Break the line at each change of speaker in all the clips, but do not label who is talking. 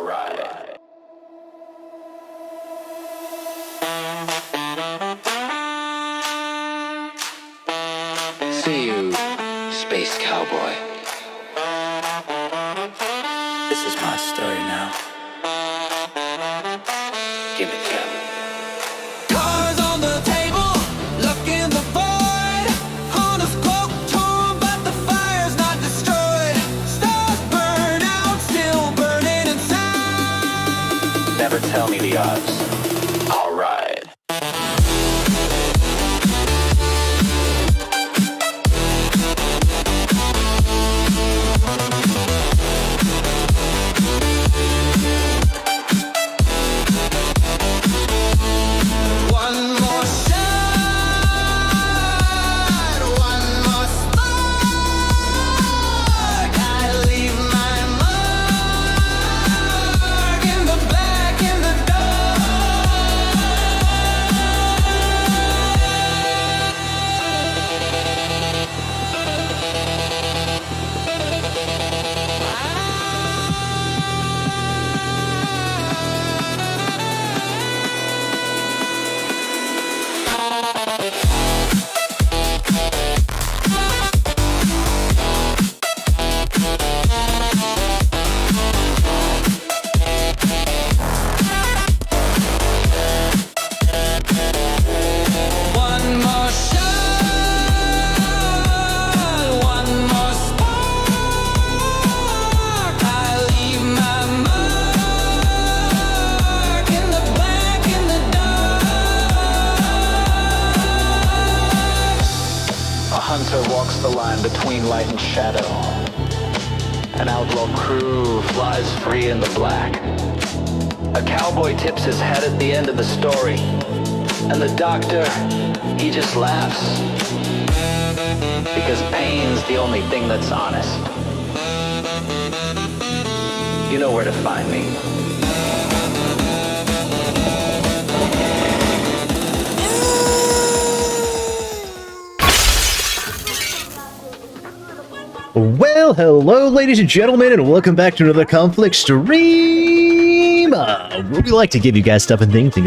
Alright. See you, Space Cowboy. This is my story now. Give it to me.
Cars on the table, look in the void. Honest cloak torn, but the fire's not destroyed. Stars burn out, still burning inside.
Never tell me the odds. Alright.
One more shot, one more spark. I leave my mark in the black, in the One more shot, one more spark. I leave my mark in the black, in the dark.
A hunter walks the line between light and shadow. An outlaw crew flies free in the black. A cowboy tips his head at the end of the story. And the doctor, he just laughs. Because pain's the only thing that's honest. You know where to find me.
Well, hello, ladies and gentlemen, and welcome back to another Conflict stream, where we like to give you guys stuff and things to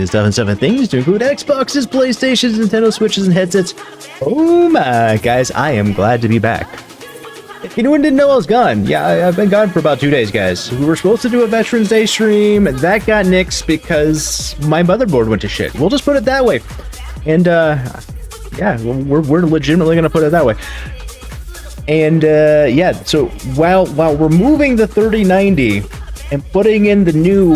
include Xboxes, PlayStations, Nintendo Switches, and headsets. Oh my, guys, I am glad to be back. If anyone didn't know I was gone, yeah, I've been gone for about 2 days, guys. We were supposed to do a Veterans Day stream, that got nixed because my motherboard went to shit. We'll just put it that way. And, yeah, we're legitimately gonna put it that way. And yeah, so while removing the 3090 and putting in the new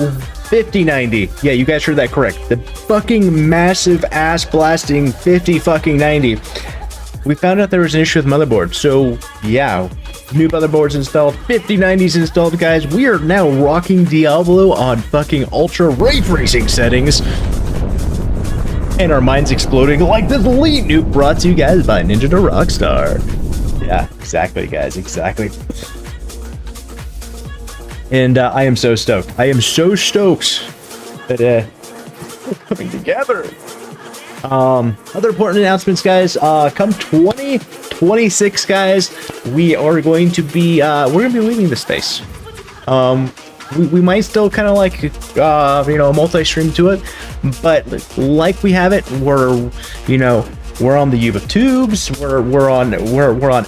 5090, yeah, you guys heard that correct, the fucking massive ass blasting 50 fucking 90, we found out there was an issue with motherboard. So yeah, new motherboards installed, 5090s installed, guys. We are now rocking Diablo on fucking ultra ray tracing settings, and our minds exploding like this elite nuke brought to you guys by Ninja to Rockstar. Yeah, exactly, guys, exactly. And I am so stoked. I am so stoked that we're coming together. Other important announcements, guys. Come 2026, guys, we are going to be leaving the space. We might still kind of like multi-stream to it, but like we have it, we're on the Yuba tubes. We're on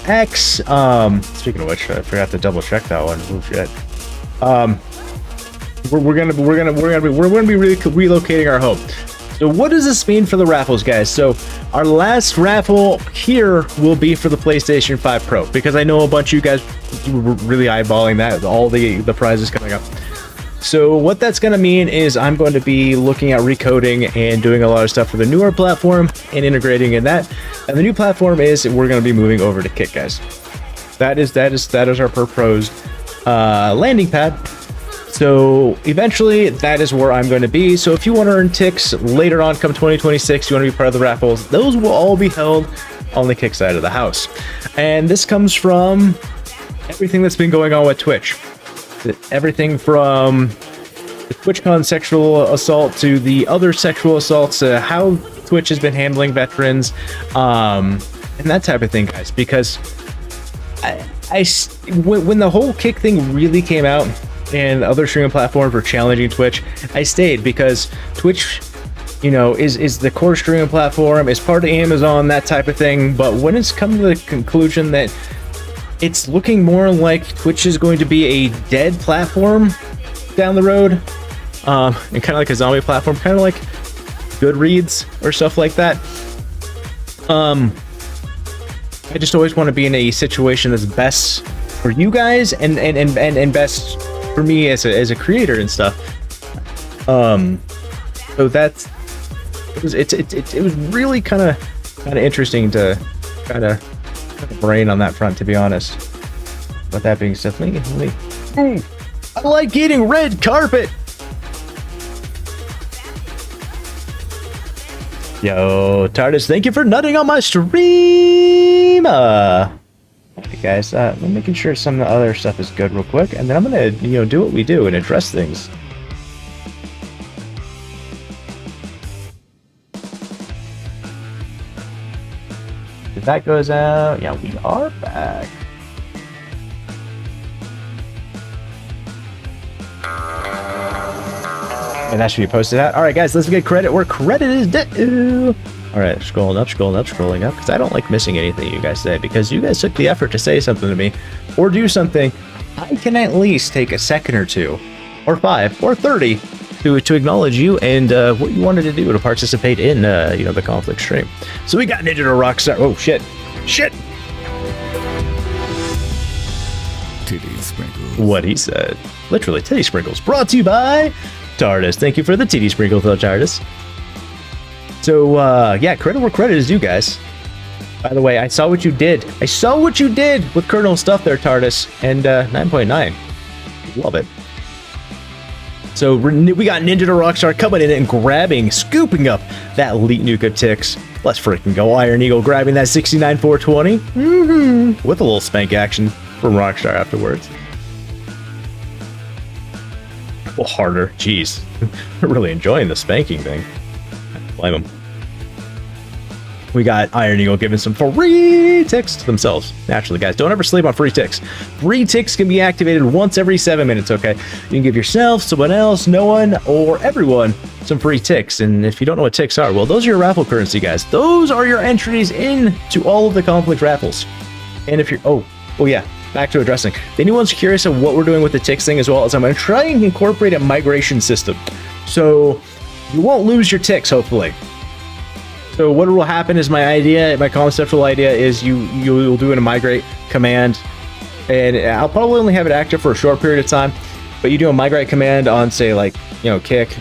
X. Speaking of which, I forgot to double check that one. Oh shit. We're gonna be relocating our home. So what does this mean for the raffles, guys? So our last raffle here will be for the PlayStation 5 Pro, because I know a bunch of you guys were really eyeballing that, all the prizes coming up. So what that's going to mean is I'm going to be looking at recoding and doing a lot of stuff for the newer platform and integrating in that. And the new platform is we're going to be moving over to Kit, guys. That is our proposed landing pad. So eventually that is where I'm going to be. So if you want to earn TIX later on, come 2026, you want to be part of the raffles, those will all be held on the Kick side of the house. And this comes from everything that's been going on with Twitch. Everything from the TwitchCon sexual assault to the other sexual assaults, how Twitch has been handling veterans, and that type of thing, guys. Because when the whole Kick thing really came out, and other streaming platforms were challenging Twitch, I stayed because Twitch, you know, is the core streaming platform, is part of Amazon, that type of thing. But when it's come to the conclusion that it's looking more like Twitch is going to be a dead platform down the road, and kind of like a zombie platform, kind of like Goodreads or stuff like that. I just always want to be in a situation that's best for you guys and best for me as a creator and stuff. So that's it was really kind of interesting to kind of brain on that front, to be honest. But that being said, I like eating red carpet. Yo, TARDIS, thank you for nutting on my stream. Okay, guys, I'm making sure some of the other stuff is good real quick, and then I'm gonna, you know, do what we do and address things. If that goes out, yeah, we are back. And that should be posted out. All right, guys, let's get credit where credit is due. All right, scrolling up, because I don't like missing anything you guys say, because you guys took the effort to say something to me or do something. I can at least take a second or two, or 5, or 30 to acknowledge you and what you wanted to do to participate in, you know, the conflict stream. So we got Ninja to Rockstar. Oh shit,
Titty sprinkles.
What he said. Literally, titty sprinkles. Brought to you by TARDIS. Thank you for the titty sprinkle, TARDIS. So, yeah, credit where credit is due, guys. By the way, I saw what you did. I saw what you did with Colonel stuff there, TARDIS. And 9.9. Love it. So, we got Ninja to Rockstar coming in and grabbing, scooping up that elite nuke of TIX. Let's freaking go. Iron Eagle grabbing that 69-420. With a little spank action from Rockstar afterwards. Well, harder. Jeez. Really enjoying the spanking thing. Blame them. We got Iron Eagle giving some free TIX to themselves. Naturally, guys, don't ever sleep on free TIX. Free TIX can be activated once every 7 minutes, okay? You can give yourself, someone else, no one, or everyone some free TIX. And if you don't know what TIX are, well, those are your raffle currency, guys. Those are your entries into all of the conflict raffles. And if you're... Oh, yeah. Back to addressing. If anyone's curious of what we're doing with the TIX thing as well, as I'm going to try and incorporate a migration system. So you won't lose your TIX, hopefully. So what will happen is my conceptual idea is you'll do a migrate command, and I'll probably only have it active for a short period of time, but you do a migrate command on, say, like, you know, kick,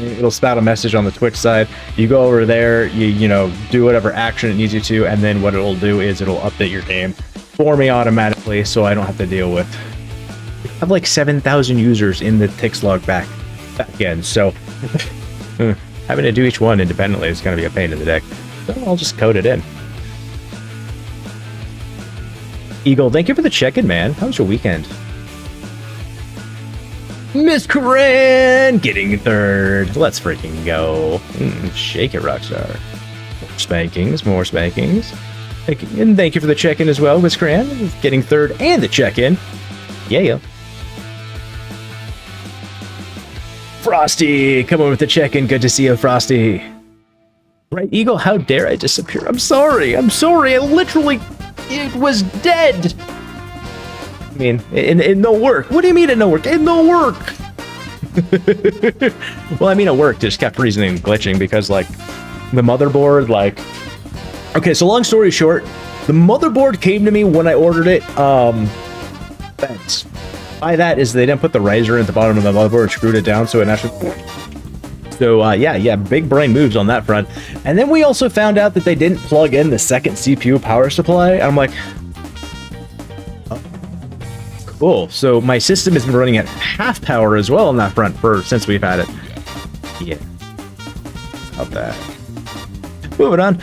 it'll spout a message on the Twitch side. You go over there, you know, do whatever action it needs you to, and then what it'll do is it'll update your game for me automatically, so I don't have to deal with. I have like 7,000 users in the TIX log back end, so having to do each one independently is going to be a pain in the neck. So I'll just code it in. Eagle, thank you for the check-in, man. How was your weekend? Miss Corinne getting third. Let's freaking go. Shake it, Rockstar. More spankings. And thank you for the check-in as well, Miss Corinne. Getting third and the check-in. Yeah. Frosty, come on with the check-in. Good to see you, Frosty. Right, Eagle, how dare I disappear? I'm sorry. I literally... It was dead. I mean, it no work. What do you mean it no work? It no work. Well, I mean, it worked. It just kept freezing and glitching because, like, the motherboard, like... Okay, so long story short, the motherboard came to me when I ordered it. Thanks. By that is they didn't put the riser at the bottom of the motherboard and screwed it down, so it actually... So, yeah, big brain moves on that front. And then we also found out that they didn't plug in the second CPU power supply. And I'm like... Oh, cool. So my system has been running at half power as well on that front since we've had it. Yeah. About that. Moving on.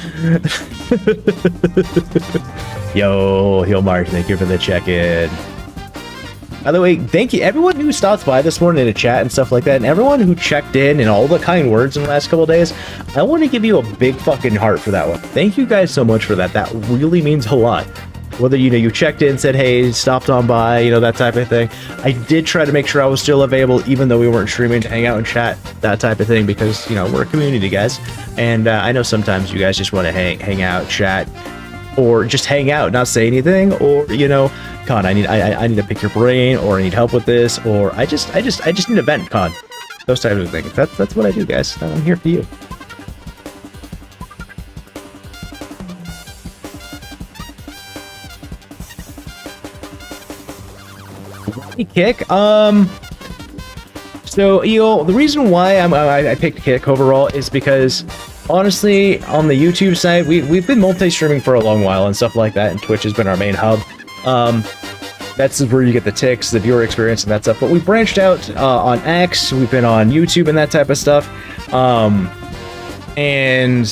Yo, Hilmark, thank you for the check-in. By the way, thank you everyone who stopped by this morning in the chat and stuff like that, and everyone who checked in and all the kind words in the last couple of days. I want to give you a big fucking heart for that one. Thank you guys so much for that. That really means a lot. whether, you know, you checked in, said, hey, stopped on by, you know, that type of thing. I did try to make sure I was still available, even though we weren't streaming, to hang out and chat, that type of thing, because, you know, we're a community, guys. And I know sometimes you guys just want to hang out, chat, or just hang out, not say anything, or, you know, Con, I need to pick your brain, or I need help with this, or I just need a vent, Con. Those types of things. That's what I do, guys. I'm here for you. Kick. So, you know, the reason why I picked Kick overall is because, honestly, on the YouTube side, we've been multi-streaming for a long while and stuff like that, and Twitch has been our main hub. That's where you get the TIX, the viewer experience, and that stuff. But we branched out on X. We've been on YouTube and that type of stuff. And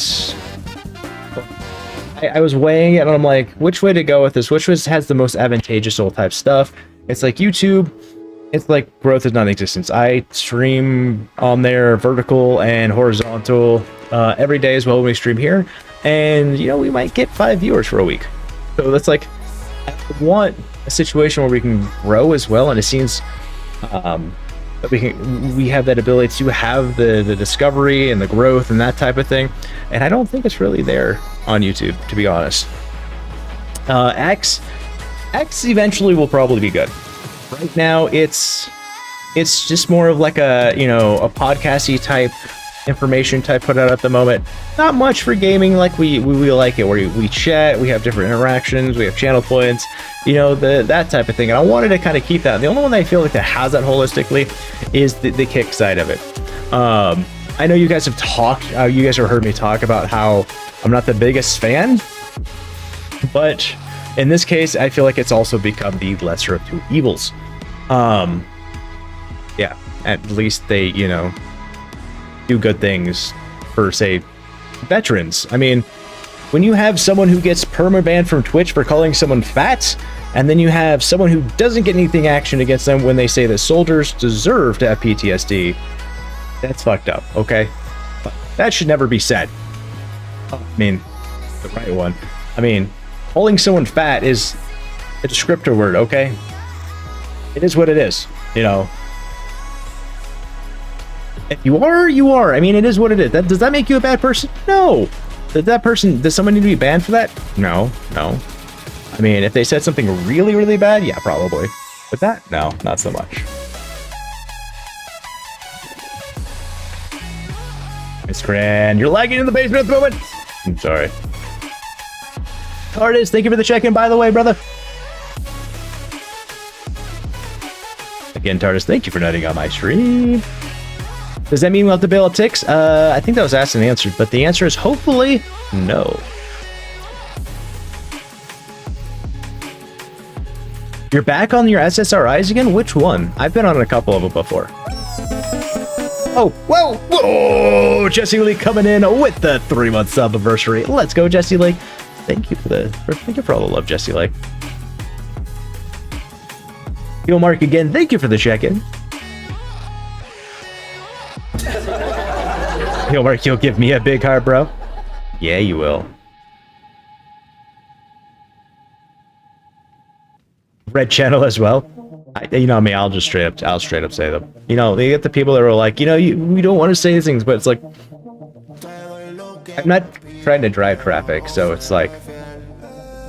I was weighing it, and I'm like, which way to go with this? Which has the most advantageous old type stuff? It's like YouTube, it's like growth is non-existent. I stream on there vertical and horizontal every day as well when we stream here. And, you know, we might get 5 viewers for a week. So that's like, I want a situation where we can grow as well. And it seems that we have that ability to have the discovery and the growth and that type of thing. And I don't think it's really there on YouTube, to be honest. X eventually will probably be good. Right now, it's just more of like a, you know, a podcasty type information type put out at the moment. Not much for gaming like we like it, where we chat, we have different interactions, we have channel points, you know, that type of thing. And I wanted to kind of keep that. The only one that I feel like that has that holistically is the Kick side of it. I know you guys have talked, you guys have heard me talk about how I'm not the biggest fan, but in this case, I feel like it's also become the lesser of two evils. Yeah, at least they, you know, do good things for, say, veterans. I mean, when you have someone who gets permabanned from Twitch for calling someone fat, and then you have someone who doesn't get anything action against them when they say that soldiers deserve to have PTSD, that's fucked up, okay? That should never be said. I mean, the right one. I mean, calling someone fat is a descriptor word, okay? It is what it is, you know. If you are, you are. I mean, it is what it is. Does that make you a bad person? No. Does someone need to be banned for that? No. I mean, if they said something really, really bad, yeah, probably. But that, no, not so much. Miss Cran, you're lagging in the basement at the moment. I'm sorry. Arctis, thank you for the check-in, by the way, brother. Again, Tardis, thank you for nutting on my stream. Does that mean we'll have to bail up TIX? I think that was asked and answered, but the answer is hopefully no. You're back on your SSRIs again? Which one? I've been on a couple of them before. Oh, whoa! Jesse Lee coming in with the 3-month sub anniversary. Let's go, Jesse Lee. Thank you for all the love, Jesse Lee. Yo, Mark again. Thank you for the check-in. Yo, Mark, you'll give me a big heart, bro. Yeah, you will. Red channel as well. You know me, I'll straight up say them. You know, they get the people that are like, you know, we don't want to say these things, but it's like, I'm not trying to drive traffic, so it's like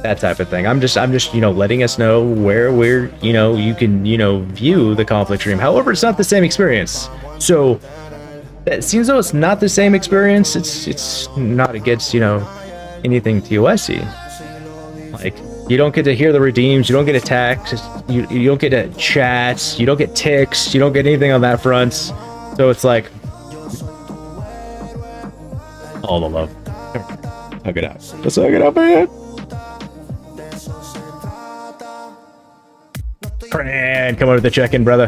that type of thing. I'm just, you know, letting us know where we're, you know, you can, you know, view the conflict stream. However, it's not the same experience. So it seems though it's not the same experience. It's not against, you know, anything TOS-y. Like, you don't get to hear the redeems, you don't get attacked, you don't get to chats, you don't get ticks, you don't get anything on that front. So it's like all the love. Hug it out. Let's hug it out, man. Fran, come over to the check-in, brother.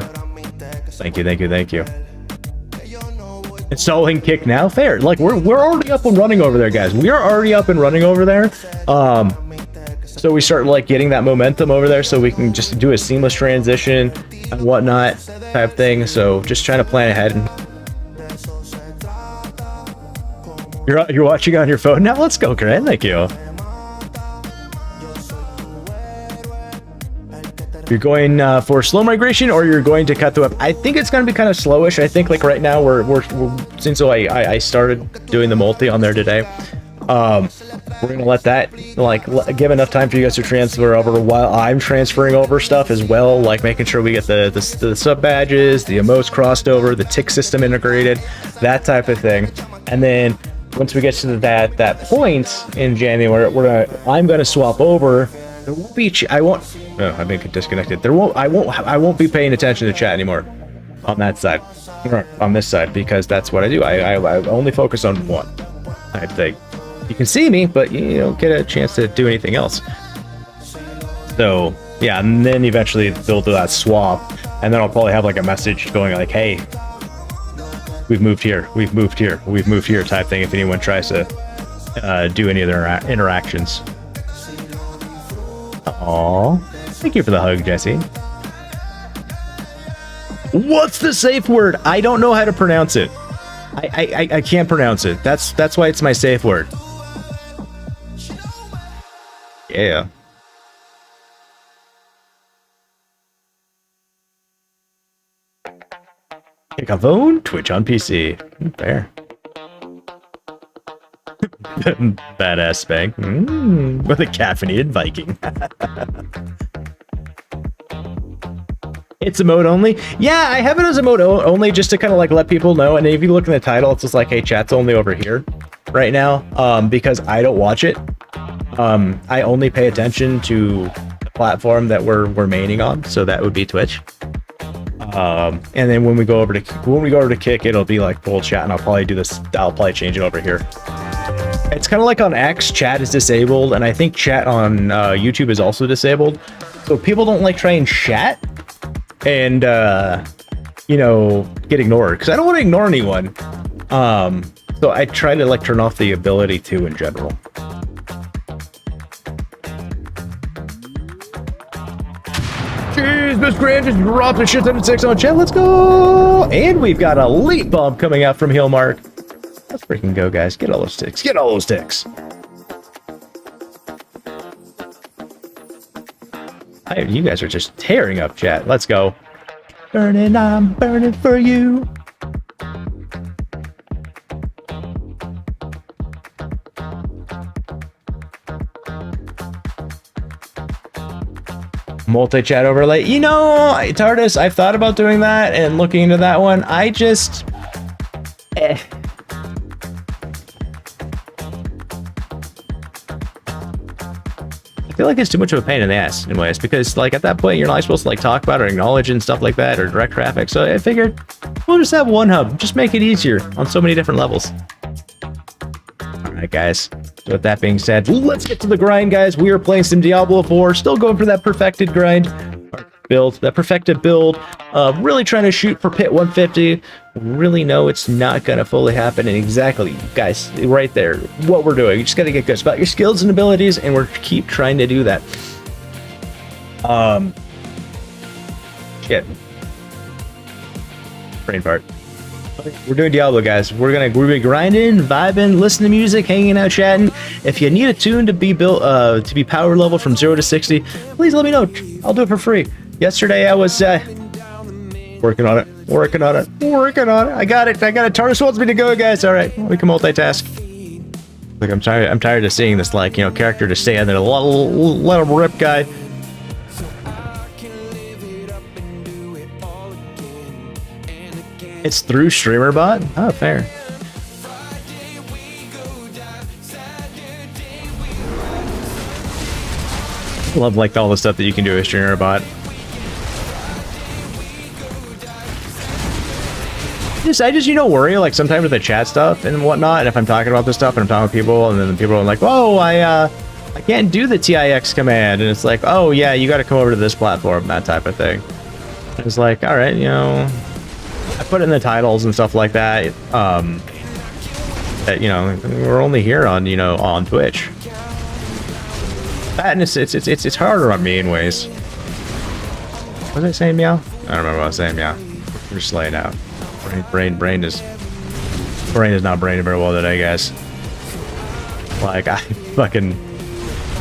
Thank you. Installing Kick now? Fair. Like, we're already up and running over there, guys. We are already up and running over there. So we start like getting that momentum over there, so we can just do a seamless transition and whatnot type thing. So just trying to plan ahead. You're watching on your phone now. Let's go, Grant. Thank you. You're going for slow migration, or you're going to cut the web. I think it's going to be kind of slowish. I think like right now we're since I started doing the multi on there today. We're going to let that give enough time for you guys to transfer over while I'm transferring over stuff as well, like making sure we get the sub badges, the emotes crossed over, the TIC system integrated, that type of thing. And then once we get to that point in January, I'm gonna swap over. There won't be I won't. No, I've been disconnected. I won't be paying attention to chat anymore on that side, or on this side, because that's what I do. I only focus on one type thing. You can see me, but you don't get a chance to do anything else. So yeah, and then eventually they'll do that swap, and then I'll probably have like a message going like, "Hey, we've moved here, we've moved here, we've moved here," type thing. If anyone tries to do any of their interactions. Aww, thank you for the hug, Jesse. What's the safe word? I don't know how to pronounce it. I can't pronounce it. That's why it's my safe word. Yeah. Pick a phone, Twitch on PC. Fair. Badass spank. With a caffeinated Viking. It's emote only. Yeah, I have it as emote only just to kind of like let people know. And if you look in the title, it's just like, hey, chat's only over here right now, because I don't watch it. I only pay attention to the platform that we're maining on, so that would be Twitch. And then when we go over to Kick, it'll be like full chat, and I'll probably change it over here. It's kind of like on X, chat is disabled, and I think chat on YouTube is also disabled. So people don't like try and chat and you know, get ignored, because I don't want to ignore anyone. So I try to like turn off the ability to in general. Jeez, Miss Grant just dropped a shit ton of 6 on chat. Let's go! And we've got a leap bomb coming out from Hill Mark. Let's freaking go, guys. Get all those ticks. Get all those ticks. You guys are just tearing up chat. Let's go. Burning, I'm burning for you. Multi-chat overlay. You know, TARDIS, I've thought about doing that and looking into that one. I just... I feel like it's too much of a pain in the ass in ways, because like at that point you're not supposed to like talk about or acknowledge and stuff like that, or direct traffic. So I figured we'll just have one hub, just make it easier on so many different levels. All right, guys. So with that being said, let's get to the grind, guys. We are playing some Diablo 4, still going for that perfected grind build, that perfected build. Really trying to shoot for pit 150. Really know it's not gonna fully happen, and exactly, guys, right there, what we're doing. You just gotta get good about your skills and abilities, and we're keep trying to do that. Shit. Brain fart. We're doing Diablo, guys. We're be grinding, vibing, listening to music, hanging out, chatting. If you need a tune to be built, to be power level from 0 to 60, please let me know. I'll do it for free. Yesterday I was working on it. I got it. TARDIS wants me to go, guys. All right, we can multitask. Like I'm tired of seeing this, like, you know, character to stand there, little rip guy. It's through StreamerBot? Oh, fair. Love like all the stuff that you can do with StreamerBot. I just, you know, worry like sometimes with the chat stuff and whatnot, and if I'm talking about this stuff and I'm talking with people, and then the people are like, "Oh, I can't do the TIX command," and it's like, "Oh yeah, you got to come over to this platform," that type of thing. It's like, all right, you know. I put it in the titles and stuff like that. That, you know, we're only here on, you know, on Twitch. That, and it's harder on me in ways. Was I saying meow? I don't remember what I was saying meow. We're just laying out. Brain is not braining very well today, guys. Like I fucking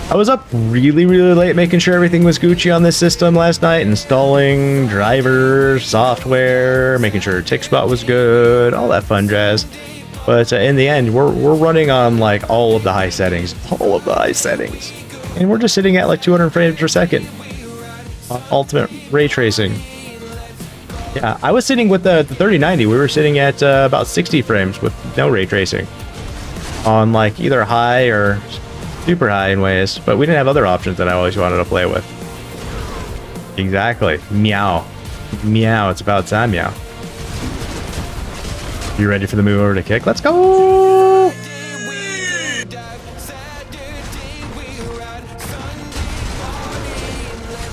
I was up really late making sure everything was Gucci on this system last night, installing drivers, software, making sure TIXBot was good, all that fun jazz. But in the end, we're running on like all of the high settings, and we're just sitting at like 200 frames per second on ultimate ray tracing. Yeah, I was sitting with the 3090. We were sitting at about 60 frames with no ray tracing on like either high or super high in ways, but we didn't have other options that I always wanted to play with. Exactly. Meow. Meow. It's about time, meow. You ready for the move over to kick? Let's go!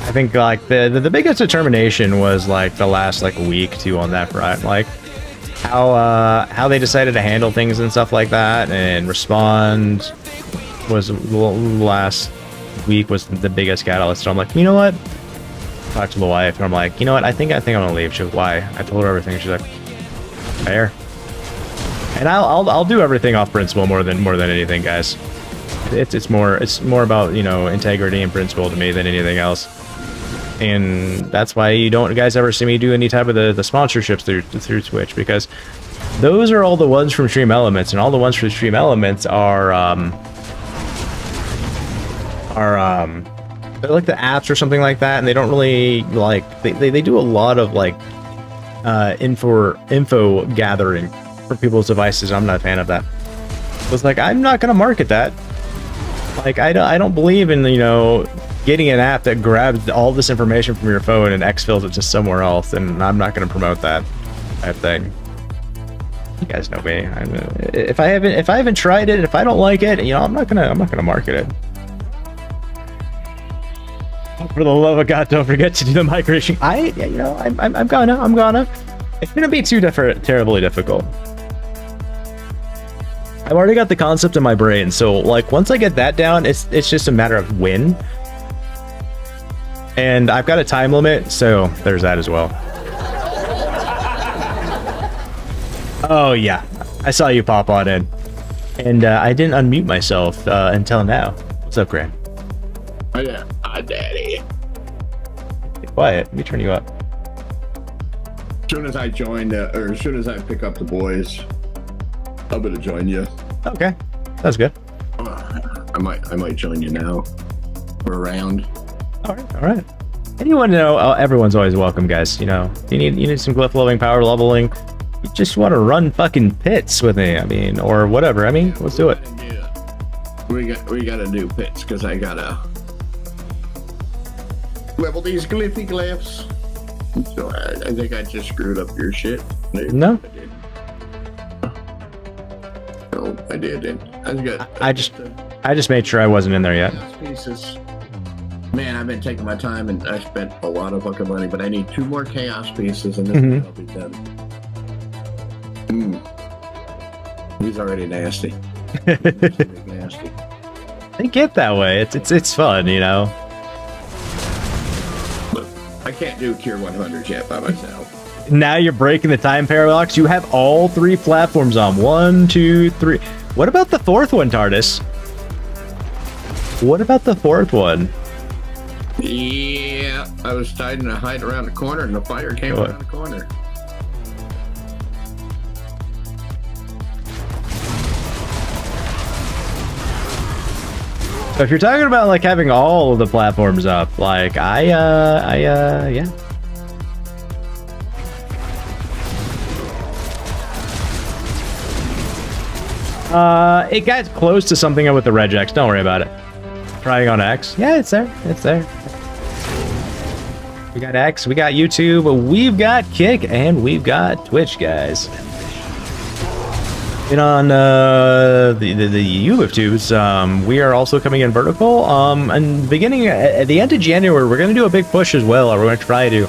I think like the biggest determination was like the last like week too on that front. Like how they decided to handle things and stuff like that and respond was last week was the biggest catalyst. So I'm like, you know what? Talked to the wife and I'm like, you know what? I think I'm gonna leave. She was, why? I told her everything. She's like, fair. And I'll do everything off principle more than anything, guys. It's more about, you know, integrity and principle to me than anything else. And that's why you don't guys ever see me do any type of the sponsorships through Twitch, because those are all the ones from Stream Elements, and all the ones from Stream Elements are they're like the apps or something like that, and they don't really like they do a lot of like info gathering for people's devices. I'm not a fan of that. It's like, I'm not gonna market that. Like I don't believe in, you know, getting an app that grabs all this information from your phone and exfils it to somewhere else, and I'm not gonna promote that type thing. You guys know me. If I haven't tried it, if I don't like it, you know, I'm not gonna market it. For the love of God, don't forget to do the migration. I'm gonna. It's gonna be too terribly difficult. I've already got the concept in my brain, so like once I get that down, it's just a matter of when. And I've got a time limit, so there's that as well. Oh yeah, I saw you pop on in, and I didn't unmute myself until now. What's up, Grant?
Oh yeah, hi daddy.
Be quiet. Let me turn you up.
As soon as I join, or as soon as I pick up the boys, I'm gonna join you.
Okay, that's good.
I might join you now. We're around.
All right. Anyone know? Everyone's always welcome, guys. You know, you need some glyph leveling, power leveling. You just want to run fucking pits with me. I mean, or whatever. I mean, let's do it.
We gotta do pits because I gotta level these glyphy glyphs. So I think I just screwed up your shit.
No.
No, I did. That's good.
I just made sure I wasn't in there yet.
Pieces. Man, I've been taking my time and I spent a lot of fucking money, but I need 2 more chaos pieces and then I'll be done. He's already nasty. Nasty.
They get that way. It's fun, you know.
Look, I can't do tier 100 yet by myself.
Now you're breaking the time paradox. You have all 3 platforms on. 1, 2, 3. What about the 4th one, TARDIS? What about the 4th one?
Yeah, I was trying to hide around the corner and the fire came around the corner.
So if you're talking about like having all of the platforms up, like yeah. It got close to something with the Reg X. Don't worry about it. Trying on X. Yeah, it's there. It's there. We got X, we got YouTube, we've got Kick, and we've got Twitch, guys. And on the ULIF tubes, we are also coming in vertical. And beginning at the end of January, we're going to do a big push as well. Or we're going to try to,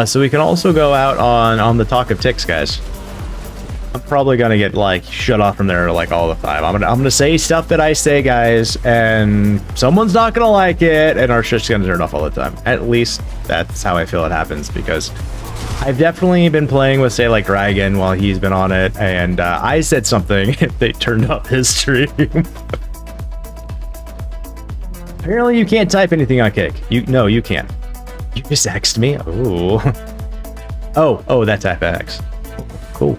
so we can also go out on the Talk of TIX, guys. I'm probably gonna get like shut off from there like all the time. I'm gonna say stuff that I say, guys, and someone's not gonna like it, and our shit's gonna turn off all the time. At least that's how I feel it happens, because I've definitely been playing with, say, like Dragon while he's been on it, and I said something, they turned off his stream. Apparently you can't type anything on Kick. No, you can't. You just X'd me? Oh, that type X. Cool.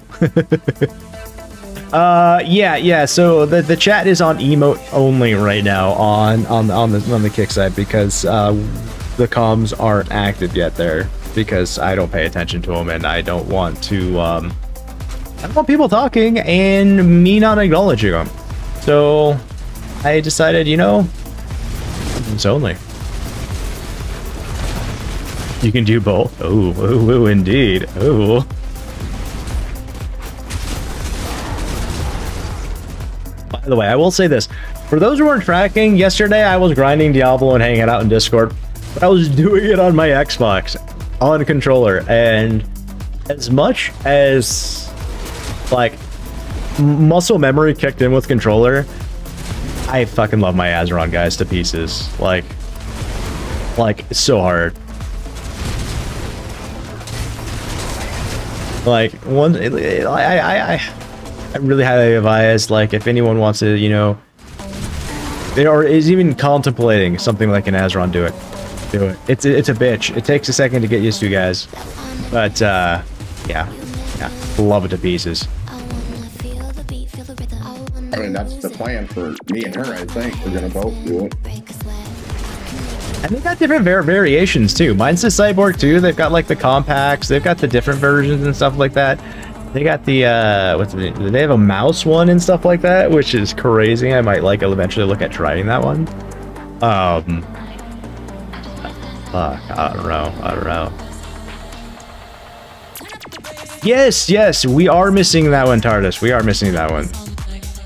Yeah, so the chat is on emote only right now on the Kick side because the comms aren't active yet there because I don't pay attention to them and I don't want to I don't want people talking and me not acknowledging them. So I decided, it's only. You can do both. Oh, indeed. Oh. By the way, I will say this. For those who weren't tracking, yesterday I was grinding Diablo and hanging out in Discord, but I was doing it on my Xbox, on controller, and as much as, like, muscle memory kicked in with controller, I fucking love my Azeron guys to pieces. Like, it's so hard. Like, I really highly advise, like, if anyone wants to, or is even contemplating something like an Azeron, do it. It's a bitch. It takes a second to get used to, guys. But, yeah, love it to pieces.
I mean, that's the plan for me and her, I think. We're gonna both do it.
And they've got different variations, too. Mine's the Cyborg, too. They've got, like, the compacts. They've got the different versions and stuff like that. They got the, they have a mouse one and stuff like that, which is crazy. I might, like, eventually look at trying that one. I don't know. Yes, we are missing that one, TARDIS. We are missing that one.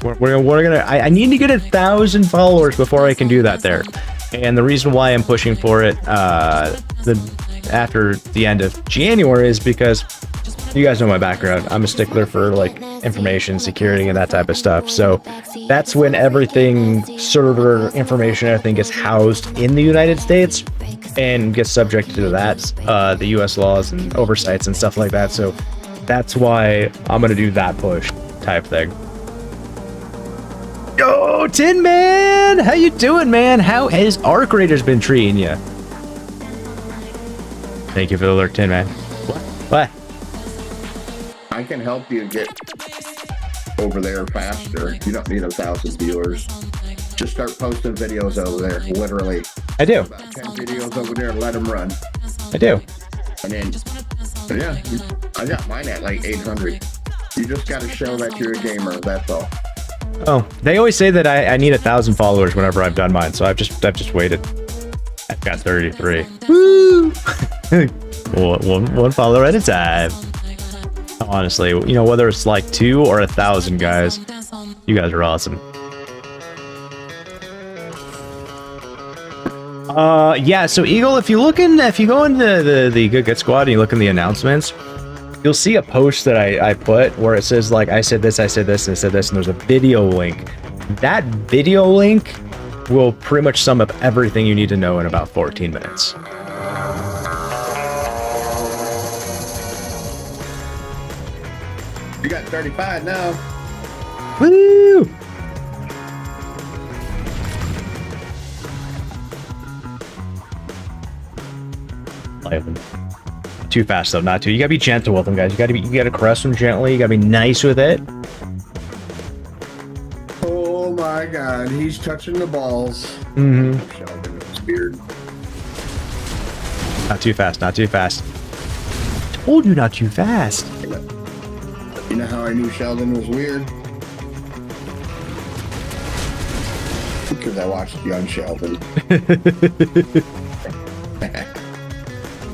We're gonna, I need to get 1,000 followers before I can do that there. And the reason why I'm pushing for it after the end of January is because you guys know my background. I'm a stickler for like information security and that type of stuff. So that's when everything, server information, everything gets housed in the United States and gets subject to that, the US laws and oversights and stuff like that. So that's why I'm gonna do that push type thing. Yo, Tin Man! How you doing, man? How has Arc Raiders been treating you? Thank you for the alert, Tin Man. What?
I can help you get over there faster. You don't need 1,000 viewers. Just start posting videos over there, literally.
I do.
About 10 videos over there, let them run.
I do.
And then, yeah, I got mine at like 800. You just got to show that you're a gamer, that's all.
Oh, they always say that I need 1,000 followers whenever I've done mine, so I've just waited. I've got 33. Woo! one follower at a time. Honestly, whether it's like 2 or 1,000 guys, you guys are awesome. Yeah. So Eagle, if you go into the Good Squad and you look in the announcements, you'll see a post that I put where it says, like, I said this, and there's a video link. That video link will pretty much sum up everything you need to know in about 14 minutes.
You got 35 now.
Woo! Too fast though, not too. You gotta be gentle with them, guys. You gotta caress them gently. You gotta be nice with it.
Oh my God, he's touching the balls.
Mm-hmm.
Sheldon with his beard.
Not too fast. Not too fast. Told you not too fast.
You know how I knew Sheldon was weird? Because I watched Young Sheldon.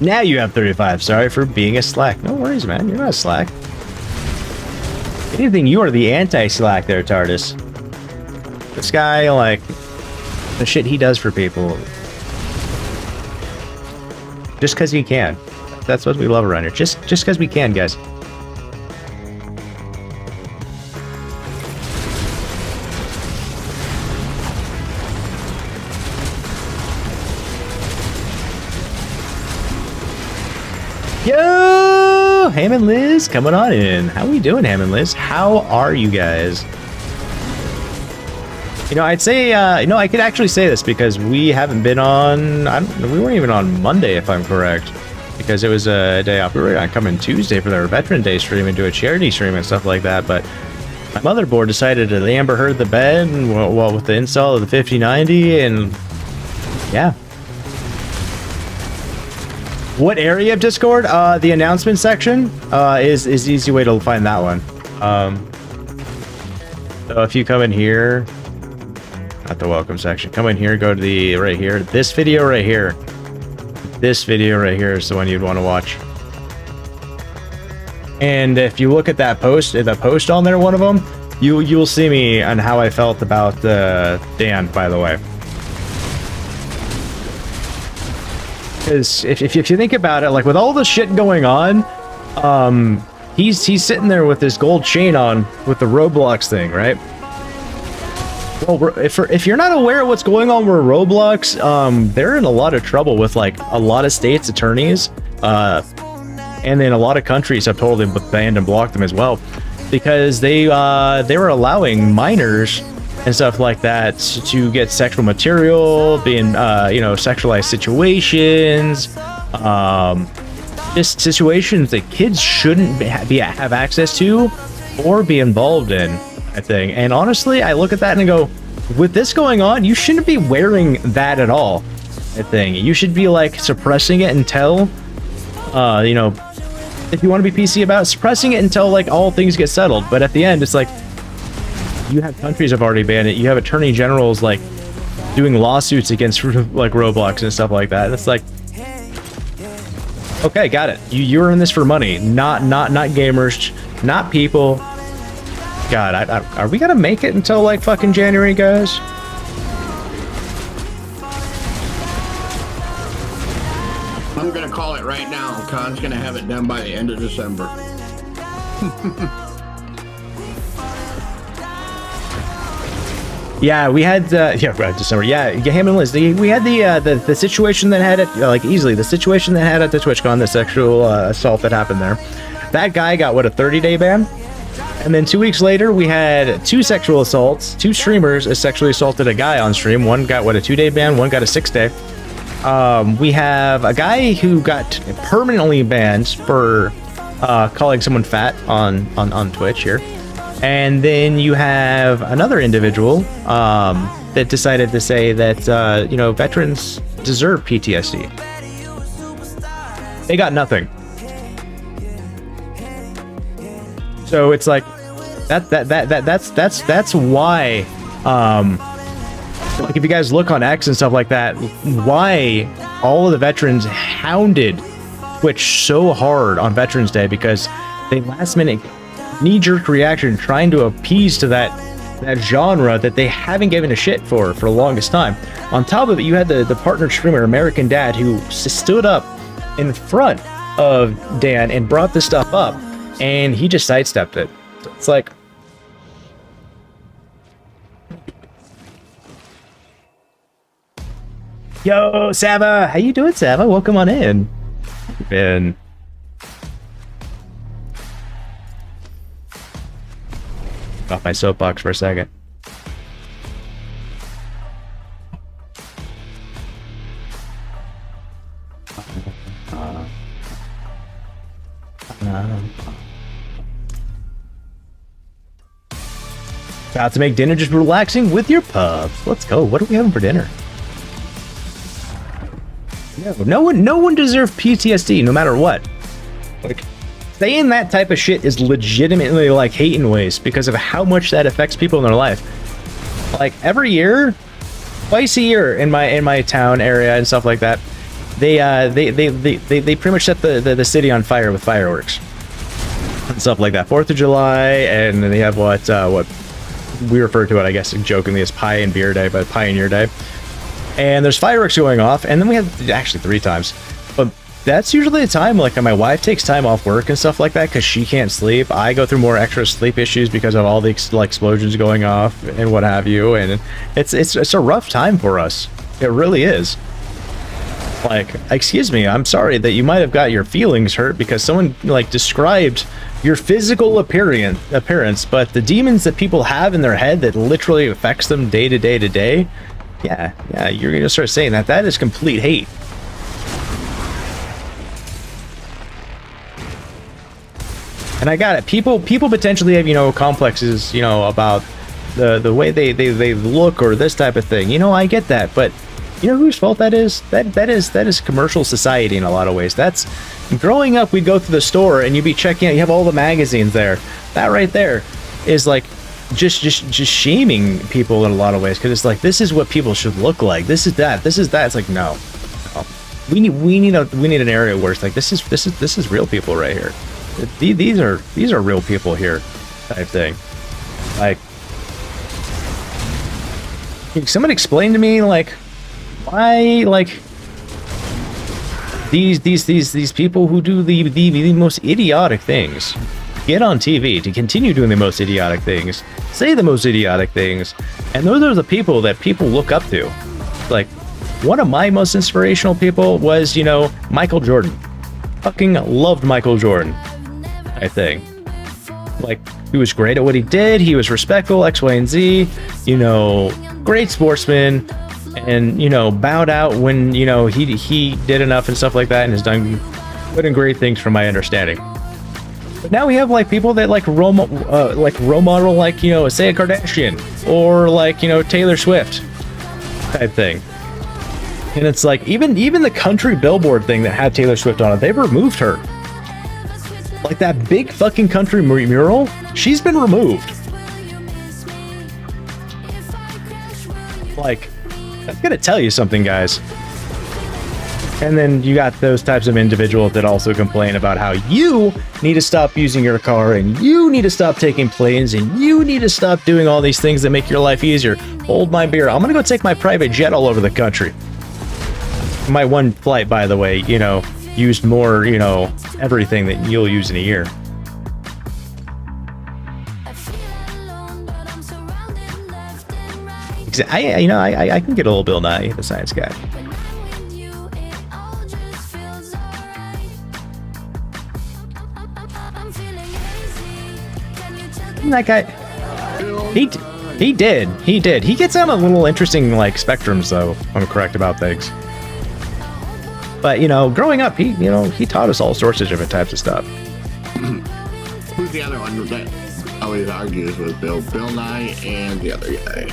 Now you have 35. Sorry for being a slack. No worries, man. You're not a slack. If anything, you are the anti-slack there, TARDIS. This guy, like, the shit he does for people. Just because he can. That's what we love around here. Just because we can, guys. Yo, Ham and Liz coming on in. How we doing, Ham and Liz? How are you guys? You know, I'd say, you know, I could actually say this because we haven't been on, we weren't even on Monday, if I'm correct, because it was a day off. We were going to come in Tuesday for their Veteran Day stream and do a charity stream and stuff like that, but my motherboard decided to Amber Heard the bed, and well, with the install of the 5090, and yeah. What area of Discord? The announcement section is the easy way to find that one. So if you come in here, not the welcome section, come in here, go to the right here, this video right here. This video right here is the one you'd want to watch. And if you look at that post, the post on there, one of them, you'll see me on how I felt about Dan, by the way. Because if you think about it, like with all the shit going on, he's sitting there with this gold chain on with the Roblox thing, right? Well, if you're not aware of what's going on with Roblox, they're in a lot of trouble with like a lot of states' attorneys, and then a lot of countries have told them to ban and block them as well, because they were allowing minors and stuff like that to get sexual material, being you know, sexualized situations, just situations that kids shouldn't have access to or be involved in. I think, and honestly, I look at that and I go, with this going on, you shouldn't be wearing that at all. I think you should be like suppressing it until, you know, if you want to be PC about it, suppressing it until like all things get settled. But at the end, it's like you have countries have already banned it. You have attorney generals like doing lawsuits against like Roblox and stuff like that. And it's like, okay, got it. You're in this for money, not gamers, not people. God, are we gonna make it until like fucking January, guys?
I'm gonna call it right now. Khan's gonna have it done by the end of December.
Yeah, we had December. Yeah, him and Liz. We had the situation that had it like easily. The situation that had at the TwitchCon, the sexual assault that happened there. That guy got what, a 30-day ban? And then 2 weeks later, we had 2 sexual assaults. 2 streamers sexually assaulted a guy on stream. One got, what, a 2-day ban? One got a 6-day. We have a guy who got permanently banned for calling someone fat on Twitch here. And then you have another individual that decided to say that, you know, veterans deserve PTSD. They got nothing. So it's like that's why like if you guys look on X and stuff like that, why all of the veterans hounded Twitch so hard on Veterans Day, because they last minute knee-jerk reaction trying to appease to that genre that they haven't given a shit for the longest time. On top of it, you had the partner streamer American Dad who stood up in front of Dan and brought this stuff up, and he just sidestepped it. It's like, yo, Sava, how you doing, Sava? Welcome on in. Been off my soapbox for a second. About to make dinner, just relaxing with your pups. Let's go. What are we having for dinner? No one deserves PTSD, no matter what. Like, saying that type of shit is legitimately like hating ways because of how much that affects people in their life. Like every year, twice a year in my town area and stuff like that, they pretty much set the city on fire with fireworks and stuff like that. 4th of July, and then they have what we refer to it, I guess, jokingly as Pie and Beer Day, but Pioneer Day. And there's fireworks going off, and then we have actually 3 times. But that's usually a time like my wife takes time off work and stuff like that because she can't sleep. I go through more extra sleep issues because of all the explosions going off and what have you, and it's a rough time for us. It really is. Like, excuse me, I'm sorry that you might have got your feelings hurt because someone like described your physical appearance, but the demons that people have in their head that literally affects them day to day to day, yeah, you're gonna start saying that. That is complete hate. And I got it. People potentially have, you know, complexes, you know, about the way they look or this type of thing. You know, I get that, but you know whose fault that is? That is commercial society in a lot of ways. That's growing up. We'd go through the store and you'd be checking out. You have all the magazines there. That right there is like just shaming people in a lot of ways, because it's like, this is what people should look like. This is that. This is that. It's like, no. We need an area where it's like, this is real people right here. These are real people here, type thing. Like, can someone explain to me, like, why, like, these people who do the most idiotic things get on TV to continue doing the most idiotic things, say the most idiotic things, and those are the people that people look up to. Like, one of my most inspirational people was, you know, Michael Jordan. Fucking loved Michael Jordan, I think. Like, he was great at what he did. He was respectful, X, Y, and Z. You know, great sportsman, and, you know, bowed out when, you know, he did enough and stuff like that, and has done good and great things from my understanding. But now we have, like, people that like role model, like, you know, say a Kardashian, or like, you know, Taylor Swift type thing. And it's like, even the country billboard thing that had Taylor Swift on it, they've removed her. Like, that big fucking country mural, she's been removed. Like, that's gonna tell you something, guys. And then you got those types of individuals that also complain about how you need to stop using your car, and you need to stop taking planes, and you need to stop doing all these things that make your life easier. Hold my beer. I'm gonna go take my private jet all over the country. My one flight, by the way, you know, used more, you know, everything that you'll use in a year. I can get a little Bill Nye, the science guy. That guy, he did. He gets on a little interesting, like, spectrums, though, if I'm correct about things. But, you know, growing up, he taught us all sorts of different types of stuff.
Who's the other one that always argues with Bill Nye and the other guy?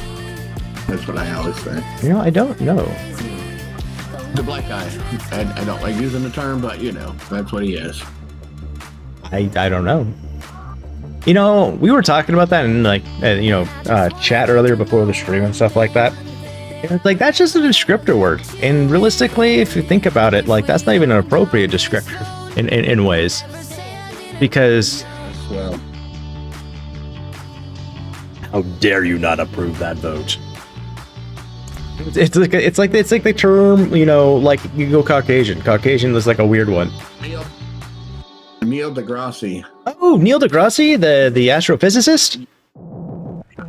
That's what I always say.
You know, I don't know.
The black guy. I don't like using the term, but, you know, that's what he is.
I don't know. You know, we were talking about that in, like, chat earlier before the stream and stuff like that. And it's like, that's just a descriptor word. And realistically, if you think about it, like, that's not even an appropriate descriptor in ways. Because,
Well,
how dare you not approve that vote? It's like the term, you know, like, you go Caucasian. Caucasian is like a weird one.
Neil deGrasse.
Oh, Neil deGrasse, the astrophysicist?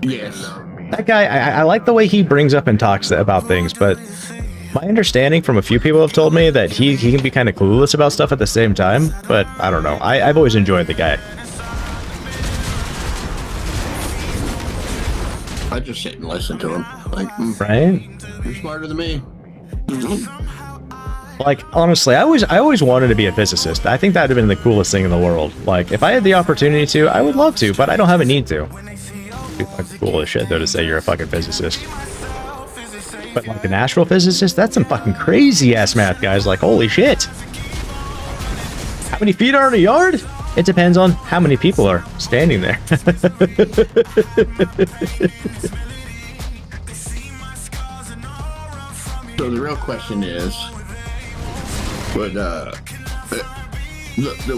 Yes.
That guy, I like the way he brings up and talks about things, but my understanding from a few people have told me that he can be kind of clueless about stuff at the same time, but I don't know. I've always enjoyed the guy.
I just sit and listen to him. Like,
Right?
You're smarter than me.
Like, honestly, I always wanted to be a physicist. I think that would have been the coolest thing in the world. Like, if I had the opportunity to, I would love to, but I don't have a need to. It'd be fucking cool as shit, though, to say you're a fucking physicist. But like an astrophysicist, that's some fucking crazy ass math, guys. Like, holy shit. How many feet are in a yard? It depends on how many people are standing there.
So the real question is, would the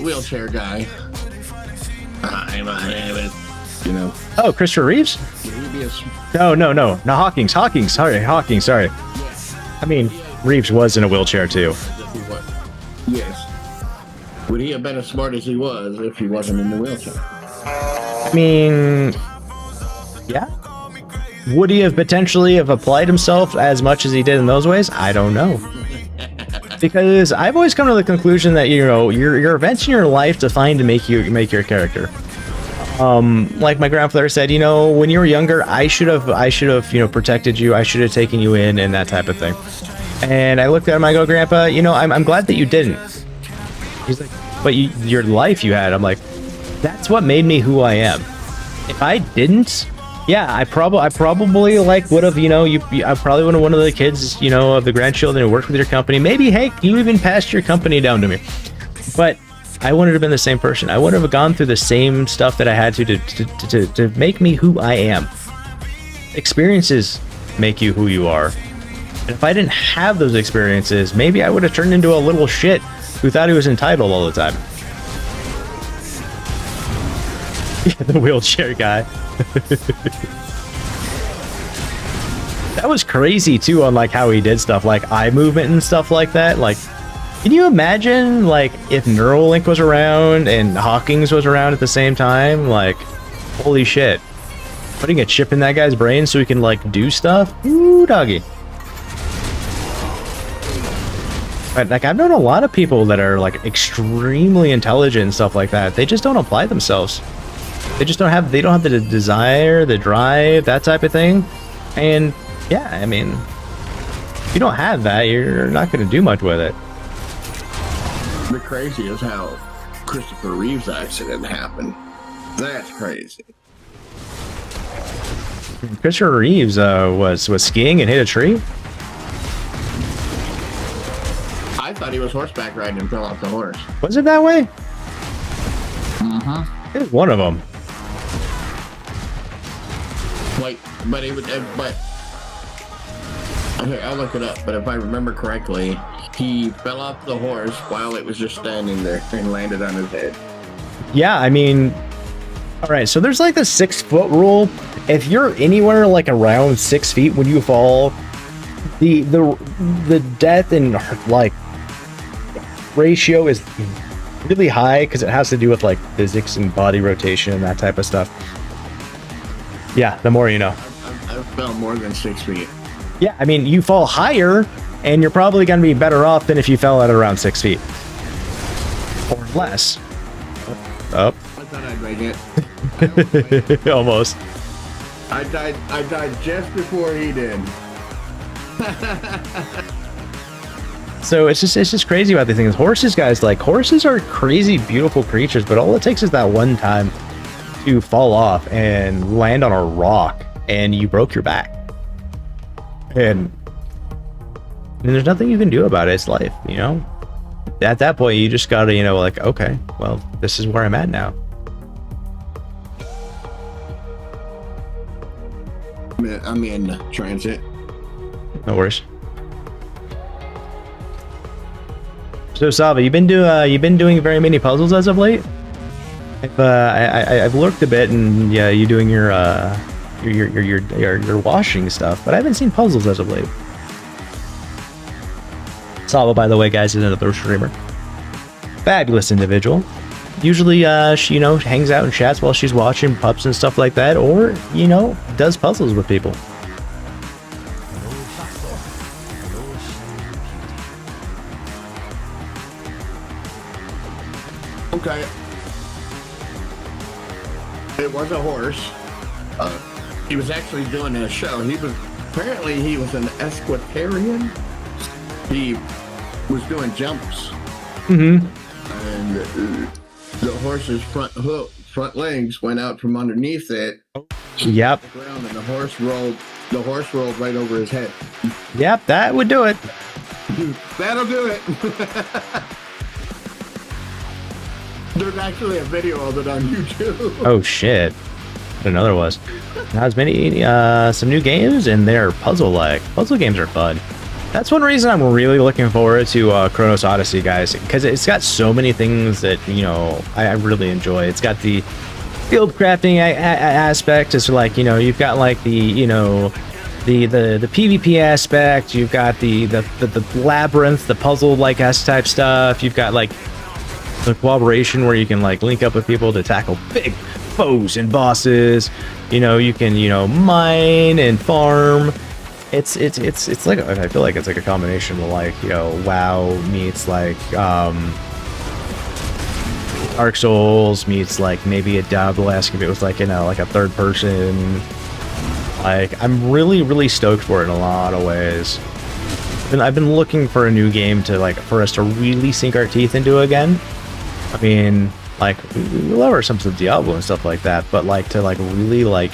wheelchair guy, you know?
Oh, Christopher Reeves?
Would he be a,
No, Hawkins. Sorry. I mean, Reeves was in a wheelchair too.
yes. Would he have been as smart as he was if he wasn't in the wheelchair?
I mean, yeah. Would he have potentially have applied himself as much as he did in those ways? I don't know. because I've always come to the conclusion that, you know, your events in your life define to make your character. Like my grandfather said, you know, when you were younger, I should have, you know, protected you. I should have taken you in and that type of thing. And I looked at him, I go, Grandpa, you know, I'm glad that you didn't. He's like, but your life you had. I'm like, that's what made me who I am. If I didn't, yeah, I probably like would have, you know, I probably would have one of the kids, you know, of the grandchildren who worked with your company. Maybe, hey, you even passed your company down to me. But I wouldn't have been the same person. I wouldn't have gone through the same stuff that I had to make me who I am. Experiences make you who you are. And if I didn't have those experiences, maybe I would have turned into a little shit who thought he was entitled all the time. Yeah, the wheelchair guy. That was crazy too on like how he did stuff like eye movement and stuff like that. Like, can you imagine like if Neuralink was around and Hawking's was around at the same time? Like, holy shit. Putting a chip in that guy's brain so he can like do stuff? Ooh, doggy. But like I've known a lot of people that are like extremely intelligent and stuff like that. They just don't apply themselves. They just don't have the desire, the drive, that type of thing. And yeah, I mean, if you don't have that, you're not going to do much with it.
The crazy is how Christopher Reeve's accident happened. That's crazy.
Christopher Reeves was skiing and hit a tree.
I thought he was horseback riding and fell off the horse.
Was it that way?
Mm-hmm.
It was one of them.
Like, but it would, but okay, I'll look it up. But if I remember correctly, he fell off the horse while it was just standing there and landed on his head.
Yeah, I mean, all right. So there's like the 6 foot rule. If you're anywhere like around 6 feet when you fall, the death and like ratio is really high because it has to do with like physics and body rotation and that type of stuff. Yeah, the more you know.
I fell more than 6 feet.
Yeah, I mean, you fall higher and you're probably going to be better off than if you fell at around 6 feet or less. Up.
I thought I'd make it.
Almost.
I died just before he did.
So it's just crazy about these things. Horses, guys, like horses are crazy, beautiful creatures, but all it takes is that one time to fall off and land on a rock and you broke your back. And there's nothing you can do about it. It's life, you know? At that point, you just gotta, you know, like, okay, well, this is where I'm at now.
I'm in transit.
No worries. So Sava, you've been doing very many puzzles as of late? I've lurked a bit, and yeah, you doing your washing stuff, but I haven't seen puzzles as of late. Sava, by the way, guys, is another streamer. Fabulous individual. Usually, she, you know, hangs out and chats while she's watching pups and stuff like that, or, you know, does puzzles with people.
Okay. It was a horse. He was actually doing a show. Apparently he was an equestrian. He was doing jumps. Mm-hmm. And the horse's front legs went out from underneath it.
Yep.
The ground, and the horse rolled right over his head.
Yep, that would do it.
That'll do it. There's actually a video of it on YouTube.
Oh shit. Another was. Now there's many some new games and they're puzzle-like. Puzzle games are fun. That's one reason I'm really looking forward to Chronos Odyssey, guys, because it's got so many things that, you know, I really enjoy. It's got the field crafting aspect. It's like, you know, you've got like the, you know, the PvP aspect. You've got the labyrinth, the puzzle-like type stuff. You've got like the cooperation where you can like link up with people to tackle big foes and bosses. You know, you can, you know, mine and farm. it's like, I feel like it's like a combination of like, you know, WoW meets like Dark Souls meets like maybe a Diablo-esque if it was like, you know, like a third person. Like, I'm really stoked for it in a lot of ways. And I've been looking for a new game to like, for us to really sink our teeth into again. I mean, like, we love ourselves with Diablo and stuff like that, but like to like really like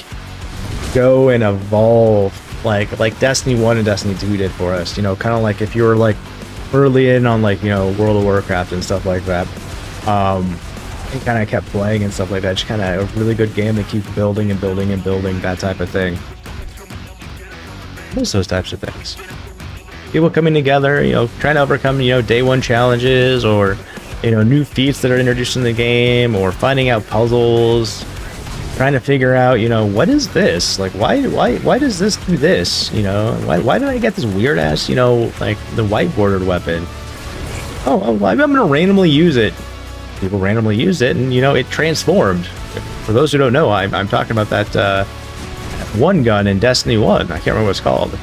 go and evolve like Destiny 1 and Destiny 2 did for us, you know, kind of like if you were like early in on like, you know, World of Warcraft and stuff like that, and kind of kept playing and stuff like that, just kind of a really good game that keeps building and building and building, that type of thing. There's those types of things. People coming together, you know, trying to overcome, you know, day one challenges, or, you know, new feats that are introduced in the game, or finding out puzzles, trying to figure out, you know, what is this? Like, why does this do this? You know, why did I get this weird ass, you know, like the white bordered weapon? Oh, I'm gonna randomly use it. People randomly use it, and you know, it transformed. For those who don't know, I'm talking about that one gun in Destiny 1. I can't remember what it's called.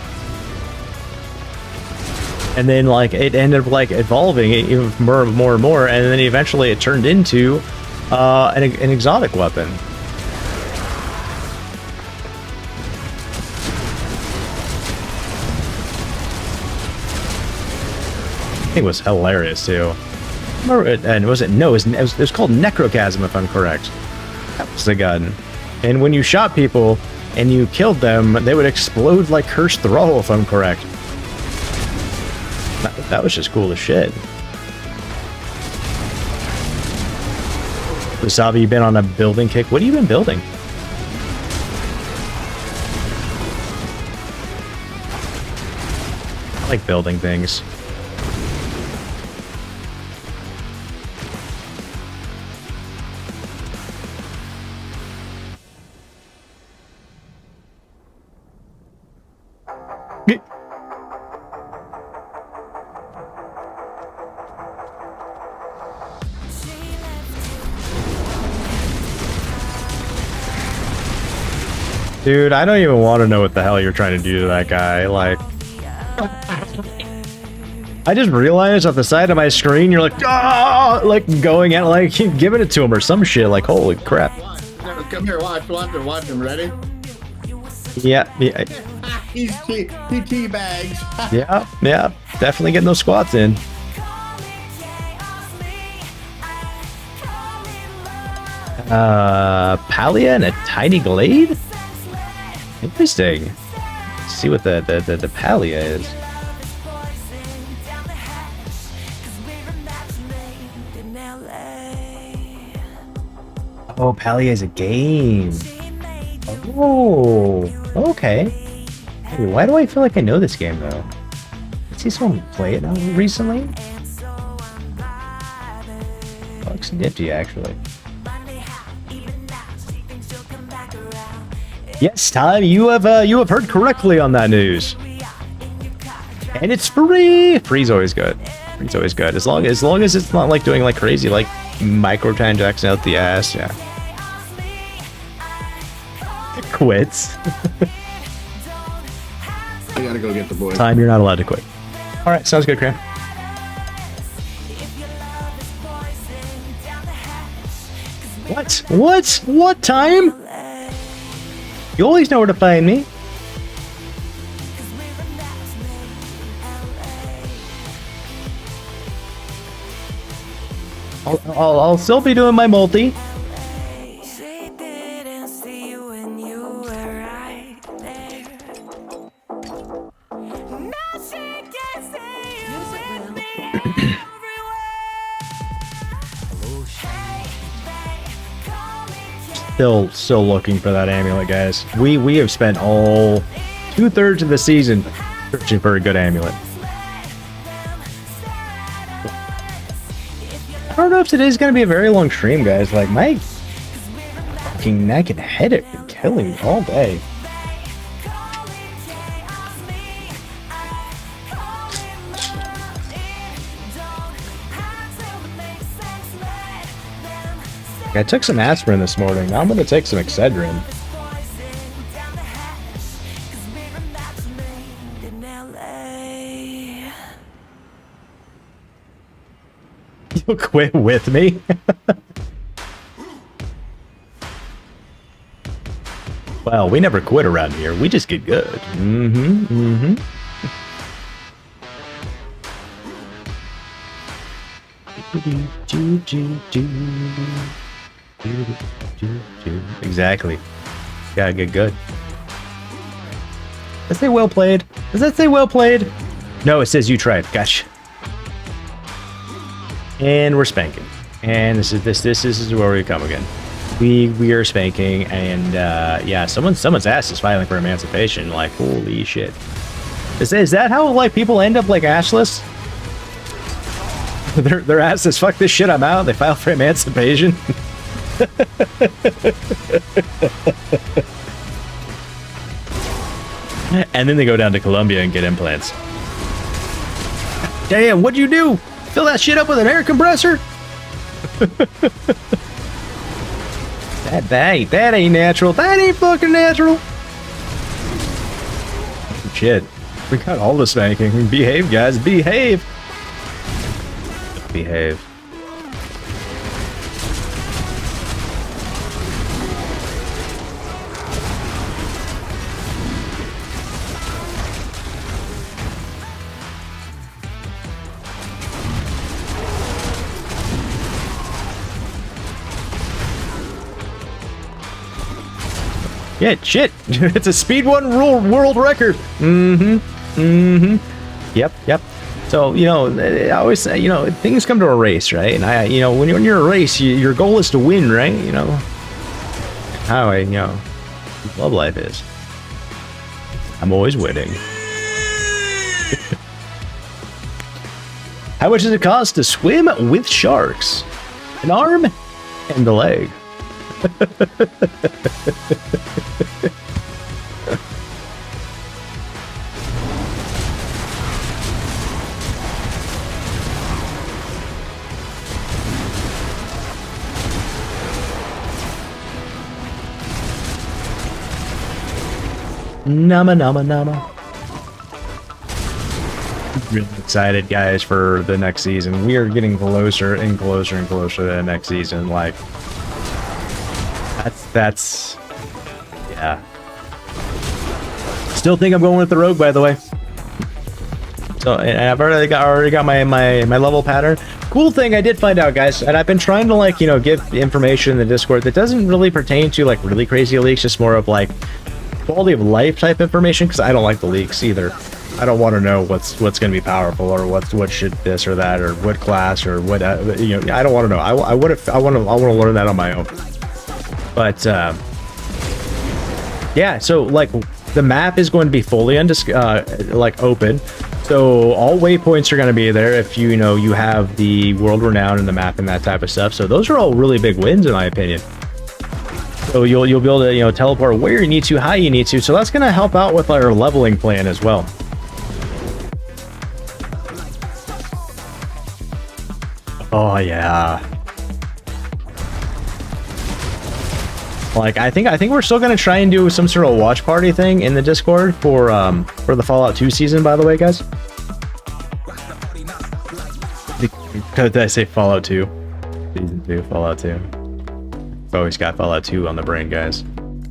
And then like it ended up like evolving even more and more, and then eventually it turned into an exotic weapon. It was hilarious too. And was it? No, it was called Necrochasm, if I'm correct. That was the gun. And when you shot people and you killed them, they would explode like Cursed Thrall, if I'm correct. That was just cool as shit. Wasabi, you been on a building kick? What have you been building? I like building things. Dude, I don't even want to know what the hell you're trying to do to that guy. Like, I just realized off the side of my screen, you're like, ah, like going at, like, giving it to him or some shit. Like, holy crap.
Come here, watch him. Ready?
Yeah.
He teabags.
Yeah. Definitely getting those squats in. Palia and a tiny glade? Interesting. Let's see what the Palia is. Oh, Palia is a game. Oh, okay. Hey, why do I feel like I know this game though? I see someone play it now recently. Oh, looks nifty actually. Yes, Tom, you have heard correctly on that news. And it's free. Free's always good. Free's always good. As long as it's not like doing like crazy like microtransactions out the ass, yeah. It quits.
I gotta go get the boy.
Time, you're not allowed to quit. Alright, sounds good, Cram. What? What time? You always know where to find me. I'll still be doing my multi. Still looking for that amulet, guys. We have spent all 2/3 of the season searching for a good amulet. I don't know if today's gonna be a very long stream, guys. Like my fucking neck and head have been killing me all day. I took some aspirin this morning. Now I'm going to take some Excedrin. You'll quit with me? Well, we never quit around here. We just get good. Exactly. Gotta get good. Does that say well played? Does that say well played? No, it says you tried. Gotcha. And we're spanking. And this is where we come again. We are spanking, and yeah, someone's ass is filing for emancipation. Like, holy shit. Is that how like people end up like ashless? Their ass is fuck this shit, I'm out. They file for emancipation. And then they go down to Colombia and get implants. Damn, what'd you do? Fill that shit up with an air compressor? That ain't natural. That ain't fucking natural. Shit. We got all the spanking. Behave, guys. Behave. Behave. Yeah, shit. It's a speed 1 rule world record. Yep. So, you know, I always say, you know, things come to a race, right? And you know, when you're in a race, your goal is to win, right? You know, how you know, love life is. I'm always winning. How much does it cost to swim with sharks? An arm and a leg. Nama. Really excited, guys, for the next season. We are getting closer and closer and closer to the next season. Like, that's yeah. Still think I'm going with the rogue, by the way. So, and I've already got my level pattern. Cool thing I did find out, guys, and I've been trying to, like, you know, give information in the Discord that doesn't really pertain to like really crazy leaks, just more of like quality of life type information, because I don't like the leaks either. I don't want to know what's going to be powerful, or what should this or that, or what class, or what you know. I don't want to know. I want to learn that on my own. But yeah, so like the map is going to be fully like open, so all waypoints are going to be there if you know you have the world renown in the map and that type of stuff. So those are all really big wins in my opinion. So you'll be able to, you know, teleport where you need to, how you need to. So that's going to help out with our leveling plan as well. Oh yeah. Like I think we're still gonna try and do some sort of watch party thing in the Discord for the Fallout 2 season, by the way, guys. Did I say Fallout 2? Season 2, Fallout 2. I've always got Fallout 2 on the brain, guys.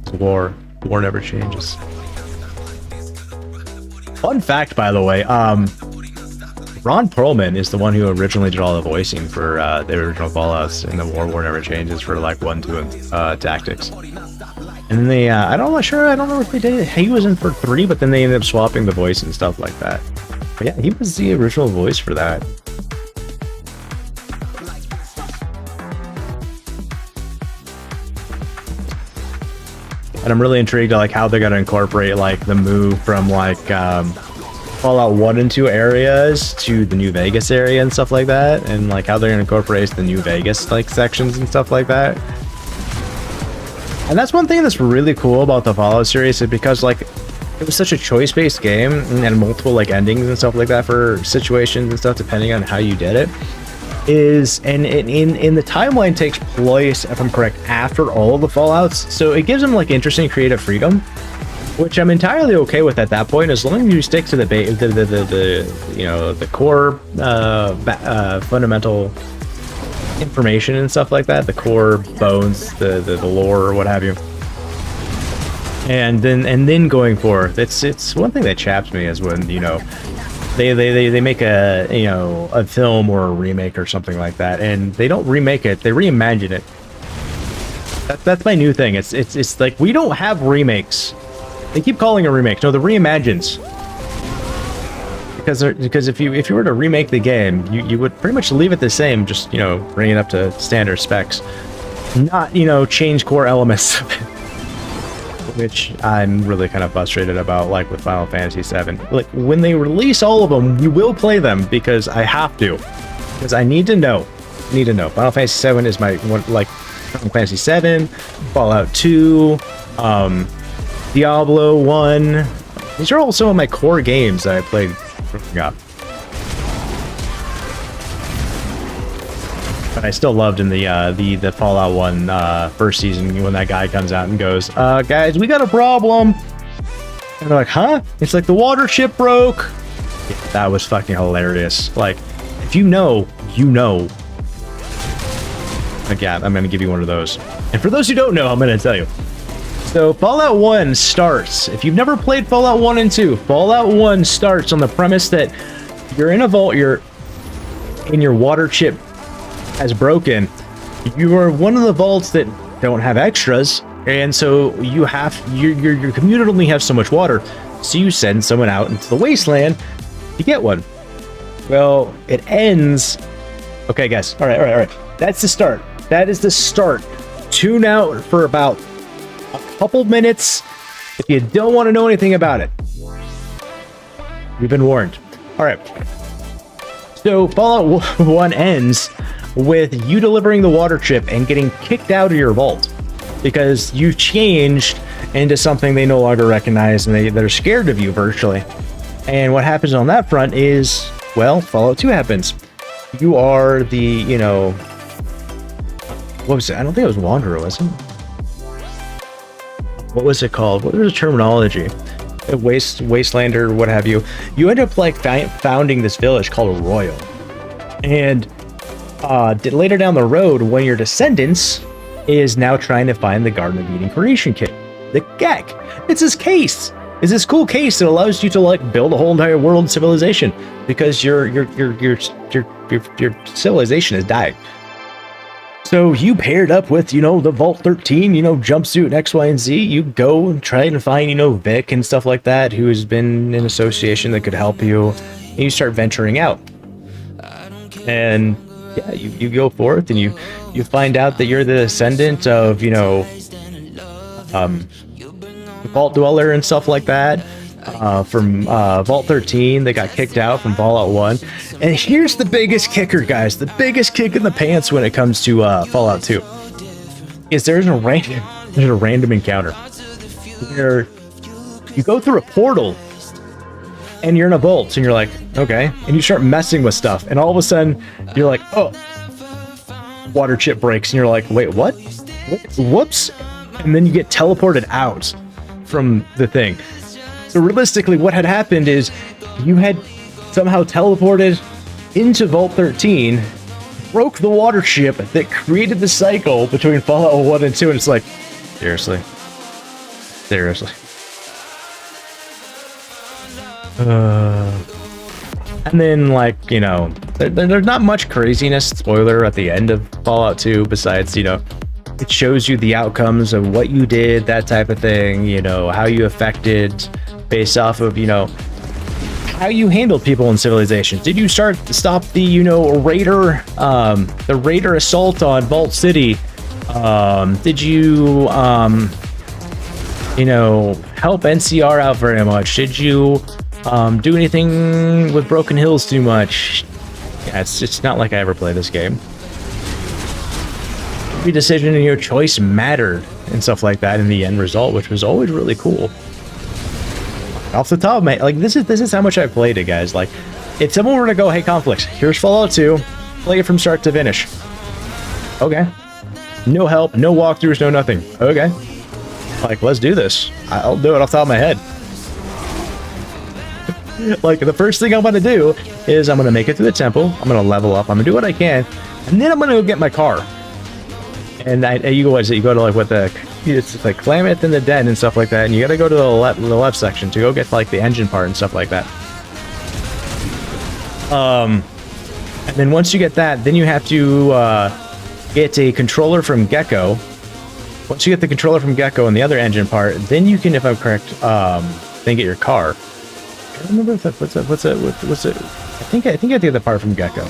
It's war. War never changes. Fun fact, by the way, Ron Perlman is the one who originally did all the voicing for the original Fallouts in the War Never Changes for like 1, 2, and Tactics. And then they, I don't know if they did. He was in for 3, but then they ended up swapping the voice and stuff like that. But yeah, he was the original voice for that. And I'm really intrigued to like how they're gonna incorporate like the move from like Fallout 1 and 2 areas to the New Vegas area and stuff like that, and like how they're gonna incorporate the New Vegas like sections and stuff like that. And that's one thing that's really cool about the Fallout series, is because like it was such a choice-based game and multiple like endings and stuff like that for situations and stuff depending on how you did it. And in the timeline takes place, if I'm correct, after all of the Fallouts, so it gives them like interesting creative freedom, which I'm entirely okay with at that point, as long as you stick to the you know, the core fundamental information and stuff like that, the core bones, the lore or what have you. And then going forth, it's one thing that chaps me is when, you know, they make a, you know, a film or a remake or something like that, and they don't remake it, they reimagine it. That's my new thing. It's like, we don't have remakes. They keep calling it remakes. No, the reimagines. Because if you were to remake the game, you would pretty much leave it the same, just, you know, bring it up to standard specs, not, you know, change core elements, which I'm really kind of frustrated about, like with Final Fantasy VII. Like, when they release all of them, you will play them, because I have to, because I need to know. Final Fantasy VII is my one, like Final Fantasy VII, Fallout 2, Diablo 1. These are all some of my core games that I played growing up. But I still loved in the Fallout 1 first season when that guy comes out and goes, guys, we got a problem. And they're like, huh? It's like the water ship broke. Yeah, that was fucking hilarious. Like, if you know, you know. Again, I'm going to give you one of those. And for those who don't know, I'm going to tell you. So Fallout 1 starts, if you've never played Fallout 1 and 2, Fallout 1 starts on the premise that you're in a vault, you're in your water chip has broken. You are one of the vaults that don't have extras, and so you have your community only has so much water, so you send someone out into the wasteland to get one. Well, it ends. Okay, guys. All right. That's the start. That is the start. Tune out for about a couple minutes if you don't want to know anything about it. You've been warned. All right. So Fallout 1 ends with you delivering the water chip and getting kicked out of your vault because you've changed into something they no longer recognize, and they're scared of you virtually. And what happens on that front is, well, Fallout 2 happens. You are the, you know, what was it? I don't think it was Wanderer, was it? What was it called? What was the terminology? Wastelander, what have you. You end up like founding this village called Royal. And later down the road, one of your descendants is now trying to find the Garden of Eden creation kit. The Gek. It's this case. It's this cool case that allows you to like build a whole entire world civilization, because your civilization has died. So you paired up with, you know, the Vault 13, you know, jumpsuit and X, Y, and Z. You go and try and find, you know, Vic and stuff like that, who has been in association that could help you. And you start venturing out. And yeah, you go forth and you find out that you're the descendant of, you know, Vault Dweller and stuff like that. From Vault 13, they got kicked out from Fallout 1. And here's the biggest kicker, guys. The biggest kick in the pants when it comes to Fallout 2 is there's a random encounter where you go through a portal and you're in a vault and you're like, okay, and you start messing with stuff, and all of a sudden you're like, oh, water chip breaks, and you're like, wait, what? Whoops. And then you get teleported out from the thing. So realistically, what had happened is you had somehow teleported into Vault 13, broke the water ship that created the cycle between Fallout 1 and 2, and it's like, seriously. And then, like, you know, there's not much craziness, spoiler, at the end of Fallout 2, besides, you know, it shows you the outcomes of what you did, that type of thing, you know, how you affected based off of, you know, how you handled people in Civilization. Did you stop the, you know, raider assault on Vault City? Did you, you know, help NCR out very much? Did you do anything with Broken Hills too much? Yeah, it's not like I ever play this game. Every decision and your choice mattered and stuff like that in the end result, which was always really cool. Off the top of my, like, this is how much I played it, guys. Like, if someone were to go, hey, Conflicts, here's Fallout 2, play it from start to finish. Okay. No help, no walkthroughs, no nothing. Okay. Like, let's do this. I'll do it off the top of my head. Like, the first thing I'm going to do is I'm going to make it through the temple. I'm going to level up. I'm going to do what I can. and then I'm gonna go get my car. And you go to like what it's like Klamath in the Den and stuff like that, and you gotta go to the left section to go get like the engine part and stuff like that. And then once you get that, then you have to get a controller from Gecko. Once you get the controller from Gecko and the other engine part, then you can, if I'm correct, then get your car. I don't remember if that, what's it? I think I get the part from Gecko.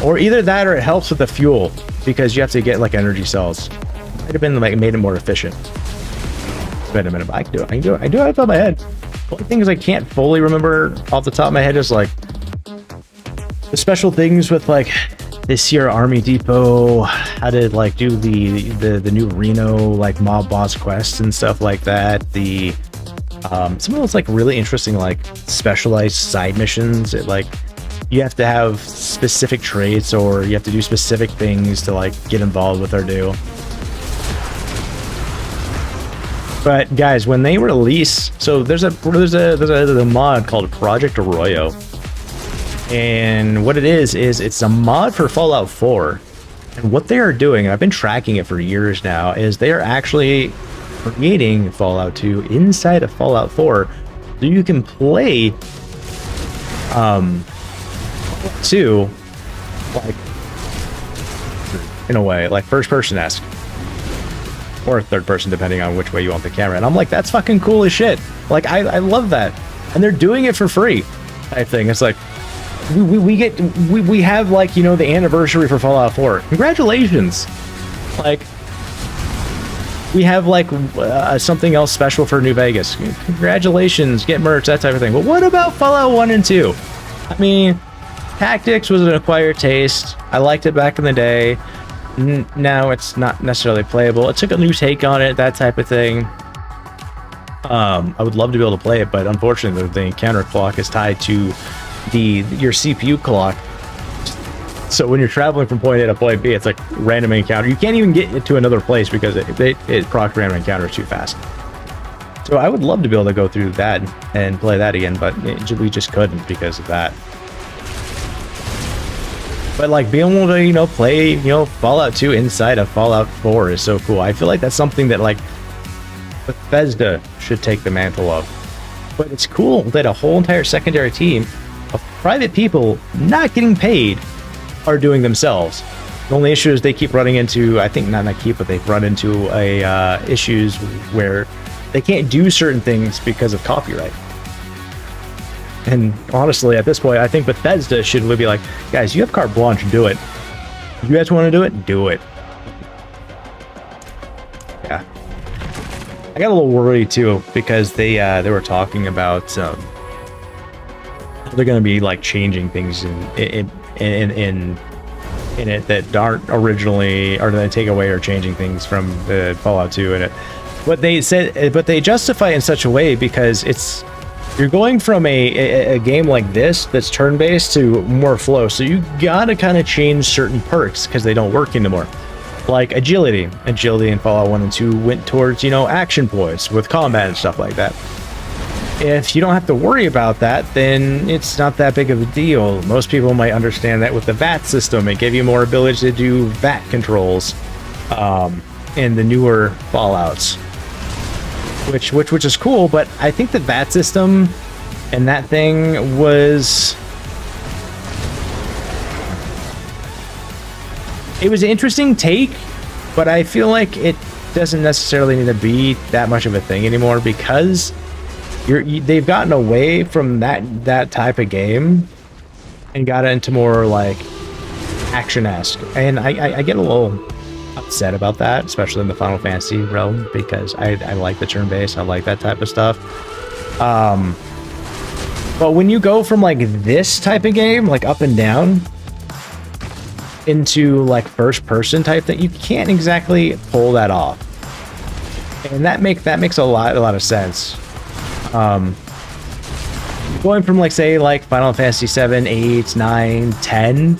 Or either that, or it helps with the fuel because you have to get like energy cells. Might have been like made it more efficient. It's been a minute, but I can do it. I do it off the top of my head. The only thing is I can't fully remember off the top of my head is like the special things with like this year Army Depot, how to like do the new Reno like mob boss quests and stuff like that. The some of those like really interesting like specialized side missions. It like you have to have specific traits or you have to do specific things to like get involved with or do. But guys, when they release, so there's a mod called Project Arroyo, and what it is it's a mod for Fallout 4. And what they are doing, and I've been tracking it for years now, is they are actually creating Fallout 2 inside of Fallout 4, so you can play 2 like in a way like first person-esque. Or third person, depending on which way you want the camera. And I'm like, that's fucking cool as shit. Like, I love that. And they're doing it for free, type thing. It's like, we have, like, you know, the anniversary for Fallout 4. Congratulations. Like, we have, like, something else special for New Vegas. Congratulations, get merch, that type of thing. But what about Fallout 1 and 2? I mean, Tactics was an acquired taste. I liked it back in the day. Now it's not necessarily playable. It took a new take on it, that type of thing. I would love to be able to play it, but unfortunately the encounter clock is tied to your CPU clock. So when you're traveling from point A to point B, it's like random encounter. You can't even get to another place because it procs random encounters too fast. So I would love to be able to go through that and play that again, but we just couldn't because of that. But like being able to, you know, play, you know, Fallout 2 inside of Fallout 4 is so cool. I feel like that's something that like Bethesda should take the mantle of. But it's cool that a whole entire secondary team of private people not getting paid are doing themselves. The only issue is they keep running into, I think not keep, but they've run into issues where they can't do certain things because of copyright. And honestly, at this point, I think Bethesda should be like, guys, you have carte blanche, do it. You guys want to do it? Do it. Yeah. I got a little worried too because they were talking about they're going to be like changing things in it that aren't originally, or they take away or changing things from the Fallout 2 in it. But they said, but they justify it in such a way because you're going from a game like this that's turn-based to more flow, so you gotta kind of change certain perks because they don't work anymore. Like agility in Fallout 1 and 2 went towards, you know, action points with combat and stuff like that. If you don't have to worry about that, then it's not that big of a deal. Most people might understand that with the VAT system, it gave you more ability to do VAT controls in the newer Fallouts. Which is cool, but I think the VAT system and that thing was... It was an interesting take, but I feel like it doesn't necessarily need to be that much of a thing anymore because they've gotten away from that type of game and got into more like action-esque. And I get a little upset about that, especially in the Final Fantasy realm, because I like the turn-based, I like that type of stuff. But when you go from like this type of game, like up and down, into like first-person type thing, you can't exactly pull that off, and that makes a lot of sense. Going from like say like Final Fantasy 7, 8, 9, 10.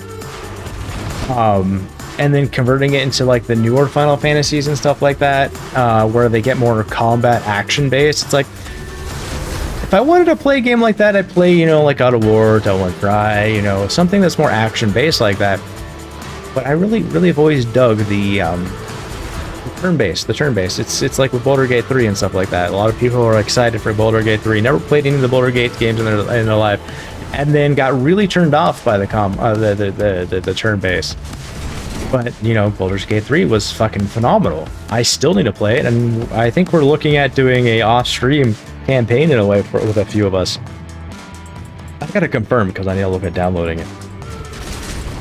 And then converting it into like the newer Final Fantasies and stuff like that, where they get more combat action based. It's like if I wanted to play a game like that, I'd play, you know, like God of War, Devil May Cry, you know, something that's more action-based like that. But I really have always dug the turn-based. It's like with Baldur's Gate 3 and stuff like that. A lot of people are excited for Baldur's Gate 3. Never played any of the Baldur's Gate games in their life, and then got really turned off by the turn-based. But, you know, Baldur's Gate 3 was fucking phenomenal. I still need to play it, and I think we're looking at doing a off-stream campaign in a way with a few of us. I've got to confirm because I need to look at downloading it.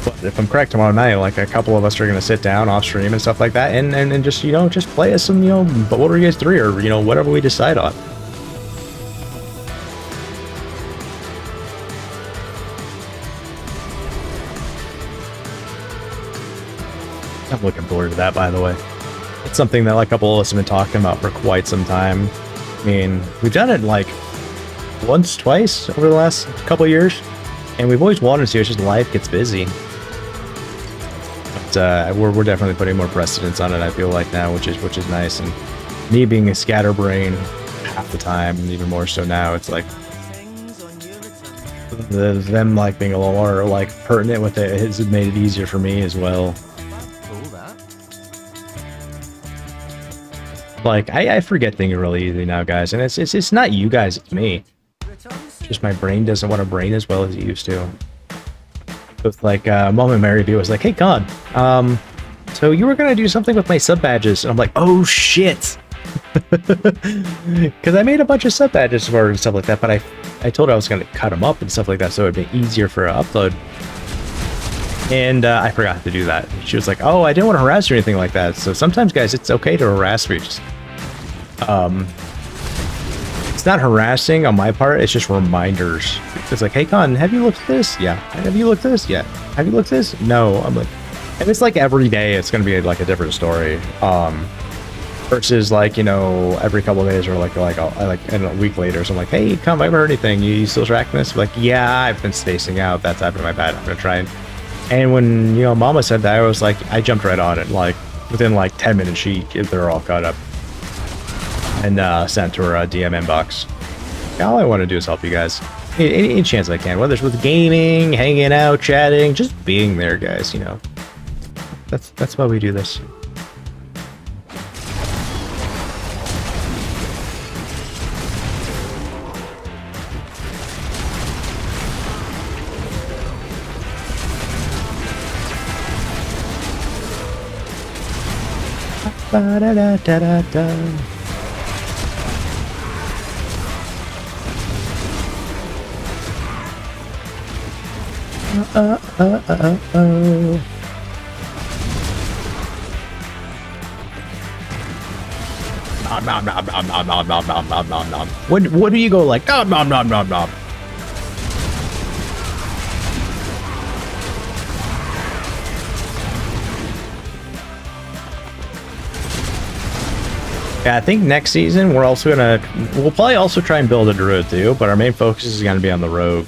But if I'm correct, tomorrow night, like a couple of us are going to sit down off-stream and stuff like that, and just, you know, just play as some, you know, Baldur's Gate 3 or, you know, whatever we decide on. I'm looking forward to that, by the way. It's something that like, a couple of us have been talking about for quite some time. I mean, we've done it like once, twice over the last couple of years, and we've always wanted to. It's just life gets busy. But we're definitely putting more precedence on it, I feel like, now, which is nice. And me being a scatterbrain half the time, and even more so now, it's like them like being a little more like pertinent with it has made it easier for me as well. Like, I forget things really easy now, guys, and it's not you guys, it's me. Just my brain doesn't want to brain as well as it used to. With like, Mom and Mary B was like, hey, Con, so you were gonna do something with my sub badges, and I'm like, oh shit, because I made a bunch of sub badges for her and stuff like that, but I told her I was gonna cut them up and stuff like that, so it'd be easier for her upload. And I forgot to do that. She was like, oh, I didn't want to harass you or anything like that. So sometimes, guys, it's okay to harass me. Just, it's not harassing on my part. It's just reminders. It's like, hey, Con, have you looked at this? Yeah. Have you looked at this? Yeah. Have you looked at this? No. I'm like, if it's like every day, it's going to be like a different story. Versus like, you know, every couple of days or like and a week later. So I'm like, hey, Con, I haven't heard anything. You still tracking this? Like, yeah, I've been spacing out. That's happened to my bad. I'm going to try and when, you know, Mama said that, I was like, I jumped right on it. Like, within like 10 minutes, they're all caught up. And sent to her DM inbox. All I want to do is help you guys. Any chance I can. Whether it's with gaming, hanging out, chatting, just being there, guys, you know. That's why we do this. Ba-da-da-da-da-da. Nom nom nom nom nom nom nom nom nom nom. What do you go like? Nom nom nom nom nom. Yeah, I think next season we'll probably also try and build a druid too, but our main focus is going to be on the rogue.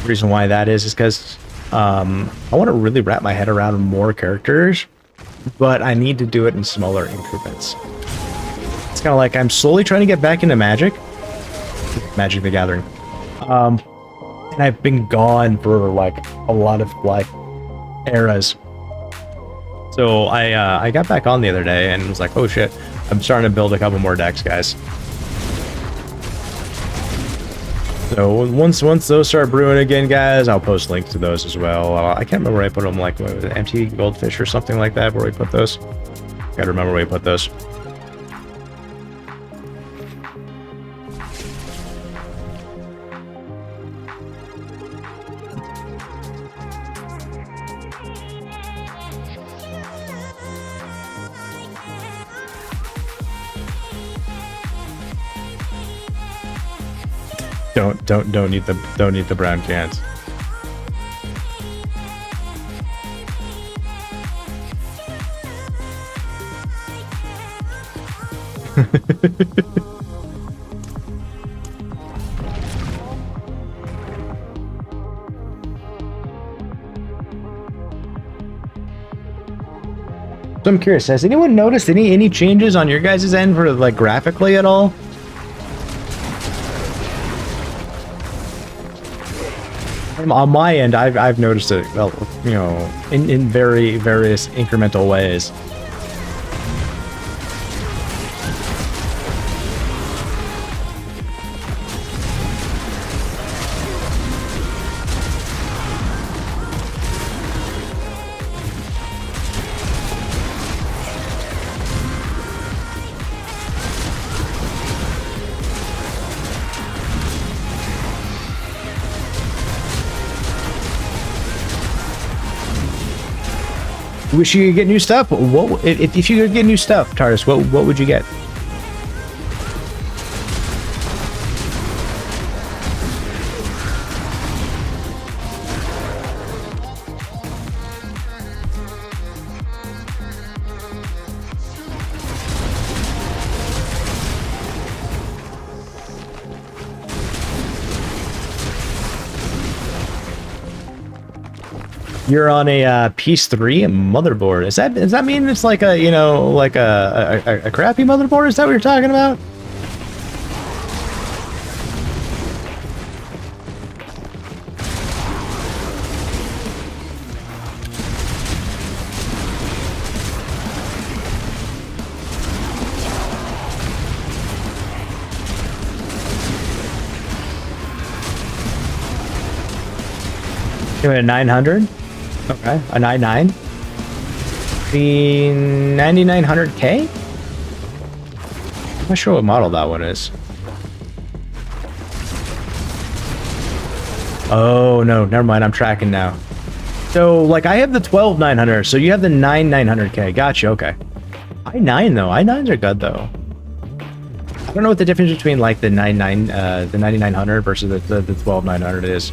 The reason why that is because I want to really wrap my head around more characters, but I need to do it in smaller increments. It's kind of like I'm slowly trying to get back into Magic the Gathering, and I've been gone for like a lot of like eras. So I got back on the other day and was like, oh shit, I'm starting to build a couple more decks, guys. So once those start brewing again, guys, I'll post links to those as well. I can't remember where I put them, like what was it, empty goldfish or something like that, where we put those. Gotta remember where we put those. Don't need the brown cans. So I'm curious, has anyone noticed any changes on your guys' end for like graphically at all? On my end, I've noticed it, well, you know, in various incremental ways. Wish you could get new stuff. What if you could get new stuff, TARDIS? What would you get? You're on a Piece 3 motherboard. Does that mean it's like a, you know, like a crappy motherboard? Is that what you're talking about? Give it a 900. Okay, a 99. The 9900K? I'm not sure what model that one is. Oh, no, never mind. I'm tracking now. So, like, I have the 12900, so you have the 9900K. Gotcha, okay. i9, though. i9s are good, though. I don't know what the difference between, like, the 9900 versus the 12900 is.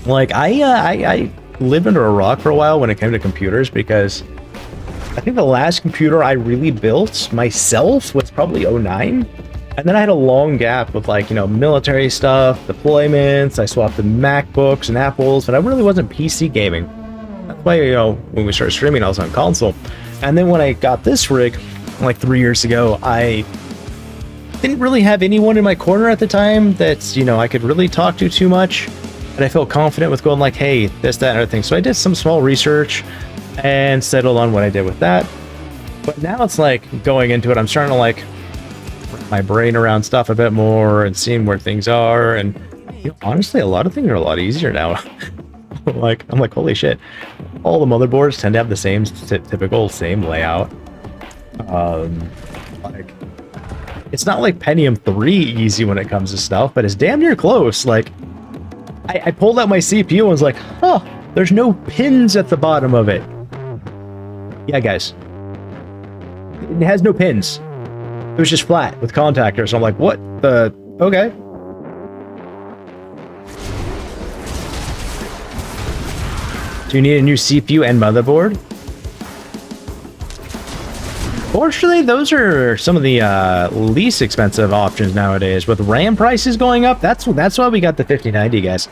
Like, I lived under a rock for a while when it came to computers, because I think the last computer I really built myself was probably 09. And then I had a long gap with, like, you know, military stuff, deployments. I swapped to MacBooks and Apples, but I really wasn't PC gaming. That's why, you know, when we started streaming, I was on console. And then when I got this rig, like 3 years ago, I didn't really have anyone in my corner at the time that, you know, I could really talk to too much. And I felt confident with going like, hey, this, that, and everything. So I did some small research and settled on what I did with that. But now it's like going into it, I'm starting to like wrap my brain around stuff a bit more and seeing where things are. And you know, honestly, a lot of things are a lot easier now. Like, I'm like, holy shit. All the motherboards tend to have the same typical same layout. Like, it's not like Pentium 3 easy when it comes to stuff, but it's damn near close. Like, I pulled out my CPU and was like, huh, there's no pins at the bottom of it. Yeah, guys. It has no pins. It was just flat with contactors. So I'm like, what the? Okay. Do you need a new CPU and motherboard? Fortunately, those are some of the least expensive options nowadays. With RAM prices going up, that's why we got the 5090, guys.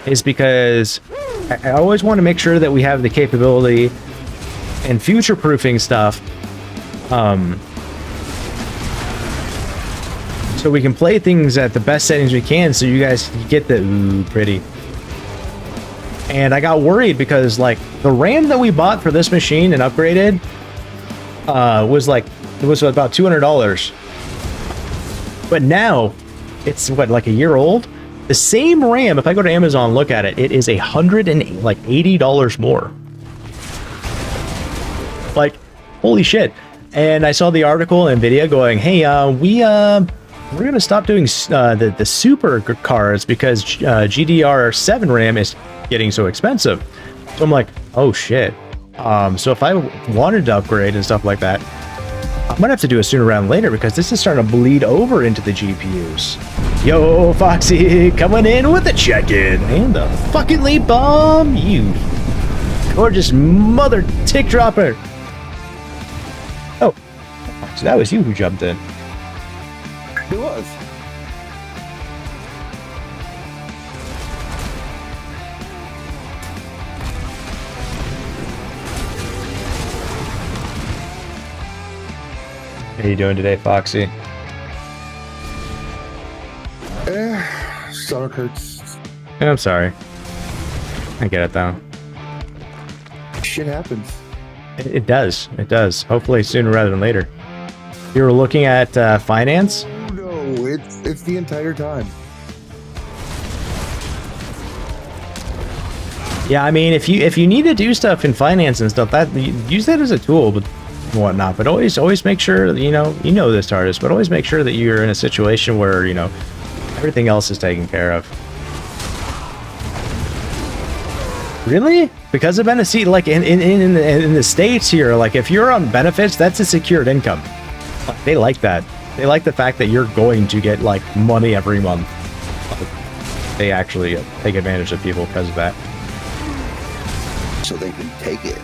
Is because I always want to make sure that we have the capability and future-proofing stuff, so we can play things at the best settings we can, so you guys get the ooh pretty. And I got worried because, like, the RAM that we bought for this machine and upgraded was about $200, but now it's what, like a year old. The same RAM, if I go to Amazon, look at it, it is $180 more. Like, holy shit. And I saw the article and video going, hey, we're gonna stop doing the super cards because GDR7 RAM is getting so expensive. So I'm like, oh shit. So if I wanted to upgrade and stuff like that, I'm gonna have to do it sooner rather than later, because this is starting to bleed over into the GPUs. Yo, Foxy, coming in with the check-in and the fucking lead bomb, you gorgeous mother tick dropper. Oh, so that was you who jumped in.
It was.
How you doing today, Foxy?
Stomach hurts.
I'm sorry. I get it though.
Shit happens.
It does. It does. Hopefully sooner rather than later. You were looking at finance?
Oh, no, it's the entire time.
Yeah, I mean, if you need to do stuff in finance and stuff, that use that as a tool, but whatnot. But always make sure that, you know this, artist, but always make sure that you're in a situation where everything else is taken care of. Really? Because of benefit, like in the States here, like if you're on benefits, that's a secured income. They like that. They like the fact that you're going to get like money every month. They actually take advantage of people because of that.
So they can take it.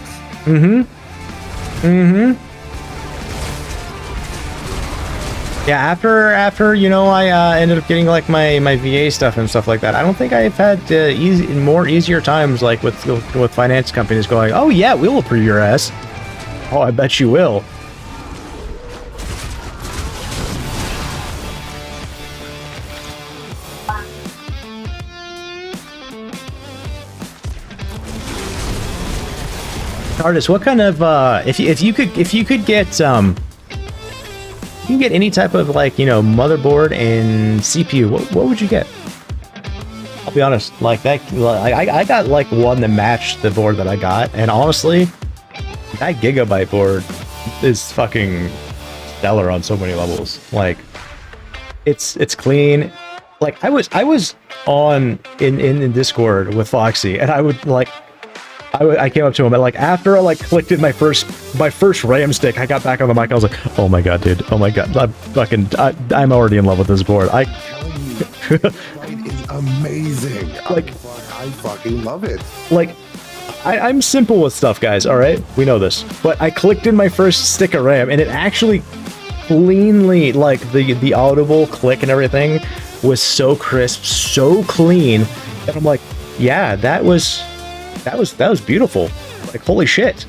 Yeah, after I ended up getting like my VA stuff and stuff like that, I don't think I've had easier times like with finance companies going, oh yeah, we'll approve your ass. Oh, I bet you will. Artist, what kind of if you could get you can get any type of like motherboard and CPU, what would you get? I'll be honest, like that, I got like one that matched the board that I got, and honestly, that Gigabyte board is fucking stellar on so many levels. Like, it's clean. Like I was on in Discord with Foxy, and I would like. I came up to him and like after I like clicked in my first RAM stick, I got back on the mic. I was like, "Oh my god, dude! Oh my god! I'm already in love with this board."
I'm telling you, it is amazing.
Like,
I fucking love it.
Like, I'm simple with stuff, guys. All right, we know this. But I clicked in my first stick of RAM, and it actually cleanly, like the audible click and everything was so crisp, so clean, and I'm like, yeah, that was beautiful. Like, holy shit.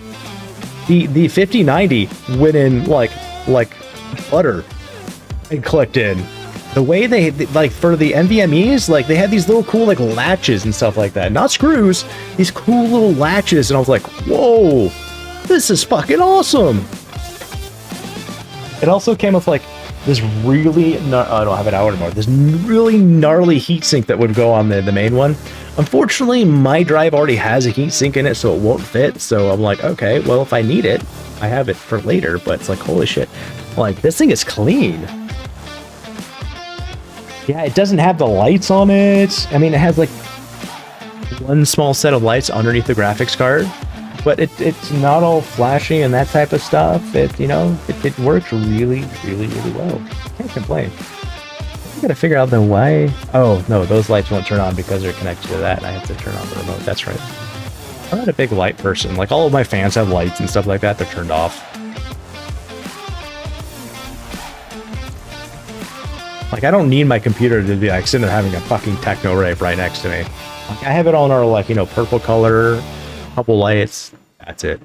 The 5090 went in like butter and clicked in. The way they like for the NVMEs, like they had these little cool like latches and stuff like that. Not screws, these cool little latches, and I was like, whoa, this is fucking awesome. It also came with like this really I don't have it out anymore. This really gnarly heatsink that would go on the main one. Unfortunately, my drive already has a heatsink in it, so it won't fit. So I'm like, okay, well, if I need it, I have it for later. But it's like, holy shit, like this thing is clean. Yeah, it doesn't have the lights on it. I mean, it has like one small set of lights underneath the graphics card, but it's not all flashy and that type of stuff. It works really, really, really well. Can't complain. I gotta figure out then why. Oh no, those lights won't turn on because they're connected to that, and I have to turn on the remote. That's right. I'm not a big light person. Like all of my fans have lights and stuff like that. They're turned off. Like I don't need my computer to be like sitting there having a fucking techno rave right next to me. Like I have it on our like purple color, couple lights. That's it.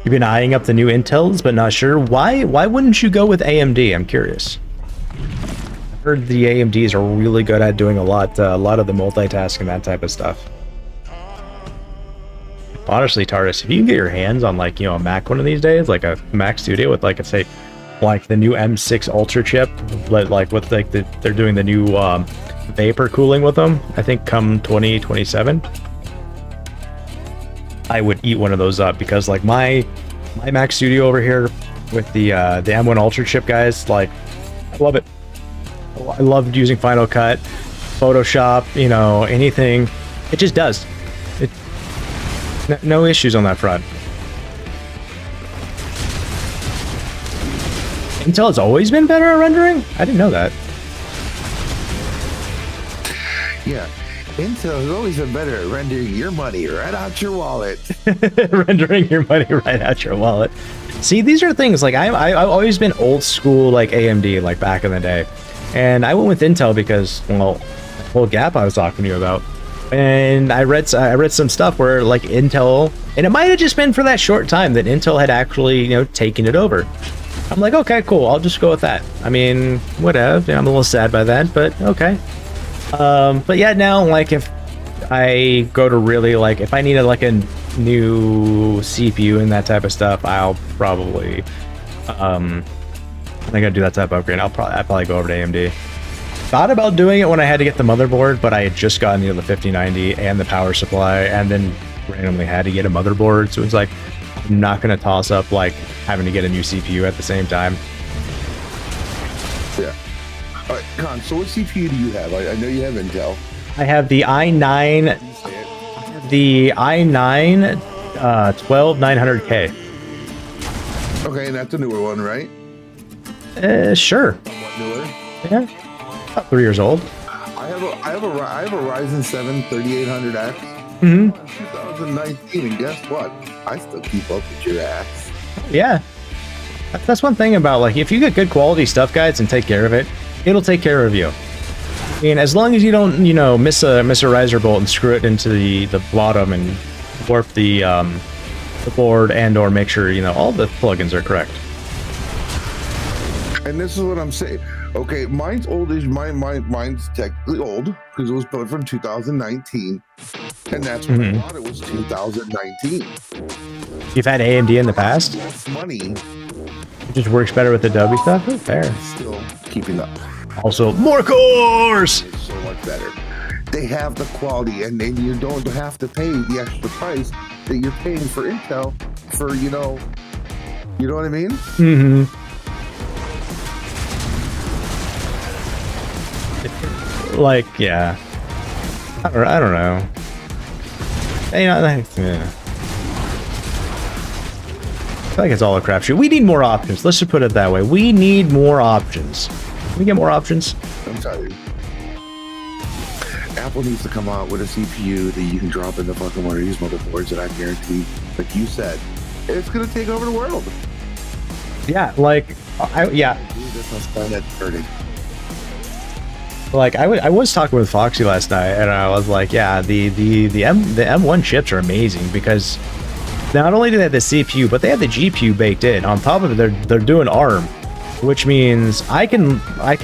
You've been eyeing up the new Intels, but not sure. Why wouldn't you go with AMD? I'm curious. I've heard the AMDs are really good at doing a lot of the multitasking, that type of stuff. Honestly, Tardis, if you can get your hands on like a Mac one of these days, like a Mac Studio with like say like the new M6 Ultra chip, like with like they're doing the new vapor cooling with them. I think come 2027. I would eat one of those up because like my Mac Studio over here with the M1 Ultra chip, guys, like I love it. I loved using Final Cut, Photoshop, anything. It just does. No issues on that front. Intel has always been better at rendering? I didn't know that.
Yeah. Intel has always been better at rendering your money right out your wallet.
Rendering your money right out your wallet. See, these are things like I've always been old school like AMD like back in the day, and I went with Intel because well, the whole gap I was talking to you about, and I read some stuff where like Intel, and it might have just been for that short time that Intel had actually taken it over. I'm like, okay, cool. I'll just go with that. I mean, whatever. I'm a little sad by that, but okay. But yeah, now like if I go to really like if I needed like a new CPU and that type of stuff, I'll probably I think I'd do that type of upgrade. I'd probably go over to AMD. Thought about doing it when I had to get the motherboard, but I had just gotten the 5090 and the power supply, and then randomly had to get a motherboard. So it's like I'm not gonna toss up like having to get a new CPU at the same time.
Yeah. All right, Con, so what CPU do you have? I know you have Intel.
I have the i9, the i9 12900K.
Okay, and that's a newer one, right?
Sure.
Somewhat newer.
Yeah. About 3 years old.
I have a Ryzen 7 3800X.
Mm-hmm.
2019, and guess what? I still keep up with your ass.
Yeah. That's one thing about like if you get good quality stuff, guys, and take care of it, it'll take care of you. I mean, as long as you don't, you know, miss a riser bolt and screw it into the bottom and warp the board, and or make sure you know all the plugins are correct.
And this is what I'm saying. Okay, mine's oldish. Mine's technically old because it was built from 2019, and that's when I thought it was 2019.
You've had AMD in the past.
Less money,
It just works better with the W stuff. Oh, fair.
still keeping up.
Also, more cores.
It's so much better. They have the quality, and then you don't have to pay the extra price that you're paying for Intel for you know what I mean?
Mm-hmm. Like, yeah. I don't know. You know, yeah. I feel like it's all a crapshoot. We need more options. Let's just put it that way. We need more options. Can we get more options?
I'm tired. Apple needs to come out with a CPU that you can drop in the fucking one of these motherboards, and I guarantee, like you said, it's gonna take over the world.
Yeah, like, yeah.
Dude, this must find that dirty.
Like I was talking with Foxy last night, and I was like, yeah, the M1 chips are amazing because not only do they have the CPU, but they have the GPU baked in. On top of it, they're doing ARM, which means I can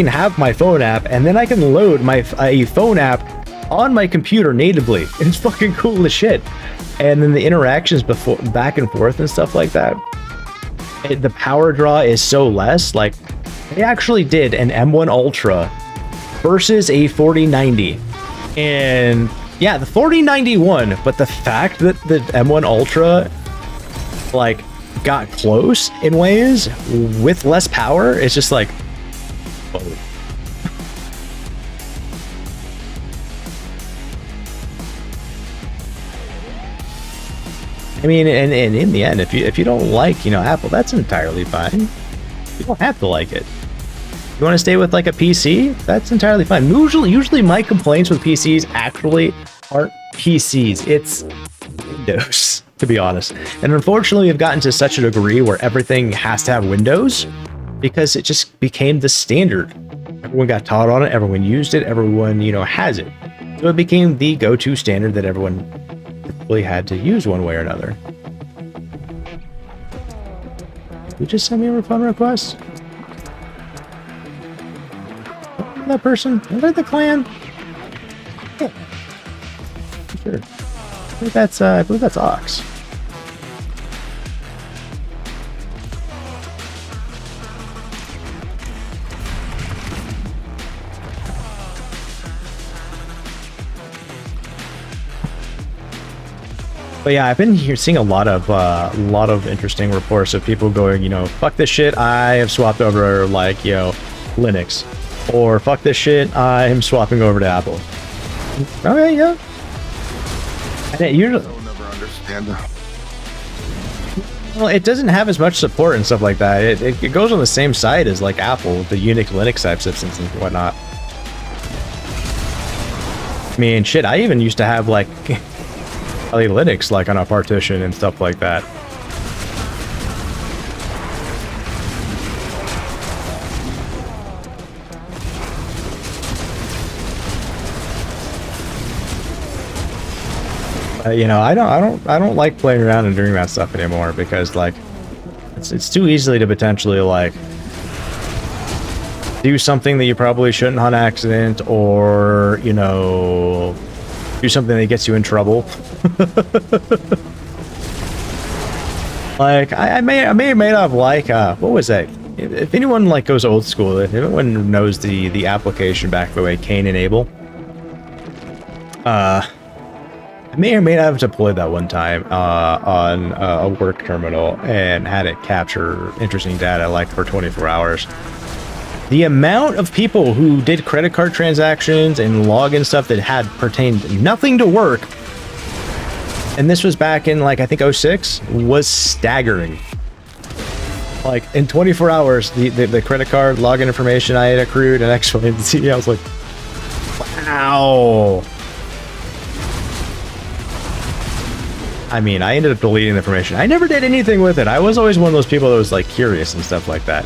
have my phone app, and then I can load a phone app on my computer natively. It's fucking cool as shit. And then the interactions back and forth and stuff like that. The power draw is so less. Like they actually did an M1 Ultra versus a 4090, and yeah, the 4090 won, but the fact that the M1 Ultra like got close in ways with less power, it's just like, whoa. I mean, and in the end, if you don't like, you know, Apple, that's entirely fine. You don't have to like it. You want to stay with like a PC? That's entirely fine. Usually my complaints with PCs actually aren't PCs. It's Windows, to be honest. And unfortunately, we've gotten to such a degree where everything has to have Windows because it just became the standard. Everyone got taught on it. Everyone used it. Everyone, you know, has it. So it became the go-to standard that everyone typically had to use one way or another. Did you just send me a refund request? That person? Is that the clan? Yeah. Sure. I believe that's Ox. But yeah, I've been seeing a lot of interesting reports of people going, you know, fuck this shit, I have swapped over like, you know, Linux. Or fuck this shit, I'm swapping over to Apple. Okay, yeah. And it usually,
I'll never understand.
well, it doesn't have as much support and stuff like that. It goes on the same side as like Apple, the Unix Linux type systems and whatnot. I mean, shit, I even used to have like Kali Linux like on a partition and stuff like that. You know, I don't like playing around and doing that stuff anymore because like It's too easily to potentially like do something that you probably shouldn't on accident, or you know, do something that gets you in trouble. Like I may or may not have like what was that? If anyone like goes old school, if anyone knows the application back the way Cain and Abel, I may or may not have deployed that one time on a work terminal and had it capture interesting data like for 24 hours. The amount of people who did credit card transactions and login stuff that had pertained nothing to work, and this was back in like I think 06, was staggering. Like in 24 hours, the credit card login information I had accrued and X, Y, and Z, I was like, wow. I mean, I ended up deleting the information. I never did anything with it. I was always one of those people that was like curious and stuff like that.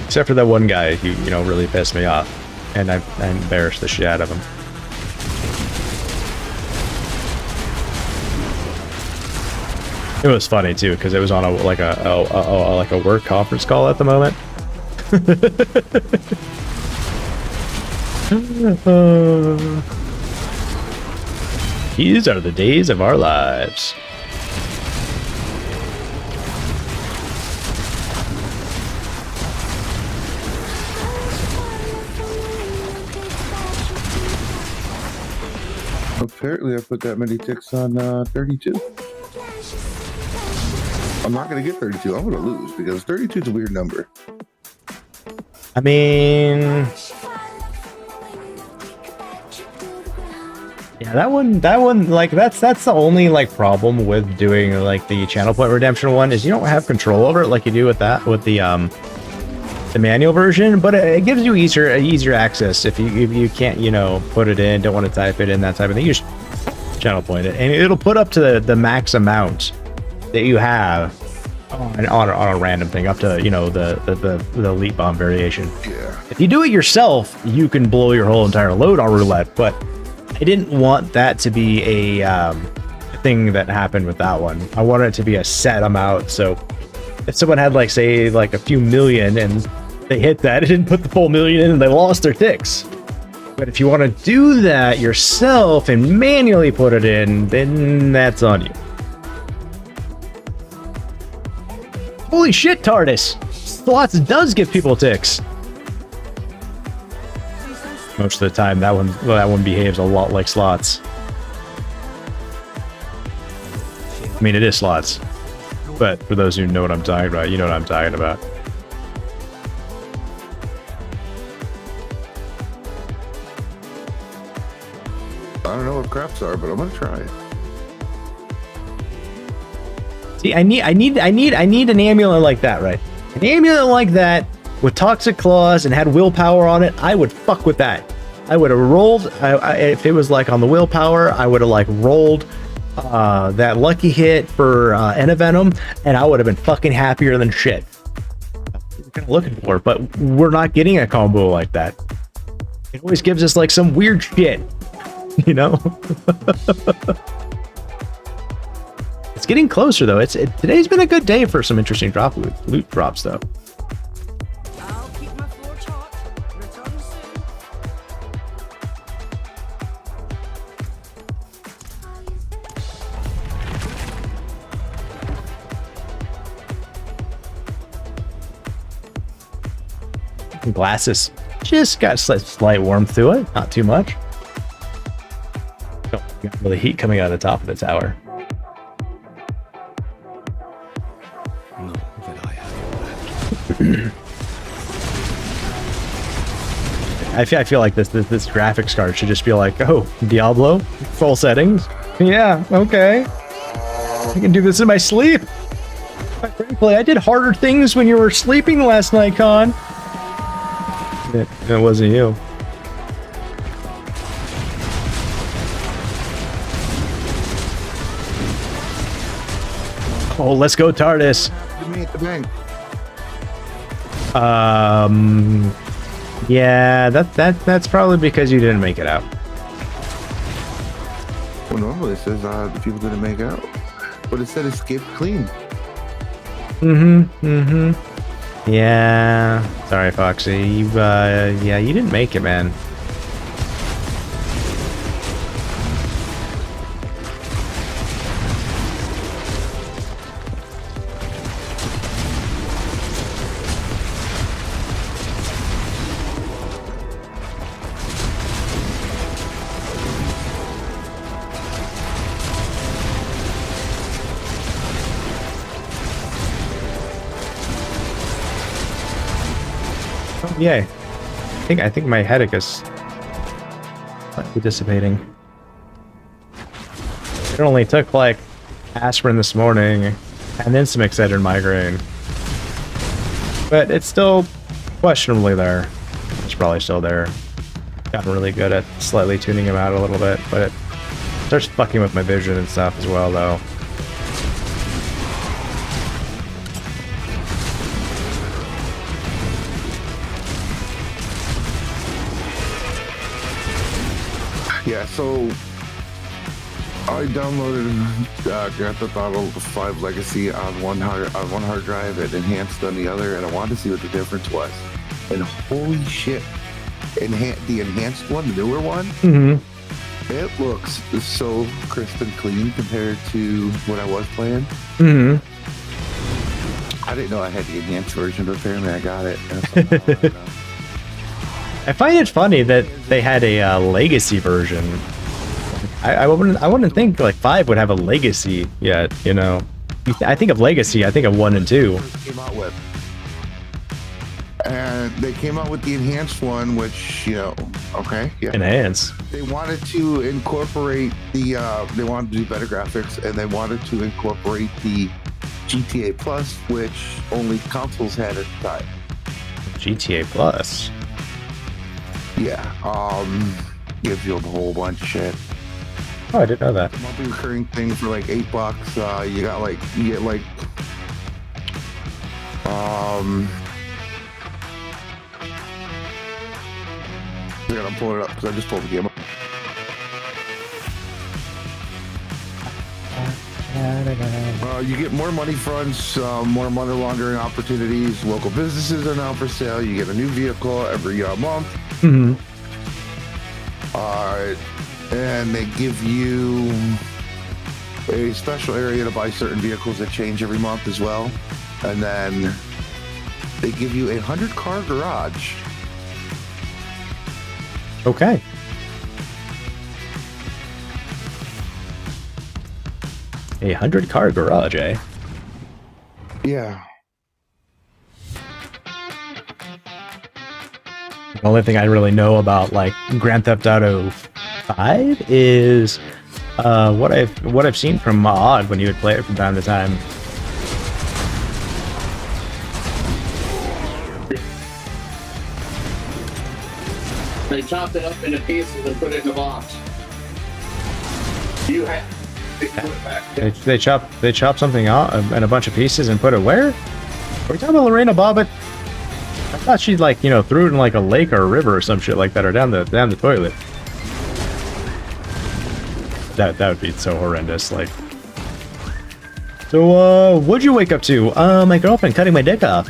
Except for that one guy who, you know, really pissed me off, and I embarrassed the shit out of him. It was funny too because it was on a work conference call at the moment. These are the days of our lives.
Apparently, I put that many ticks on 32. I'm not going to get 32. I'm going to lose because 32 is a weird number.
I mean, yeah, that one, like that's the only like problem with doing like the channel point redemption one is you don't have control over it like you do with the manual version, but it gives you easier access if you can't, you know, put it in, don't want to type it in, that type of thing. You just channel point it, and it'll put up to the max amount that you have on a random thing, up to, you know, the elite bomb variation.
Yeah.
If you do it yourself, you can blow your whole entire load on roulette, but I didn't want that to be a thing that happened with that one. I wanted it to be a set amount, so if someone had like say like a few million and they hit that, it didn't put the full million in and they lost their ticks. But if you want to do that yourself and manually put it in, then that's on you. Holy shit, TARDIS! Slots does give people ticks. Most of the time, that one behaves a lot like slots. I mean, it is slots. But for those who know what I'm talking about, you know what I'm talking about.
I don't know what craps are, but I'm gonna try it.
See, I need an amulet like that, right? An amulet like that with toxic claws and had willpower on it. I would fuck with that. I would have rolled. If it was like on the willpower, I would have like rolled that lucky hit for Venom, and I would have been fucking happier than shit. We're kind of looking for it, but we're not getting a combo like that. It always gives us like some weird shit, you know. It's getting closer though. Today's been a good day for some interesting loot drops though.
I'll keep my floor taut. Return soon.
Glasses just got slight warmth to it, not too much. Got really heat coming out of the top of the tower. I feel like this graphics card should just be like, oh, Diablo, full settings. Yeah, okay. I can do this in my sleep. Quite frankly, I did harder things when you were sleeping last night, Con. It wasn't you. Oh, let's go, TARDIS.
Give me at the bank.
Yeah, that's probably because you didn't make it out.
Well, normally it says the people didn't make out, but it said escape clean.
Yeah. Sorry, Foxy. Yeah, you didn't make it, man. Yay. I think my headache is slightly dissipating. It only took like aspirin this morning and then some Excedrin migraine. But it's still questionably there. It's probably still there. Gotten really good at slightly tuning him out a little bit, but it starts fucking with my vision and stuff as well though.
Yeah, so I downloaded Grand Theft Auto 5 Legacy on one hard drive and Enhanced on the other, and I wanted to see what the difference was. And holy shit, the Enhanced one, the newer one, it looks so crisp and clean compared to what I was playing. I didn't know I had the Enhanced version, but apparently I got it.
I find it funny that they had a legacy version. I wouldn't think like 5 would have a legacy yet. You know, I think of legacy, I think of 1 and 2.
Came out with, and they came out with the enhanced one, which okay, yeah.
Enhance.
They wanted to incorporate the. They wanted to do better graphics, and they wanted to incorporate the GTA Plus, which only consoles had at the time.
GTA Plus.
Yeah, gives you a whole bunch of shit.
Oh, I didn't know that.
Monthly recurring thing for like $8. You get like I gotta pull it up because I just pulled the game up. You get more money fronts, more money laundering opportunities. Local businesses are now for sale. You get a new vehicle every month. And they give you a special area to buy certain vehicles that change every month as well. And then they give you a 100-car garage.
Okay. A 100-car garage, eh?
Yeah.
The only thing I really know about like Grand Theft Auto 5 is what I've seen from Mod when you would play it from time to time.
They chopped it up into pieces and put it in a box.
They chop something out in a bunch of pieces and put it where? Are we talking about Lorena Bobbitt? I thought she like threw it in like a lake or a river or some shit like that, or down the toilet. That would be so horrendous. Like, so what'd you wake up to? My girlfriend cutting my dick off.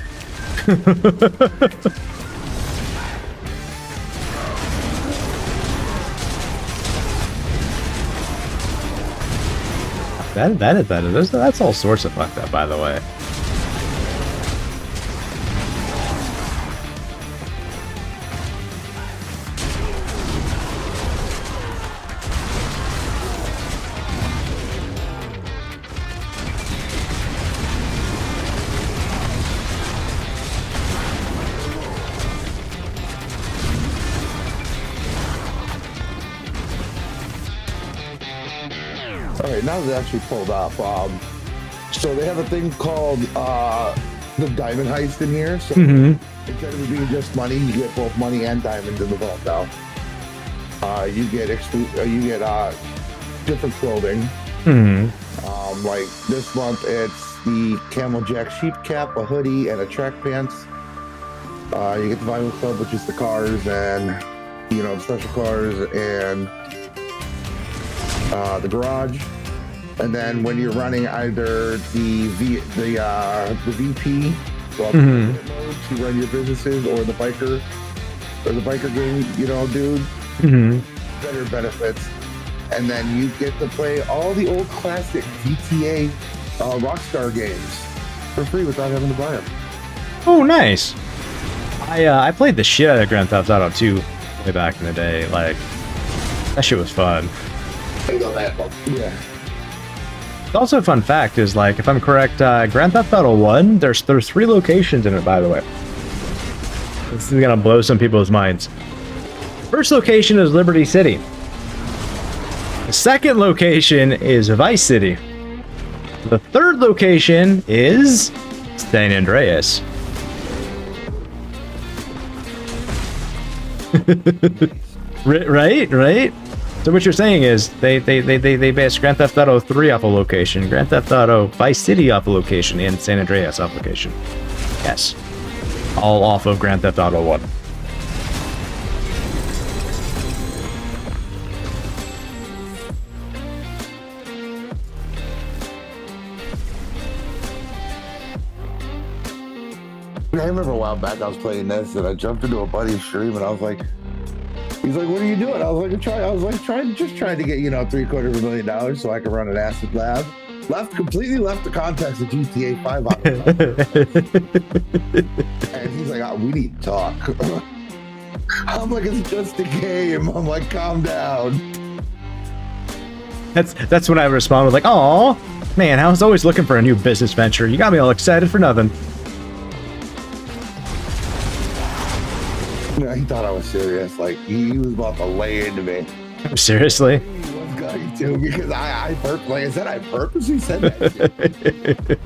That's all sorts of fucked up, by the way.
Alright, now that it's actually pulled up, so they have a thing called the Diamond Heist in here. So instead of it being just money, you get both money and diamonds in the vault now. You get different clothing. Like this month, it's the Camel Jack sheep cap, a hoodie, and a track pants. You get the Vinyl Club, which is the cars and the special cars and the garage. And then when you're running either the VP, so
Mhm.
to run your businesses, or the biker game, dude,
Mhm.
better benefits. And then you get to play all the old classic GTA Rockstar games for free without having to buy them.
Oh, nice. I played the shit out of Grand Theft Auto 2 way back in the day. Like, that shit was fun.
Yeah.
Also, a fun fact is, like, if I'm correct, Grand Theft Auto 1, there's 3 locations in it, by the way. This is gonna blow some people's minds. First location is Liberty City. The second location is Vice City. The third location is San Andreas. Right? So what you're saying is they based Grand Theft Auto 3 off a location, Grand Theft Auto Vice City off a location, and San Andreas off location. Yes. All off of Grand Theft Auto 1.
I remember a while back I was playing this and I jumped into a buddy's stream and I was like, he's like, what are you doing? I was like, trying to get, $750,000 so I could run an acid lab. Completely left the context of GTA 5 out of and he's like, we need to talk. I'm like, it's just a game. I'm like, calm down.
That's when I respond with like, "Aw, man, I was always looking for a new business venture. You got me all excited for nothing."
Yeah, he thought I was serious. Like, he was about to lay into me.
Seriously?
He was going to, because I purposely said that.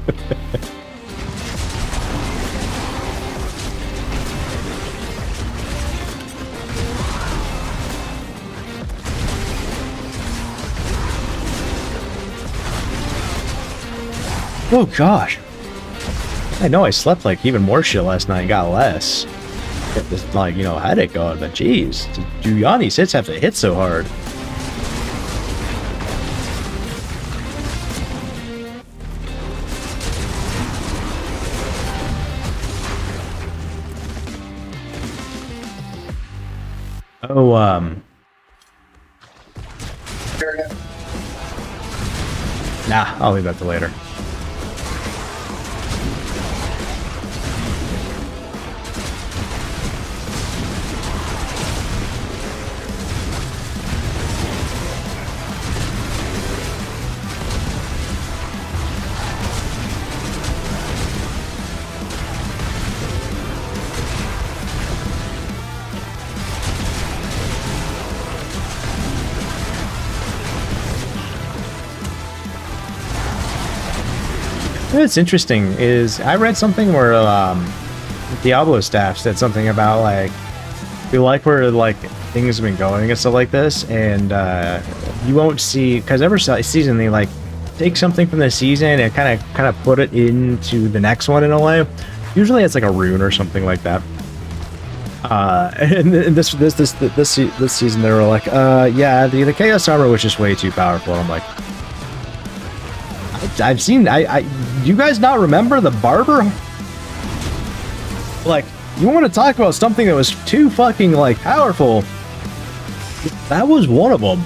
Oh gosh. I know I slept like even more shit last night and got less. Get this, like, headache going, but geez, do Yanni's hits have to hit so hard? Oh, nah, I'll leave that to later. What's interesting is I read something where Diablo staff said something about like we like where like things have been going and stuff like this, and you won't see, because every season they like take something from the season and kind of put it into the next one in a way. Usually it's like a rune or something like that. And this season they were like, yeah, the Chaos Armor was just way too powerful. I'm like, I've seen, you guys not remember the Barber? Like, you want to talk about something that was too fucking, like, powerful? That was one of them.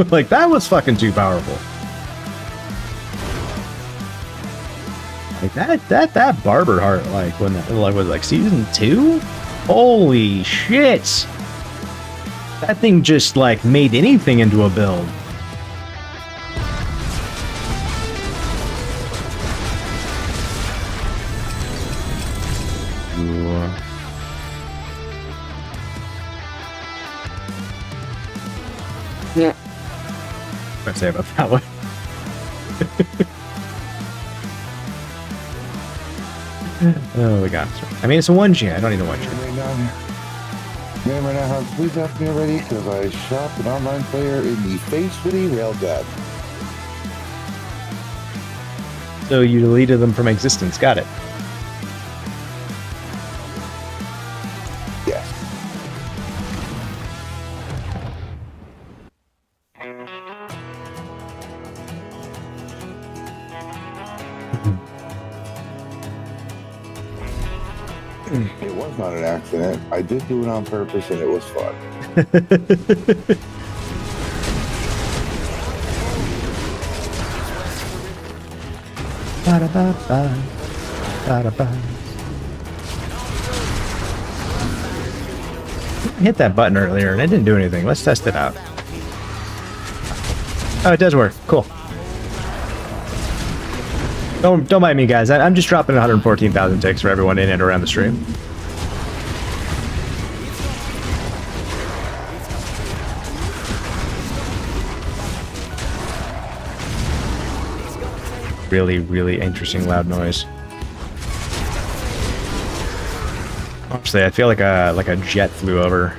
Like, that was fucking too powerful. Like, that Barber Heart, like, when that, like, was, like, season 2? Holy shit! That thing just, like, made anything into a build. Yeah. What I say about that one? Oh, we got it. I mean, it's a 1G. I don't need a 1G.
Man, right now, please ask me already, because I shot an online player in the Face City Railgun.
So you deleted them from existence. Got it.
Yes. It was not an accident. I did do it on purpose, and it was fun.
Ba-da-ba-ba. Ba-da-ba. I hit that button earlier and it didn't do anything. Let's test it out. Oh, it does work. Cool. Don't mind me, guys. I'm just dropping 114,000 ticks for everyone in and around the stream. Really, really interesting loud noise. Honestly, I feel like a jet flew over.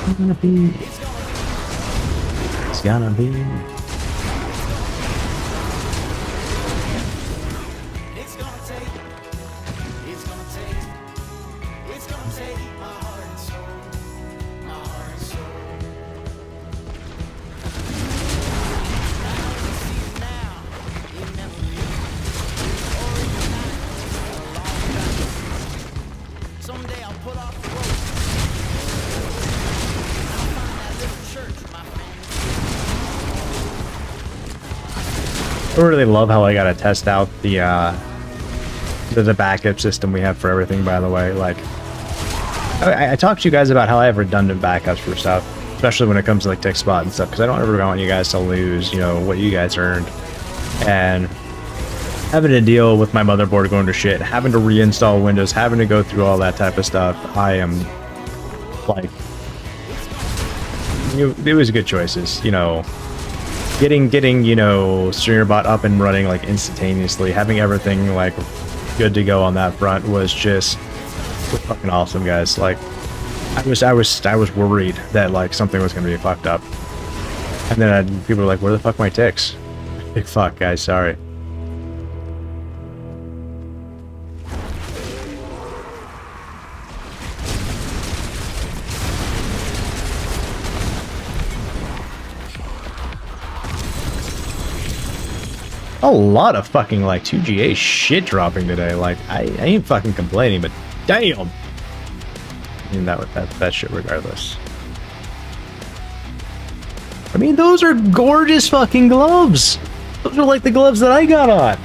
It's gonna be. I really love how I gotta test out the backup system we have for everything, by the way. Like, I talked to you guys about how I have redundant backups for stuff, especially when it comes to like TIX Spot and stuff, because I don't ever want you guys to lose, you know, what you guys earned. And having to deal with my motherboard going to shit, having to reinstall Windows, having to go through all that type of stuff, I am like, it was good choices, you know. Getting you know, StreamerBot up and running like instantaneously, having everything like good to go on that front was just fucking awesome, guys. Like, I was worried that like something was gonna be fucked up, and then people were like, "Where the fuck are my ticks?" Big fuck, guys. Sorry. A lot of fucking like 2GA shit dropping today. Like, I ain't fucking complaining, but damn. I mean, that shit regardless. I mean, those are gorgeous fucking gloves. Those are like the gloves that I got on.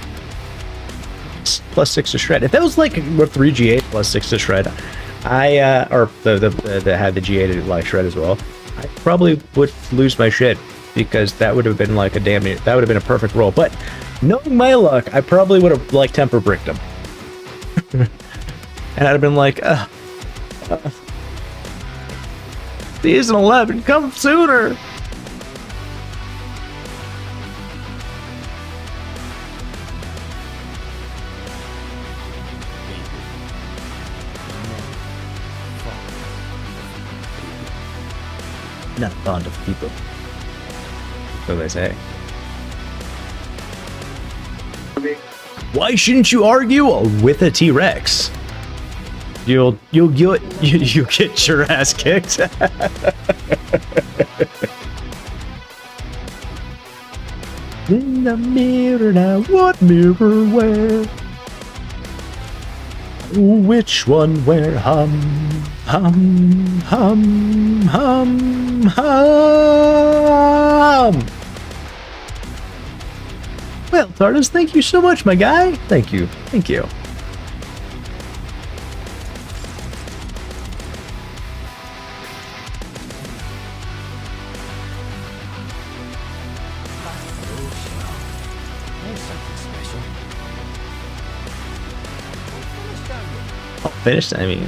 +6 to shred. If that was like with 3GA +6 to shred, or that had the GA to like shred as well, I probably would lose my shit, because that would have been like that would have been a perfect roll. But knowing my luck, I probably would have like temper bricked him. And I'd have been like, Season 11, come sooner. Not fond of people. So they say. Why shouldn't you argue with a T-Rex? You'll get your ass kicked. In the mirror now, what mirror wear? Which one wear? Hum, hum, hum, hum, hum. Well, Tardis, thank you so much, my guy. Thank you. Thank you. Oh, finished? I mean, I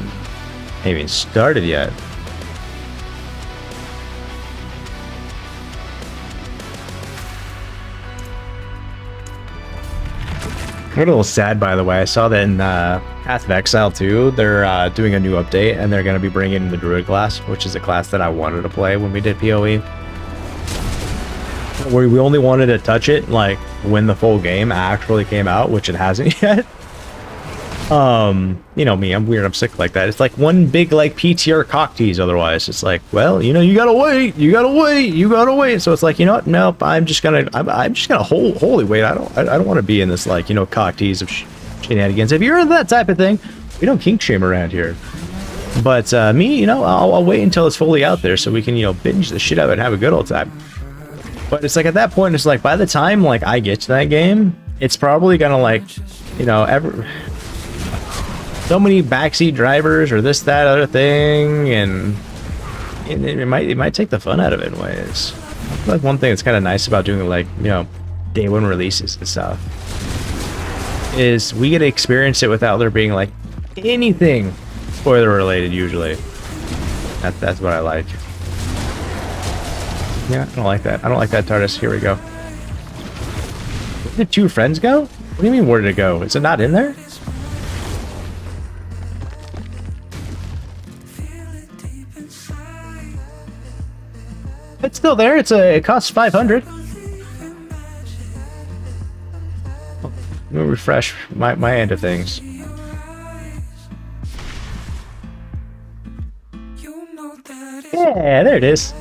haven't even started yet. I'm a little sad, by the way. I saw that in Path of Exile 2, they're doing a new update, and they're going to be bringing in the Druid class, which is a class that I wanted to play when we did PoE. Where we only wanted to touch it, like, when the full game actually came out, which it hasn't yet. You know me, I'm weird, I'm sick like that. It's like one big, like, PTR cock tease otherwise. It's like, well, you know, you gotta wait, you gotta wait, you gotta wait. So it's like, you know what, nope, I'm just gonna wholly wait. I don't want to be in this, like, you know, cock tease of shenanigans. If you're into that type of thing, we don't kink shame around here. But me, you know, I'll wait until it's fully out there so we can, you know, binge the shit out of it and have a good old time. But it's like, at that point, it's like, by the time, like, I get to that game, it's probably gonna, like, you know, so many backseat drivers or this, that, other thing, and it might take the fun out of it in ways. I feel like one thing that's kind of nice about doing, like, you know, day one releases and stuff is we get to experience it without there being, like, anything spoiler related usually. That's what I like. Yeah, I don't like that. I don't like that, TARDIS. Here we go. Where did two friends go? What do you mean, where did it go? Is it not in there? It's still there. It costs 500. Let me refresh my end of things. Yeah, there it is.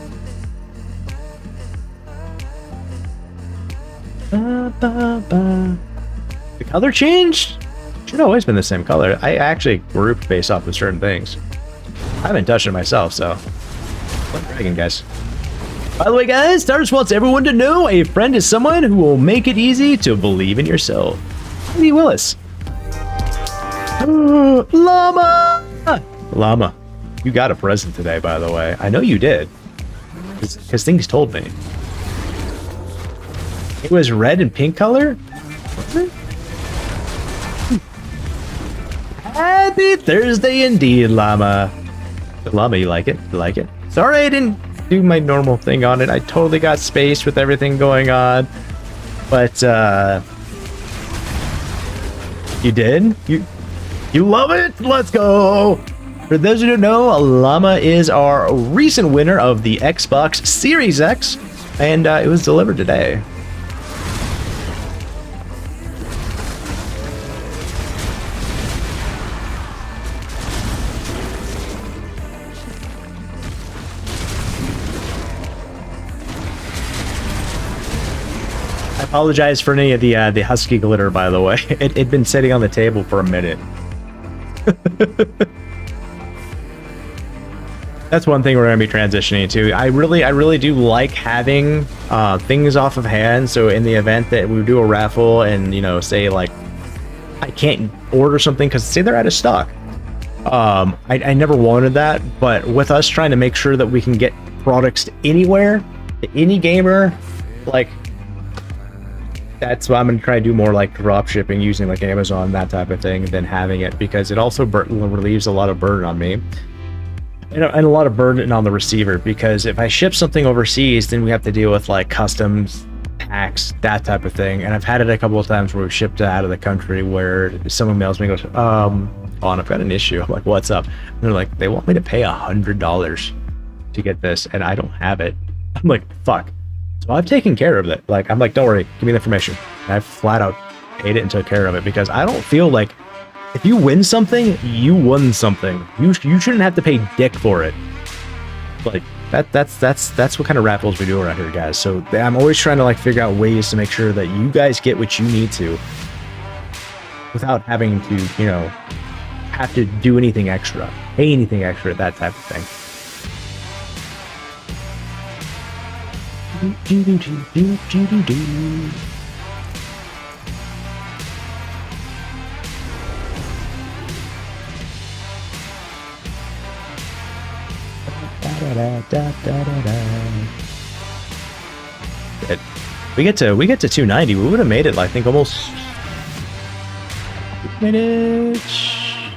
The color changed? Should have always been the same color. I actually grouped based off of certain things. I haven't touched it myself, so. Blood Dragon, guys. By the way, guys, TARDIS wants everyone to know a friend is someone who will make it easy to believe in yourself. Lee Willis. Llama! Llama, you got a present today, by the way. I know you did. Because things told me. It was red and pink color? Was it? Happy Thursday indeed, Llama. Llama, you like it? You like it? Sorry I didn't do my normal thing on it. I totally got spaced with everything going on. But, you did? You love it? Let's go! For those who don't know, Llama is our recent winner of the Xbox Series X, and it was delivered today. I apologize for any of the husky glitter, by the way. It'd been sitting on the table for a minute. That's one thing we're going to be transitioning to. I really do like having things off of hand. So in the event that we do a raffle and, you know, say like I can't order something because say they're out of stock. I never wanted that, but with us trying to make sure that we can get products to anywhere, to any gamer, like that's why I'm going to try to do more like drop shipping using like Amazon, that type of thing, than having it, because it also relieves a lot of burden on me. And a lot of burden on the receiver, because if I ship something overseas, then we have to deal with like customs, tax, that type of thing. And I've had it a couple of times where we've shipped it out of the country where someone mails me and goes, I've got an issue. I'm like, what's up? And they're like, they want me to pay $100 to get this, and I don't have it. I'm like, fuck. So I've taken care of it. Like, I'm like, don't worry, give me the information. And I flat out paid it and took care of it, because I don't feel like if you win something, you won something. You shouldn't have to pay dick for it. Like that's what kind of raffles we do around here, guys. So I'm always trying to like figure out ways to make sure that you guys get what you need to, without having to, you know, have to do anything extra, pay anything extra, that type of thing. We get to 290. We would have made it, I think, almost made it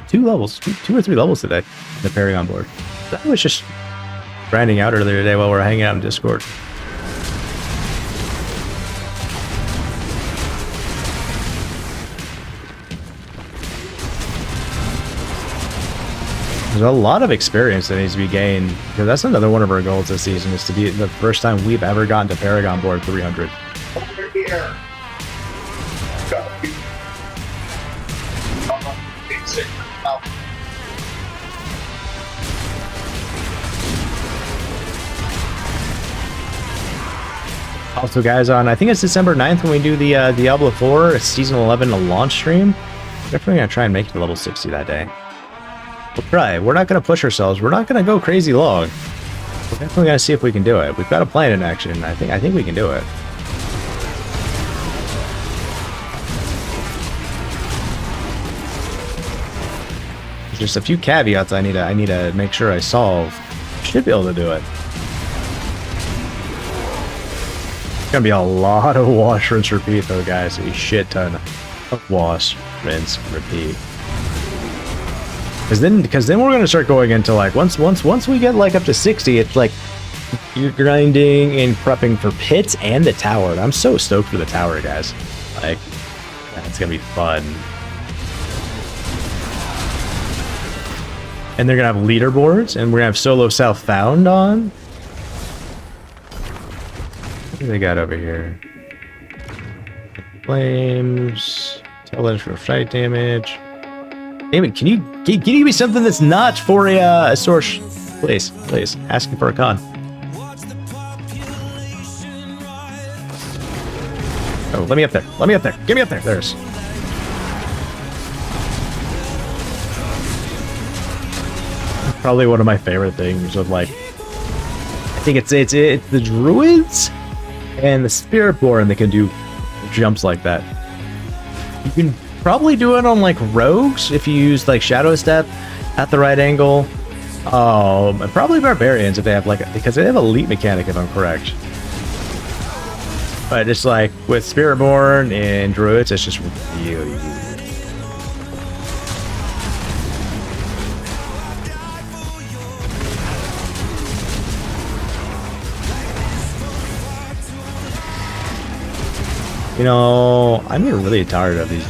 two or three levels today. The pairing on board. I was just grinding out earlier today while we were hanging out in Discord. There's a lot of experience that needs to be gained, because that's another one of our goals this season, is to be the first time we've ever gotten to Paragon board 300.
Over here. Go.
Also, guys, on I think it's December 9th when we do the Diablo 4 Season 11 launch stream. Definitely gonna try and make it to level 60 that day. We'll try. We're not gonna push ourselves. We're not gonna go crazy long. We're definitely gonna see if we can do it. We've got a plan in action. I think we can do it. There's just a few caveats I need to make sure I solve. Should be able to do it. Gonna be a lot of wash, rinse, repeat though, guys. A shit ton of wash, rinse, repeat. Because then we're gonna start going into like once we get like up to 60, it's like you're grinding and prepping for pits and the tower. And I'm so stoked for the tower, guys. Like, it's gonna be fun. And they're gonna have leaderboards, and we're gonna have solo self found on. What do they got over here? Flames, tell for fight damage. David, can you give me something that's not for a source? Please, asking for a con. Oh, let me up there. Get me up there. There's. Probably one of my favorite things of like, I think it's the druids and the spiritborn that can do jumps like that. You can probably do it on like rogues if you use like shadow step at the right angle. And probably barbarians if they have because they have a leap mechanic if I'm correct. But it's like with spiritborn and druids, it's just really. You know, I'm getting really tired of this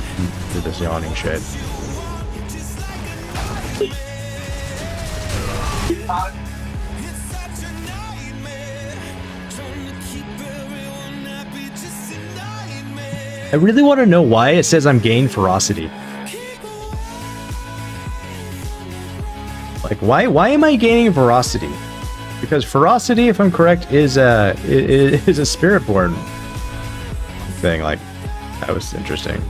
yawning shit. I really want to know why it says I'm gaining ferocity. Like, why am I gaining ferocity? Because ferocity, if I'm correct, is a spiritborn thing. Like, that was interesting.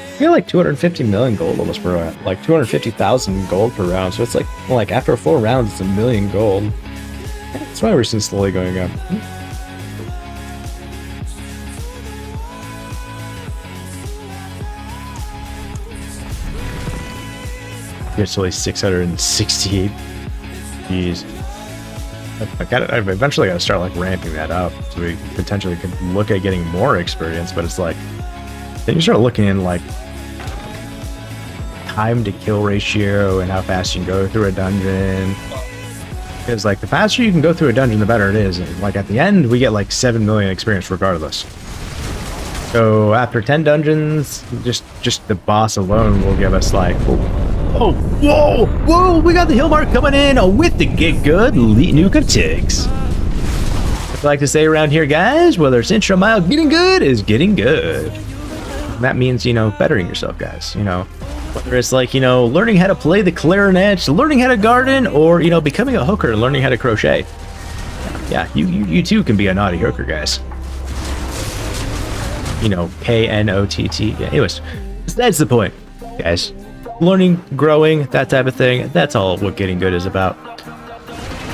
I feel like 250 million gold almost per round, like 250,000 gold per round. So it's like after 4 rounds, it's 1 million gold. That's why we're still slowly going up. It's only 668. Jeez. I've eventually got to start like ramping that up, so we potentially could look at getting more experience. But it's like, then you start looking in like time to kill ratio and how fast you can go through a dungeon. Because like the faster you can go through a dungeon, the better it is. And, like at the end, we get like 7 million experience regardless. So after 10 dungeons, just the boss alone will give us like, whoa! We got the hill mark coming in with the get good Nuke of TIX. I like to say around here, guys, whether it's inch or mile, getting good is getting good. And that means, you know, bettering yourself, guys. You know, whether it's like, you know, learning how to play the clarinet, learning how to garden, or, you know, becoming a hooker and learning how to crochet. Yeah, you too can be a naughty hooker, guys. You know, KNOTT. Yeah, anyways, that's the point, guys. Learning, growing, that type of thing. That's all what getting good is about.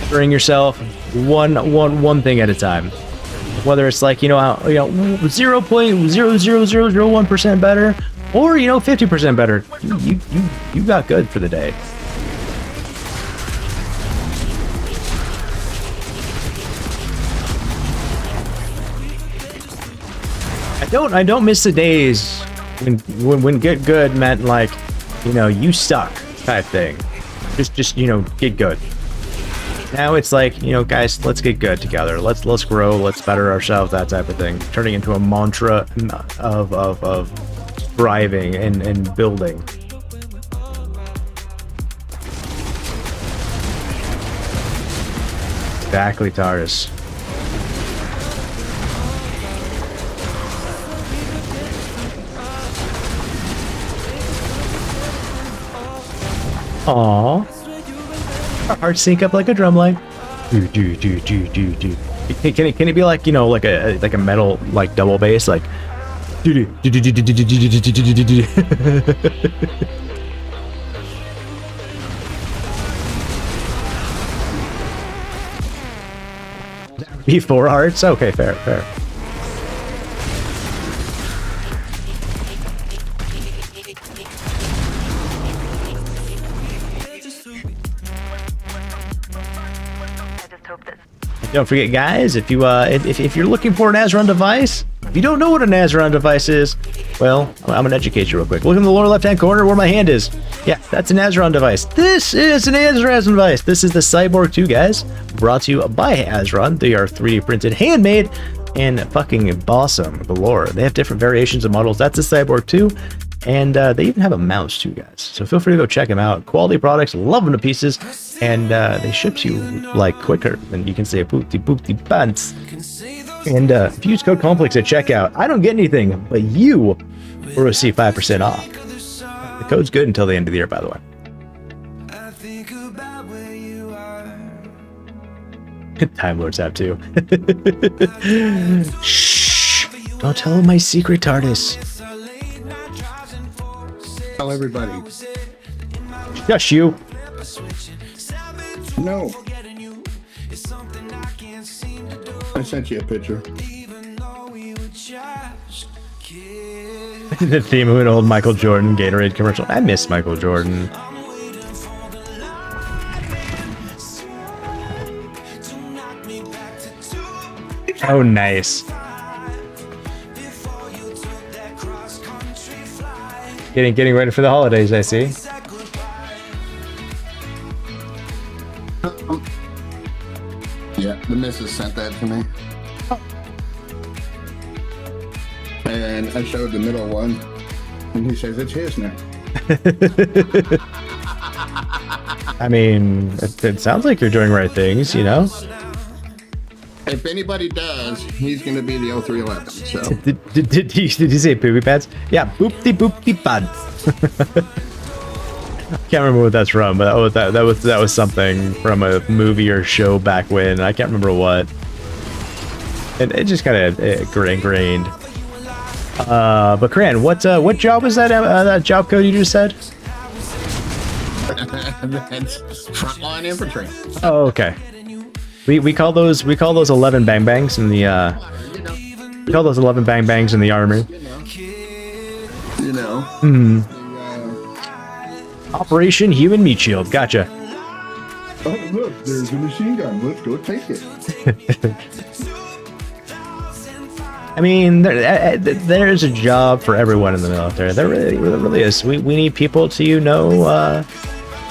Bettering yourself one thing at a time. Whether it's like, you know 0.00001% better, or, you know, 50% better. You got good for the day. I don't miss the days When get good meant like, you know, you suck type thing. Just you know, get good. Now it's like, you know, guys, let's get good together. Let's grow. Let's better ourselves. That type of thing. Turning into a mantra of thriving and building. Exactly, Taurus. Aww. Our hearts sync up like a drum line. Do do do do do do. Can it be like, you know, like a metal like double bass like do do do do do do do do do do do. Before hearts? Okay, fair. Don't forget, guys, if you're looking for an Azeron device, if you don't know what an Azeron device is, well, I'm gonna educate you real quick. Look in the lower left-hand corner where my hand is. Yeah, that's an Azeron device. This is an Azeron device. This is the Cyborg 2, guys, brought to you by Azeron. They are 3D printed, handmade, and fucking awesome galore. They have different variations of models. That's a Cyborg 2. And they even have a mouse too, guys. So feel free to go check them out. Quality products, love them to pieces, and they ships you like quicker than you can say boopty pants. And if you use code Conflicts at checkout, I don't get anything, but you will receive 5% off. The code's good until the end of the year, by the way. Time Lords have too. Shh! Don't tell them my secret, TARDIS.
Tell everybody.
Shush you.
No. I sent you a picture.
The theme of an old Michael Jordan Gatorade commercial. I miss Michael Jordan. Oh, nice. Getting ready for the holidays, I see.
Yeah, the missus sent that to me. And I showed the middle one, and he says it's his now.
I mean, it sounds like you're doing right things, you know?
If anybody does, he's going to be the 0311. So
Did you say poopy pads? Yeah, boopty pads. Can't remember what that's from, but that was something from a movie or show back when. I can't remember what. And it just kind of ingrained. But Cran, what job was that? That job code you just said?
That's frontline infantry.
Oh, okay. We call those 11 bang bangs in the we call those 11 bang bangs in the army.
You know.
Operation Human Meat Shield. Gotcha.
Oh look, there's a machine gun. Let's go take it.
I mean, there's a job for everyone in the military. There really is. We need people to, you know,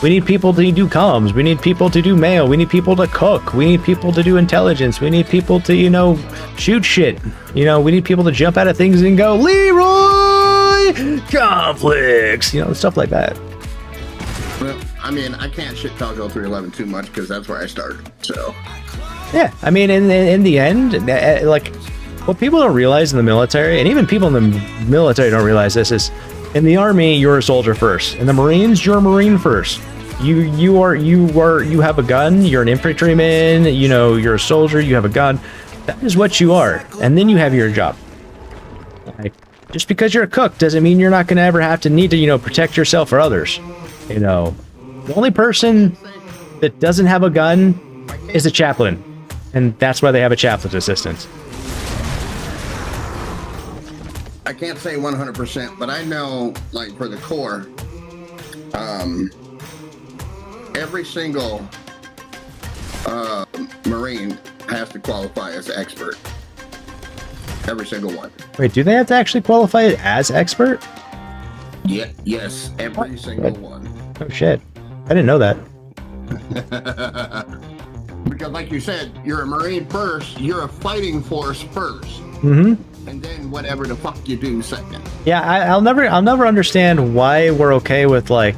we need people to do comms. We need people to do mail. We need people to cook. We need people to do intelligence. We need people to, you know, shoot shit. You know, we need people to jump out of things and go, Leroy Conflicts. You know, stuff like that.
Well, I mean, I can't shit talk 0311 too much because that's where I started. So.
Yeah, I mean, in the end, like, what people don't realize in the military, and even people in the military don't realize this, is in the Army, you're a soldier first. In the Marines, you're a Marine first. You have a gun, you're an infantryman, you know, you're a soldier, you have a gun. That is what you are. And then you have your job. Like, just because you're a cook doesn't mean you're not going to ever have to need to, you know, protect yourself or others. You know, the only person that doesn't have a gun is a chaplain. And that's why they have a chaplain's assistant.
I can't say 100%, but I know, like, for the Corps, every single Marine has to qualify as expert. Every single one.
Wait, do they have to actually qualify it as expert?
Yeah, yes, every single one.
Oh shit. I didn't know that.
Because like you said, you're a Marine first, you're a fighting force first.
Mm-hmm.
And then whatever the fuck you do second.
Yeah, I'll never understand why we're okay with like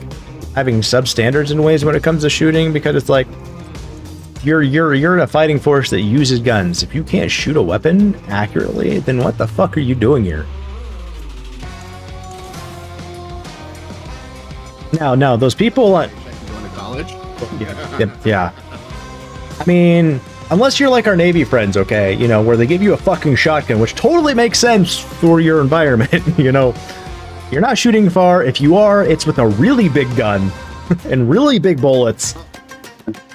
having substandards in ways when it comes to shooting, because it's like you're in a fighting force that uses guns. If you can't shoot a weapon accurately, then what the fuck are you doing here? Now those people
Going to college?
yeah. I mean, unless you're like our Navy friends, okay, you know, where they give you a fucking shotgun, which totally makes sense for your environment, you know. You're not shooting far. If you are, it's with a really big gun and really big bullets.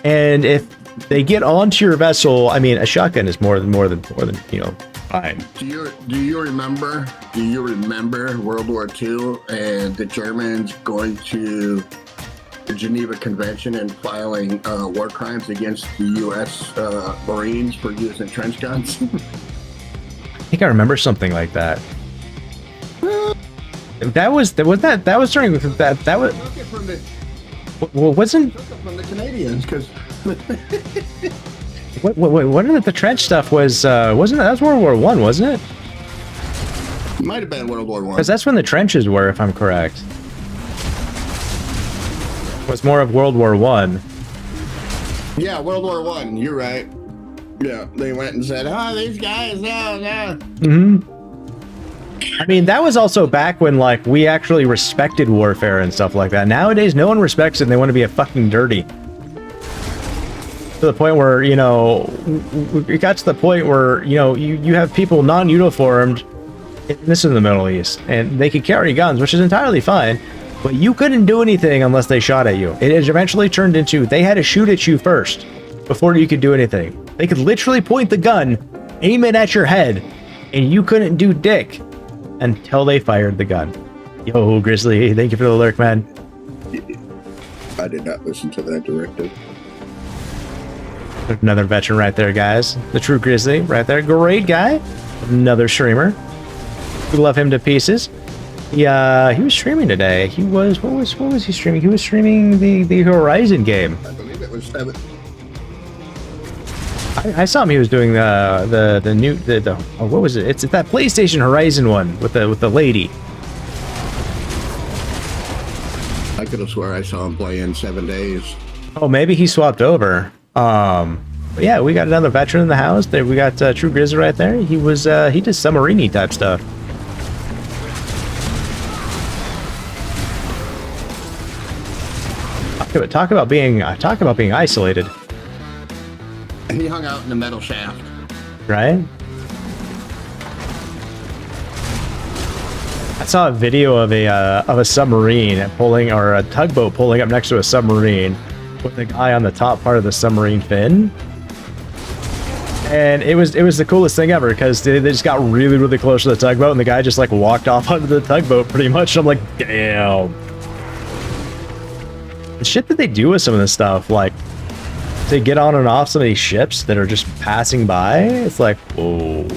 And if they get onto your vessel, I mean, a shotgun is more than you know, fine.
Do you remember World War II and the Germans going to the Geneva Convention and filing war crimes against the U.S. Marines for using trench guns?
I think I remember something like that. That was during that was
From the,
well, wasn't
from the Canadians, because
wasn't it the trench stuff wasn't that was World War One, wasn't it?
it might have been World War One.
Because that's when the trenches were, if I'm correct. It was more of World War One.
Yeah, World War One. You're right. Yeah, they went and said, "Oh, these guys, no."
Mm-hmm. I mean, that was also back when, like, we actually respected warfare and stuff like that. Nowadays, no one respects it and they want to be a fucking dirty. To the point where, you know, it got to the point where, you know, you have people non-uniformed, this is in the Middle East, and they could carry guns, which is entirely fine, but you couldn't do anything unless they shot at you. It eventually turned into, they had to shoot at you first before you could do anything. They could literally point the gun, aim it at your head, and you couldn't do dick until they fired the gun. Yo, Grizzly, thank you for the lurk, man.
I did not listen to that directive.
Another veteran right there, guys. The true Grizzly right there. Great guy. Another streamer. We love him to pieces. He was streaming today. He was, what was he streaming? He was streaming the Horizon game.
I believe it was 7.
I saw him. He was doing the new what was it? It's that PlayStation Horizon one with the lady.
I could have swore I saw him play in 7 days.
Oh, maybe he swapped over. But yeah, we got another veteran in the house. There, we got True Grizzly right there. He was he did submarine type stuff. Talk about being isolated.
He hung out in the metal shaft.
Right? I saw a video of a submarine pulling, or a tugboat pulling up next to a submarine with the guy on the top part of the submarine fin. And it was the coolest thing ever, because they just got really, really close to the tugboat and the guy just like walked off onto the tugboat pretty much. I'm like, damn. The shit that they do with some of this stuff, like they get on and off some of these ships that are just passing by, it's like, whoa.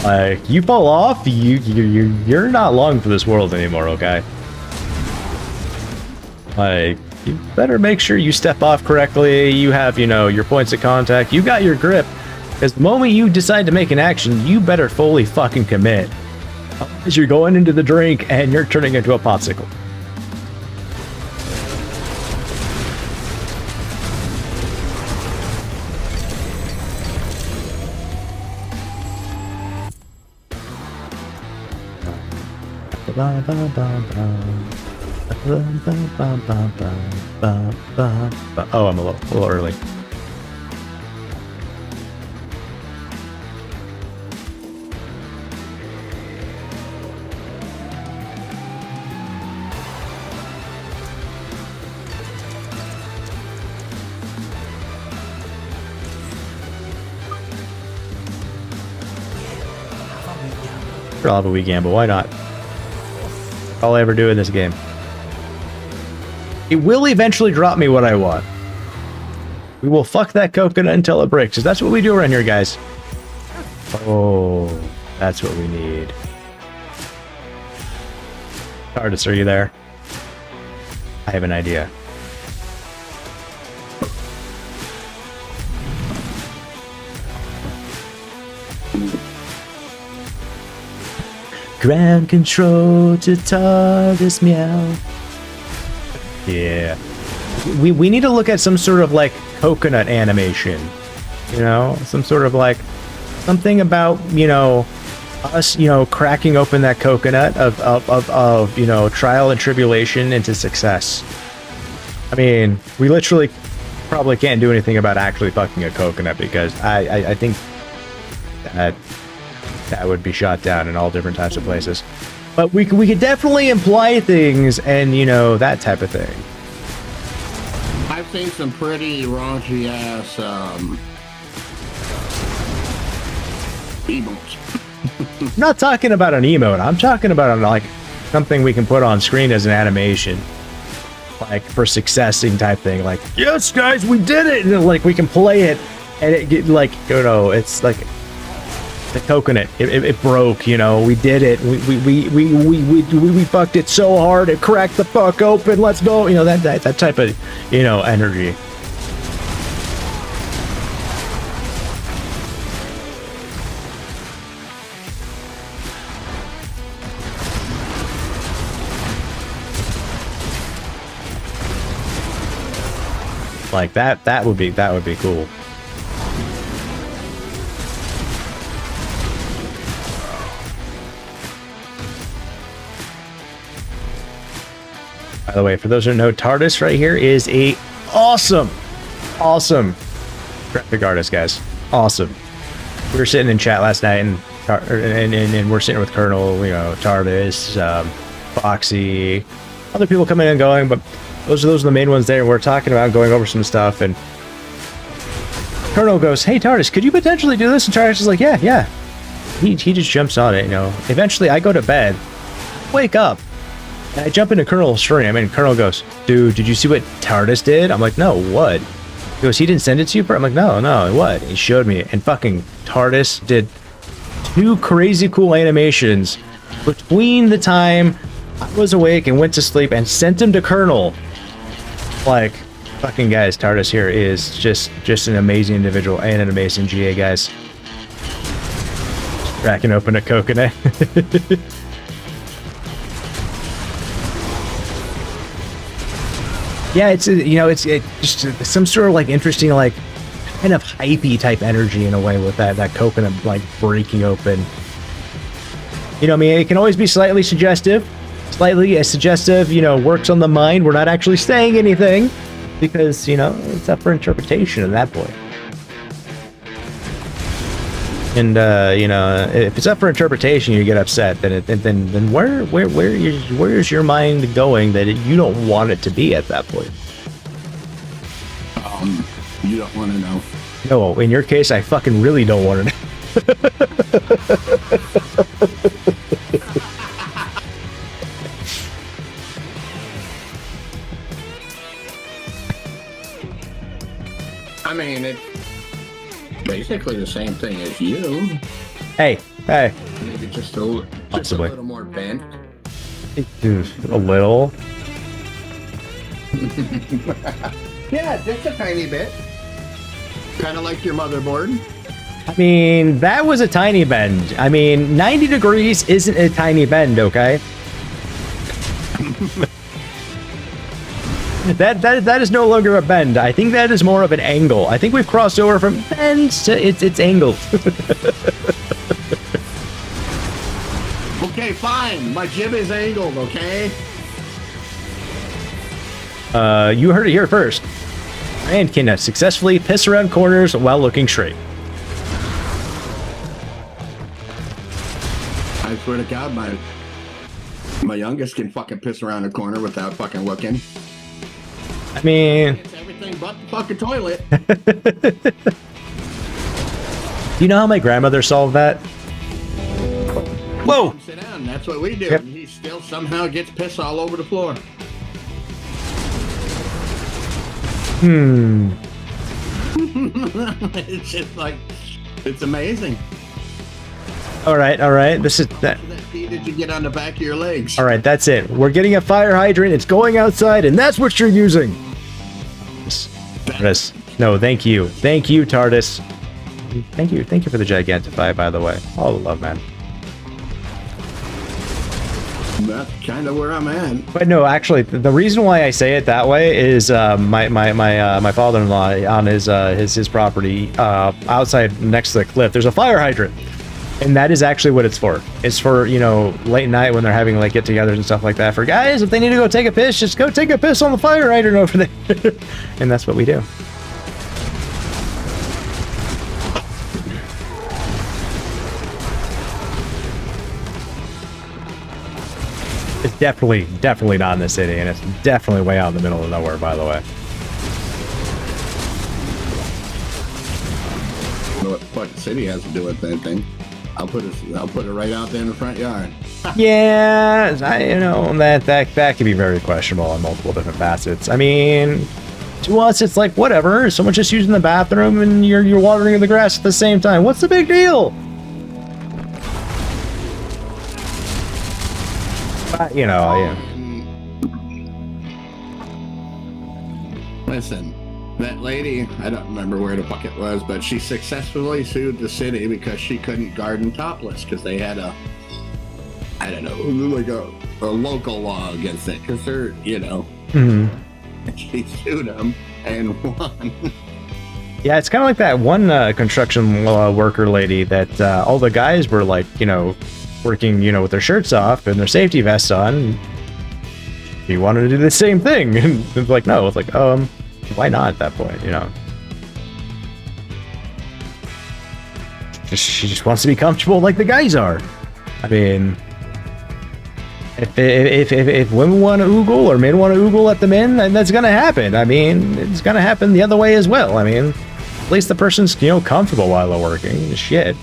Like, you fall off, you're not long for this world anymore, okay? Like, you better make sure you step off correctly, you have, you know, your points of contact, you got your grip, because the moment you decide to make an action, you better fully fucking commit. Otherwise you're going into the drink and you're turning into a popsicle. Oh, I'm a little early. I'll have a wee gamble, why not? All I ever do in this game. It will eventually drop me what I want. We will fuck that coconut until it breaks, because that's what we do around here, guys. Oh, that's what we need. Arctis, are you there? I have an idea. Ground control to TARDIS, meow. Yeah. We need to look at some sort of like coconut animation. You know? Some sort of like something about, you know, us, you know, cracking open that coconut of you know, trial and tribulation into success. I mean, we literally probably can't do anything about actually fucking a coconut because I think that would be shot down in all different types of places. But we could definitely imply things and, you know, that type of thing.
I've seen some pretty raunchy ass emotes.
I'm not talking about an emote. I'm talking about like something we can put on screen as an animation, like for successing type thing. Like, yes, guys, we did it, and then, like we can play it, and it get like, you know, it's like the coconut. It broke. You know, we did it. We fucked it so hard it cracked the fuck open. Let's go. You know, that type of, you know, energy. Like that would be cool. By the way, for those who know, TARDIS right here is a awesome graphic artist, guys. Awesome. We were sitting in chat last night and we're sitting with Colonel, you know, TARDIS, Foxy, other people coming and going, but those are the main ones there. We're talking about going over some stuff, and Colonel goes, "Hey TARDIS, could you potentially do this?" And TARDIS is like, "Yeah." He just jumps on it, you know. Eventually, I go to bed, wake up, and I jump into Colonel's stream, and Colonel goes, "Dude, did you see what TARDIS did?" I'm like, "No, what?" He goes, "He didn't send it to you?" I'm like, No, what?" He showed me, and fucking TARDIS did 2 crazy cool animations between the time I was awake and went to sleep and sent them to Colonel. Like, fucking guys, TARDIS here is just an amazing individual and an amazing GA, guys. Cracking open a coconut. Yeah, it's, you know, it's just some sort of like interesting, like kind of hypey type energy in a way with that coconut like breaking open. You know, I mean, it can always be slightly suggestive. Slightly suggestive, you know, works on the mind. We're not actually saying anything because, you know, it's up for interpretation at that point. And you know, if it's up for interpretation, you get upset. Then where's your mind going that you don't want it to be at that point?
You don't want to know.
No, in your case, I fucking really don't want to know.
I mean, it's basically the same thing as you.
Hey.
Maybe just a little more bent.
A little.
Yeah, just a tiny bit. Kind of like your motherboard.
I mean, that was a tiny bend. I mean, 90 degrees isn't a tiny bend, okay? That is no longer a bend. I think that is more of an angle. I think we've crossed over from bend to it's angled.
Okay, fine. My jib is angled, okay?
You heard it here first. And can successfully piss around corners while looking straight.
I swear to God, my youngest can fucking piss around a corner without fucking looking.
I mean,
It's everything but the fucking toilet.
Do you know how my grandmother solved that? Whoa!
Sit down. That's what we do.
Yep.
And he still somehow gets piss all over the floor.
Hmm.
It's just like, it's amazing.
All right. This is that.
How that pee did you get on the back of your legs?
All right, that's it. We're getting a fire hydrant. It's going outside, and that's what you're using. TARDIS. No, thank you, TARDIS. Thank you for the Gigantify, by the way. All the love, man.
That's kind of where I'm at.
But no, actually, the reason why I say it that way is my father-in-law on his property outside next to the cliff. There's a fire hydrant, and that is actually what it's for. It's for, you know, late night when they're having like get-togethers and stuff like that. For guys, if they need to go take a piss, just go take a piss on the fire hydrant over there, and that's what we do. It's definitely not in the city, and it's definitely way out in the middle of nowhere, by the way.
I don't know what the fuck the city has to do with anything. I'll put it right out there in the front yard.
Yeah, you know, that could be very questionable on multiple different facets. I mean, to us, it's like whatever. Someone's just using the bathroom, and you're watering the grass at the same time. What's the big deal? You know, yeah.
Listen, that lady, I don't remember where the fuck it was, but she successfully sued the city because she couldn't garden topless because they had a, I don't know, like a local law against it because they're, you know, she sued them and won.
Yeah, it's kind of like that one construction worker lady that all the guys were like, you know, working, you know, with their shirts off and their safety vests on. He wanted to do the same thing, and it's like, no, it's like, why not at that point, you know? She just wants to be comfortable like the guys are. I mean, if women want to oogle or men want to oogle at the men, then that's gonna happen. I mean, it's gonna happen the other way as well. I mean, at least the person's, you know, comfortable while they're working. Shit.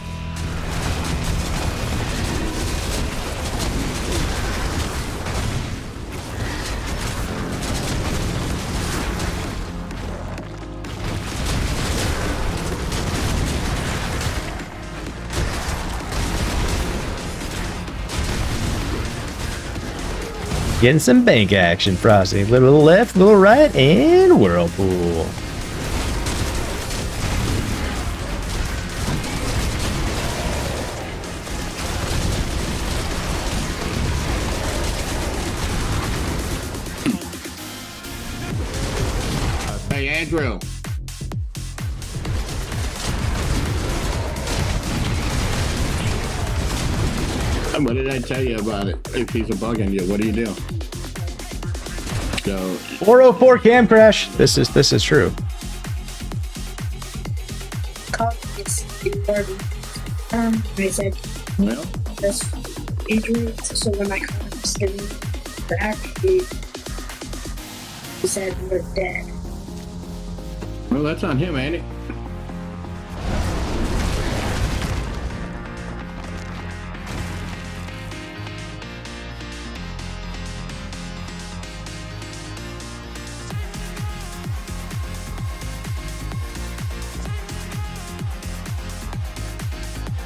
Getting some bank action, Frosty. Little left, little right, and whirlpool.
Hey, Andrew. What did I tell you about it? If he's a bug on you, what do you do? So
404 cam crash. This is true.
It's important. I said,
well,
this injury, so when my car was getting back, he said, we're dead.
well, that's on him, ain't it?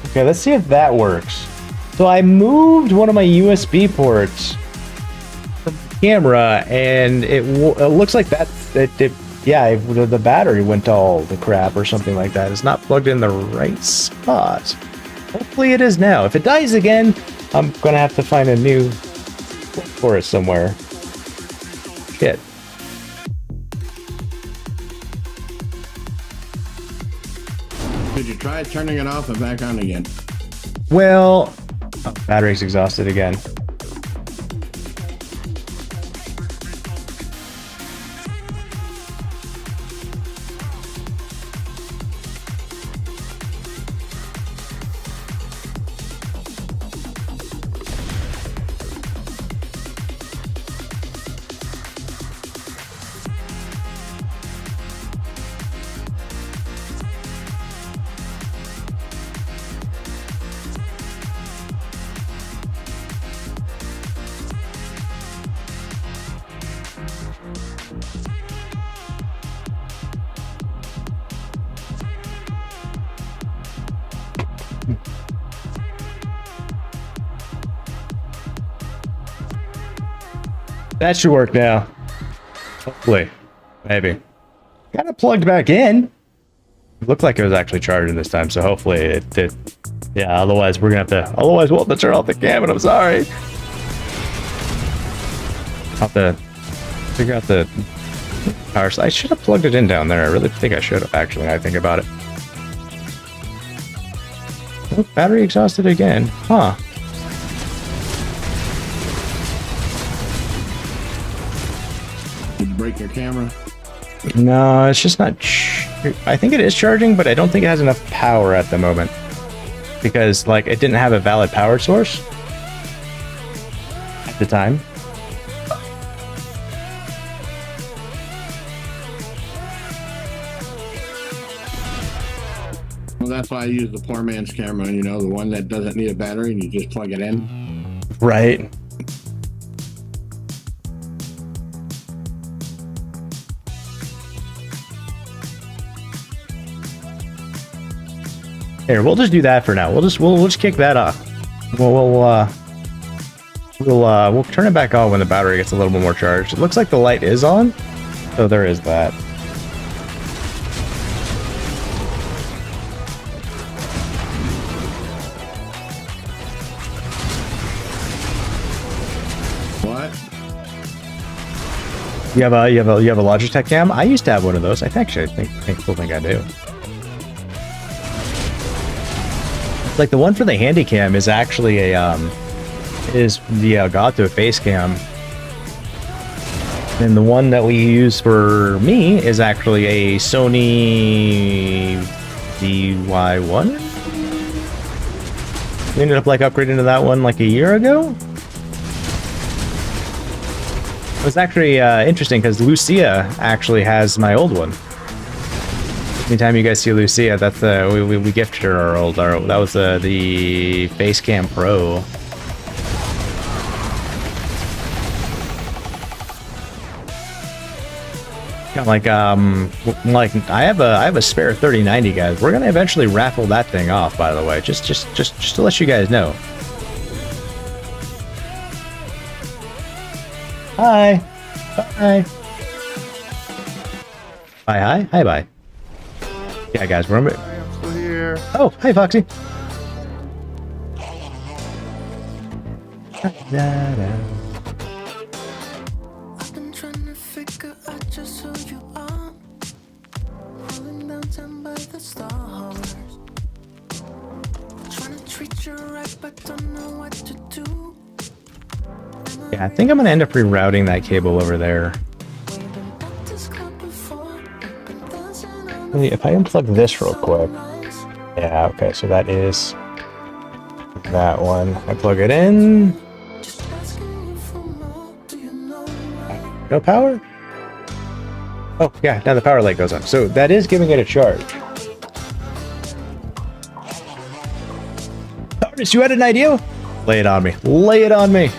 Okay, let's see if that works. So I moved one of my USB ports from the camera, and it looks like yeah, the battery went to all the crap or something like that. It's not plugged in the right spot. Hopefully it is now. If it dies again, I'm gonna have to find a new port for it somewhere. Shit.
Did you try turning it off and back on again?
Well, battery's exhausted again. That should work now. Hopefully. Maybe. Got it plugged back in. It looked like it was actually charging this time, so hopefully it did. Yeah, otherwise we're gonna have to, otherwise we'll have to turn off the cam, and I'm sorry. I'll have to figure out the power. I should have plugged it in down there. I really think I should have, actually, now I think about it. Oh, battery exhausted again. Huh.
Did you break your camera?
No, it's just not. I think it is charging, but I don't think it has enough power at the moment. Because, like, it didn't have a valid power source at the time.
Well, that's why I use the poor man's camera, you know, the one that doesn't need a battery and you just plug it in.
Right. Here, we'll just do that for now. We'll just kick that off. We'll turn it back on when the battery gets a little bit more charged. It looks like the light is on, so there is that.
What?
You have a Logitech cam? I used to have one of those. I still think I do. Like the one for the Handycam is actually a is the Elgato face cam, and the one that we use for me is actually a Sony DY1. We ended up like upgrading to that one like a year ago. It was actually interesting because Lucia actually has my old one. Anytime you guys see Lucia, that's we gifted her our old. That was the Facecam Pro. Got like I have a spare 3090, guys. We're gonna eventually raffle that thing off, by the way. Just to let you guys know. Hi. Bye. Bye. Hi. Bye. Yeah, guys, we're
still here.
Oh, hey, Foxy.
I've been trying to figure out just who you are. Rolling downtown by the stars. Trying to treat you right, but don't know what to do.
Yeah, I think I'm gonna end up rerouting that cable over there. If I unplug this real quick. Yeah, okay, so that is that one. I plug it in. No power? Oh, yeah, now the power light goes on. So that is giving it a charge. Artist, you had an idea? Lay it on me. Lay it on me.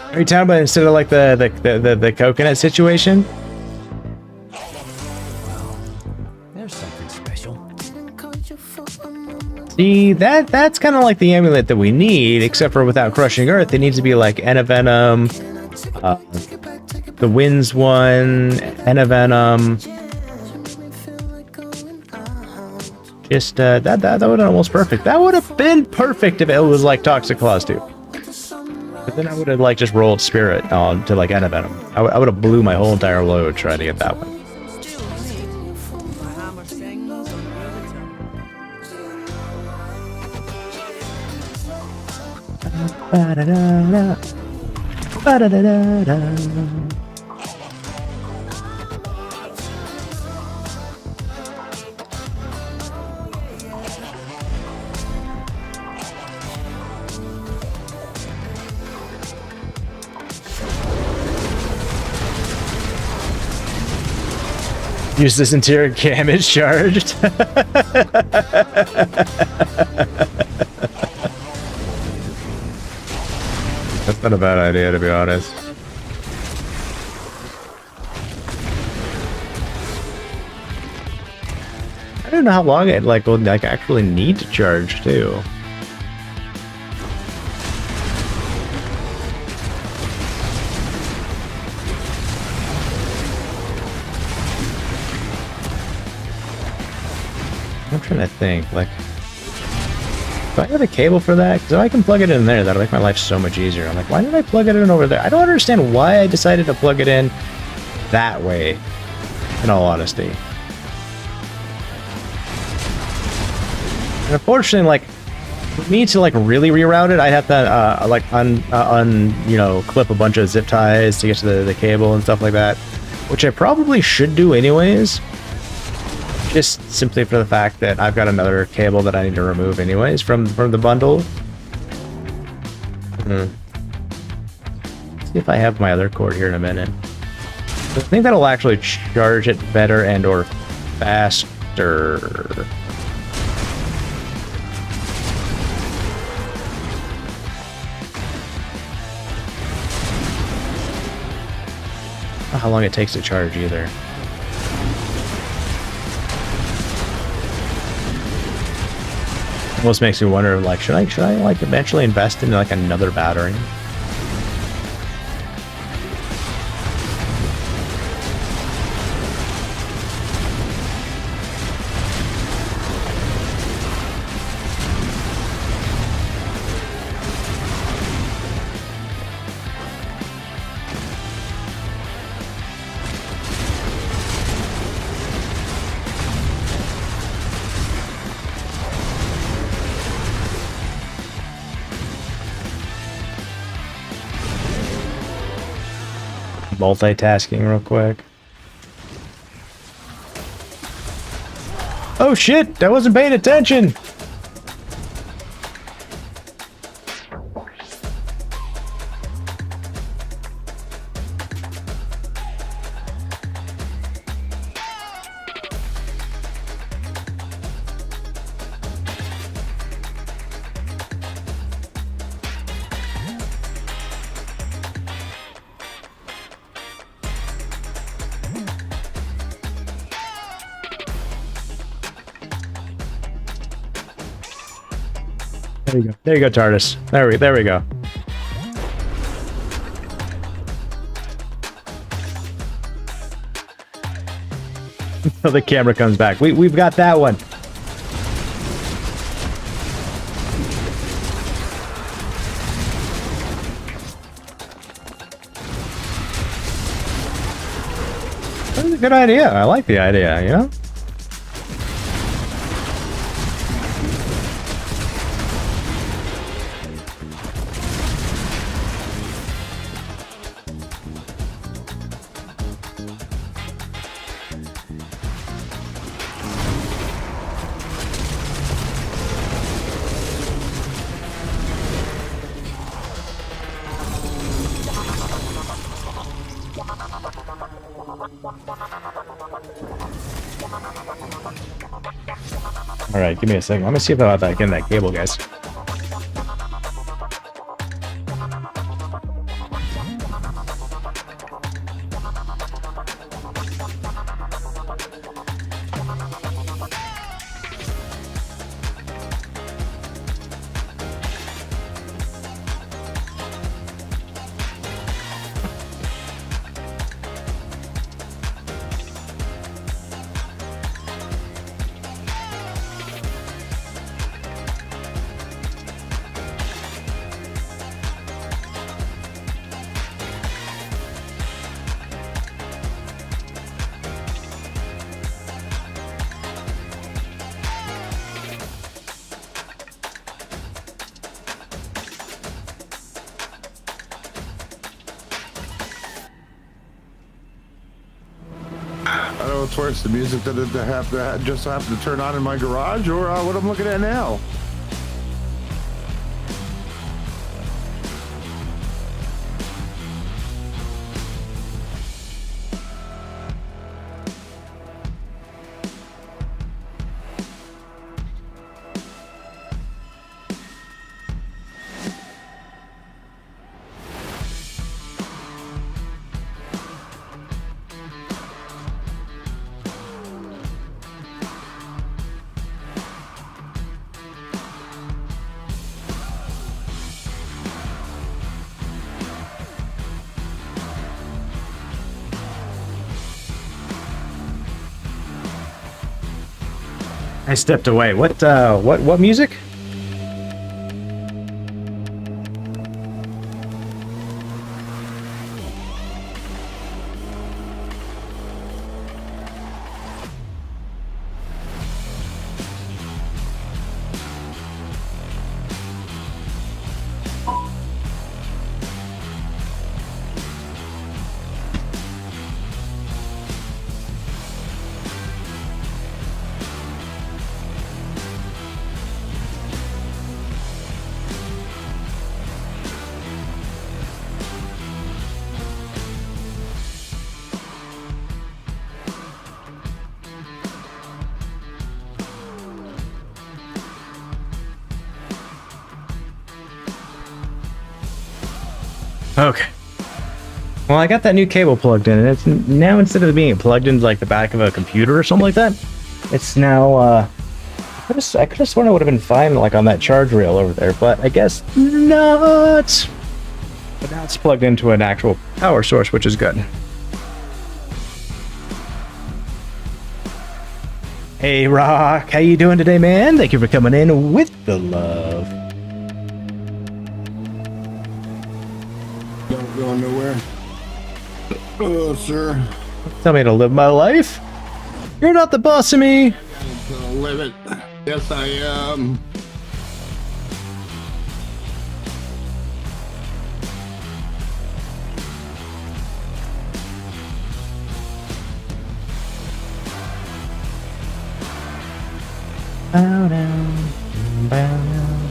Are you talking about instead of like the coconut situation?
There's something special.
See, that's kind of like the amulet that we need, except for without crushing earth. It needs to be like Venom, the Winds one, Venom. Just that would have been almost perfect. That would have been perfect if it was like Toxic Claws too. But then I would have like just rolled Spirit on to like Venom. I would have blew my whole entire load trying to get that one. Ba-da-da-da. Ba-da-da-da-da. Use this interior cam is charged. Not a bad idea, to be honest. I don't know how long it will actually need to charge too. I'm trying to think, do I have a cable for that? Because if I can plug it in there, that'll make my life so much easier. I'm like, why did I plug it in over there? I don't understand why I decided to plug it in that way, in all honesty. And unfortunately, for me to really reroute it, I'd have to clip a bunch of zip ties to get to the cable and stuff like that, which I probably should do anyways. Just simply for the fact that I've got another cable that I need to remove anyways from the bundle. See if I have my other cord here in a minute. I think that'll actually charge it better and or faster. Not how long it takes to charge either. Almost makes me wonder, should I eventually invest in another battery? Multitasking real quick. Oh shit! I wasn't paying attention! There you go. There you go, TARDIS. There we go. Until the camera comes back. We've got that one. That was a good idea. I like the idea, you know? Alright, give me a second. Let me see if I'll have back in that cable, guys.
I don't know what's worse, the music that I just have to turn on in my garage, or what I'm looking at now.
I stepped away. What music? Okay. Well, I got that new cable plugged in, and it's now, instead of being plugged into like the back of a computer or something like that, it's now I could have sworn it would have been fine like on that charge rail over there, but I guess not. But now it's plugged into an actual power source, which is good. Hey Rock, how you doing today, man? Thank you for coming in with the love.
Don't go nowhere. Oh, sir.
Tell me to live my life. You're not the boss of me.
I'm gonna live it. Yes, I am.
Bow down, bow down.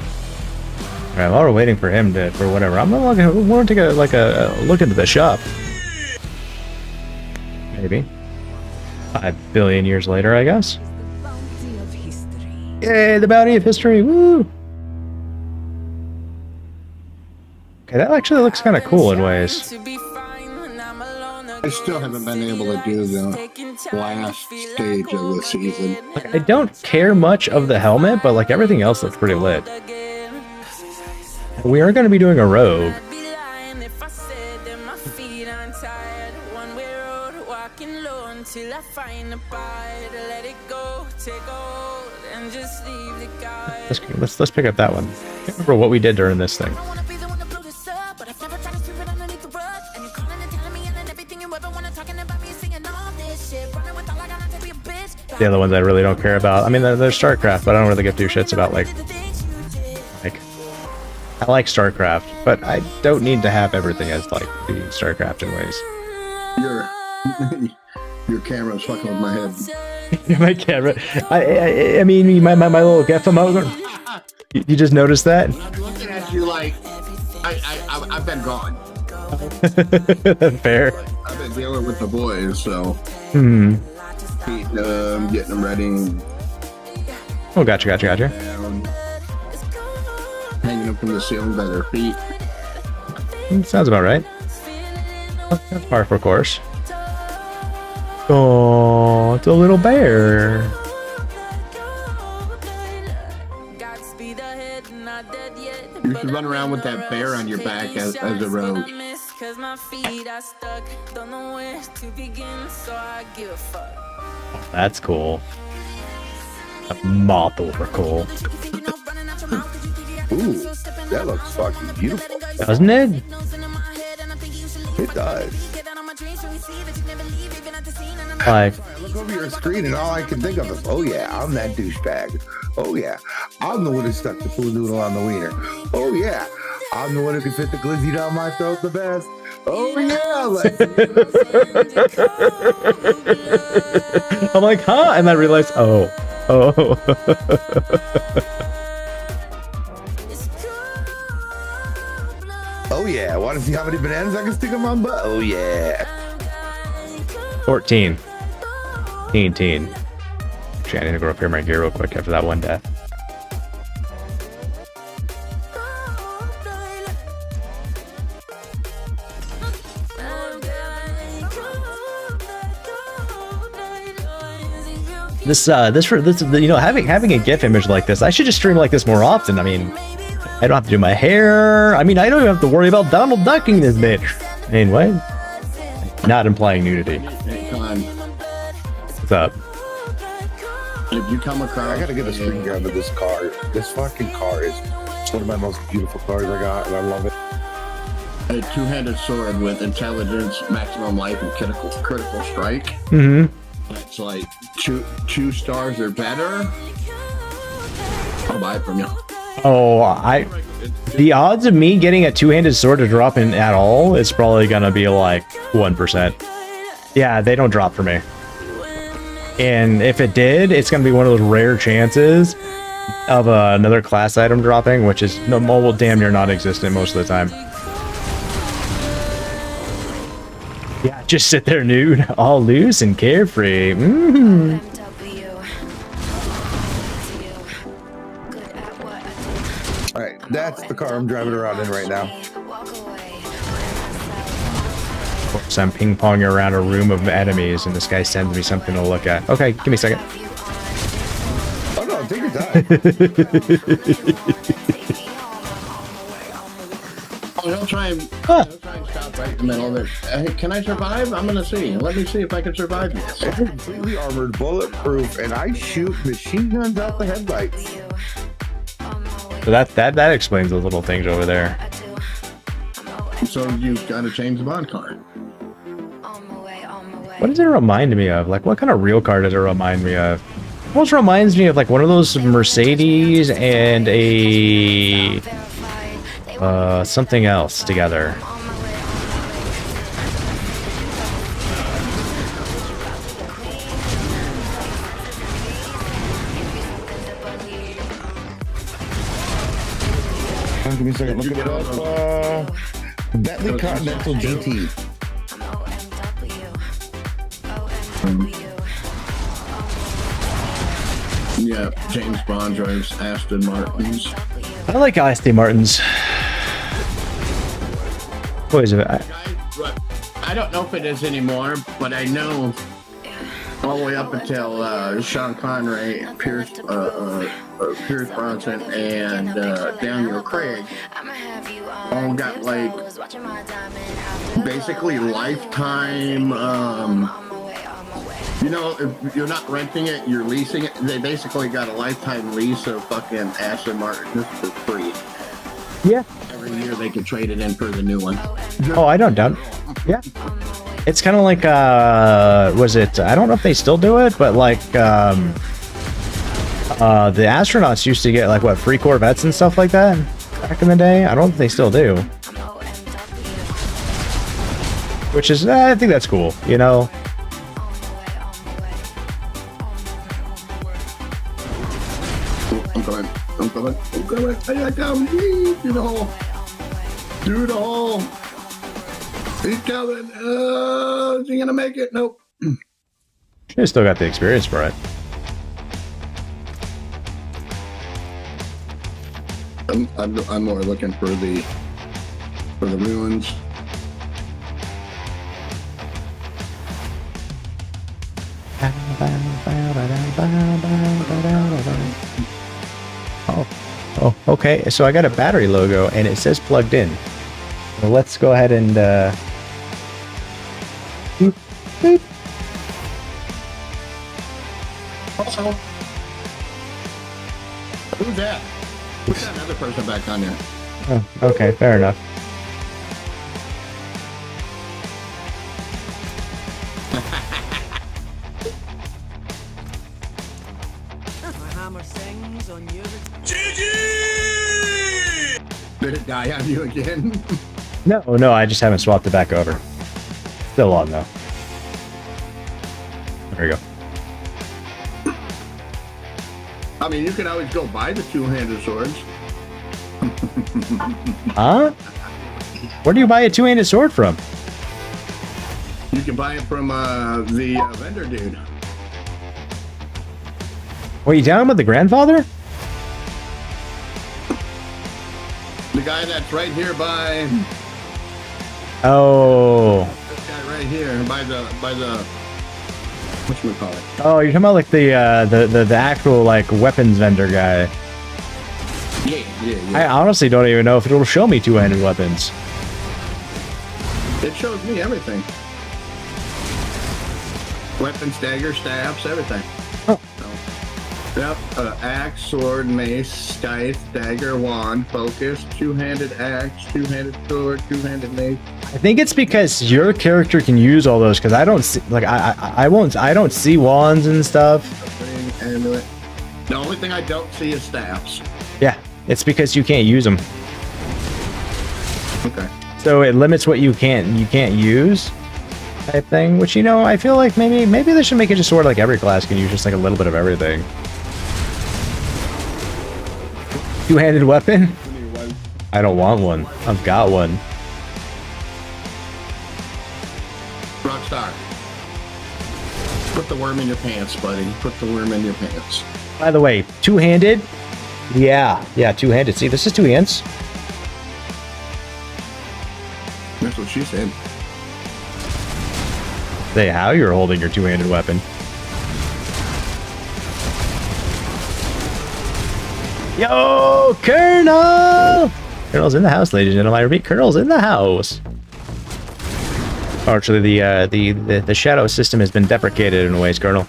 All right, while we're waiting for him to, for whatever, I'm gonna want to take a look into the shop. Maybe 5 billion years later, I guess. Yay, the bounty of history! Woo! Okay, that actually looks kind of cool in ways.
I still haven't been able to do the last stage of the season.
Like, I don't care much of the helmet, but like everything else looks pretty lit. We are going to be doing a rogue. Let's pick up that one. I can't remember what we did during this thing. The other ones I really don't care about. I mean, they're StarCraft, but I don't really give two shits about like I like StarCraft, but I don't need to have everything as like the StarCraft in ways.
Your camera's fucking with my head.
My camera. I mean, my little GIF emoji. You just noticed that?
I'm looking at you like I've been gone.
Fair.
I've been dealing with the boys, so. Getting them ready.
Oh, gotcha.
Down, hanging up from the ceiling by their feet.
Sounds about right. That's par for course. Oh, it's a little bear.
You should run around with that bear on your back as a rogue.
That's cool. A moth over cool.
Ooh, that looks fucking beautiful.
Doesn't it?
It does.
Like,
I look over your screen and all I can think of is, oh yeah, I'm that douchebag. Oh yeah, I'm the one who stuck the food noodle on the wiener. Oh yeah, I'm the one who can fit the glizzy down my throat the best. Oh yeah,
I'm like, huh? And I realized, oh.
Oh yeah, want to see how many bananas I can stick in my butt? Oh yeah.
14. 18. Actually, I need to go repair my gear real quick after that one death. This, you know, having a GIF image like this, I should just stream like this more often. I mean, I don't have to do my hair. I mean, I don't even have to worry about Donald ducking this bitch. Anyway, not implying nudity.
Hey, Con,
What's up?
If you come across,
I gotta get a screen grab of this car. This fucking car is one of my most beautiful cars I got, and I love it.
a two-handed sword with intelligence, maximum life, and critical strike.
Mm-hmm.
It's like two stars or better. I'll buy it from you.
Oh, the odds of me getting a two-handed sword to drop in at all is probably gonna be like 1%. Yeah, they don't drop for me. And if it did, it's gonna be one of those rare chances of another class item dropping, which is well, damn near non-existent most of the time. Yeah, just sit there nude, all loose and carefree. Mm-hmm.
All right, that's the car I'm driving around in right now.
Of course, I'm ping-ponging around a room of enemies, and this guy sends me something to look at. Okay, give me a second.
Oh no, take your time.
He'll try and stop right in the middle of it. Hey, can I survive? I'm gonna see. Let me see if I can survive this.
It's completely armored, bulletproof, and I shoot machine guns out the headlights.
So that explains those little things over there.
So you've got to change the mod card.
What does it remind me of? Like, what kind of real car does it remind me of? Almost reminds me of like one of those Mercedes and a something else together.
Give me a second. Look it up. Bentley Continental GT.
Yeah, James Bond drives Aston Martins.
I like Aston Martins. What is it?
I don't know if it is anymore, but I know all the way up until Sean Connery, Pierce Bronson, and Daniel Craig all got like basically lifetime. You know, if you're not renting it, you're leasing it. They basically got a lifetime lease of fucking Aston Martin for free.
Yeah.
Every year they could trade it in for the new one.
Oh, I don't doubt. Yeah. It's kind of like, was it, I don't know if they still do it, but like, the astronauts used to get like, what, free Corvettes and stuff like that back in the day? I don't think they still do. Which is, I think that's cool, you know?
I'm coming. Hey, I come. Do the hole. Do the hole. He's coming. Is he gonna make it? Nope.
You still got the experience for it.
I'm more looking for the ruins.
Oh, okay. So I got a battery logo and it says plugged in. Well, let's go ahead and boop, boop.
Also, who's that? Who's that other person back on there?
Oh, okay, fair enough.
Did it die on you again?
No, I just haven't swapped it back over. Still on though. There you go.
I mean, you can always go buy the two-handed swords.
Huh? Where do you buy a two-handed sword from?
You can buy it from the vendor dude.
Were you down with the grandfather?
The guy that's right here by
Oh.
this guy right here by the whatchamacallit?
Oh, you're talking about like the actual like weapons vendor guy.
Yeah.
I honestly don't even know if it'll show me two-handed weapons.
It shows me everything. Weapons, daggers, staffs, everything.
Oh.
So, Yep, axe, sword, mace, scythe, dagger, wand, focus, two-handed axe, two-handed sword, two-handed mace.
I think it's because your character can use all those, because I don't see, like, I don't see wands and stuff.
Amulet. The only thing I don't see is staffs.
Yeah, it's because you can't use them.
Okay.
So it limits what you can't use, type thing. Which, you know, I feel like maybe they should make it just sort of like every class can use just like a little bit of everything. Two-handed weapon? I don't want one. I've got one.
Rockstar. Put the worm in your pants, buddy. Put the worm in your pants.
By the way, two-handed? Yeah, two-handed. See, this is two hands.
That's what she said.
Say how you're holding your two-handed weapon. Yo, Colonel! Colonel's in the house, ladies and gentlemen. I repeat, Colonel's in the house. Actually, the shadow system has been deprecated in ways, Colonel.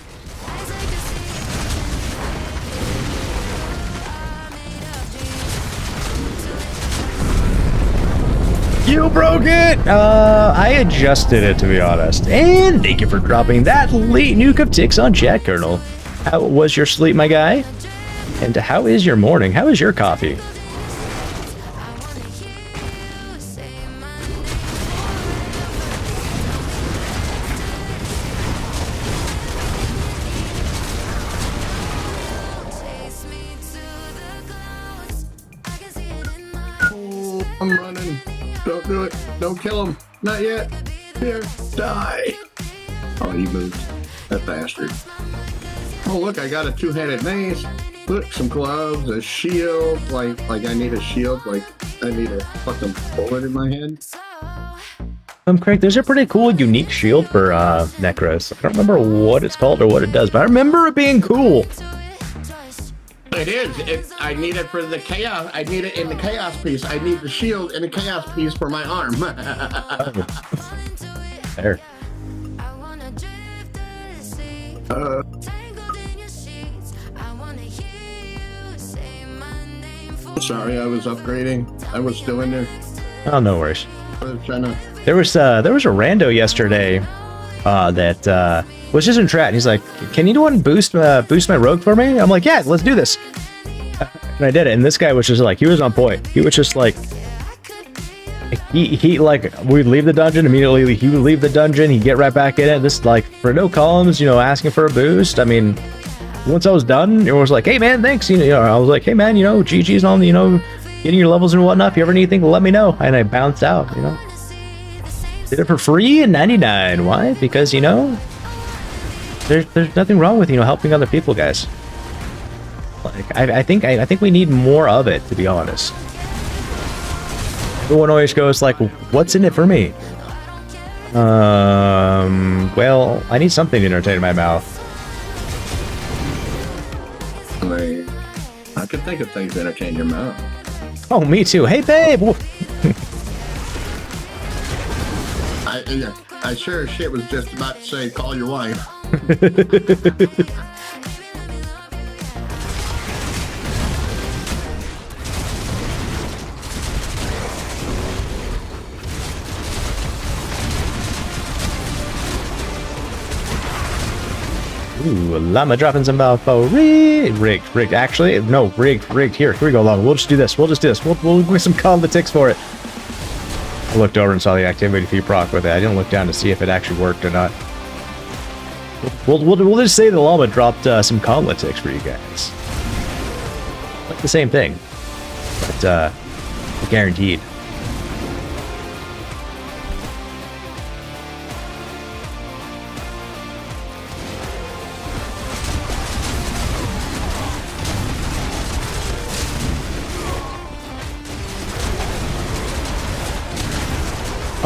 You broke it! I adjusted it, to be honest. And thank you for dropping that late nuke of ticks on chat, Colonel. How was your sleep, my guy? And how is your morning? How is your coffee?
I'm running. Don't do it. Don't kill him. Not yet. Here. Die. Oh, he moved. That bastard. Oh, look, I got a two-handed mace. Look, some gloves, a shield. Like I need a shield. Like I need a fucking bullet in my head.
Craig, there's a pretty cool, unique shield for Necros. I don't remember what it's called or what it does, but I remember it being cool.
It is. I need it for the chaos. I need it in the chaos piece. I need the shield and the chaos piece for my arm.
There.
Sorry, I was upgrading. I was still in there.
Oh, no worries.
I was trying to.
There was a rando yesterday that was just in chat. He's like, "Can anyone boost my rogue for me?" I'm like, "Yeah, let's do this." And I did it. And this guy was just like, he was on point. He was just like, he like, we'd leave the dungeon immediately. He would leave the dungeon. He'd get right back in it. This like for no columns, you know, asking for a boost. I mean, once I was done, it was like, "Hey man, thanks." You know, I was like, "Hey man, you know, GG's on, you know, getting your levels and whatnot. If you ever need anything, let me know." And I bounced out, you know. Did it for free in 99. Why? Because, you know, there's nothing wrong with, you know, helping other people, guys. Like I think we need more of it, to be honest. Everyone always goes like, "What's in it for me?" Well, I need something to entertain my mouth.
I can think of things that entertain your mouth.
Oh, me too. Hey, babe.
I sure as shit was just about to say, "Call your wife."
Ooh, llama dropping some balfour. Rigged. Actually, no, rigged. Here we go, llama. We'll just do this. We'll get some politics for it. I looked over and saw the activity feed proc with it. I didn't look down to see if it actually worked or not. We'll just say the llama dropped some politics for you guys. Like the same thing, but guaranteed.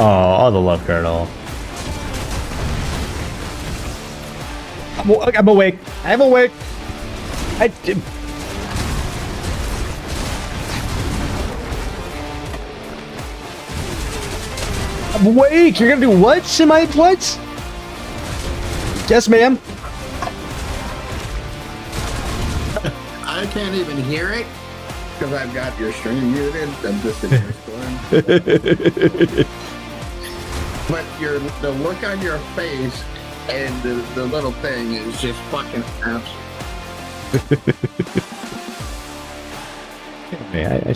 Oh, all the love, Colonel. I'm awake. I'm awake. I'm awake. You're gonna do what? What? Yes, ma'am.
can't even hear it because I've got your stream muted. I'm just in Discord. But the look on your face and the little thing is just fucking absolute.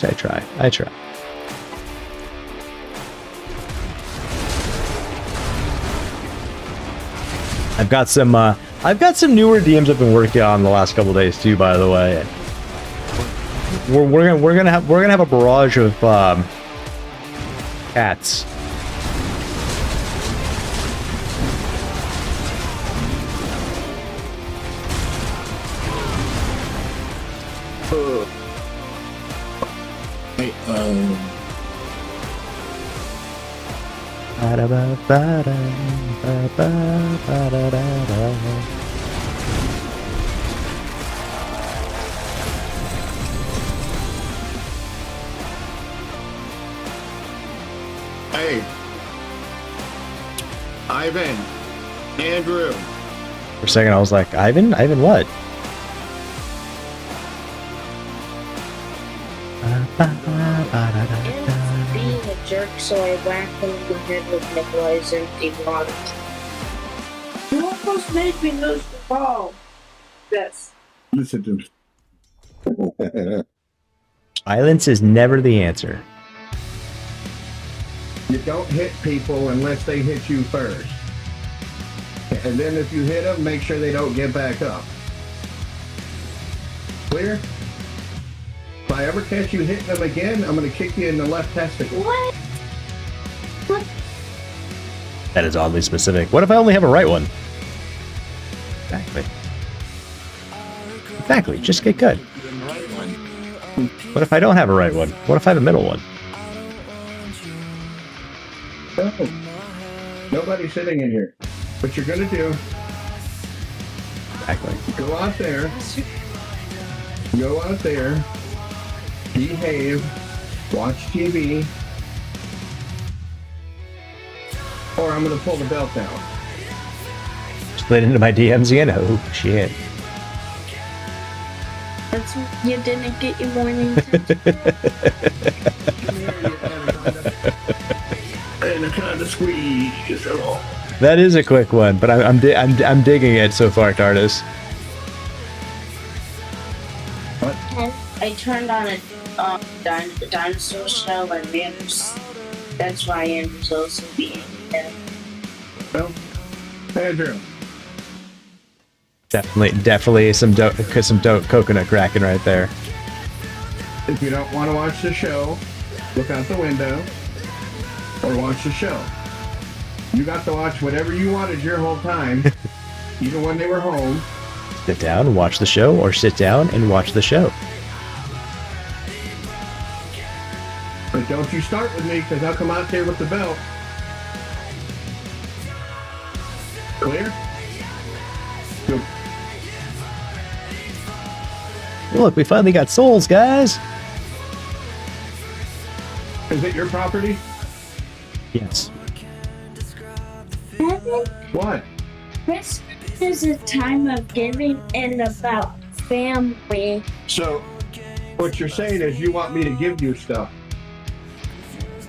I try. I try. I've got some newer DMs I've been working on the last couple days too, by the way. We're gonna have a barrage of cats.
Hey, hey, Ivan, Andrew.
For a second, I was like, Ivan? Ivan what?
And being a jerk, so I whacked him in the head with Nikolai's empty water. You almost made me lose the ball. Yes.
Listen to me.
Violence is never the answer.
You don't hit people unless they hit you first. And then if you hit them, make sure they don't get back up. Clear? If I ever catch you hitting them again, I'm going to kick you in the left testicle.
What? What?
That is oddly specific. What if I only have a right one? Exactly. Exactly. Just get good. What if I don't have a right one? What if I have a middle one?
No. Nobody's sitting in here. What you're going to do,
Exactly.
go out there, behave, watch TV, or I'm going to pull the belt down.
Slid into my DMs again? Oh, shit.
That's you didn't get your morning
And a kind of squeeze.
That is a quick one, but I'm digging it so far, Arctis.
And I turned on a dinosaur show and that's why Andrew's also being there.
Well, Andrew.
Definitely some dope coconut cracking right there.
If you don't want to watch the show, look out the window or watch the show. You got to watch whatever you wanted your whole time, even when they were home.
Sit down and watch the show, or sit down and watch the show.
But don't you start with me, because I'll come out there with the belt. Clear? Good.
Look, we finally got souls, guys.
Is it your property?
Yes.
What?
Christmas is a time of giving and about family.
So, what you're saying is you want me to give you stuff.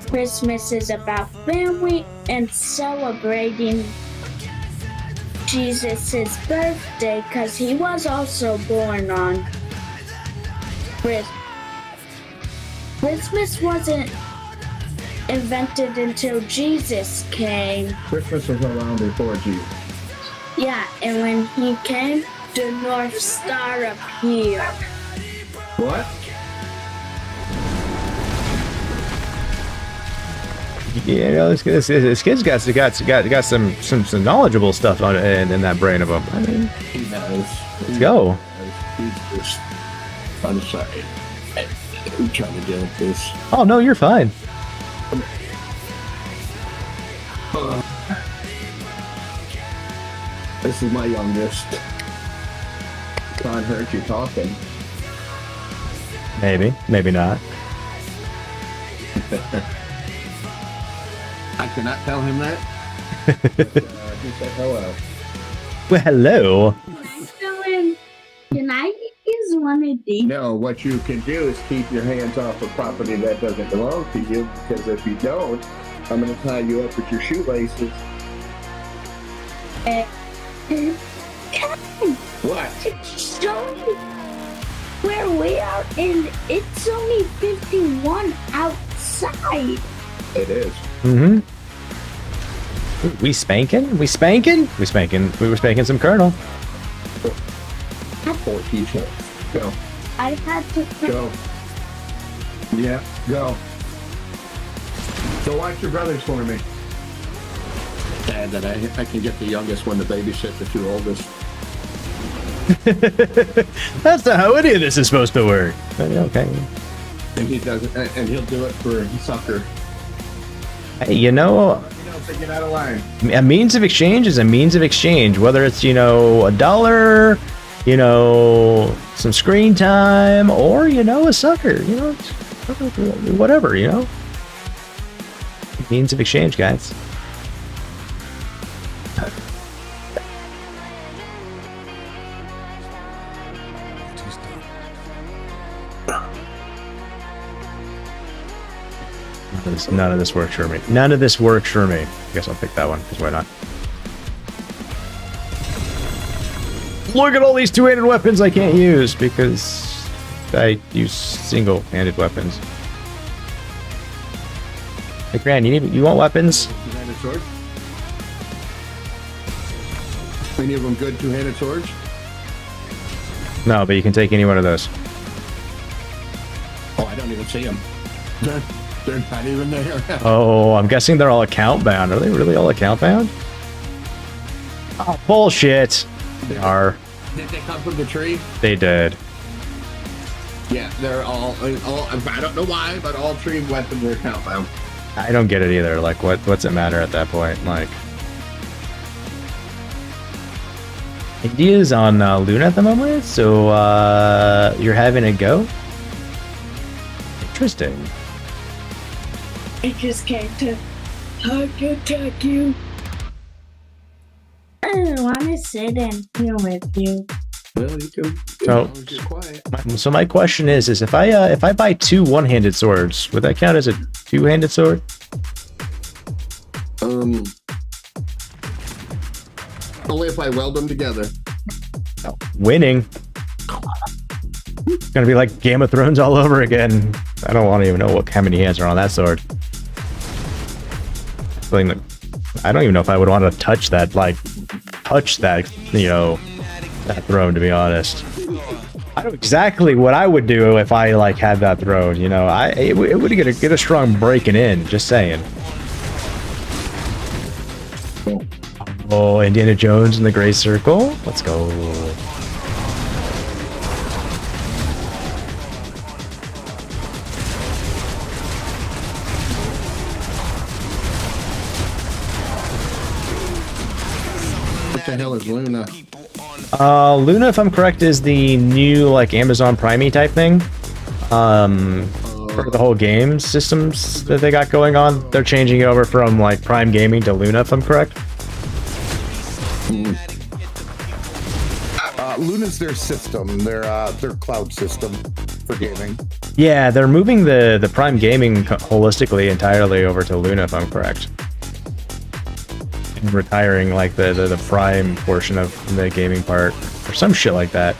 Christmas is about family and celebrating Jesus' birthday because he was also born on Christmas. Christmas wasn't invented until Jesus came.
Christmas was around before Jesus.
Yeah, and when he came, the North Star appeared.
What?
Yeah, you know, this kid's got some knowledgeable stuff on in that brain of him. I mean,
He knows.
let's go.
He's just, I'm sorry. I'm trying to deal with this.
Oh no, you're fine.
This is my youngest. Can't hurt you talking.
Maybe not.
I cannot tell him that. He said hello.
Well, hello.
Can I use want to do?
No, what you can do is keep your hands off of property that doesn't belong to you, because if you don't, I'm going to tie you up with your shoelaces. What?
Show me where we are, and it's only 51 outside.
It is.
Mm-hmm. We spanking? We spanking? We spanking. We were spanking some Colonel.
14 shots. Go.
I had to.
Go. Yeah, go. Go watch your brothers for me. Dad, that I can get the youngest one to babysit the two oldest.
That's not how any of this is supposed to work. Okay.
And he does it, and he'll do it for soccer.
Hey, you know,
They get out of line.
a means of exchange is a means of exchange. Whether it's, $1, some screen time, or, a sucker, whatever, Means of exchange, guys. None of this works for me. None of this works for me. I guess I'll pick that one, because why not? Look at all these two-handed weapons I can't use, because I use single-handed weapons. Hey, Gran, you want weapons?
Two-handed sword? Any of them good two-handed swords?
No, but you can take any one of those.
Oh, I don't even see them. They're not even there.
Oh, I'm guessing they're all account-bound. Are they really all account-bound? Oh, bullshit. They are.
Did they come from the tree?
They did.
Yeah, they're all. I don't know why, but all tree weapons are account bound.
I don't get it either. Like, what's it matter at that point? Like, India's on Luna at the moment, so you're having a go? Interesting.
I just came to attack you. I don't want to sit and here with you.
Well, you can.
So,
You're quiet.
so my question is if I buy two one-handed swords, would that count as a two-handed sword?
Only if I weld them together.
Winning. It's gonna be like Game of Thrones all over again. I don't want to even know how many hands are on that sword. I don't even know if I would want to touch that, that throne, to be honest. I know exactly what I would do if I had that throne. It would get a strong breaking in. Just saying. Oh, Indiana Jones in the Gray Circle. Let's go.
What the hell is Luna?
Luna, if I'm correct, is the new Amazon Prime type thing. For the whole game systems that they got going on, they're changing it over from Prime Gaming to Luna, if I'm correct.
Luna's their system, their cloud system for gaming.
Yeah, they're moving the Prime Gaming holistically entirely over to Luna, if I'm correct. And retiring the Prime portion of the gaming part, or some shit like that.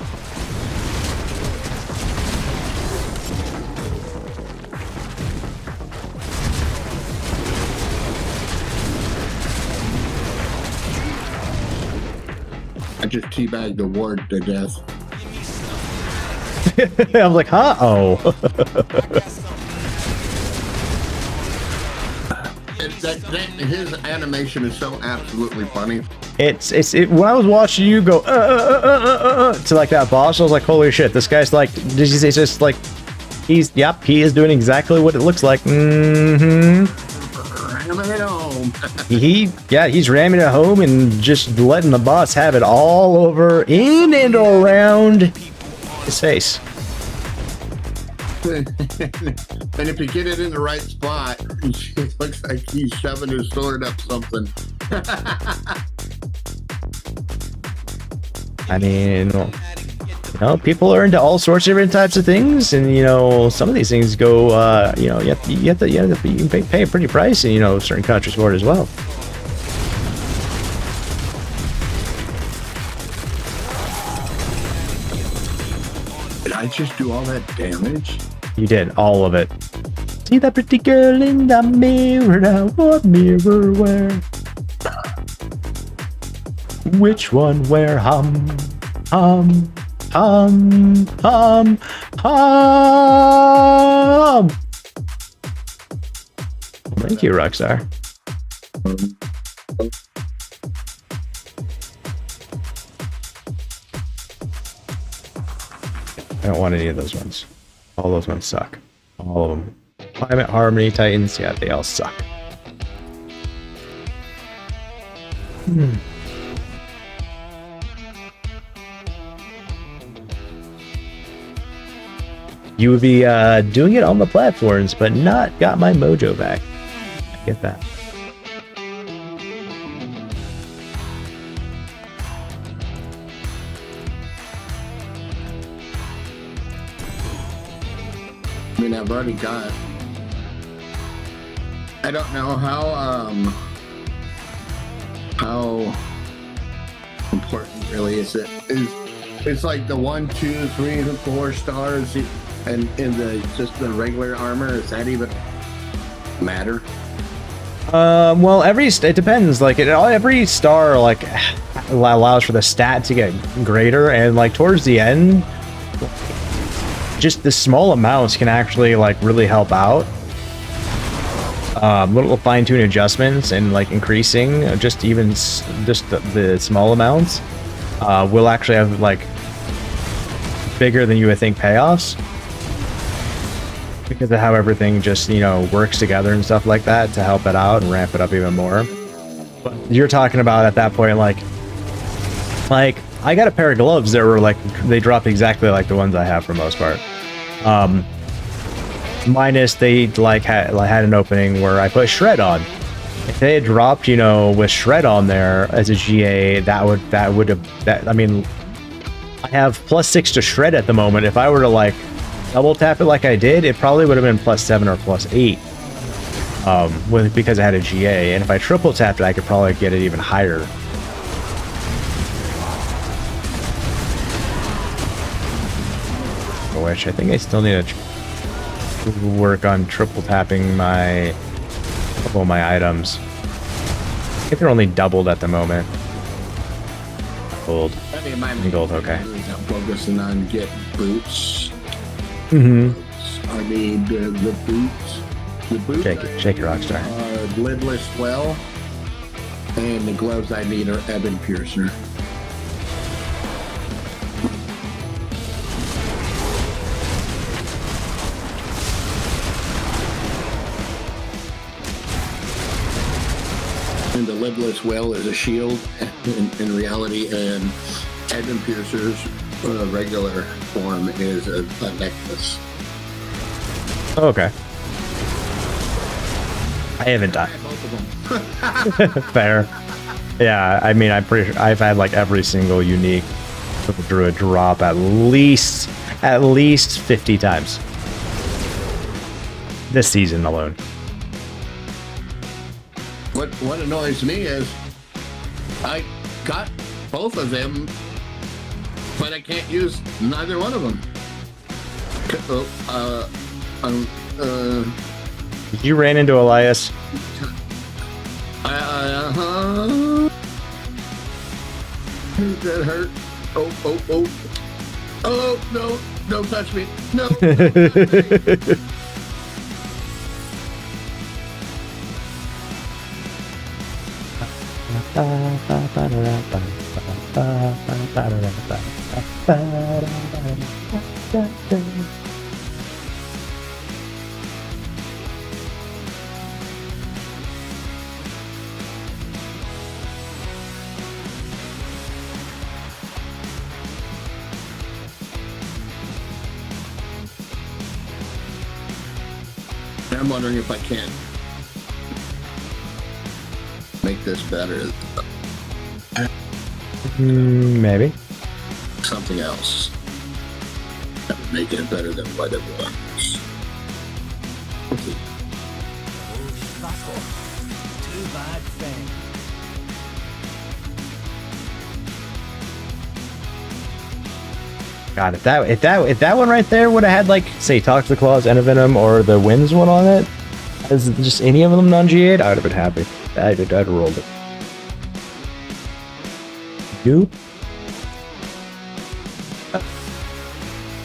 I just teabagged the ward to death.
I was like, huh? Oh.
His animation is so absolutely funny.
When I was watching you go to that boss, I was like, holy shit, this guy's did you say just he is doing exactly what it looks like. Mm-hmm.
Ramming it home.
He's ramming it home and just letting the boss have it all over in and around his face.
And if you get it in the right spot, it looks like he's shoving his sword up something.
I mean, You know, people are into all sorts of different types of things, and you know, some of these things go, you know, you have to pay a pretty price in, you know, certain countries for it as well.
Did I just do all that damage?
You did all of it. See that pretty girl in the mirror now? What mirror where? Which one where? Hum. Thank you, Rockstar. I don't want any of those ones. All those ones suck. All of them. Climate, Harmony, Titans, yeah, they all suck. You would be doing it on the platforms, but not got my mojo back. I get that.
I mean, I've already got. I don't know how important really is it. It's like the 1, 2, 3, and 4 stars, and in the just the regular armor. Does that even matter?
Well, it depends. Like every star like allows for the stat to get greater, and like towards the end, just the small amounts can actually like really help out. Little fine-tune adjustments and like increasing just the small amounts will actually have like bigger than you would think payoffs, because of how everything just, you know, works together and stuff like that to help it out and ramp it up even more. But you're talking about at that point, like I got a pair of gloves that were like, they drop exactly like the ones I have for the most part. Minus they had an opening where I put Shred on. If they had dropped, you know, with Shred on there as a GA, I mean, I have +6 to Shred at the moment. If I were to like double tap it like I did, it probably would have been +7 or +8. Because I had a GA, and if I triple tapped it, I could probably get it even higher. Which I think I still need to work on triple tapping a couple of my items. I think they're only doubled at the moment. Gold. Gold, okay.
I'm focusing on get boots.
Mm-hmm.
I need the boots. The boots.
Shake it, Rockstar.
Lidless well, and the gloves I need are Ebon Piercer. And the lidless well is a shield in reality, and Ebon Piercer's regular form is a necklace.
Oh, okay. I haven't done
both of them.
Fair. Yeah, I mean, I'm pretty sure I've had like every single unique druid drop at least 50 times this season alone.
What annoys me is I got both of them, but I can't use neither one of them.
You ran into Elias.
That hurt. Oh, no, don't touch me. No. I'm wondering if I can make this better.
Maybe.
Something else. making it better than what it was. Okay.
God, if that one right there would have had like, say, Toxic Claws, Venom, or the Winds one on it, as just any of them non-G8, I would have been happy. I'd have rolled it. You?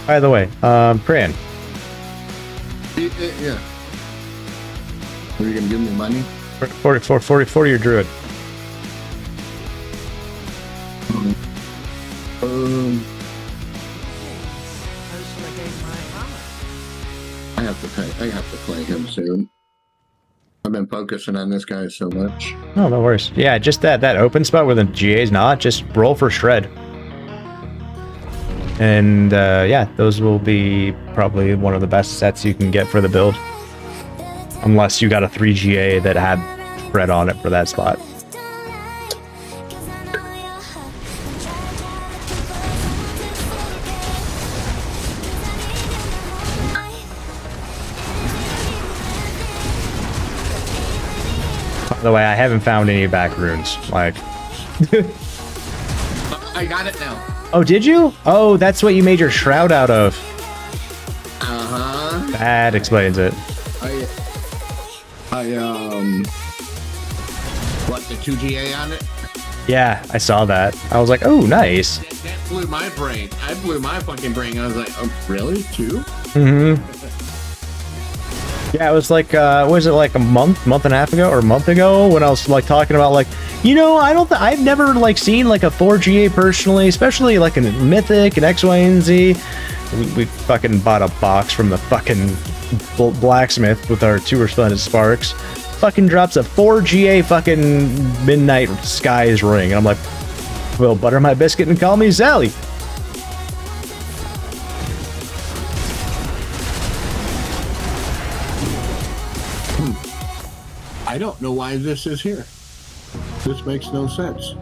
By the way, Pran.
Yeah. Are you gonna give me money?
40 your druid.
I have to play him soon. I've been focusing on this guy so much.
Oh, no worries. Yeah, just that open spot where the GA's not, just roll for shred. And yeah, those will be probably one of the best sets you can get for the build. Unless you got a 3 GA that had shred on it for that spot. By the way, I haven't found any back runes. Like,
I got it now.
oh, did you? Oh, that's what you made your shroud out of.
Uh-huh.
That explains it.
What, the 2 GA on it?
Yeah, I saw that. I was like, oh, nice.
That blew my brain. I blew my fucking brain. I was like, oh, really? 2?
Mm-hmm. Yeah, it was like, was it like a month and a half ago, or a month ago, when I was like talking about like, you know, I've never like seen like a 4 GA personally, especially like a Mythic and X, Y, and Z. We fucking bought a box from the fucking blacksmith with our 2 resplendent sparks. Fucking drops a 4 GA fucking Midnight Skies ring, and I'm like, well, butter my biscuit and call me Sally.
I don't know why this is here. This makes no sense.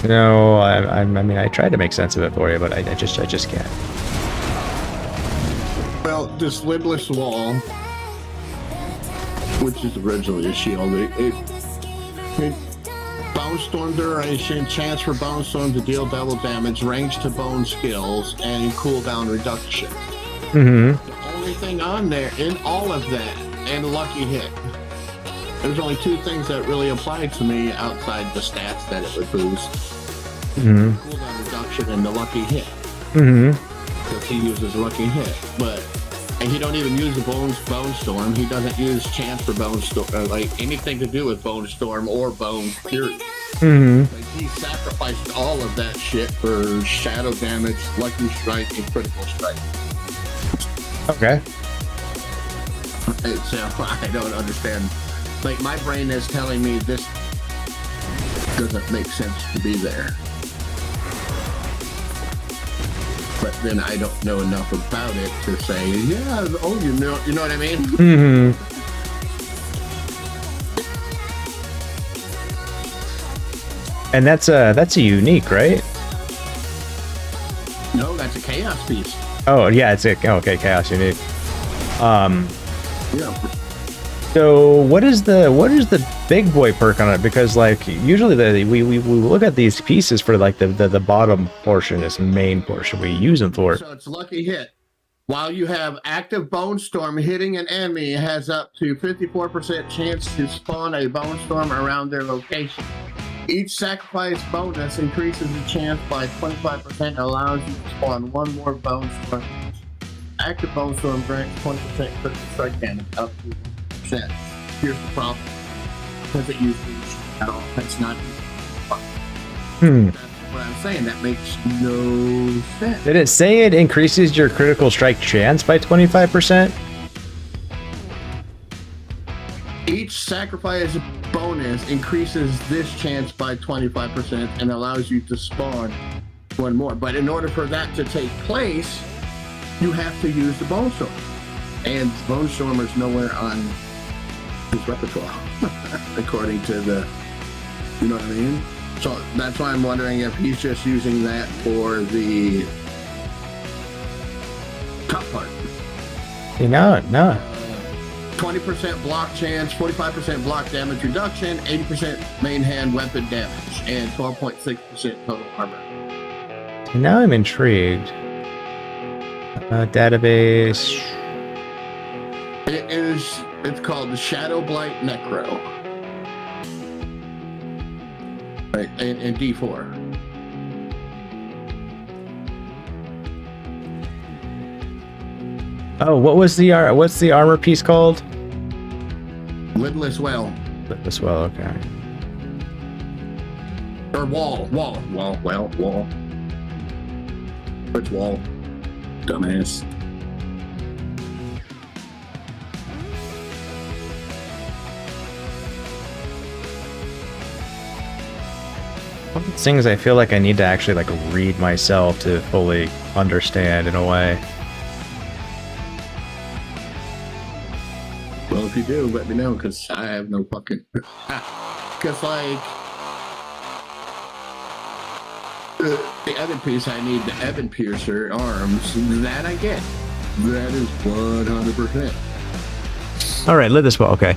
No, I mean, I tried to make sense of it for you, but I just can't.
Well, this lidless wall, which is originally a shield, it Bone Storm duration, chance for Bone Storm to deal double damage, range to bone skills, and cooldown reduction.
Mm-hmm.
The only thing on there in all of that, and lucky hit. There's only 2 things that really applied to me outside the stats that it would boost.
Mm-hmm.
Cooldown reduction and the lucky hit.
Mm-hmm.
Because he uses lucky hit. And he don't even use the Bone Storm. He doesn't use chance for Bone Storm, like anything to do with Bone Storm or Bone period.
Mm-hmm.
Like, he sacrificed all of that shit for shadow damage, lucky strike, and critical strike.
Okay.
So I don't understand. Like, my brain is telling me this doesn't make sense to be there. But then I don't know enough about it to say, yeah, oh, you know what I mean?
Mm-hmm. And that's a unique, right?
No, that's a chaos piece.
Oh yeah, it's okay, chaos unique.
Yeah.
So what is the big boy perk on it? Because like usually we look at these pieces for like the bottom portion, this main portion we use them for.
So it's lucky hit. While you have active Bone Storm, hitting an enemy has up to 54% chance to spawn a Bone Storm around their location. Each sacrifice bonus increases the chance by 25% and allows you to spawn 1 more Bone Storm. Active Bone Storm grants 20% critical strike damage up to 1%. Here's the problem. Because it uses at all. That's not That's what I'm saying. That makes no sense.
Did it say it increases your critical strike chance by 25%?
Each sacrifice bonus increases this chance by 25% and allows you to spawn 1 more. But in order for that to take place, you have to use the Bone Storm. And Bone Storm is nowhere on his repertoire, according to the, you know what I mean? So that's why I'm wondering if he's just using that for the Top part.
You know, no.
20% block chance, 45% block damage reduction, 80% main hand weapon damage, and 12.6% total armor.
Now I'm intrigued. Database.
It's called the Shadow Blight Necro. Right, and D4.
Oh, what's the armor piece called?
Lidless Well.
This well, okay.
Or Wall. Which wall? Dumbass.
One of the things I feel like I need to actually like read myself to fully understand in a way.
Well, if you do, let me know, because I have no fucking... Because, like... The other piece, I need the Evan Piercer arms. That I get. That is 100%.
Alright, let this well, okay.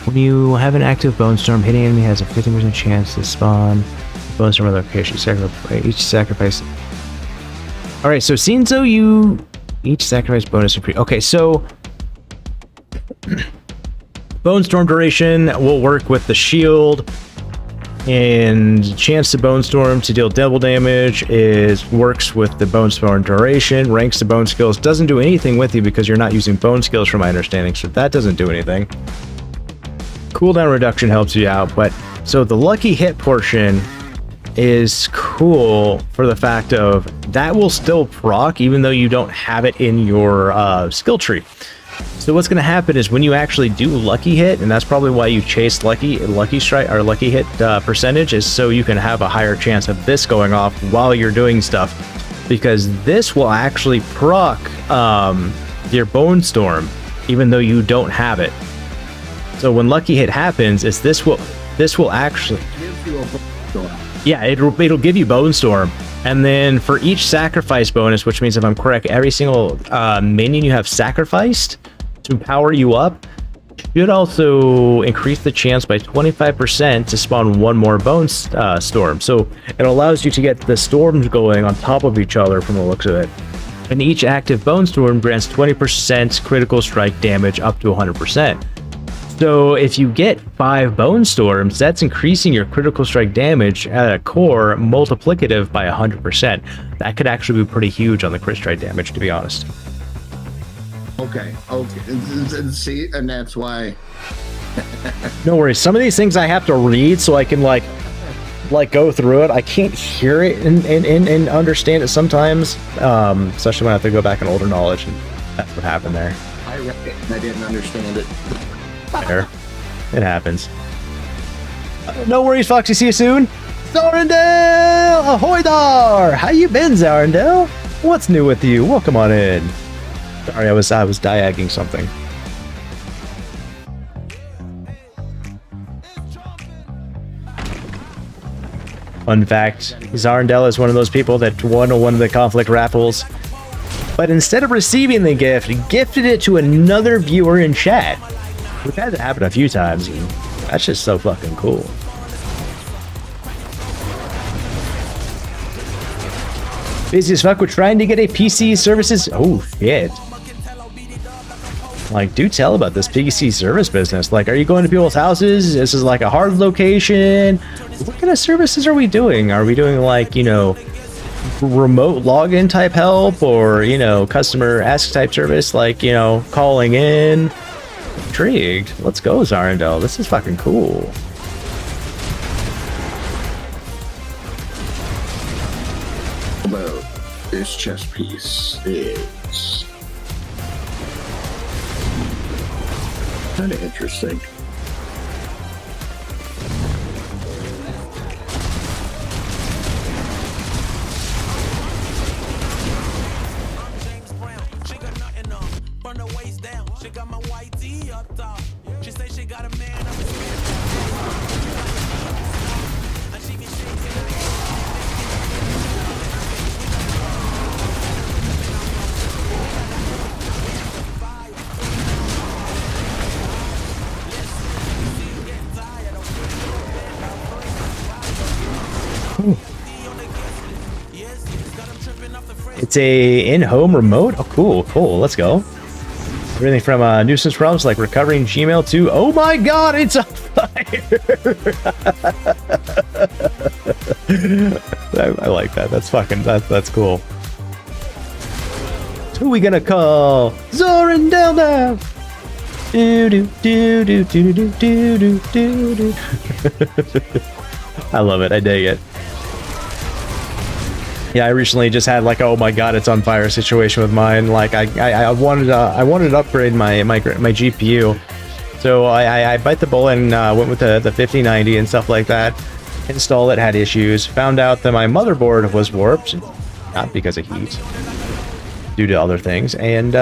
When you have an active Bone Storm, hitting enemy has a 50% chance to spawn Bone Storm location. Each sacrifice... Alright, so seems though you... Each sacrifice bonus increase... Okay, so... Bone Storm duration will work with the shield, and chance to Bone Storm to deal double damage works with the Bone Storm duration. Ranks to Bone Skills doesn't do anything with you because you're not using Bone Skills from my understanding, so that doesn't do anything. Cooldown reduction helps you out, but so the lucky hit portion is cool for the fact of that will still proc even though you don't have it in your skill tree. So what's going to happen is when you actually do lucky hit, and that's probably why you chase lucky strike or lucky hit percentage, is so you can have a higher chance of this going off while you're doing stuff, because this will actually proc your Bone Storm even though you don't have it. So when lucky hit happens, is this will actually
Gives you a Bone Storm.
yeah, it'll give you Bone Storm. And then for each sacrifice bonus, which means if I'm correct, every single minion you have sacrificed to power you up should also increase the chance by 25% to spawn one more Bone Storm. So it allows you to get the storms going on top of each other from the looks of it. And each active Bone Storm grants 20% critical strike damage up to 100%. So if you get 5 Bone Storms, that's increasing your critical strike damage at a core multiplicative by 100%. That could actually be pretty huge on the crit strike damage, to be honest.
Okay. See, and that's why...
No worries. Some of these things I have to read so I can like go through it. I can't hear it and understand it sometimes, especially when I have to go back in older knowledge, and that's what happened there.
I read it and I didn't understand it.
There. It happens. No worries, Foxy. See you soon. Zarndale! Ahoy there! How you been, Zarndale? What's new with you? Welcome on in. Sorry, I was diagging something. Fun fact, Zarndale is one of those people that won one of the conflict raffles, but instead of receiving the gift, gifted it to another viewer in chat. We've had that happen a few times, and that's just so fucking cool. Busy as fuck with trying to get a PC services. Oh shit. Like, do tell about this PC service business. Like, are you going to people's houses? This is like a hard location. What kind of services are we doing? Are we doing like, you know, remote login type help, or, you know, customer ask type service, like, you know, calling in? Intrigued. Let's go, Zarndale. This is fucking cool.
Although this chess piece is kind of interesting.
It's a in-home remote. Oh, cool, cool. Let's go. Everything from nuisance problems like recovering Gmail to, oh my god, it's on fire! I like that. That's fucking, that's cool. Who we gonna call? Zoran Delta! Do do do do do do do do do. I love it. I dig it. Yeah, I recently just had like, oh my god, it's on fire situation with mine. Like I wanted to upgrade my GPU, so I bite the bullet and went with the 5090 and stuff like that. Installed it, had issues. Found out that my motherboard was warped, not because of heat, due to other things. And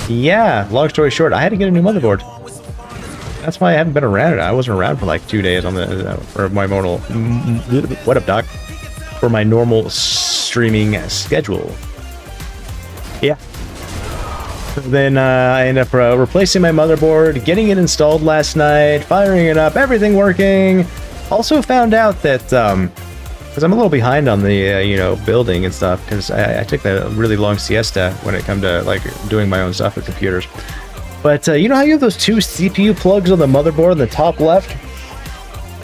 yeah, long story short, I had to get a new motherboard. That's why I haven't been around it. I wasn't around for like 2 days on the for my normal. What up, Doc? For my normal streaming schedule. Yeah. Then I ended up replacing my motherboard, getting it installed last night, firing it up, everything working. Also found out that because I'm a little behind on the you know, building and stuff, because I took a really long siesta when it come to like doing my own stuff with computers. But you know how you have those two CPU plugs on the motherboard in the top left?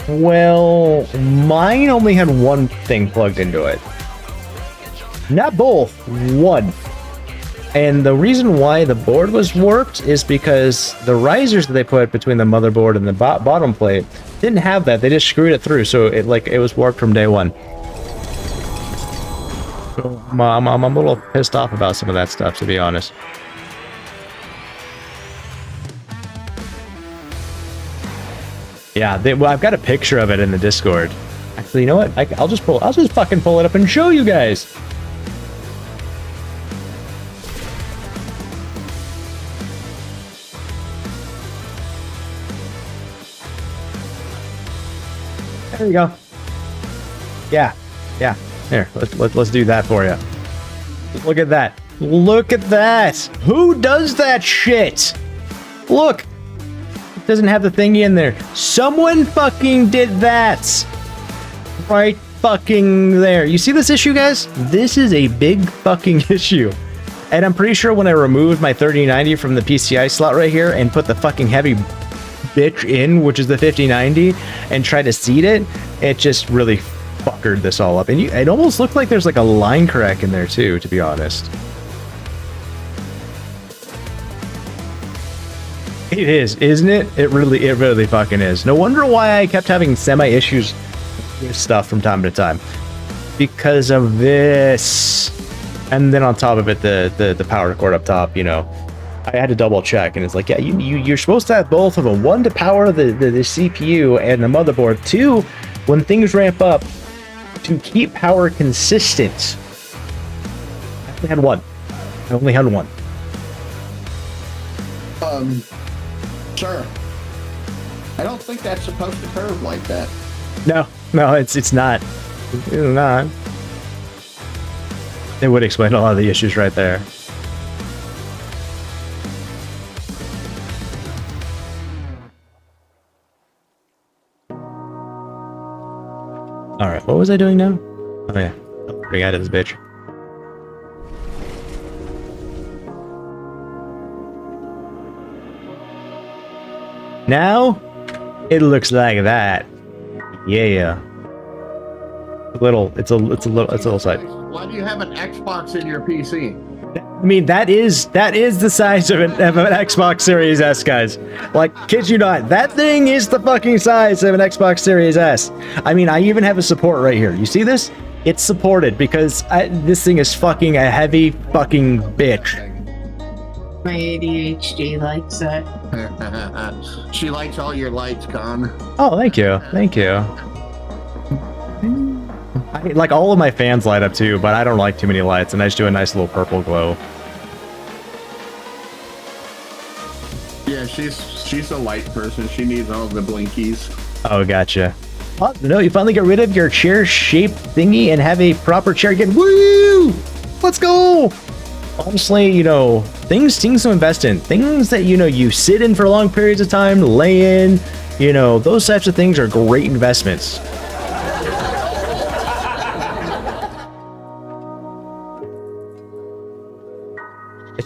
Well, mine only had one thing plugged into it. Not both, one. And the reason why the board was warped is because the risers that they put between the motherboard and the bottom plate didn't have that. They just screwed it through, so it was warped from day one. So I'm a little pissed off about some of that stuff, to be honest. Yeah, well, I've got a picture of it in the Discord. Actually, you know what? I'll just fucking pull it up and show you guys. There you go. Yeah. Here, let's do that for you. Look at that. Look at that. Who does that shit? Look. Doesn't have the thingy in there. Someone fucking did that. Right fucking there. You see this issue, guys? This is a big fucking issue. And I'm pretty sure when I removed my 3090 from the PCI slot right here and put the fucking heavy bitch in, which is the 5090, and tried to seat it, it just really fuckered this all up. And it almost looked like there's like a line crack in there too, to be honest. It is, isn't it? It really fucking is. No wonder why I kept having semi-issues with stuff from time to time. Because of this. And then on top of it, the power cord up top, you know. I had to double check, and it's like, yeah, you're supposed to have both of them. One to power the CPU and the motherboard. Two, when things ramp up, to keep power consistent. I only had one.
Sir, I don't think that's supposed to curve like that.
No, it's not. It's not. It would explain a lot of the issues right there. Alright, what was I doing now? Oh yeah, bring out of this bitch. Now, it looks like that. Yeah. It's a little side.
Why do you have an Xbox in your PC?
I mean, that is the size of an Xbox Series S, guys. Like, kid you not, that thing is the fucking size of an Xbox Series S. I mean, I even have a support right here. You see this? It's supported because this thing is fucking a heavy fucking bitch.
My ADHD likes that.
She likes all your lights, Con.
Oh, thank you. Like, all of my fans light up too, but I don't like too many lights, and I just do a nice little purple glow.
Yeah, she's a light person. She needs all the blinkies.
Oh, gotcha. Oh, no, you finally get rid of your chair-shaped thingy and have a proper chair again. Woo! Let's go! Honestly, you know, things to invest in. Things that, you know, you sit in for long periods of time, lay in, you know, those types of things are great investments.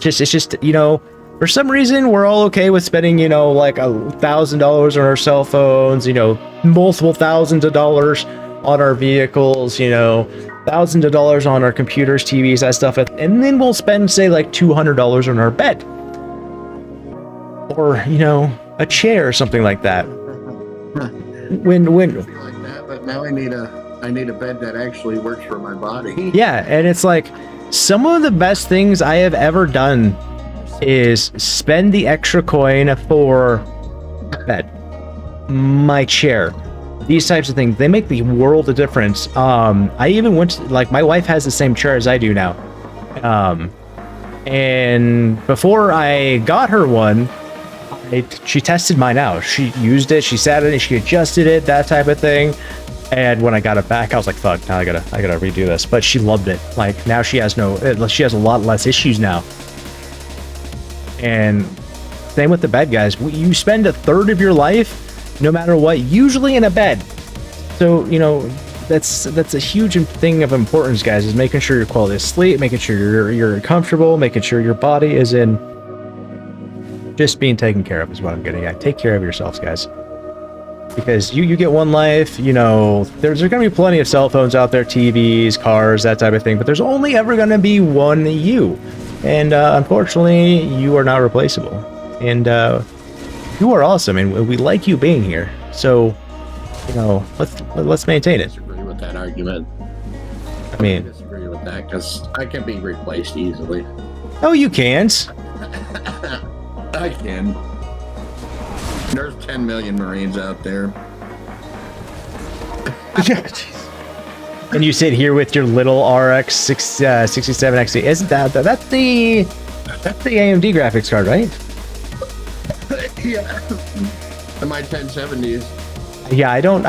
It's just, you know, for some reason we're all okay with spending, you know, like $1,000 on our cell phones, you know, multiple thousands of dollars on our vehicles, you know, thousands of dollars on our computers, TVs, that stuff, and then we'll spend, say, like $200 on our bed, or, you know, a chair or something like that. When
like that, but now I need a bed that actually works for my body.
yeah, and it's like some of the best things I have ever done is spend the extra coin for bed, my chair, these types of things. They make the world of difference. I even went to, like, my wife has the same chair as I do now, and before I got her one, she tested mine out. She used it, she sat in it, she adjusted it, that type of thing. And when I got it back, I was like, fuck, now I gotta redo this. But she loved it. Like, now she has a lot less issues now. And same with the bed, guys. You spend a third of your life, no matter what, usually in a bed. So, you know, that's a huge thing of importance, guys, is making sure your quality of sleep, making sure you're comfortable, making sure your body is in just being taken care of is what I'm getting at. Take care of yourselves, guys. Because you get one life, you know, there's going to be plenty of cell phones out there, TVs, cars, that type of thing, but there's only ever going to be one you. And unfortunately, you are not replaceable. And you are awesome, and we like you being here. So, you know, let's maintain it.
I disagree with that argument.
I mean,
I disagree with that because I can be replaced easily.
oh, you can't.
I can. There's 10 million Marines out there.
And you sit here with your little RX 67 XE. Isn't that's the AMD graphics card, right?
Yeah. And my 1070s.
Yeah, I don't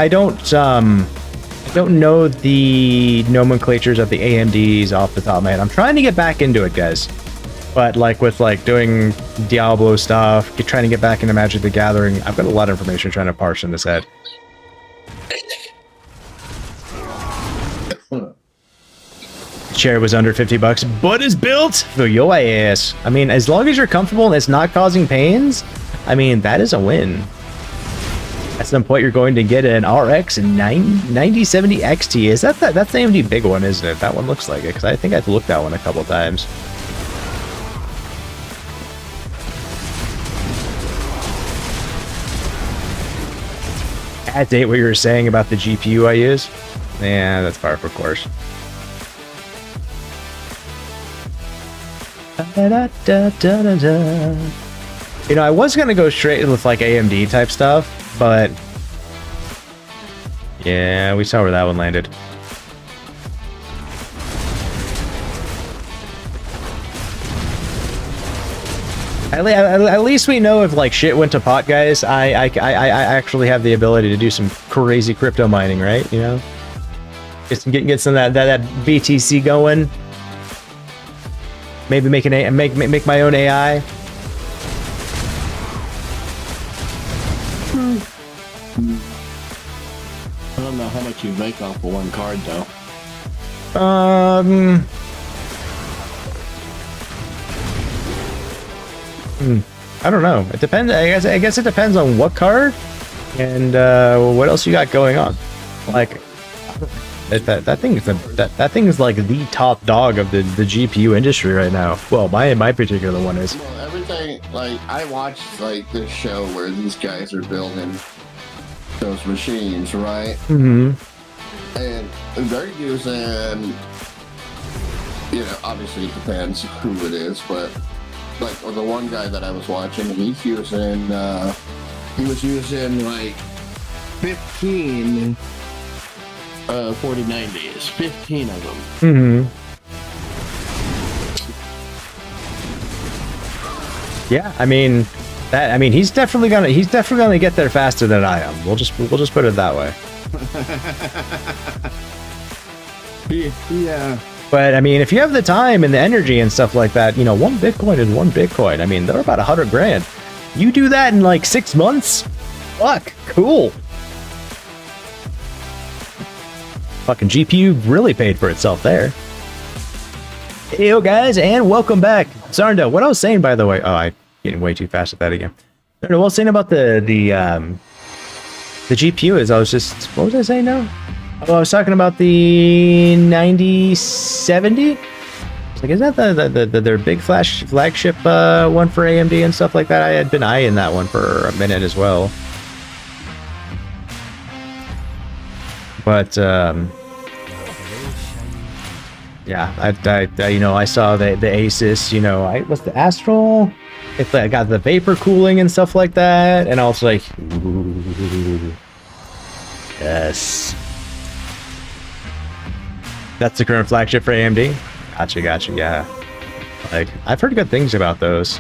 know the nomenclatures of the AMDs off the top of my head. I'm trying to get back into it, guys. But like with like doing Diablo stuff, trying to get back into Magic the Gathering, I've got a lot of information trying to parse in this head. Chair was under $50, but is built for your ass. I mean, as long as you're comfortable and it's not causing pains, I mean, that is a win. At some point, you're going to get an RX 9070 XT. Is that's the AMD big one, isn't it? That one looks like it, because I think I've looked at one a couple times. Add date what you were saying about the GPU I use. Yeah, that's par for course. You know, I was gonna go straight with like AMD type stuff, but yeah, we saw where that one landed. At least we know if like shit went to pot, guys. I actually have the ability to do some crazy crypto mining, right? You know, get some of that BTC going. Maybe make my own AI.
I don't know how much you make off of one card, though.
I don't know. It depends. I guess it depends on what card and what else you got going on. Like that thing is like the top dog of the GPU industry right now. Well, my particular one is.
Well, everything, like, I watched like this show where these guys are building those machines, right?
Mm-hmm.
And they're using, you know, obviously it depends who it is, but like the one guy that I was watching, he's using, he was using like 15 4090s, 15 of them.
Mm-hmm. Yeah, I mean, he's definitely gonna get there faster than I am. We'll just put it that way.
Yeah.
But I mean, if you have the time and the energy and stuff like that, you know, one Bitcoin is one Bitcoin. I mean, they're about 100 grand. You do that in like 6 months? Fuck, cool. Fucking GPU really paid for itself there. Heyo guys, and welcome back. Sarndo, what I was saying, by the way, I'm getting way too fast at that again. What I was saying about the GPU is, what was I saying now? Oh, I was talking about the 9070. It's like, isn't that their big flagship one for AMD and stuff like that? I had been eyeing that one for a minute as well. But yeah, I you know, I saw the Asus, you know, what's the Astral? I got the vapor cooling and stuff like that, and I was like, ooh, yes, that's the current flagship for AMD. Gotcha, yeah. Like, I've heard good things about those.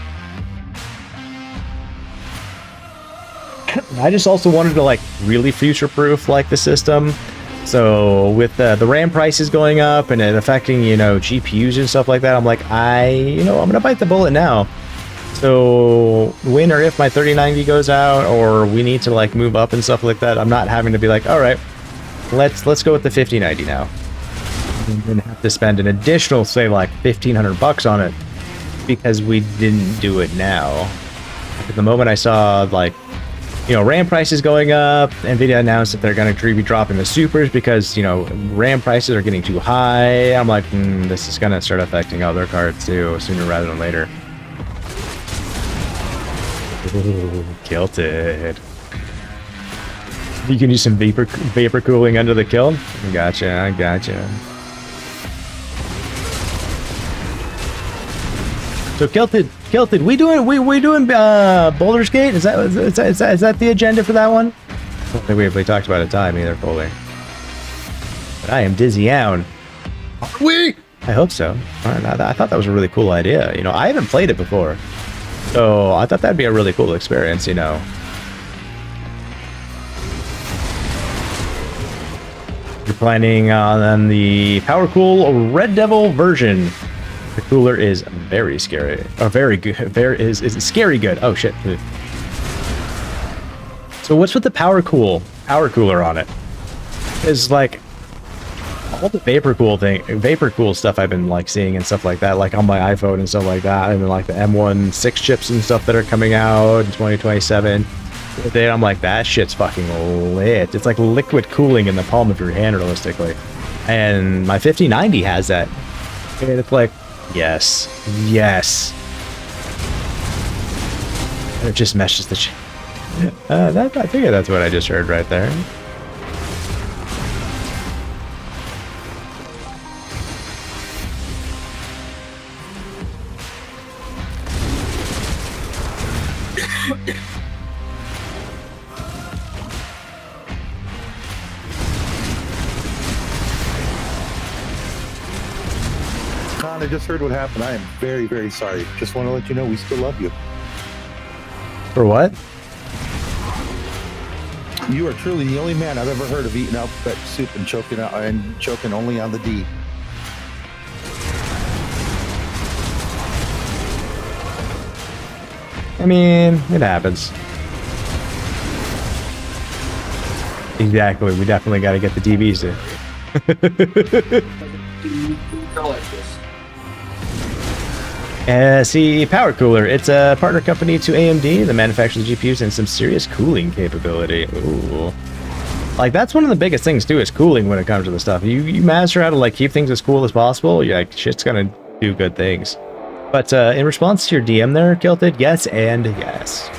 I just also wanted to like really future-proof like the system. So with the RAM prices going up and it affecting, you know, GPUs and stuff like that, I'm like, I'm gonna bite the bullet now. So when or if my 3090 goes out, or we need to like move up and stuff like that, I'm not having to be like, all right, let's go with the 5090 now. And then have to spend an additional, say, like $1,500 on it because we didn't do it now. At the moment I saw like, you know, RAM prices going up, NVIDIA announced that they're going to be dropping the supers because, you know, RAM prices are getting too high. I'm like, this is going to start affecting other cards too, sooner rather than later. Ooh, kilted. You can do some vapor cooling under the kiln? Gotcha, I gotcha. So Kilted, we doing Boulder's Gate? Is that the agenda for that one? I don't think we really talked about a time either, fully. But I am dizzy out. Are we? I hope so. I thought that was a really cool idea. You know, I haven't played it before, so I thought that'd be a really cool experience. You know. You're planning on the Power Cool Red Devil version. The cooler is very scary. Oh, very good. Is scary good. Oh shit. So what's with the power cooler on it? Is like all the vapor cool stuff I've been like seeing and stuff like that, like on my iPhone and stuff like that, and then like the M1 6 chips and stuff that are coming out in 2027. Then I'm like, that shit's fucking lit. It's like liquid cooling in the palm of your hand, realistically. And my 5090 has that. And it's like, yes. And it just meshes the I figure that's what I just heard right there.
I just heard what happened. I am very, very sorry. Just want to let you know we still love you.
For what?
You are truly the only man I've ever heard of eating alphabet soup and choking only on the D.
I mean, it happens. Exactly. We definitely got to get the DBs in. See, Power Cooler. It's a partner company to AMD that manufactures the GPUs and some serious cooling capability. Ooh. Like, that's one of the biggest things, too, is cooling when it comes to the stuff. You master how to, like, keep things as cool as possible, you're like, shit's gonna do good things. But in response to your DM there, Kilted, yes and yes.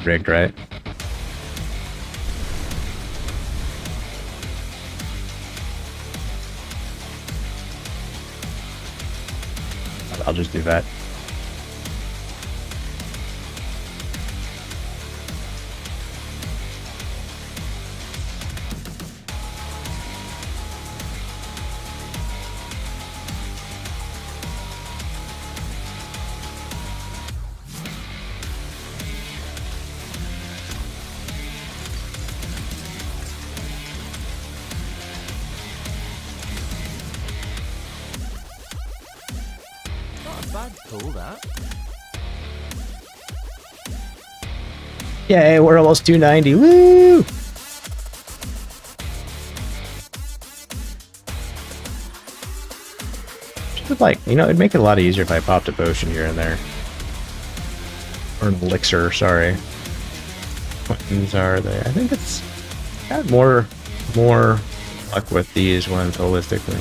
Rigged, right? I'll just do that.
Not a bad pull, that.
Yay, we're almost 290. Woo! Should, like, you know, it'd make it a lot easier if I popped a potion here and there. Or an elixir, sorry. What things are they? I think it's got more luck with these ones holistically.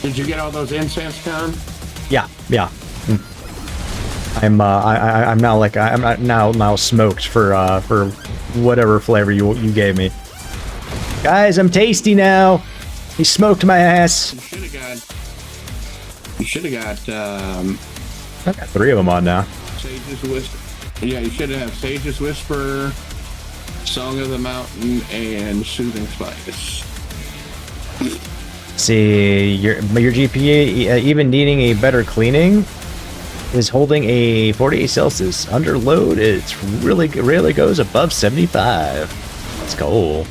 Did you get all those incense, Con?
Yeah. I'm now like I'm now smoked for whatever flavor you gave me. Guys, I'm tasty now. He smoked my ass.
You should have got
I've got 3 of them on now.
Sage's Whisper. Yeah, you should have Sage's Whisper, Song of the Mountain, and Soothing Spice.
See, your GPA even needing a better cleaning is holding a 48 Celsius. Under load, it's really rarely goes above 75. Let's go.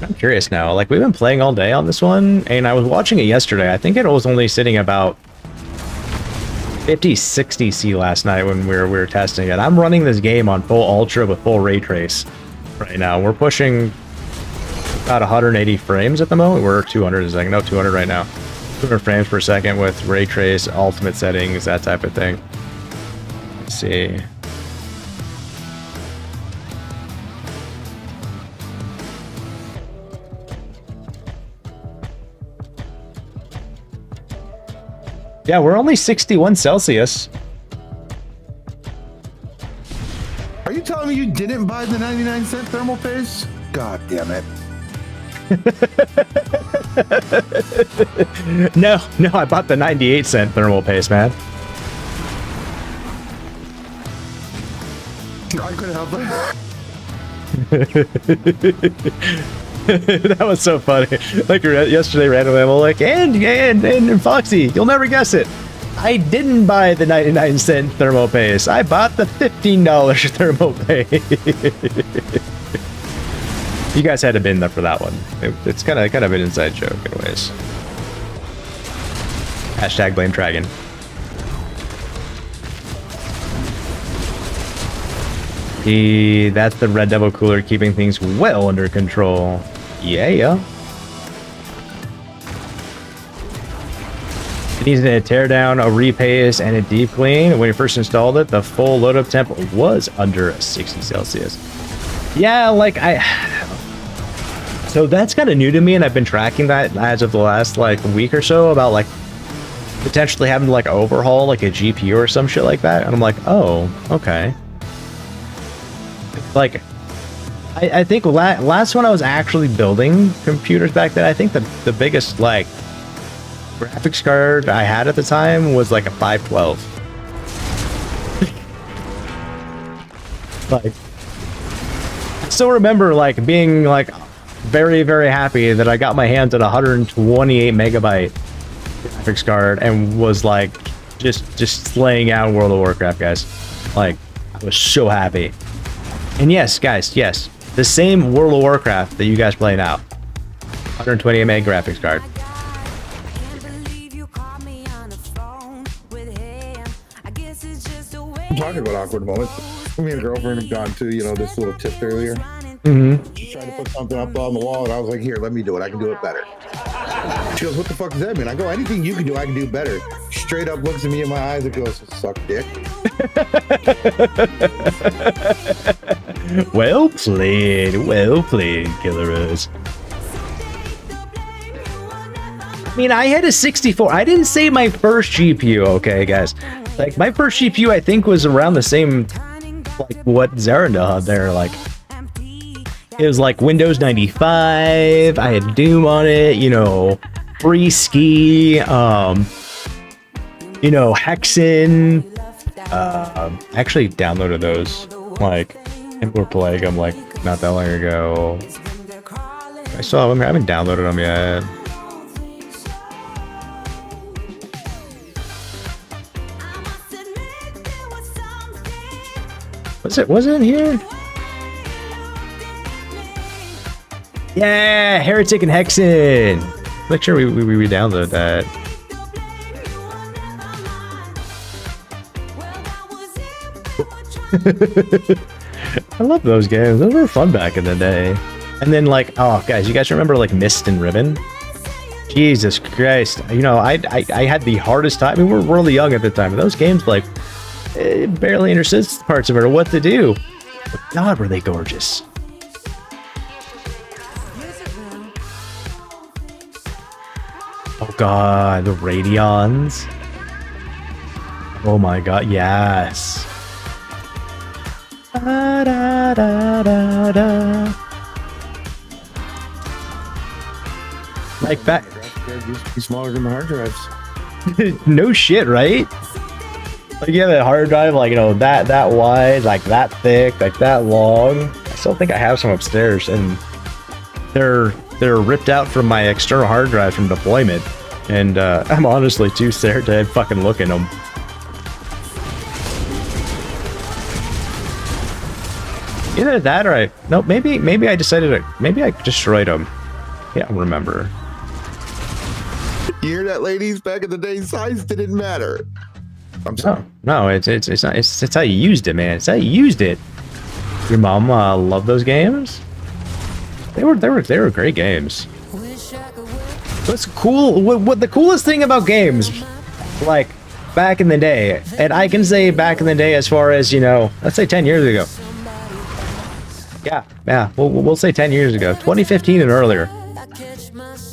I'm curious now. Like, we've been playing all day on this one, and I was watching it yesterday. I think it was only sitting about 50, 60 C last night when we were testing it. I'm running this game on full ultra with full ray trace right now. We're pushing about 180 frames at the moment. We're 200 a second. No, 200 right now. 200 frames per second with ray trace, ultimate settings, that type of thing. Let's see. Yeah, we're only 61 Celsius.
Are you telling me you didn't buy the 99-cent thermal paste? God damn it.
No, I bought the 98-cent thermal paste, man.
I couldn't help
That was so funny. Like yesterday, randomly, I'm like, and Foxy, you'll never guess it. I didn't buy the 99-cent thermal paste. I bought the $15 thermal paste. You guys had to been there for that one. It's kind of an inside joke in ways. Hashtag blame Dragon. That's the Red Devil cooler keeping things well under control. Yeah. It needs a tear down, a repaste, and a deep clean. When you first installed it, the full load up temp was under 60 Celsius. Yeah, like so that's kind of new to me, and I've been tracking that as of the last like week or so about like potentially having to like overhaul like a GPU or some shit like that. And I'm like, oh, okay. Like, I think last when I was actually building computers back then, I think the biggest like graphics card I had at the time was like a 512. Like, I still remember like being like very, very happy that I got my hands on a 128 megabyte graphics card and was like just slaying out World of Warcraft, guys. Like, I was so happy. And yes, guys, yes, the same World of Warcraft that you guys play now. 128 meg graphics card.
I'm talking about awkward moments. Me and a girlfriend have gone to, this little tip earlier.
Mm-hmm.
She tried to put something up on the wall, and I was like, here, let me do it. I can do it better. She goes, what the fuck does that mean? I go, anything you can do, I can do better. Straight up looks at me in my eyes and goes, suck dick.
Well played, Killer Rose. I mean, I had a 64. I didn't say my first GPU, okay, guys. Like, my first GPU, I think, was around the same, like, what Zaranda had there, like. It was like Windows 95. I had Doom on it, Free Ski, Hexen. Actually downloaded those, like, and we're playing them, like, not that long ago. I haven't downloaded them yet. Was it in here? Yeah, Heretic and Hexen. Make sure we re-download that. I love those games. Those were fun back in the day. And then like, oh guys, you guys remember like Mist and Ribbon? Jesus Christ. You know, I had the hardest time. I mean, we were really young at the time. Those games, like, barely understood parts of it or what to do. But God, were they gorgeous. Oh God, the Radions. Oh my God, yes. Da, da, da, da, da. Like back.
Used to be smaller than the hard drives.
No shit, right? Like you have a hard drive, like, you know, that wide, like that thick, like that long. I still think I have some upstairs, and they're ripped out from my external hard drive from deployment, and I'm honestly too scared to fucking look in them. Either that or maybe I decided to, maybe I destroyed them. Yeah, I remember.
You hear that, ladies? Back in the day, size didn't matter. I'm sorry.
No, it's not. It's how you used it, man. It's how you used it. Your mom loved those games. They were great games. What's cool? What the coolest thing about games, like back in the day, and I can say back in the day as far as, you know, let's say 10 years ago. Yeah. We'll say 10 years ago, 2015 and earlier.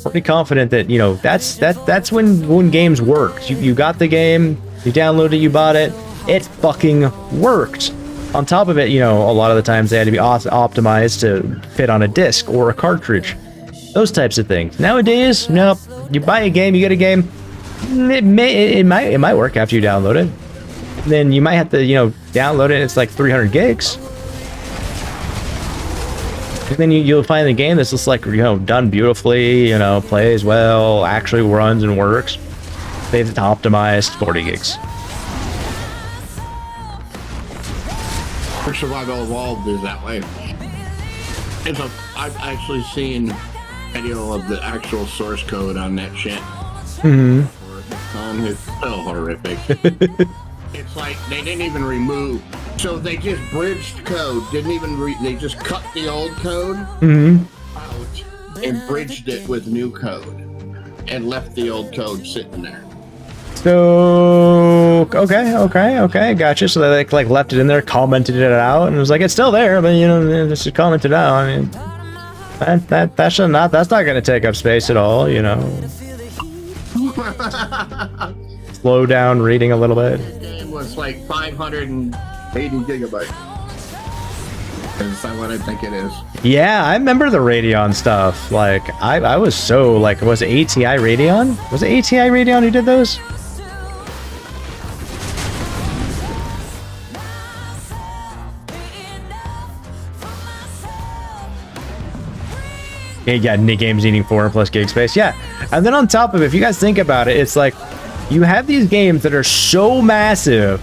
Pretty confident that, you know, that's when games worked. You got the game, you downloaded it, you bought it, it fucking worked. On top of it, you know, a lot of the times they had to be optimized to fit on a disc or a cartridge, those types of things. Nowadays, nope. You buy a game, you get a game. It might work after you download it. And then you might have to, you know, download it. It's like 300 gigs. And then you'll find the game that's just like, you know, done beautifully, you know, plays well, actually runs and works. They've optimized 40 gigs.
Survival Evolved is that way. I've actually seen video of the actual source code on that shit.
Mm-hmm.
It's so horrific. It's like they didn't even remove. So they just bridged code. They just cut the old code out and bridged it with new code and left the old code sitting there.
So okay, gotcha. So they like left it in there, commented it out, and it was like, it's still there, but you know, just commented out. I mean, that's not going to take up space at all, you know. Slow down reading a little bit.
The game was like 580 gigabytes. Is that what I think it is?
Yeah, I remember the Radeon stuff. Like, I was so like, was it ATI Radeon? Was it ATI Radeon who did those? Yeah, games eating 4+ gig space. Yeah, and then on top of it, if you guys think about it, it's like you have these games that are so massive,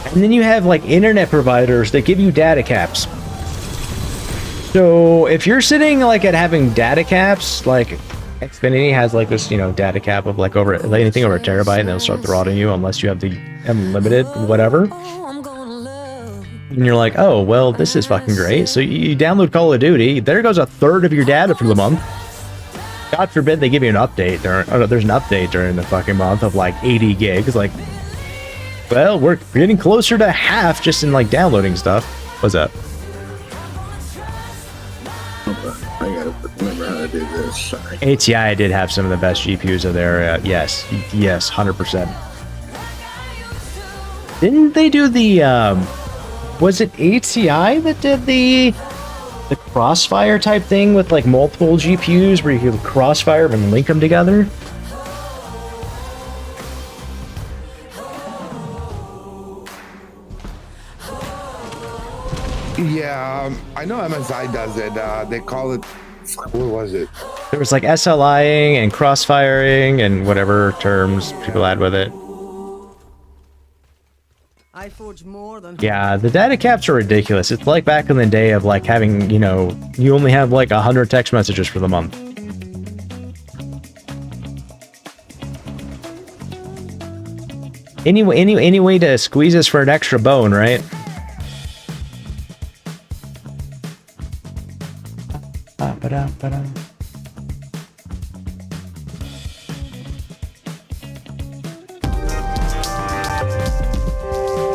and then you have like internet providers that give you data caps. So if you're sitting like at having data caps, like Xfinity has like this, you know, data cap of like anything over a terabyte, and they'll start throttling you unless you have the unlimited whatever. And you're like, oh, well, this is fucking great. So you download Call of Duty. There goes a third of your data for the month. God forbid they give you an update. There's an update during the fucking month of like 80 gigs. Like, well, we're getting closer to half just in like downloading stuff. What's up?
I gotta remember how to do this. Sorry.
ATI did have some of the best GPUs of their era. Yes, 100%. Didn't they do the was it ATI that did the crossfire type thing with like multiple GPUs where you could crossfire and link them together?
Yeah, I know MSI does it. They call it, what was it?
There was like SLIing and crossfiring and whatever terms people add with it.
I forge more than
Yeah, the data caps are ridiculous. It's like back in the day of like having, you know, you only have like 100 text messages for the month. Any way to squeeze us for an extra bone, right?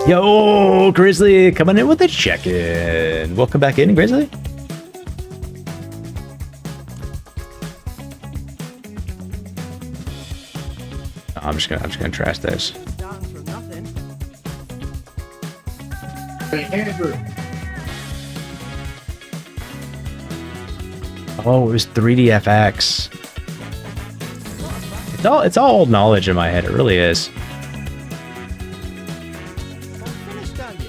Yo, Grizzly, coming in with a check-in. Welcome back in, Grizzly. I'm just gonna trash this.
down for nothing.
Hey, Andrew.
Oh, it was 3DFX. It's all old knowledge in my head. It really is.
Finished, aren't you?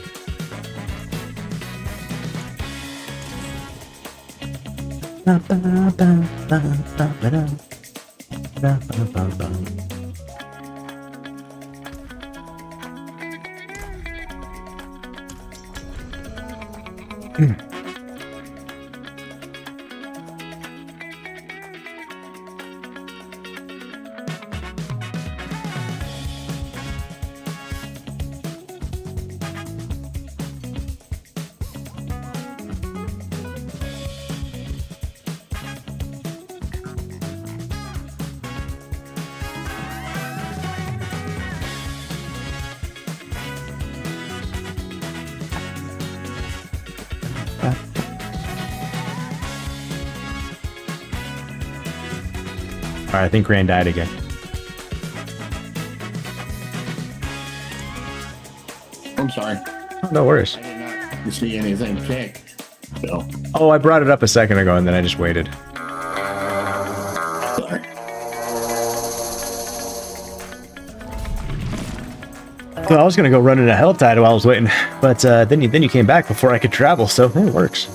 All right, I think Rand died again.
I'm sorry.
Oh, no worries.
I did not see anything tick. So,
Oh, I brought it up a second ago and then I just waited.
sorry.
So I was gonna go run in a hell tide while I was waiting, but then you came back before I could travel, so it works.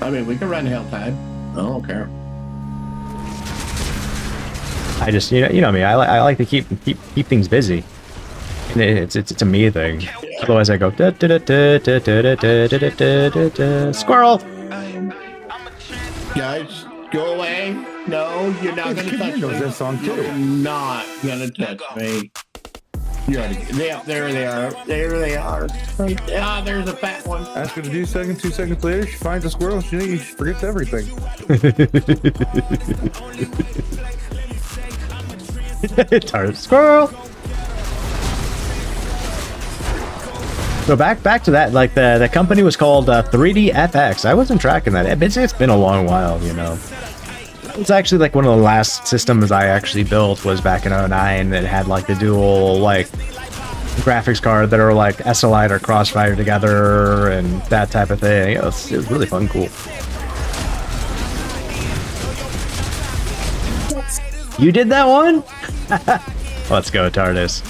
I mean, we can run Helltide. I don't care.
I just you know me. I like to keep things busy. And it's a me thing. Otherwise I go da, da, da, da, da, da, da, da, da, da, da, squirrel.
Guys, go away. No, you're not gonna touch me.
This song too.
You're not gonna touch me. You already. There they are. There they are. Right. Ah, there's a fat one.
Ask her to do second, 2 seconds later, she finds a squirrel, she forgets everything.
Tart squirrel. So back to that, like the company was called 3DFX. I wasn't tracking that. It's been a long while, you know. It's actually like one of the last systems I actually built was back in 09 that had like the dual like graphics card that are like SLI or Crossfire together and that type of thing. It was really fun, cool. You did that one? Let's go, TARDIS.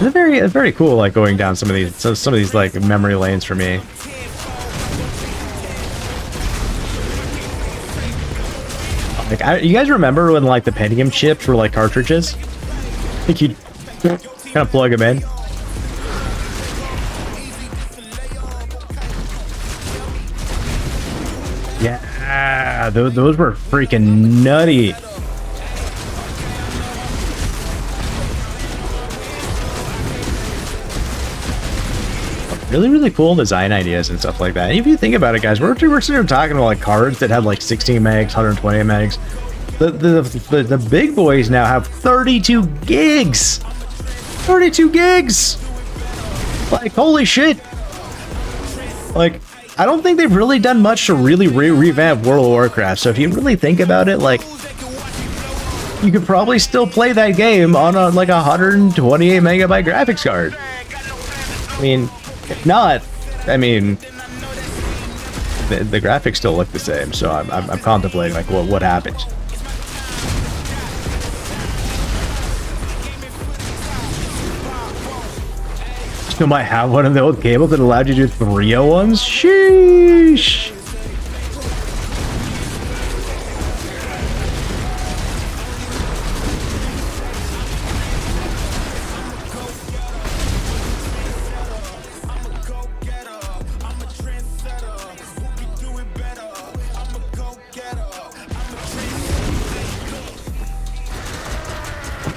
It's very cool, like going down some of these like memory lanes for me. Like, you guys remember when like the Pentium chips were like cartridges? I think you'd kind of plug them in. Yeah, those were freaking nutty. Really cool design ideas and stuff like that. And if you think about it, guys, we're sitting here talking about like cards that had like 16 megs, 120 megs. The big boys now have 32 gigs. 32 gigs. Like, holy shit. Like, I don't think they've really done much to really revamp World of Warcraft. So if you really think about it, like, you could probably still play that game on a like 128 megabyte graphics card. I mean, if not, I mean, the graphics still look the same. So I'm contemplating like what happened. You might have one of the old cables that allowed you to do 301s. Sheesh.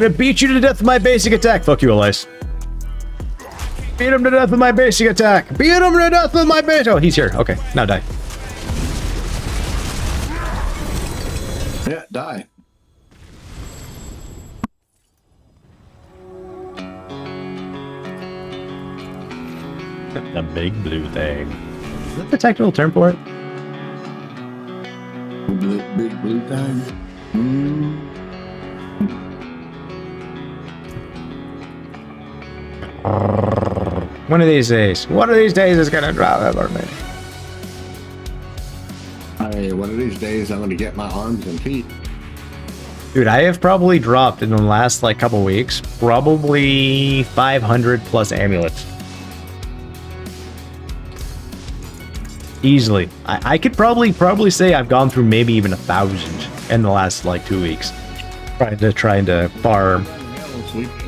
gonna beat you to death with my basic attack. Fuck you, Elias. Beat him to death with my basic attack. Beat him to death with my basic. Oh, he's here. Okay, now die.
Yeah, die.
The big blue thing. Is that the technical term for it?
Big blue time.
One of these days it's gonna drop over me.
Hey, one of these days I'm gonna get my arms and feet.
Dude, I have probably dropped in the last like couple weeks, probably 500 plus amulets. Easily. I could probably say I've gone through maybe even 1,000 in the last like 2 weeks. Trying to farm.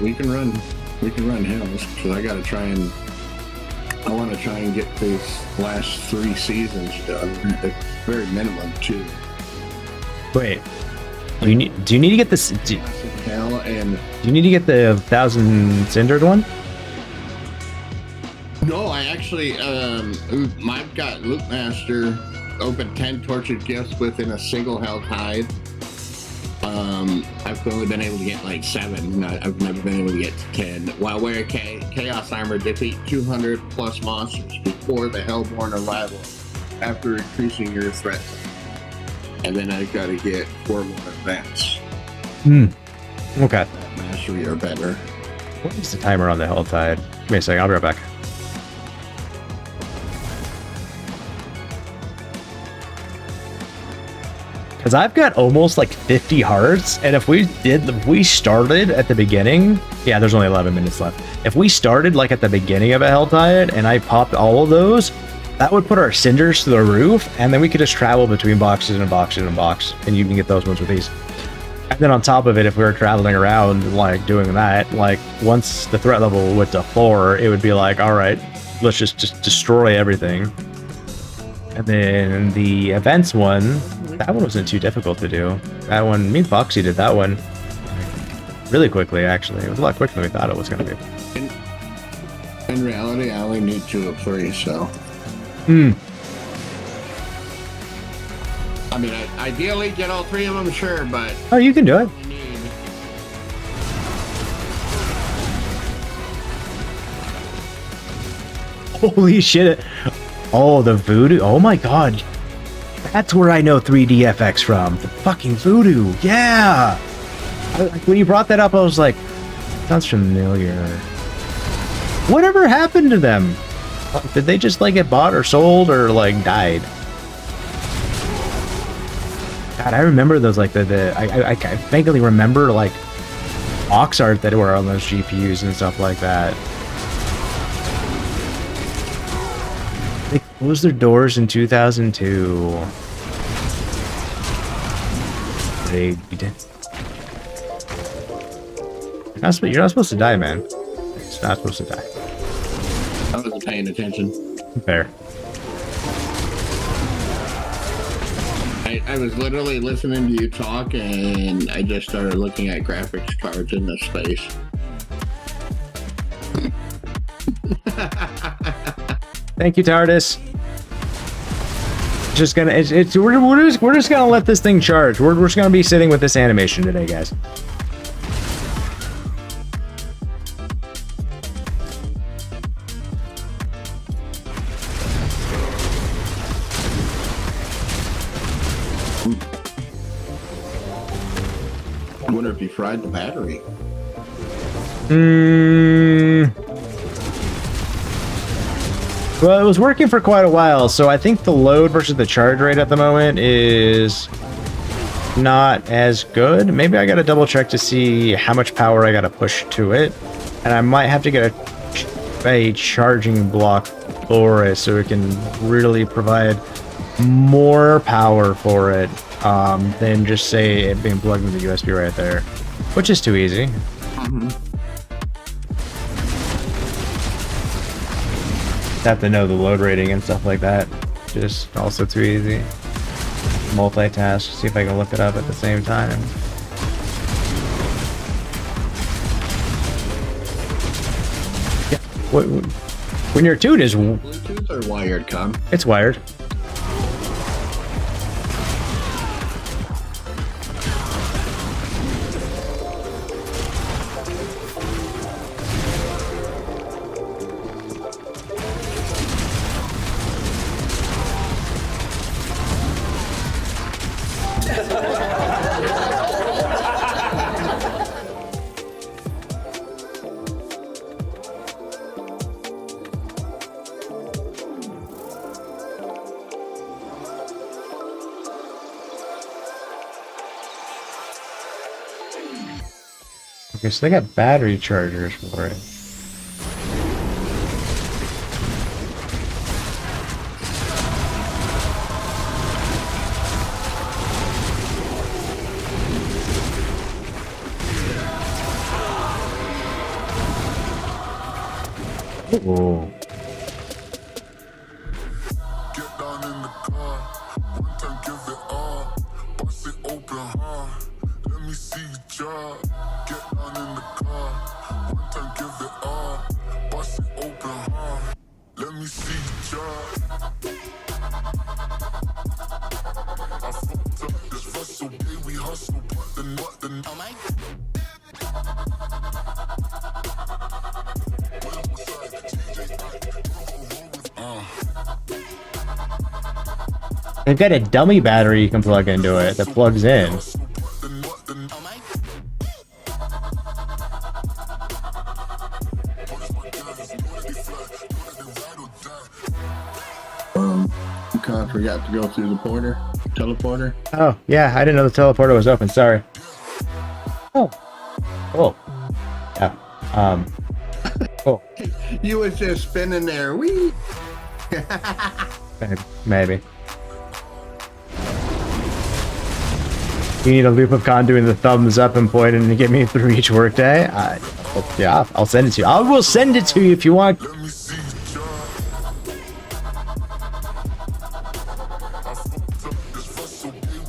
We can run hills because I want to try and get these last 3 seasons done at very minimum 2.
Wait. Do you need to get this? Do you need to get the 1,000 cindered one?
No, I actually, I've got Loop Master opened 10 tortured gifts within a single held hide. I've only been able to get like 7. I've never been able to get to 10. While wearing Chaos Armor, defeat 200 plus monsters before the Hellborn arrival after increasing your threat. And then I've got to get 4 more events.
Okay.
Mastery or better.
What is the timer on the Hell Tide? Give me a second, I'll be right back. Because I've got almost like 50 hearts, and if we started at the beginning, yeah, there's only 11 minutes left. If we started like at the beginning of a Hell Tide and I popped all of those, that would put our cinders to the roof, and then we could just travel between boxes and boxes and box, and you can get those ones with these. And then on top of it, if we were traveling around like doing that, like once the threat level went to 4, it would be like, all right, let's just destroy everything. And then the events one, that one wasn't too difficult to do. That one, me and Foxy did that one really quickly, actually. It was a lot quicker than we thought it was going to be.
In reality, I only need 2 of 3, so. I mean, ideally get all 3 of them, sure, but...
Oh, you can do it. Holy shit. Oh, the voodoo. Oh my god. That's where I know 3DFX from. The fucking voodoo. Yeah. When you brought that up, I was like, sounds familiar. Whatever happened to them? Did they just like get bought or sold or like died? God, I remember those like I vaguely remember like box art that were on those GPUs and stuff like that. They closed their doors in 2002. They did. You're not supposed to die, man. It's not supposed to die.
I wasn't paying attention.
Fair.
I was literally listening to you talk, and I just started looking at graphics cards in this space.
Thank you, TARDIS. Just gonna, we're just gonna let this thing charge. We're just gonna be sitting with this animation today, guys.
I wonder if you fried the battery.
Well, it was working for quite a while, so I think the load versus the charge rate at the moment is not as good. Maybe I gotta double check to see how much power I gotta push to it, and I might have to get a charging block for it so it can really provide more power for it than just say it being plugged into the USB right there, which is too easy. Have to know the load rating and stuff like that. Just also too easy. Multitask, see if I can look it up at the same time. when your tune is,
Bluetooth or wired, Con?
it's wired. Okay, so they got battery chargers for it. Whoa.
Get down in the car, one time give it all, bust it open hard, let me see you drop. Get down in the car, one time give it all, bust it open hard, let me see you drop. I fucked up this Russell, day we hustle, but the oh my.
They've got a dummy battery you can plug into it that plugs in.
Con forgot to go through the teleporter.
Oh, yeah, I didn't know the teleporter was open, sorry. Oh. Oh. Yeah. Oh.
You was just spinning there. Wee.
Maybe. You need a loop of Con doing the thumbs up and pointing to get me through each workday? Yeah, I'll send it to you. I will send it to you if you want.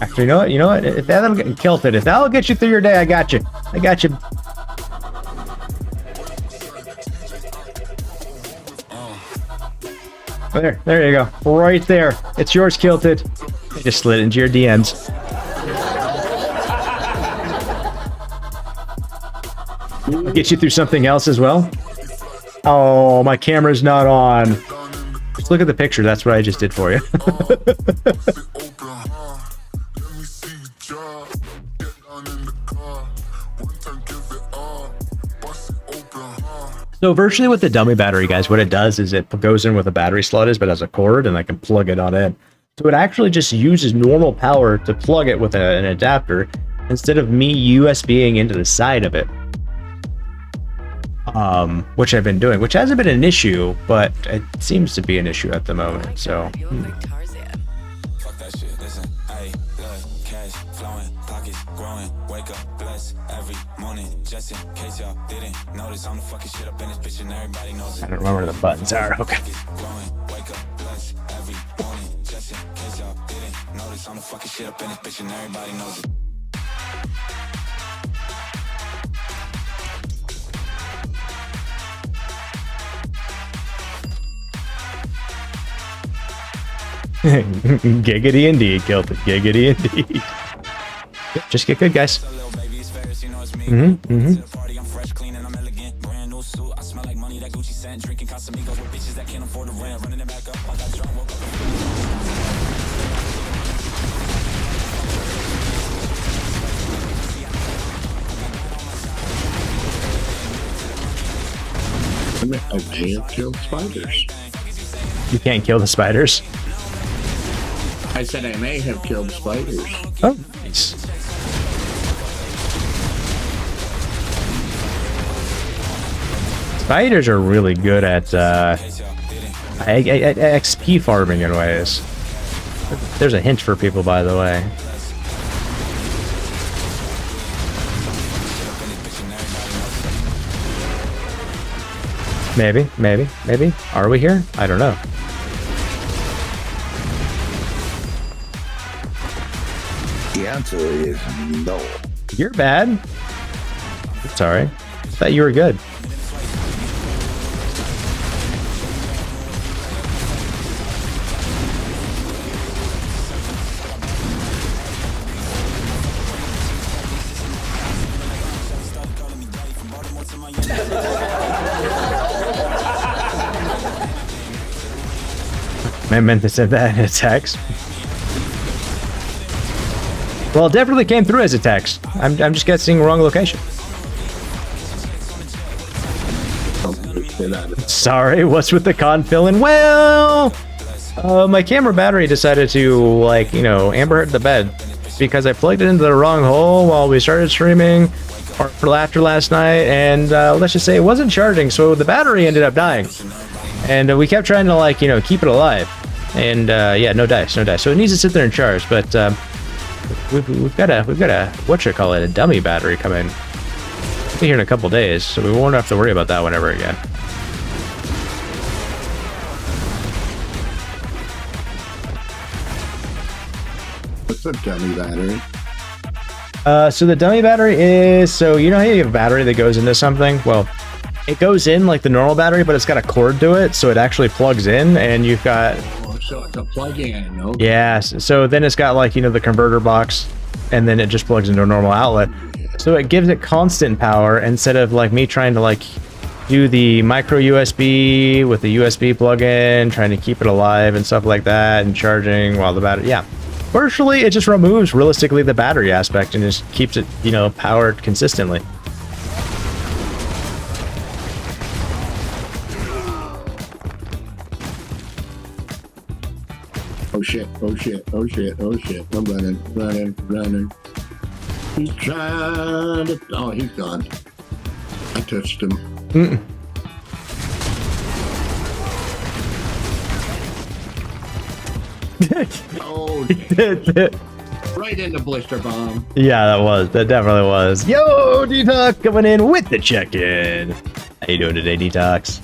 Actually, you know what? If that'll get kilted, if that'll get you through your day, I got you. I got you. There you go. Right there. It's yours, Kilted. I just slid into your DMs. I'll get you through something else as well. Oh, my camera's not on. Just look at the picture. That's what I just did for you. So virtually with the dummy battery, guys, what it does is it goes in where the battery slot is, but has a cord, and I can plug it on in. So it actually just uses normal power to plug it with an adapter instead of me USBing into the side of it. Which I've been doing, which hasn't been an issue, but it seems to be an issue at the moment. So.
Fuck that shit, listen, ayy, look, cash flowing, pockets growing, wake up, bless every morning, just in case y'all didn't notice, I'm the fucking shit up in this bitch and everybody knows it.
I don't remember where the buttons are. Okay.
Wake up, bless every morning, just in case y'all didn't notice, I'm the fucking shit up in this bitch and everybody knows it.
Giggity indeed, Kilted. Giggity indeed. Yep, just get good, guys.
I can't kill spiders.
You can't kill the spiders.
I said I may have killed spiders.
Oh, nice. Spiders are really good at XP farming in ways. There's a hint for people, by the way. Maybe. Are we here? I don't know.
The answer is no.
You're bad. Sorry. I thought you were good. I meant to say that in a text. Well, it definitely came through as a text. I'm just guessing wrong location. Sorry, what's with the con filling? Well, my camera battery decided to, like, you know, amber hurt the bed because I plugged it into the wrong hole while we started streaming or after last night, and let's just say it wasn't charging, so the battery ended up dying. And we kept trying to, like, you know, keep it alive. And yeah, no dice. So it needs to sit there and charge, but we've got a a dummy battery coming. It'll be here in a couple days, so we won't have to worry about that one ever again.
What's a dummy battery?
So the dummy battery is, so you know how you have a battery that goes into something? Well, it goes in like the normal battery, but it's got a cord to it, so it actually plugs in, and you've got...
Oh, so it's a plug-in, no?
Yeah, so then it's got, like, you know, the converter box, and then it just plugs into a normal outlet. So it gives it constant power instead of, like, me trying to, like, do the micro USB with the USB plug-in, trying to keep it alive and stuff like that, and charging while the battery... Yeah. Virtually, it just removes, realistically, the battery aspect and just keeps it, you know, powered consistently.
Oh shit, oh shit, oh shit, oh shit. I'm running. He's trying to... Oh, he's gone. I touched him. Oh, right in the blister bomb.
Yeah, that definitely was. Yo, Detox coming in with the check-in. How you doing today, Detox?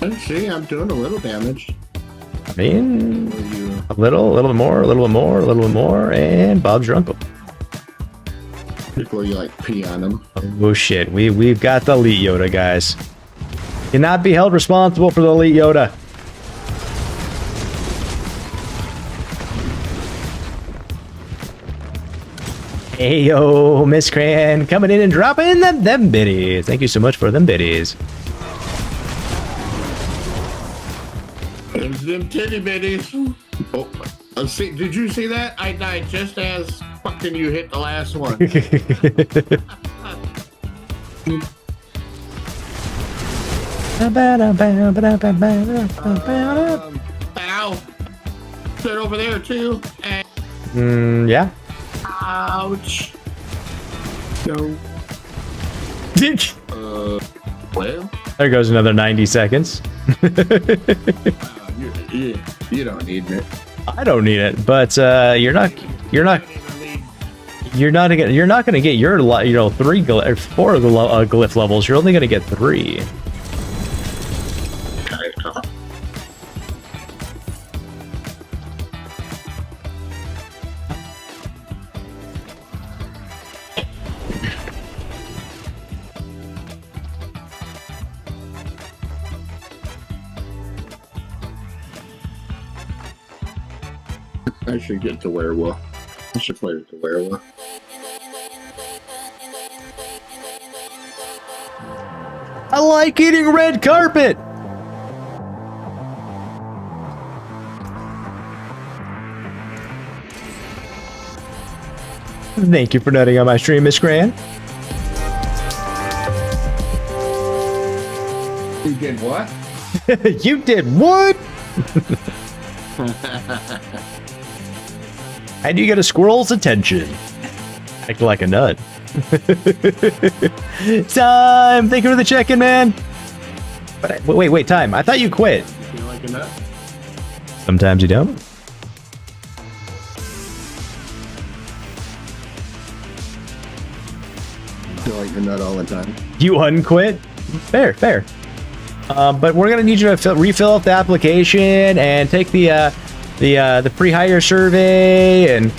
Let's see, I'm doing a little damage.
I mean, a little more, and Bob's your uncle.
Before you, like, pee on him.
Oh shit, we've got the Elite Yoda, guys. Cannot be held responsible for the Elite Yoda. Hey yo, Miss Cran, coming in and dropping them biddies. Thank you so much for them biddies.
There's them titty bitties. Oh, see, did you see that? I died just as fucking you hit the last one. Ow. Sit over there too.
Yeah.
Ouch. No. Well.
There goes another 90 seconds.
You don't need it.
I don't need it, but you're not gonna get your 4 glyph levels. You're only gonna get 3.
I should get to werewolf. I should play with the werewolf.
I like eating red carpet. Thank you for nutting on my stream, Miss Gran.
You did what?
You did what? How do you get a squirrel's attention? Act like a nut. Time! Thank you for the check-in, man. But wait, Time. I thought you quit.
You feel like a nut?
Sometimes you don't.
Feel like a nut all the time.
You unquit? Fair. But we're gonna need you to refill up the application and take the pre-hire survey and.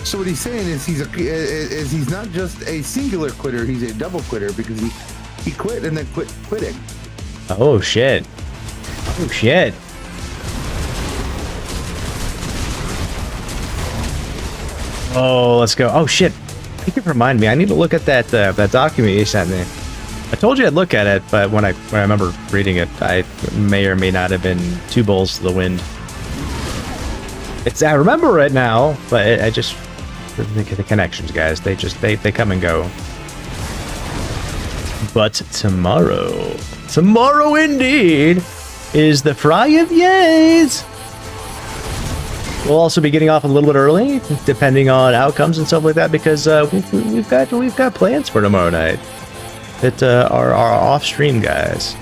So what he's saying is he's not just a singular quitter, he's a double quitter because he quit and then quit quitting.
Oh shit. Oh, let's go. Oh shit. You can remind me. I need to look at that that document you sent me. I told you I'd look at it, but when I remember reading it, I may or may not have been two bulls to the wind. I remember it now, but I just the connections, guys. They come and go. But tomorrow indeed, is the Fry of Yays. We'll also be getting off a little bit early, depending on outcomes and stuff like that, because we've got plans for tomorrow night that are off stream, guys.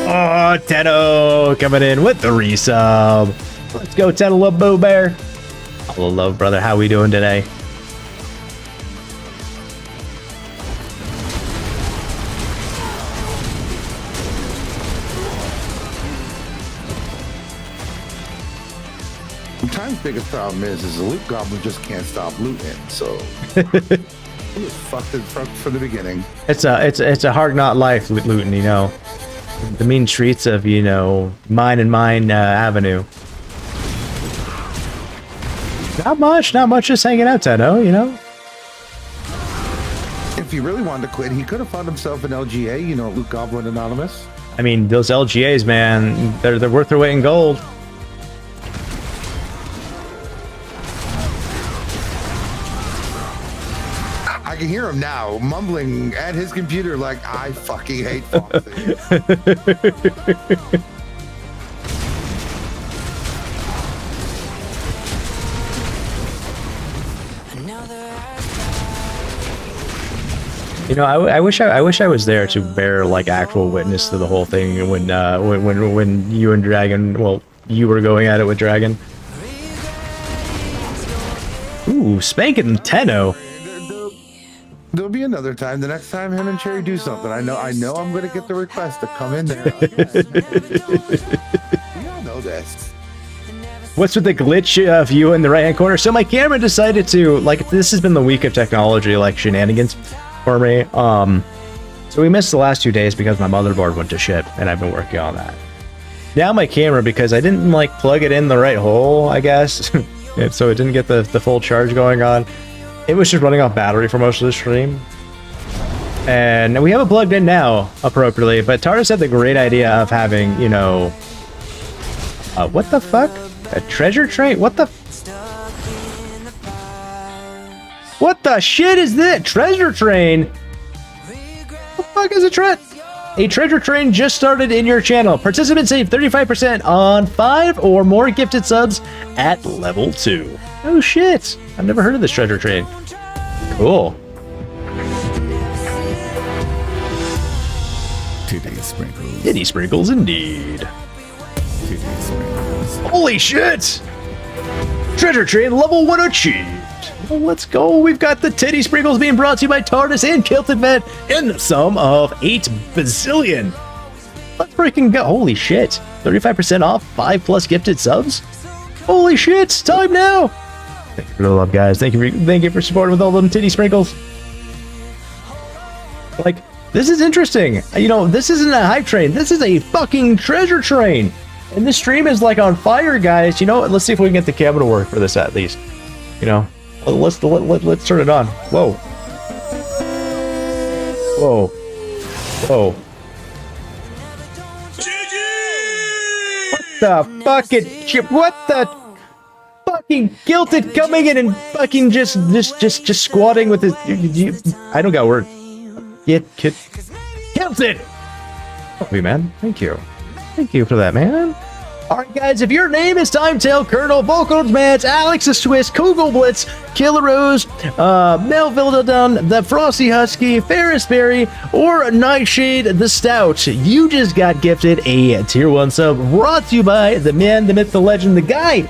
Oh, Tenno coming in with the resub. Let's go, Tenno Love Boo Bear. Hello, love brother. How we doing today?
Sometimes biggest problem is the loot goblin just can't stop looting. So he was fucked from the beginning.
It's a hard not life looting, you know. The mean streets of, you know, Mine Avenue. Not much, just hanging out, Tenno, you know?
If he really wanted to quit, he could have found himself an LGA, you know, Loot Goblin Anonymous.
I mean, those LGAs, man, they're worth their weight in gold.
I can hear him now, mumbling at his computer like, I fucking hate Foxy.
You know, I wish I was there to bear like actual witness to the whole thing when you and Dragon, well, you were going at it with Dragon. Ooh, spanking Tenno.
There'll be another time. The next time him and Cherry do something, I know I'm going to get the request to come in there. We all know this.
What's with the glitch of you in the right-hand corner? So my camera decided to, like, this has been the week of technology, like, shenanigans for me. So we missed the last 2 days because my motherboard went to shit, and I've been working on that. Now my camera, because I didn't, like, plug it in the right hole, I guess, so it didn't get the full charge going on. It was just running off battery for most of the stream. And we have it plugged in now, appropriately, but Tardis had the great idea of having, you know... what the fuck? A treasure train? What the... What the shit is this? Treasure train? What the fuck is a treasure train just started in your channel. Participants save 35% on 5 or more gifted subs at level 2. Oh shit! I've never heard of this treasure train. Cool.
Titty sprinkles.
Titty sprinkles indeed.
Titty sprinkles.
Holy shit! Treasure train level 1 achieved. Well, let's go. We've got the titty sprinkles being brought to you by Tardis and Kilted Vet in the sum of 8 bazillion. Let's freaking go. Holy shit. 35% off 5+ gifted subs? Holy shit. Time now. Thank you for the love, guys. Thank you for supporting with all them titty sprinkles. Like, this is interesting. You know, this isn't a hype train. This is a fucking treasure train. And this stream is like on fire, guys. You know, let's see if we can get the camera to work for this at least. You know, let's turn it on. Whoa. Whoa. Whoa. What the fucking shit? What the fucking Guilted coming in and fucking just squatting with his... I don't got word. Kid. Guilted! Love you, man. Thank you. Thank you for that, man. Alright, guys, if your name is Timetail, Colonel, Volcold Mats, Alex the Swiss, Kugel Blitz, Killer Rose, Melville Dunn, the Frosty Husky, Ferris Berry, or Nightshade the Stout, you just got gifted a tier 1 sub brought to you by the man, the myth, the legend, the guy.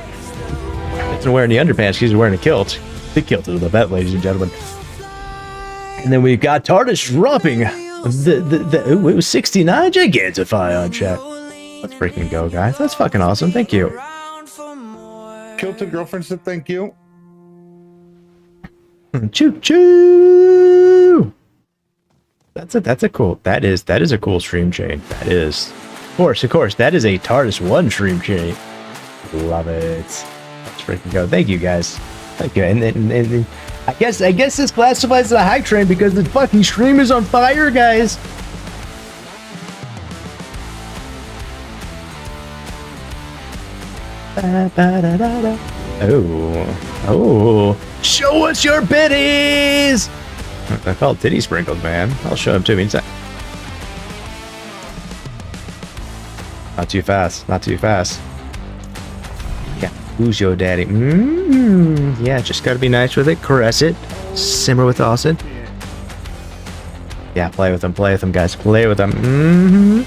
He's wearing the underpants, he's wearing a kilt. The kilt of the vet, ladies and gentlemen. And then we've got Tardis dropping it was 69 Gigantify on chat. Let's freaking go, guys. That's fucking awesome. Thank you.
Kilted girlfriend said thank you.
Choo choo. That's a cool. That is a cool stream chain. That is. Of course. That is a TARDIS 1 stream chain. Love it. Let's freaking go. Thank you guys. Thank you. And I guess this classifies as a hype train because the fucking stream is on fire, guys. Oh. Show us your biddies! I call it titty sprinkles, man. I'll show them to me. Not too fast. Yeah, who's your daddy? Yeah, just gotta be nice with it. Caress it. Simmer with Austin. Yeah, play with them, guys. Play with them.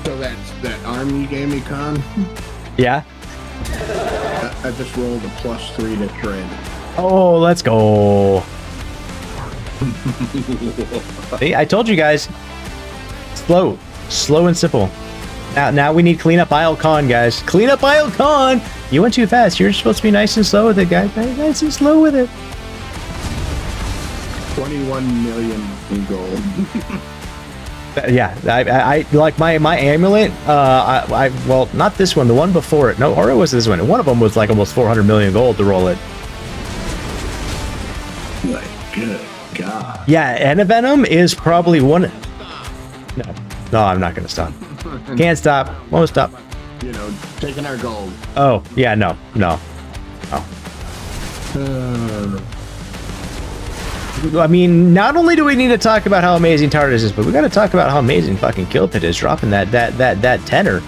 So that's that arm you gave me, Con?
Yeah.
I just rolled a +3 to trade.
Oh, let's go. See, I told you guys. Slow and simple. Now we need cleanup aisle con, guys. Cleanup aisle con. You went too fast. You're supposed to be nice and slow with it, guys. Nice and slow with it.
21 million in gold.
Yeah, I like my amulet. Well, not this one. The one before it. No, or it was this one. One of them was like almost 400 million gold to roll it.
Like, good God.
Yeah, Venom is probably one. No, I'm not gonna stop. Can't stop. Won't stop.
You know, taking our gold.
Oh yeah, no. I mean, not only do we need to talk about how amazing TARDIS is, but we got to talk about how amazing fucking Kill Pit is, dropping that tenor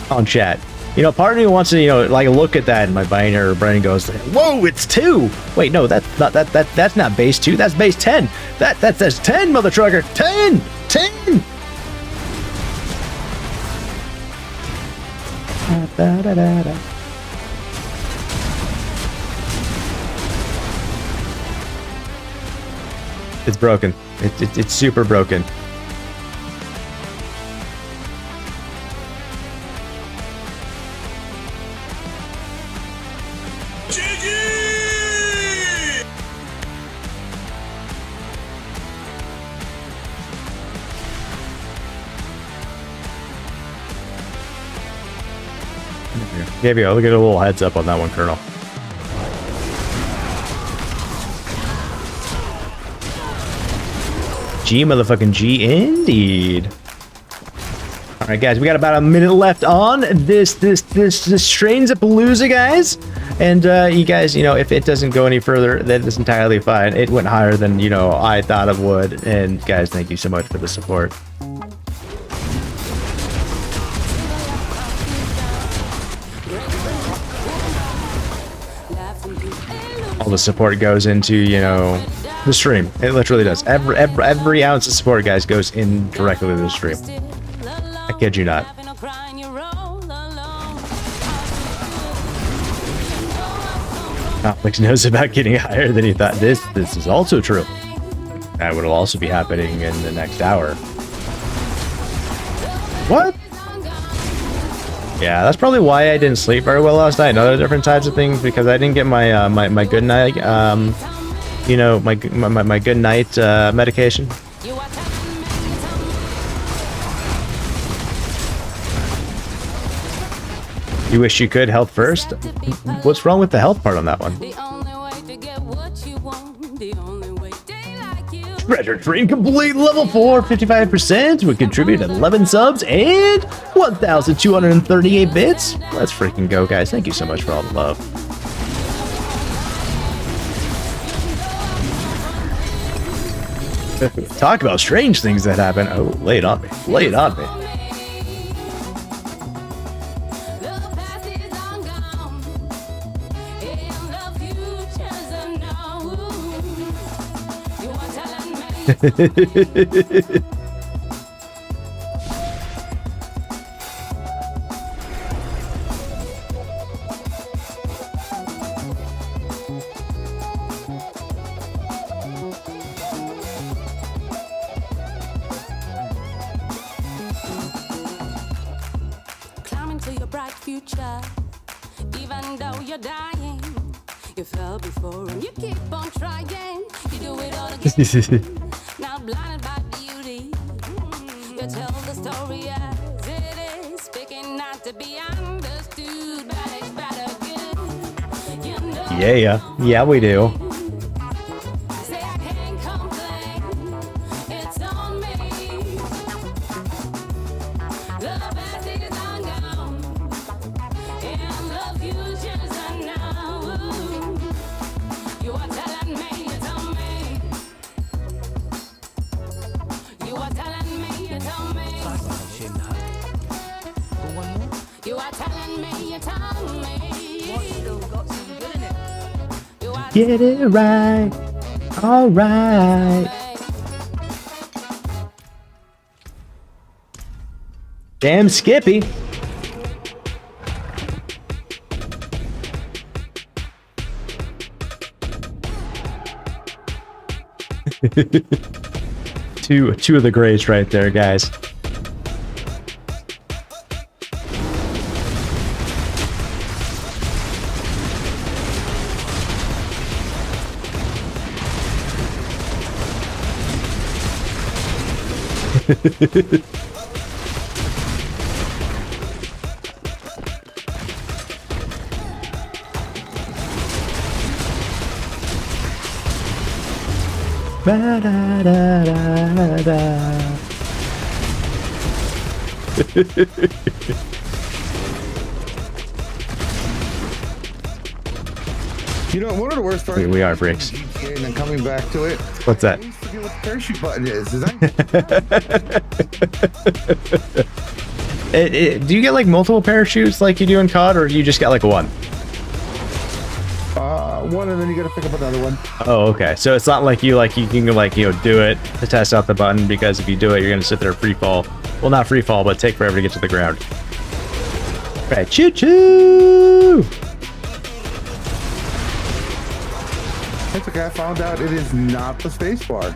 on chat. You know, part of me wants to, like look at that, and my binary brain goes, "Whoa, it's 2." Wait, no, that's not base 2. That's base 10. That's 10, mother trucker. 10. It's broken. It's super broken. Give you. Look at a little heads up on that one, Colonel. G, motherfucking G, indeed. All right, guys, we got about a minute left on this Trains-a-Palooza, guys. And you guys, if it doesn't go any further, that is entirely fine. It went higher than I thought it would. And guys, thank you so much for the support. All the support goes into, the stream. It literally does. Every ounce of support, guys, goes in directly to the stream. I kid you not. Alex knows about getting higher than he thought. This is also true. That would also be happening in the next hour. What? Yeah, that's probably why I didn't sleep very well last night. And other different types of things, because I didn't get my my good night, my good night medication. You wish you could health first? What's wrong with the health part on that one? Treasure Train complete level 4, 55% would contribute 11 subs and 1,238 bits. Let's freaking go, guys. Thank you so much for all the love. Talk about strange things that happen. Oh, lay it on me. Lay it on me.
Climbing to your bright future, even though you're dying, You fell before and you keep on trying. You do it all again. Now blinded by beauty, you tell the story as it is, picking not to be understood. Bad is better good. You know
Yeah, we do.
say I can't complain. It's on me. The best is ungone, and the future's unknown. You are telling me it's on me. You are telling me it's on me. You are telling me it's on me.
Still got some good in it.
You are
Get it right. All right. Damn Skippy. Two of the greats right there, guys. Ba-da-da-da-da.
You know, one of the worst parts.
We are bricks.
GTA and then coming back to it.
What's that?
I used to forget what the parachute button is. Is that?
Do you get like multiple parachutes like you do in COD, or do you just get like one?
One, and then you gotta pick up another one.
Oh, okay. So it's not like you can like do it to test out the button, because if you do it, you're gonna sit there free fall. Well, not free fall, but take forever to get to the ground. Right, choo choo.
That's okay. I found out it is not the space bar.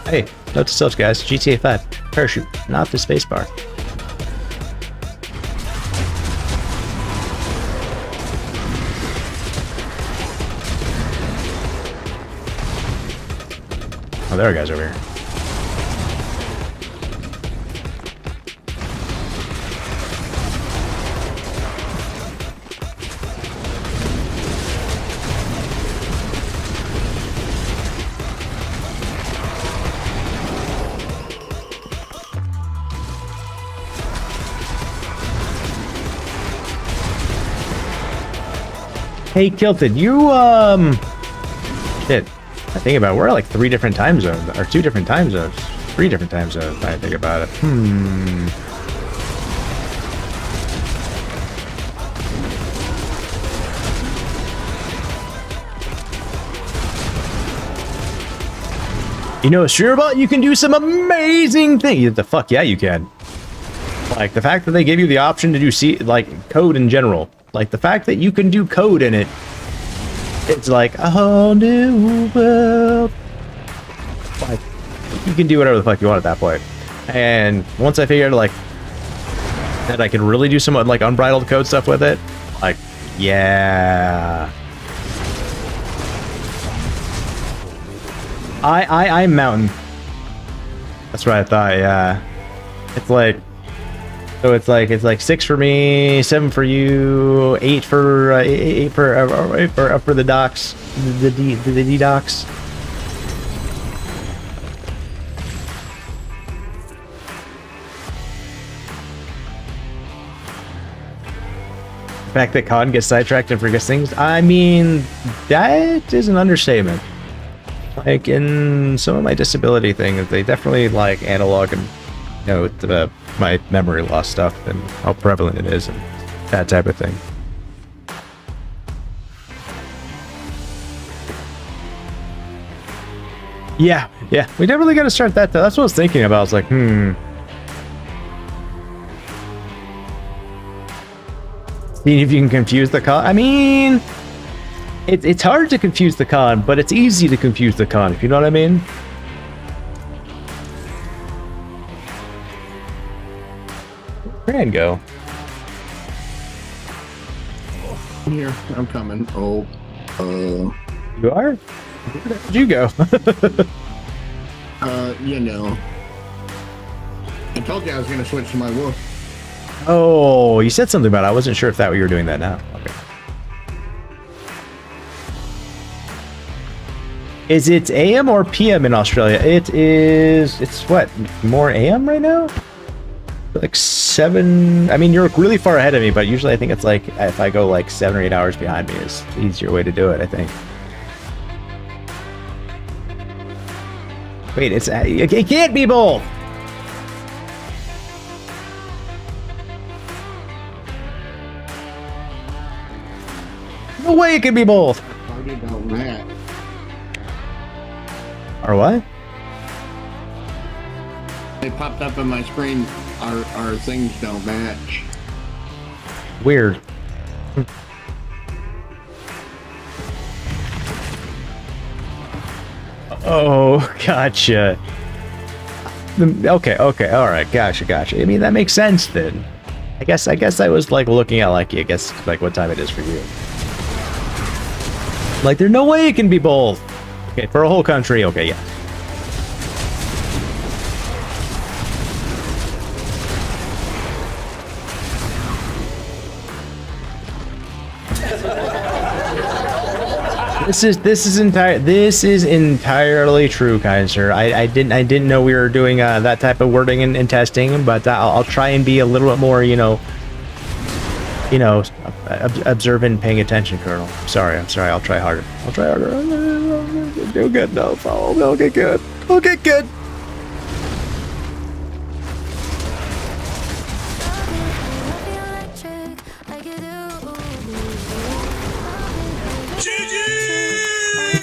Hey, note to self, guys. GTA 5 parachute, not the spacebar. Oh, there are guys over here. Hey, Kilted, you, shit. I think about it, we're like 3 different time zones, or 2 different time zones. 3 different time zones, I think about it. You know, StreamerBot, you can do some amazing things. The fuck yeah, you can. Like, the fact that they give you the option to do code in general. Like, the fact that you can do code in it. It's like a whole new world. Like, you can do whatever the fuck you want at that point. And once I figured like that I could really do some like unbridled code stuff with it, like, yeah. I'm Mountain. That's what I thought, yeah. It's like, so it's like 6 for me, 7 for you, 8 for the docs, the D docs. The fact that Con gets sidetracked and forgets things, I mean, that is an understatement. Like in some of my disability things, they definitely like analog and my memory loss stuff and how prevalent it is and that type of thing. Yeah, we definitely got to start that though. That's what I was thinking about. I was like, See if you can confuse the con. I mean, it's hard to confuse the con, but it's easy to confuse the con, if you know what I mean. Where'd go?
Here, I'm coming. Oh,
You are? Where'd you go?
You know. I told you I was going to switch to my wolf.
Oh, you said something about it. I wasn't sure if that you were doing that now. Okay. Is it AM or PM in Australia? It is. It's what? More AM right now? Like 7. I mean, you're really far ahead of me, but usually I think it's like if I go like 7 or 8 hours behind me is the easier way to do it, I think. Wait, it can't be both. No way it can be both.
Party don't match.
Or what?
They popped up on my screen. Our things don't match.
Weird. Oh, gotcha. Okay, all right, gotcha. I mean, that makes sense then. I guess I was like looking at like like what time it is for you. Like, there's no way it can be both. Okay, for a whole country. Okay, yeah. This is entirely true, Kaiser. I didn't know we were doing that type of wording and testing, but I'll try and be a little bit more, observant, paying attention, Colonel. Sorry. I'll try harder. Do good. No, follow. No, get good. Okay, good.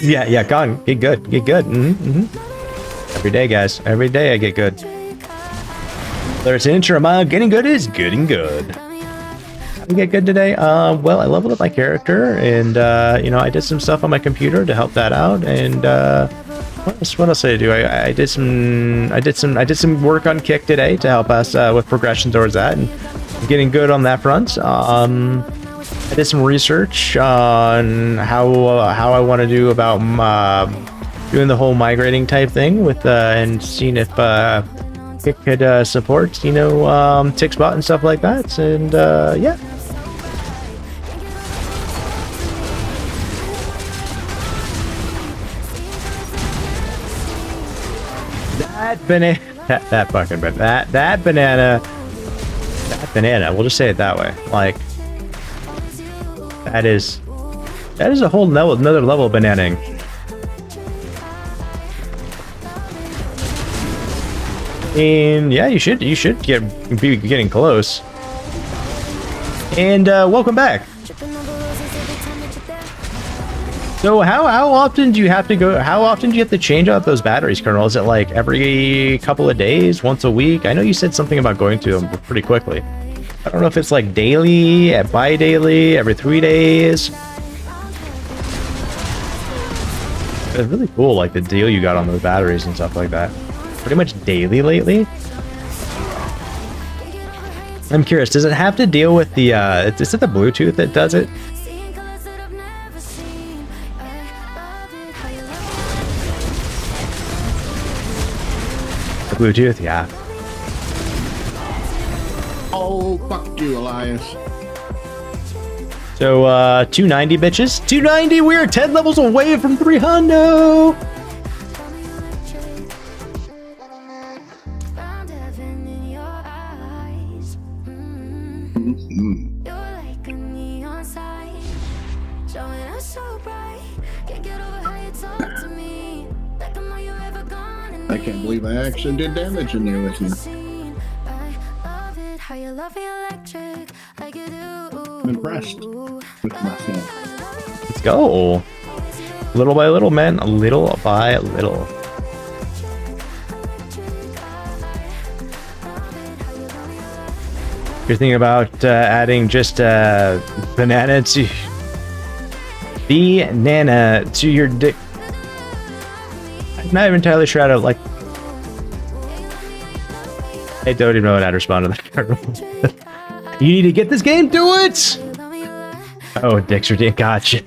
Yeah, gone. Get good. Every day, guys. Every day I get good. Whether it's an inch or a mile, getting good is getting good. How did I get good today? Well, I leveled up my character, and I did some stuff on my computer to help that out. And what else did I do? I did some work on Kick today to help us with progression towards that, and getting good on that front. I did some research on how I want to do about doing the whole migrating type thing with and seeing if Kick could support TIX bot and stuff like that, and yeah. That banana. We'll just say it that way. Like. That is a whole another level of bananing. And yeah, you should be getting close. And welcome back. So how often do you have to go? How often do you have to change out those batteries, Colonel? Is it like every couple of days, once a week? I know you said something about going to them pretty quickly. I don't know if it's like daily, bi-daily, every 3 days. It's really cool, like the deal you got on those batteries and stuff like that. Pretty much daily lately. I'm curious, does it have to deal with the, is it the Bluetooth that does it? The Bluetooth, yeah.
Oh, fuck you, Elias.
So, 290 bitches. 290, we're 10 levels away from 300.
I can't believe I actually did damage in there with you. I'm impressed with myself.
Let's go. Little by little, man. Little by little. You're thinking about adding just banana to your dick. I'm not even entirely sure how to like. I don't even know how to respond to that. You need to get this game. Do it. Oh, Dick's ridiculous. Gotcha.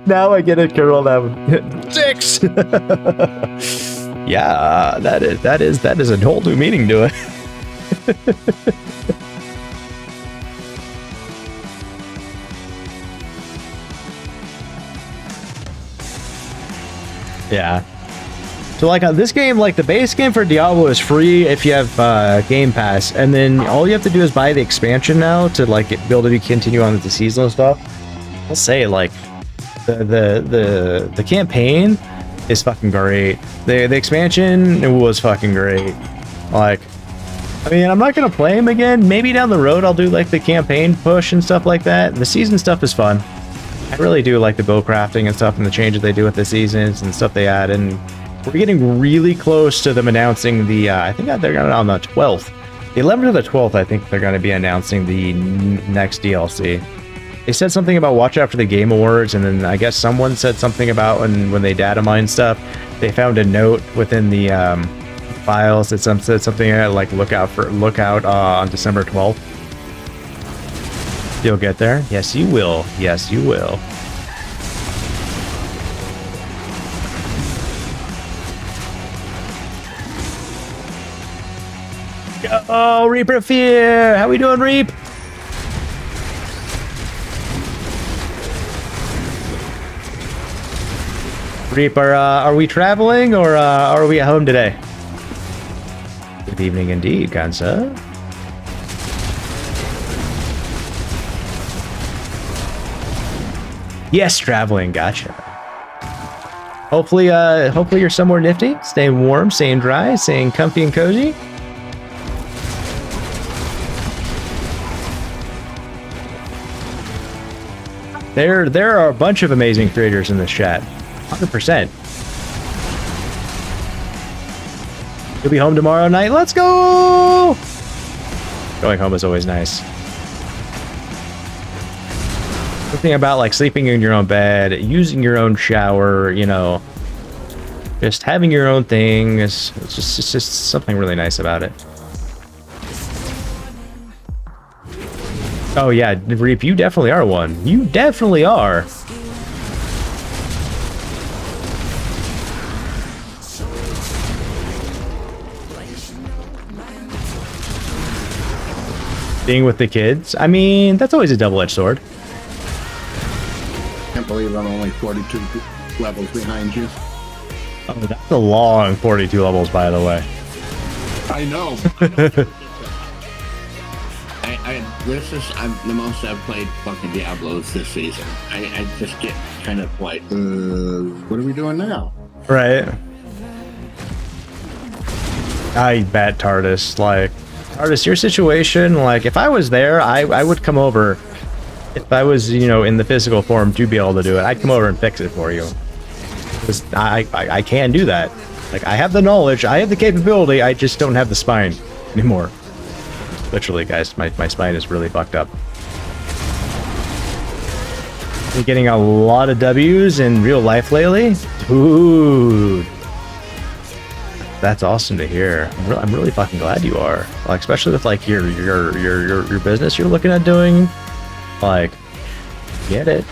Now I get it, Carol. Dick's. Yeah, that is a whole new meaning to it. Yeah. So like this game, like the base game for Diablo is free if you have Game Pass, and then all you have to do is buy the expansion now to like be able to continue on with the seasonal stuff. I'll say like the campaign is fucking great. The expansion was fucking great. Like, I mean, I'm not gonna play them again. Maybe down the road I'll do like the campaign push and stuff like that. The season stuff is fun. I really do like the bow crafting and stuff and the changes they do with the seasons and stuff they add. And we're getting really close to them announcing the, I think they're gonna on the 12th. The 11th or the 12th, I think they're gonna be announcing the next DLC. They said something about watch after the Game Awards, and then I guess someone said something about when they data mine stuff, they found a note within the files that said something like look out on December 12th. You'll get there? Yes, you will. Yes, you will. Oh, Reaper of Fear! How we doing, Reap? Reap, are we traveling or are we at home today? Good evening indeed, Gansa. Yes, traveling. Gotcha. Hopefully you're somewhere nifty, staying warm, staying dry, staying comfy and cozy. There are a bunch of amazing creators in this chat. 100%. You'll be home tomorrow night. Let's go! Going home is always nice. The thing about like sleeping in your own bed, using your own shower, you know, just having your own thing is it's just something really nice about it. Oh yeah, Reap, you definitely are one. You definitely are. Being with the kids, I mean, that's always a double-edged sword.
Can't believe I'm only 42 levels behind you.
Oh, that's a long 42 levels, by the way.
I know. This is the most I've played fucking Diablos this season. I just get kind of like, what are we doing now?
Right. I bet Arctis, like, Arctis, your situation, like, if I was there, I would come over. If I was, you know, in the physical form to be able to do it, I'd come over and fix it for you. Because I can do that. Like, I have the knowledge, I have the capability, I just don't have the spine anymore. Literally, guys, my spine is really fucked up. You're getting a lot of W's in real life lately? Dude. That's awesome to hear. I'm really fucking glad you are. Like, especially with like your business you're looking at doing. Like, get it.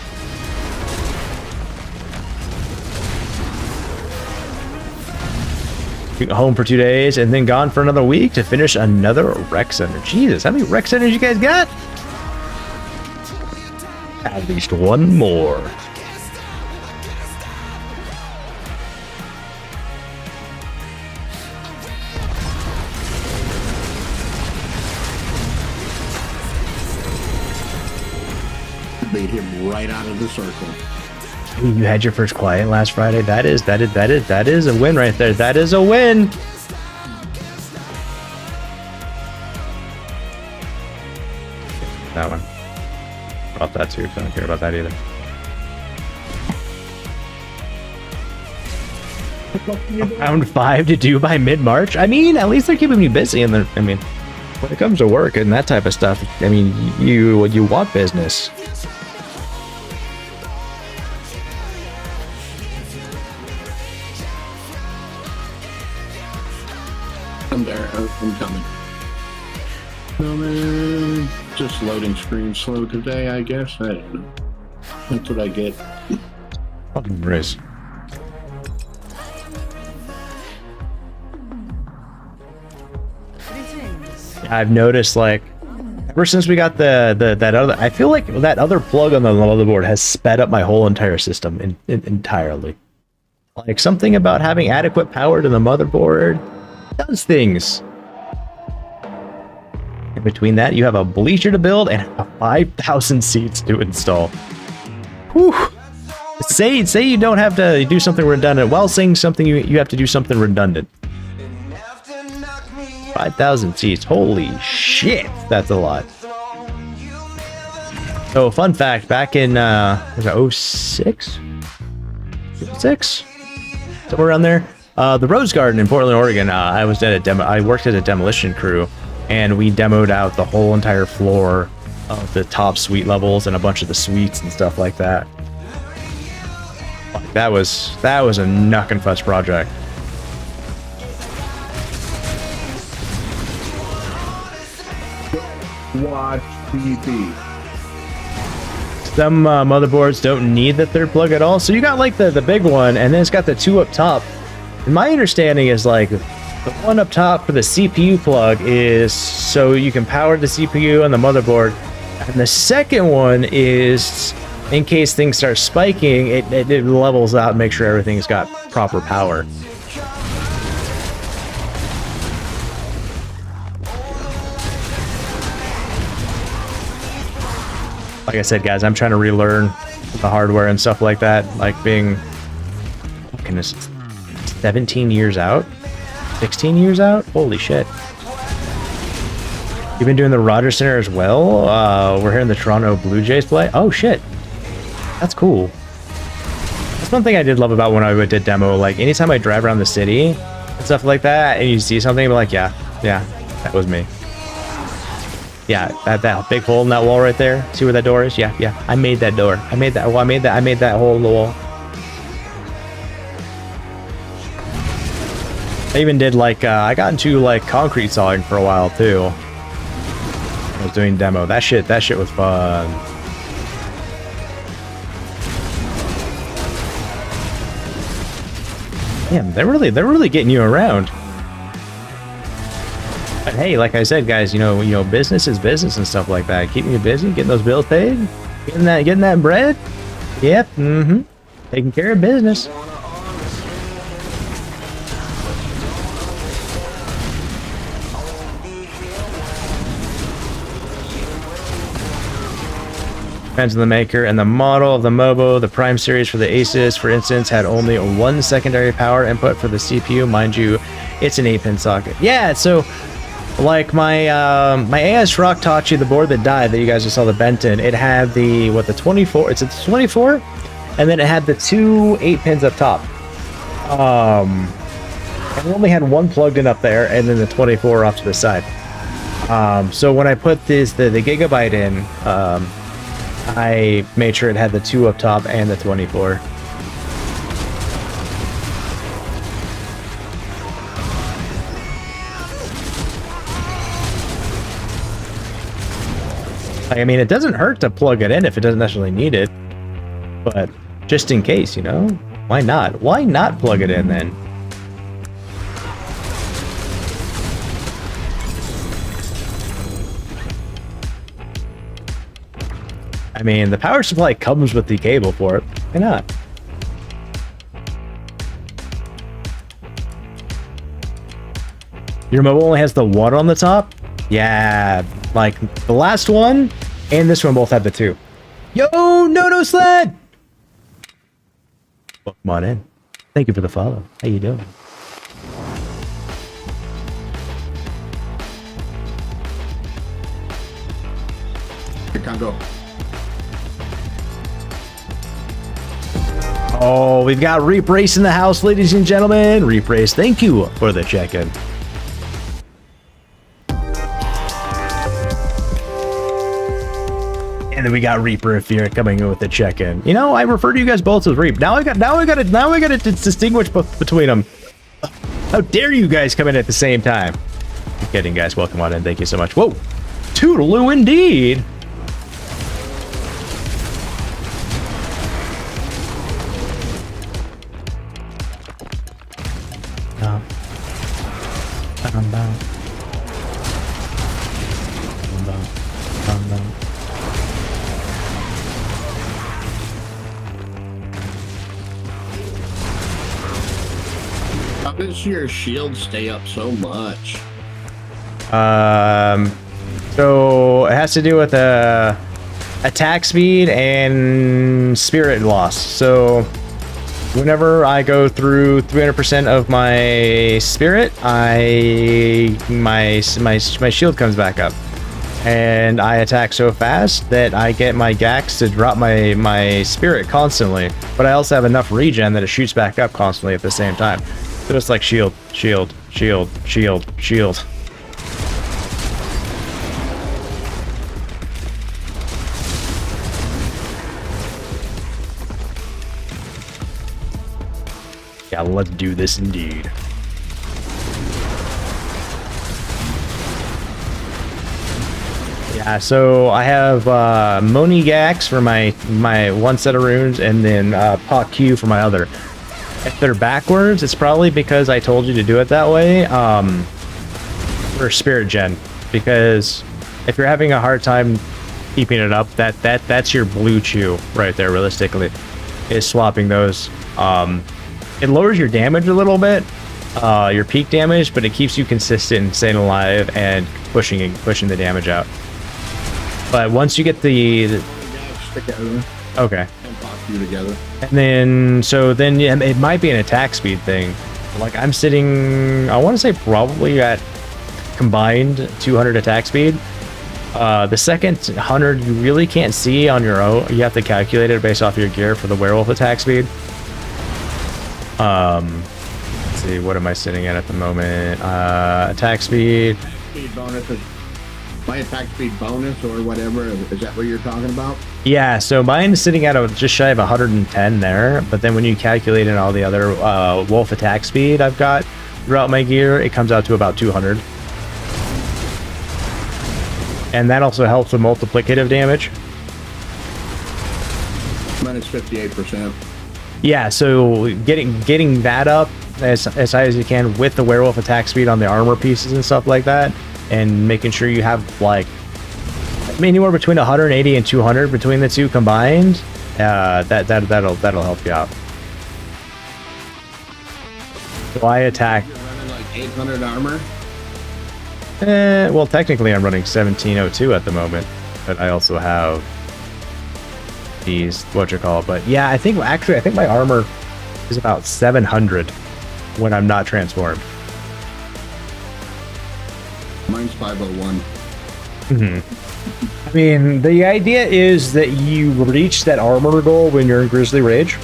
Home for 2 days and then gone for another week to finish another rec center. Jesus, how many rec centers you guys got? At least one more.
Beat him right out of the circle.
You had your first quiet last Friday. That is a win right there. That is a win. That one. About that too. I don't care about that either. Round 5 to do by mid-March. I mean, at least they're keeping me busy. And I mean, when it comes to work and that type of stuff, I mean, you want business.
I'm there. I'm coming. No, man. Just loading screen slow today, I guess. I don't know. That's what I get.
Fucking race.
Greetings.
I've noticed, like, ever since we got that other, I feel like that other plug on the motherboard has sped up my whole entire system entirely. Like, something about having adequate power to the motherboard does things. In between that, you have a bleacher to build and 5,000 seats to install. Whew. Say you don't have to do something redundant. While saying something, you have to do something redundant. 5,000 seats. Holy shit, that's a lot. So, fun fact, back in, was it 06? 06? Somewhere around there. The Rose Garden in Portland, Oregon, I worked as a demolition crew, and we demoed out the whole entire floor of the top suite levels and a bunch of the suites and stuff like that. Like, that was a knuck and fuss project.
Watch TV.
Some motherboards don't need the third plug at all, so you got like the big one, and then it's got the two up top. And my understanding is like the one up top for the CPU plug is so you can power the CPU and the motherboard, and the second one is in case things start spiking, it levels out and makes sure everything's got proper power. Like I said, guys, I'm trying to relearn the hardware and stuff like that. Like being, goodness, 17 years out? 16 years out? Holy shit. You've been doing the Rogers Center as well? We're hearing the Toronto Blue Jays play? Oh, shit. That's cool. That's one thing I did love about when I did demo. Like, anytime I drive around the city and stuff like that, and you see something, you're like, yeah, that was me. Yeah, that big hole in that wall right there. See where that door is? Yeah. I made that door. I made that hole in the wall. I even did like I got into like concrete sawing for a while too. I was doing demo. That shit was fun. Damn, they're really getting you around. But hey, like I said, guys, you know, business is business and stuff like that. Keeping you busy, getting those bills paid, getting that bread. Yep, taking care of business. Depends on the maker and the model of the Mobo. The Prime series for the Asus, for instance, had only one secondary power input for the CPU. Mind you, it's an 8-pin socket. Yeah, so like my AS Rock Tachi, the board that died that you guys just saw the bent in, it had the 24, it's a 24, and then it had the two 8-pins up top. And we only had one plugged in up there, and then the 24 off to the side. So when I put the Gigabyte in, I made sure it had the two up top and the 24. I mean, it doesn't hurt to plug it in if it doesn't necessarily need it, but just in case, you know, why not? Why not plug it in then? I mean, the power supply comes with the cable for it. Why not? Your mobile only has the one on the top? Yeah, like the last one and this one both have the two. Yo, no sled! Well, come on in. Thank you for the follow. How you doing?
Here, come go.
Oh, we've got Reap Race in the house, ladies and gentlemen. Reap Race, thank you for the check-in. And then we got Reaper here coming in with the check-in. You know, I refer to you guys both as Reap. Now I got to distinguish between them. How dare you guys come in at the same time? I'm kidding, guys. Welcome on in. Thank you so much. Whoa. Toodaloo indeed.
How does your shield stay up so much?
So it has to do with attack speed and spirit loss. So whenever I go through 300% of my spirit, my shield comes back up, and I attack so fast that I get my Gax to drop my spirit constantly. But I also have enough regen that it shoots back up constantly at the same time. So it's like shield, shield, shield, shield, shield. Yeah, let's do this indeed. Yeah, so I have Moni Gax for my one set of runes, and then Pak Q for my other. If they're backwards, it's probably because I told you to do it that way. For Spirit Gen, because if you're having a hard time keeping it up, that's your blue chew right there. Realistically, is swapping those. It lowers your damage a little bit, your peak damage, but it keeps you consistent and staying alive and pushing the damage out. But once you get the
Together.
okay.
And pop you together.
And then, yeah, it might be an attack speed thing. Like, I'm sitting, I want to say probably at combined 200 attack speed. The second 100 you really can't see on your own. You have to calculate it based off your gear for the werewolf attack speed. Let's see, what am I sitting at the moment? Attack speed.
Speed bonus is my attack speed bonus or whatever. Is that what you're talking about?
Yeah, so mine is sitting at just shy of 110 there, but then when you calculate in all the other wolf attack speed I've got throughout my gear, it comes out to about 200. And that also helps with multiplicative damage.
Mine is 58%.
Yeah, so getting that up as high as you can with the werewolf attack speed on the armor pieces and stuff like that, and making sure you have like anywhere between 180 and 200 between the two combined, that'll help you out. So I attack.
You're running like 800 armor.
Well, technically I'm running 1702 at the moment, but I also have these but yeah, I think my armor is about 700 when I'm not transformed.
Mine's 501.
I mean, the idea is that you reach that armor goal when you're in Grizzly Rage,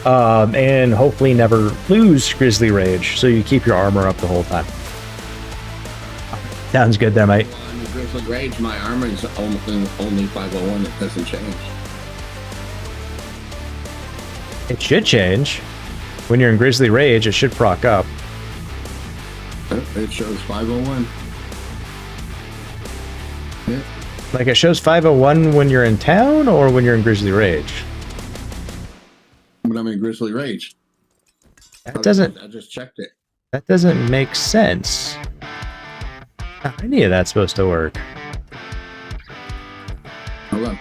and hopefully never lose Grizzly Rage, so you keep your armor up the whole time. Sounds good there, mate.
On the Grizzly Rage, my armor is only 501. It doesn't change.
It should change. When you're in Grizzly Rage, it should proc up.
It shows 501. Yeah.
Like, it shows 501 when you're in town or when you're in Grizzly Rage?
But I'm in Grizzly Rage.
That doesn't...
I just checked it.
That doesn't make sense. How any of that's supposed to work?
Hold on.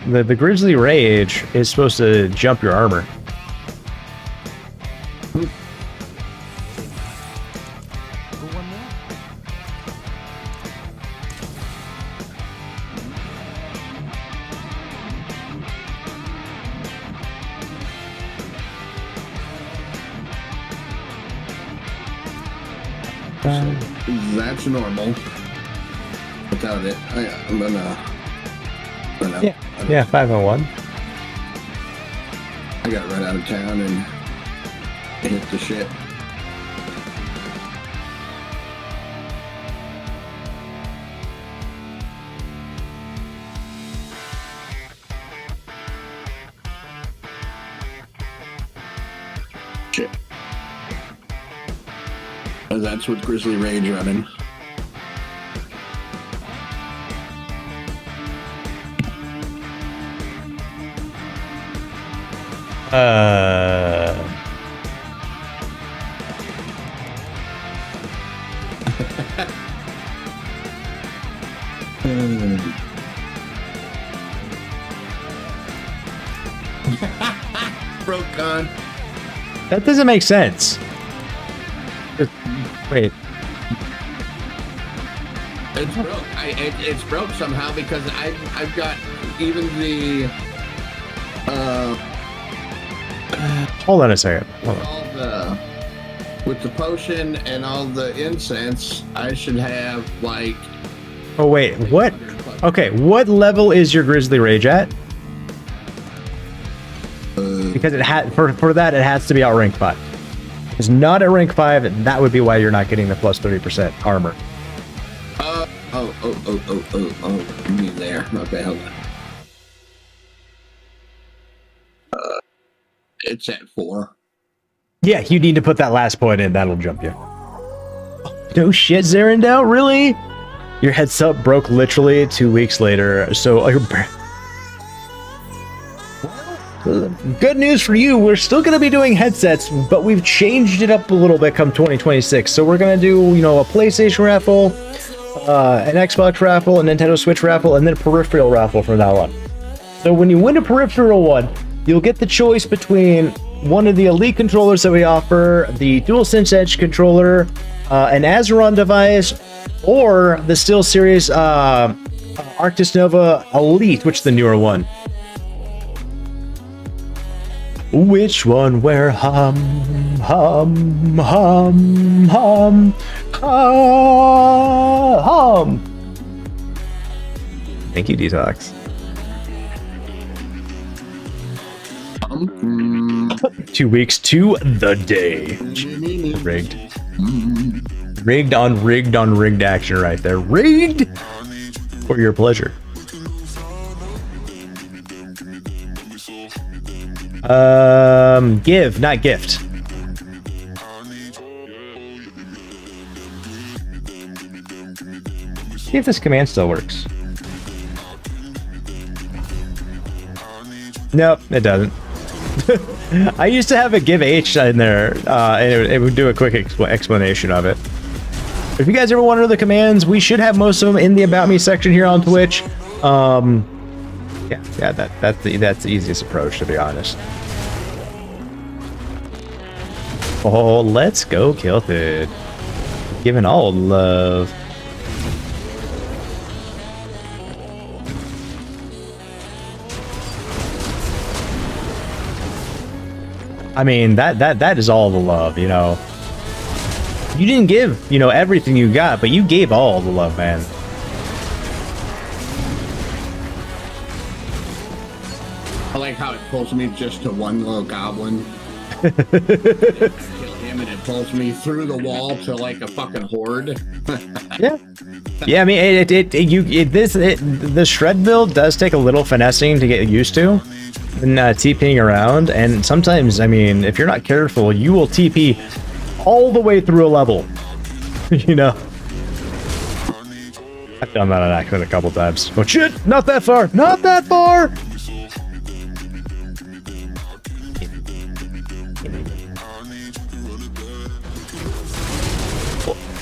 The Grizzly Rage is supposed to jump your armor.
That's normal. Without it, I'm gonna.
Yeah, 501.
I got run out of town and hit the shit. Shit. And that's with Grizzly Rage running. Broke con.
That doesn't make sense. Wait.
It's broke. It's broke somehow because I've got even the
Hold on a second. Hold on.
all the with the potion and all the incense. I should have like.
Oh wait, what? Okay, what level is your Grizzly Rage at? Because it had for that it has to be out rank 5. If it's not at rank 5, that would be why you're not getting the plus 30% armor.
Oh, me there. Okay, hold on. It's at 4.
Yeah, you need to put that last point in. That'll jump you. No shit, Zarendale, really? Your headset broke literally 2 weeks later. So, good news for you. We're still going to be doing headsets, but we've changed it up a little bit come 2026. So we're going to do, you know, a PlayStation raffle, an Xbox raffle, a Nintendo Switch raffle, and then a peripheral raffle from now on. So when you win a peripheral one, you'll get the choice between one of the Elite controllers that we offer, the DualSense Edge controller, an Azeron device, or the SteelSeries Arctis Nova Elite, which is the newer one. Which one? Where hum. Thank you, Detox. 2 weeks to the day. Rigged. Rigged on rigged action right there. Rigged for your pleasure. Give, not gift. See if this command still works. Nope, it doesn't. I used to have a give H in there, and it would do a quick explanation of it. If you guys ever want to know the commands, we should have most of them in the About Me section here on Twitch. Yeah, that's the easiest approach, to be honest. Oh, let's go, Kilted. Giving all love. I mean, that is all the love, you know. You didn't give, you know, everything you got, but you gave all the love, man.
I like how it pulls me just to one little goblin. Kill him and it pulls me through the wall to like a fucking horde.
Yeah. I mean, the shred build does take a little finessing to get used to, and TPing around. And sometimes, I mean, if you're not careful, you will TP all the way through a level. You know, I've done that on accident a couple times. Oh shit! Not that far! Not that far!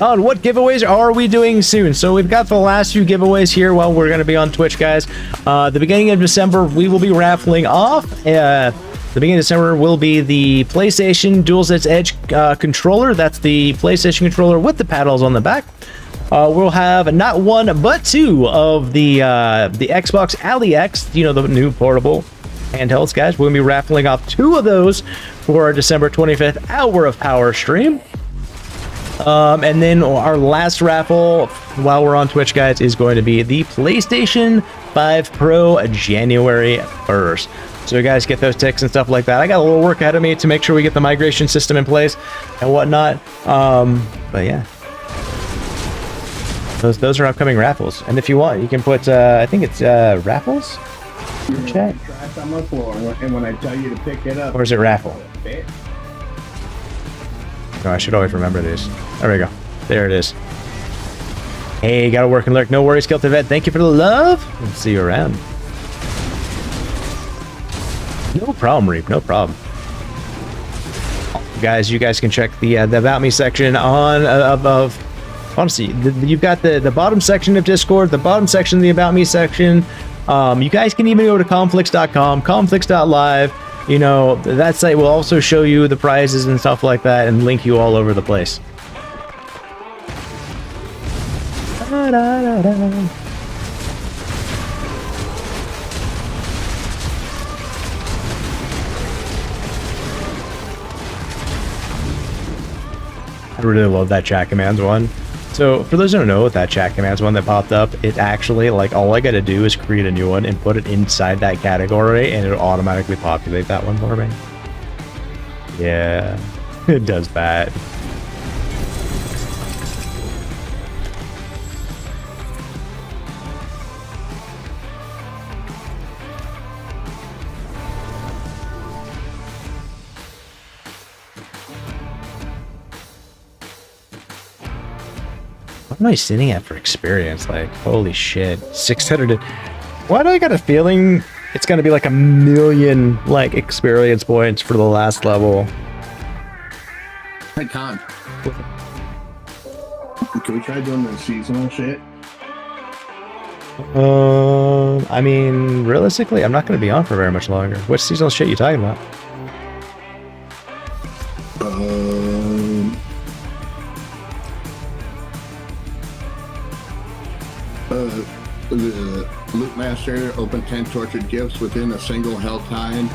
On what giveaways are we doing soon? So we've got the last few giveaways here while we're going to be on Twitch, guys. The beginning of December, we will be raffling off. The beginning of December will be the PlayStation DualSense Edge controller. That's the PlayStation controller with the paddles on the back. We'll have not one, but two of the XBOX ALLY X, you know, the new portable handhelds, guys. We'll be raffling off 2 of those for our December 25th Hour of Power stream. And then our last raffle while we're on Twitch, guys, is going to be the PlayStation 5 Pro January 1st. So you guys get those ticks and stuff like that. I got a little work ahead of me to make sure we get the migration system in place and whatnot. But yeah, those are upcoming raffles. And if you want, you can put I think it's raffles in the chat.
Trash on the floor, and when I tell you to pick it up,
Or is it raffle? No, I should always remember these. There we go. There it is. Hey, got a working lurk. No worries, Kelted Vet. Thank you for the love. We'll see you around. No problem, Reap. No problem. Guys, you guys can check the About Me section on above. Honestly, you've got the bottom section of Discord, the bottom section of the About Me section. You guys can even go to conflicts.com, conflicts.live. You know, that site will also show you the prizes and stuff like that and link you all over the place. Da, da, da, da. I really love that chat commands one. So for those who don't know what that chat commands one that popped up, it actually, like, all I gotta do is create a new one and put it inside that category and it'll automatically populate that one for me. Yeah, it does that. What am I sitting at for experience? Like, holy shit. 600. Why do I got a feeling it's gonna be like 1,000,000 like experience points for the last level?
I can't. Can we try doing the seasonal shit?
I mean, realistically, I'm not gonna be on for very much longer. What seasonal shit you talking about?
The Loot Master, open 10 tortured gifts within a single hell tide.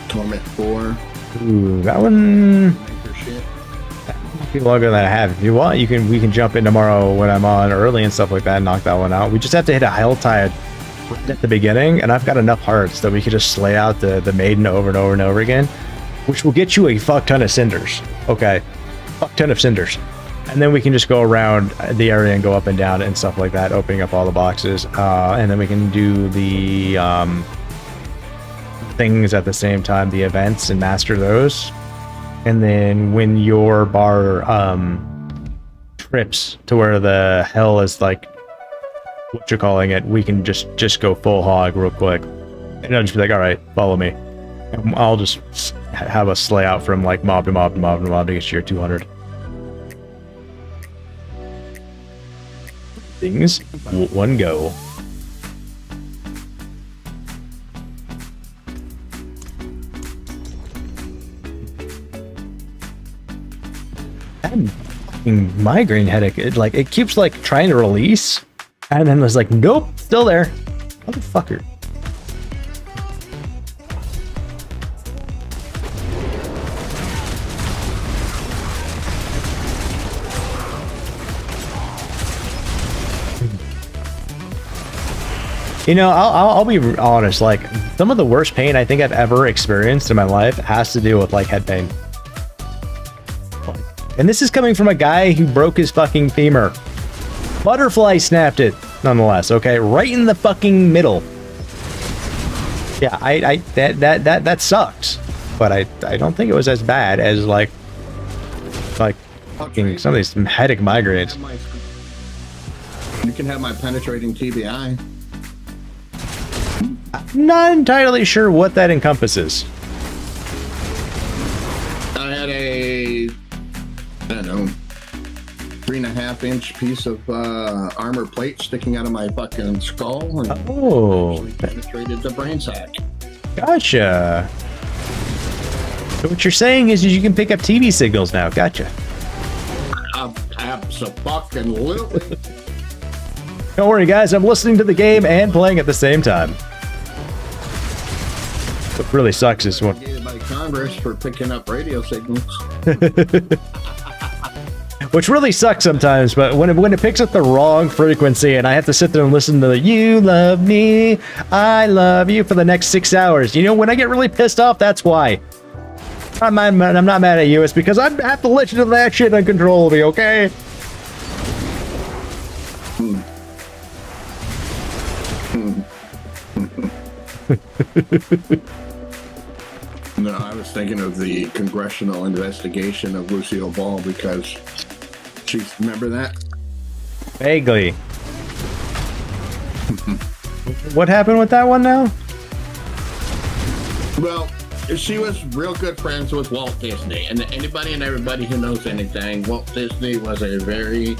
Torment 4.
Ooh, that one
Shit.
be longer than I have. If you want, we can jump in tomorrow when I'm on early and stuff like that and knock that one out. We just have to hit a hell tide at the beginning, and I've got enough hearts that we could just slay out the maiden over and over and over again, which will get you a fuck ton of cinders. Okay, fuck ton of cinders. And then we can just go around the area and go up and down and stuff like that, opening up all the boxes. And then we can do the things at the same time, the events, and master those. And then when your bar trips to where the hell is, like, what you're calling it, we can just go full hog real quick. And I'll just be like, all right, follow me. And I'll just have us slay out from, like, mob to mob to mob to mob to get to your 200. Things, one go. That fucking migraine headache, it keeps like trying to release, and then it's like, nope, still there. Motherfucker. You know, I'll be honest, like, some of the worst pain I think I've ever experienced in my life has to do with, like, head pain. And this is coming from a guy who broke his fucking femur. Butterfly snapped it, nonetheless, okay? Right in the fucking middle. Yeah, that sucks. But I don't think it was as bad as, like fucking some of these headache migraines.
You can have my penetrating TBI.
I'm not entirely sure what that encompasses.
I had a, I don't know, 3.5-inch piece of armor plate sticking out of my fucking skull, and actually penetrated the brain sac.
Gotcha. So what you're saying is you can pick up TV signals now. Gotcha.
Abso-fucking-lutely.
Don't worry, guys. I'm listening to the game and playing at the same time. What really sucks is when
by Congress for picking up radio signals.
Which really sucks sometimes, but when it picks up the wrong frequency and I have to sit there and listen to the "You love me, I love you" for the next 6 hours. You know, when I get really pissed off, that's why. I'm not mad at you. It's because I have to listen to that shit uncontrollably, okay?
No, I was thinking of the congressional investigation of Lucille Ball because remember that?
Vaguely. What happened with that one now?
Well, she was real good friends with Walt Disney, and anybody and everybody who knows anything, Walt Disney was a very,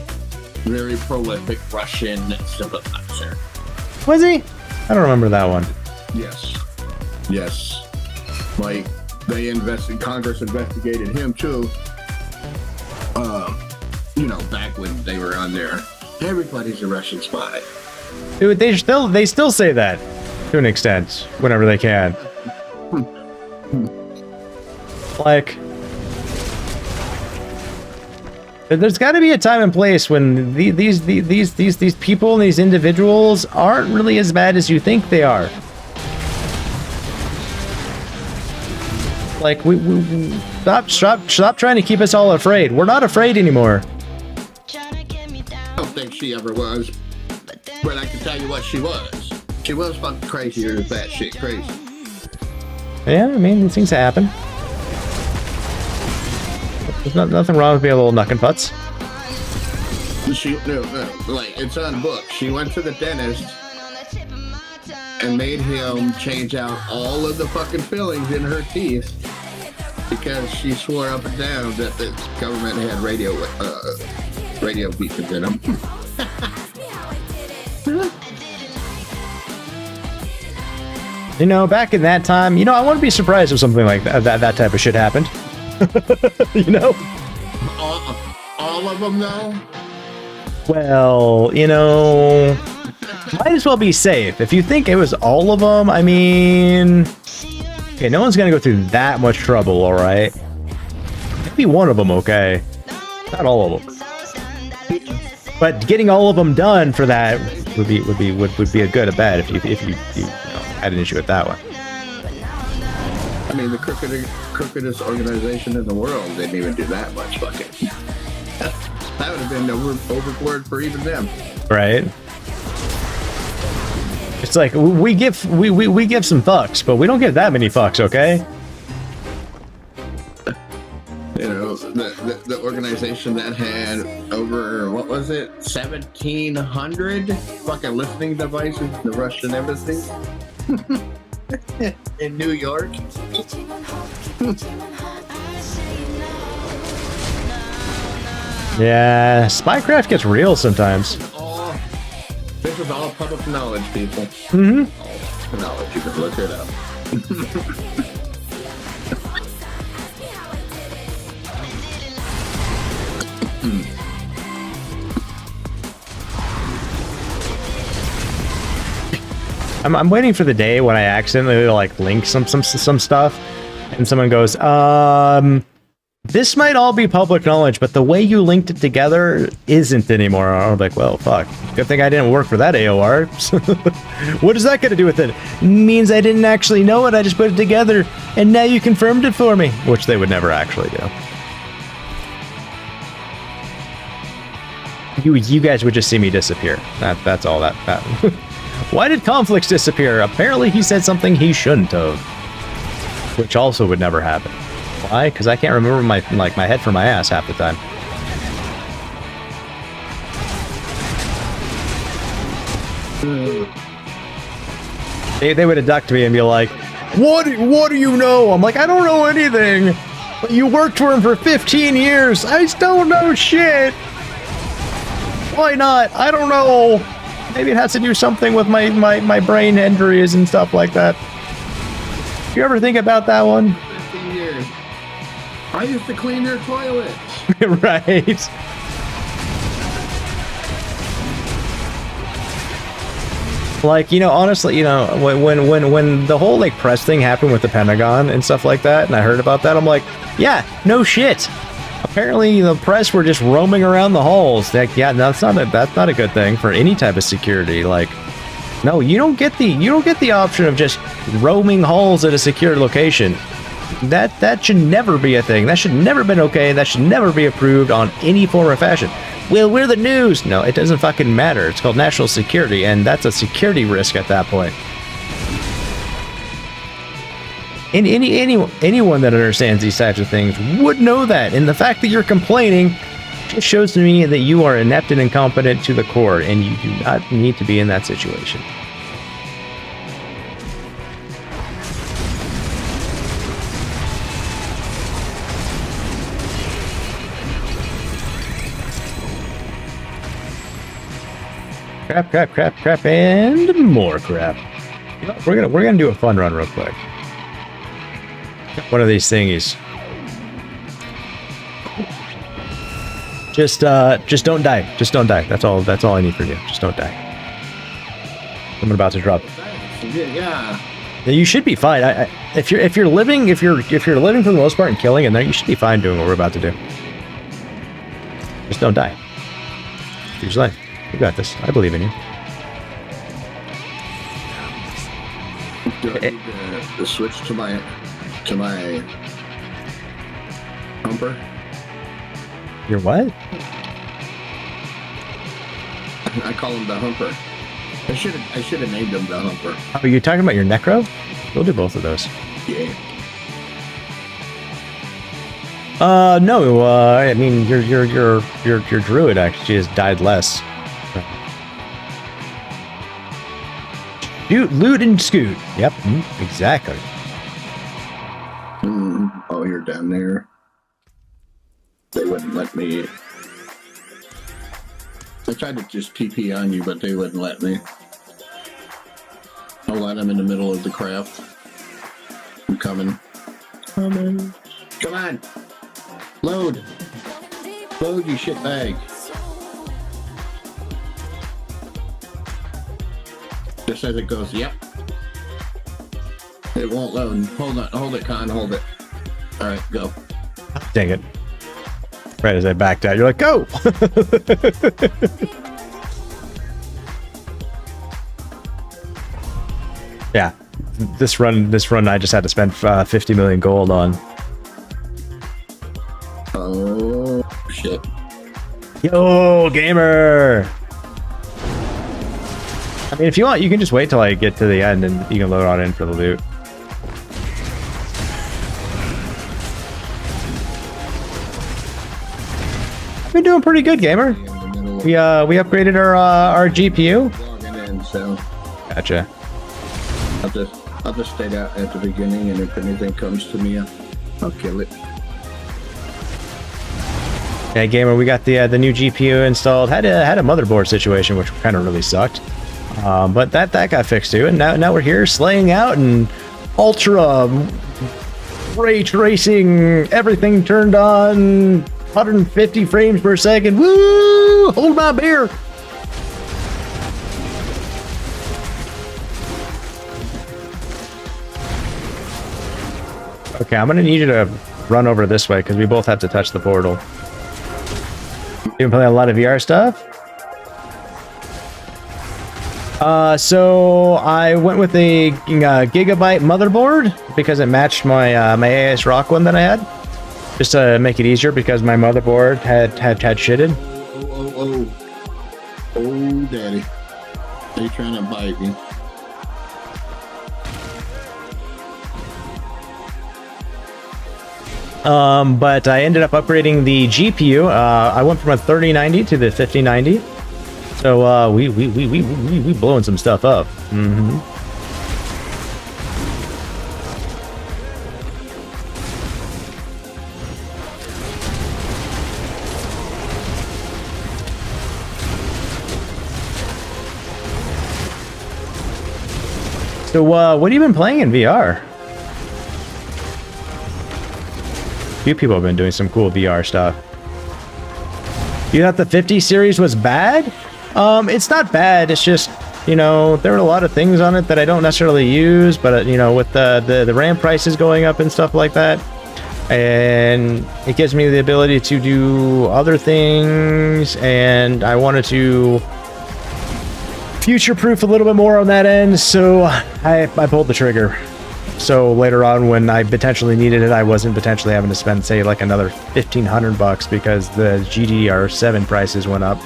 very prolific Russian sympathizer.
Was he? I don't remember that one.
Yes. Yes. Like, Congress investigated him too. You know, back when they were on there. Everybody's a Russian spy.
Dude, they still say that to an extent whenever they can. Like, there's got to be a time and place when these people and these individuals aren't really as bad as you think they are. Like, we stop trying to keep us all afraid. We're not afraid anymore.
I don't think she ever was, but I can tell you what she was. She was fucking crazier than that shit crazy.
Yeah, I mean, these things happen. There's nothing wrong with being a little knuckin' putz.
No, like, it's on book. She went to the dentist and made him change out all of the fucking fillings in her teeth because she swore up and down that the government had radio beacons in them.
You know, back in that time, you know, I wouldn't be surprised if something like that type of shit happened. You know?
All of them, though?
Well, you know, might as well be safe. If you think it was all of them, I mean... Okay, no one's gonna go through that much trouble, alright? Maybe one of them, okay? Not all of them. But getting all of them done for that would be a good, a bad if you know, had an issue with that one.
I mean, the crookedest organization in the world didn't even do that much fucking. That would have been overboard for even them.
Right? It's like we give some fucks, but we don't give that many fucks, okay?
You know, the organization that had over, what was it, 1,700 fucking listening devices in the Russian embassy in New York.
Yeah, spycraft gets real sometimes.
This is all public knowledge, people.
Mm-hmm.
All knowledge, you can look it up.
I'm waiting for the day when I accidentally like link some stuff, and someone goes, this might all be public knowledge, but the way you linked it together isn't anymore. I'm like, well, fuck. Good thing I didn't work for that AOR. What is that going to do with it? Means I didn't actually know it. I just put it together, and now you confirmed it for me, which they would never actually do. You guys would just see me disappear. That's all that. Why did Conflicts disappear? Apparently he said something he shouldn't have, which also would never happen. Why? Because I can't remember my head from my ass half the time. They would abduct me and be like, what do you know? I'm like, I don't know anything. But you worked for him for 15 years. I don't know shit. Why not? I don't know. Maybe it has to do something with my brain injuries and stuff like that. You ever think about that one?
15 years. I used to clean their toilets.
Right. Like, you know, honestly, you know, when the whole like press thing happened with the Pentagon and stuff like that, and I heard about that, I'm like, yeah, no shit. Apparently, the press were just roaming around the halls. Like, yeah, that's not a good thing for any type of security. Like, no, you don't get the option of just roaming halls at a secure location. That should never be a thing. That should never been okay. That should never be approved on any form or fashion. Well, we're the news. No, it doesn't fucking matter. It's called national security, and that's a security risk at that point. Anyone that understands these types of things would know that. And the fact that you're complaining just shows to me that you are inept and incompetent to the core, and you do not need to be in that situation. Crap, and more crap. You know, we're gonna do a fun run real quick. One of these thingies. Just don't die. Just don't die. That's all I need from you. Just don't die. I'm about to drop.
Yeah.
You should be fine. If you're living for the most part and killing in there, you should be fine doing what we're about to do. Just don't die. Use life. You got this. I believe in you.
Do I need to switch to my humper?
Your what?
I call him the humper. I should have named him the humper.
Oh, you're talking about your necro? We'll do both of those.
Yeah.
No. I mean, your druid actually has died less. Loot and scoot. Yep, exactly.
Oh, you're down there. They wouldn't let me. I tried to just TP on you, but they wouldn't let me. Hold on, I'm in the middle of the craft. I'm coming. Come on. Load, you shit bag. Just as it goes, yep. It won't load. Hold it, Con, hold it. Alright, go.
Dang it. Right as I backed out, you're like, go! Yeah. This run I just had to spend 50 million gold on.
Oh, shit.
Yo, gamer! I mean, if you want, you can just wait till I get to the end and you can load on in for the loot. I've been doing pretty good, gamer. We upgraded our GPU. Gotcha.
I'll just stay out at the beginning, and if anything comes to me, I'll kill it.
Yeah, gamer, we got the new GPU installed. Had a motherboard situation, which kind of really sucked. But that got fixed too, and now we're here slaying out and ultra ray tracing, everything turned on, 150 frames per second. Woo! Hold my beer. Okay, I'm gonna need you to run over this way because we both have to touch the portal. You been playing a lot of VR stuff? So I went with a gigabyte motherboard because it matched my my AS ROG one that I had, just to make it easier because my motherboard had shitted.
Oh, daddy! They trying to bite me.
But I ended up upgrading the GPU. I went from a 3090 to the 5090. So we blowing some stuff up. So what have you been playing in VR? A few people have been doing some cool VR stuff. You thought the 50 series was bad? It's not bad. It's just, you know, there are a lot of things on it that I don't necessarily use, but you know, with the RAM prices going up and stuff like that, and it gives me the ability to do other things, and I wanted to future-proof a little bit more on that end, so I pulled the trigger. So later on, when I potentially needed it, I wasn't potentially having to spend, say, like another $1,500 because the GDDR7 prices went up.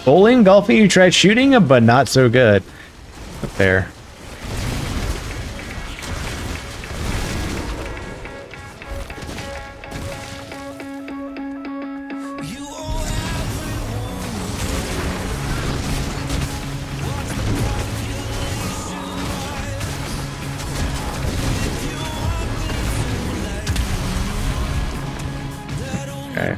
Bowling, golfing, you tried shooting, but not so good. Fair. Okay.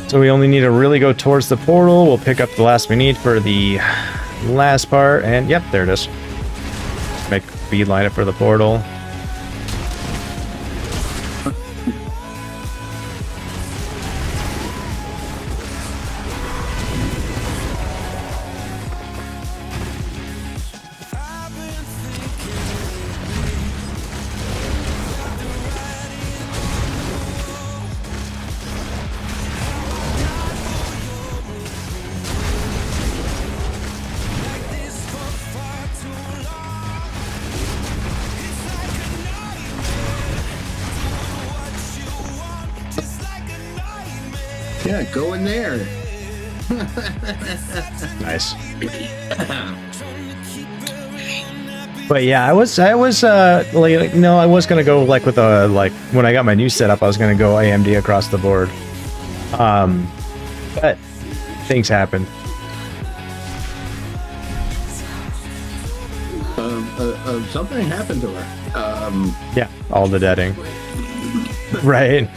So we only need to really go towards the portal. We'll pick up the last we need for the last part, and yep, there it is. Make a beeline it for the portal.
Yeah, go in there.
Nice. But yeah, I was like, no, I was gonna go like with a like when I got my new setup, I was gonna go AMD across the board. But things happen.
Something happened to her.
Yeah, all the deading. Right.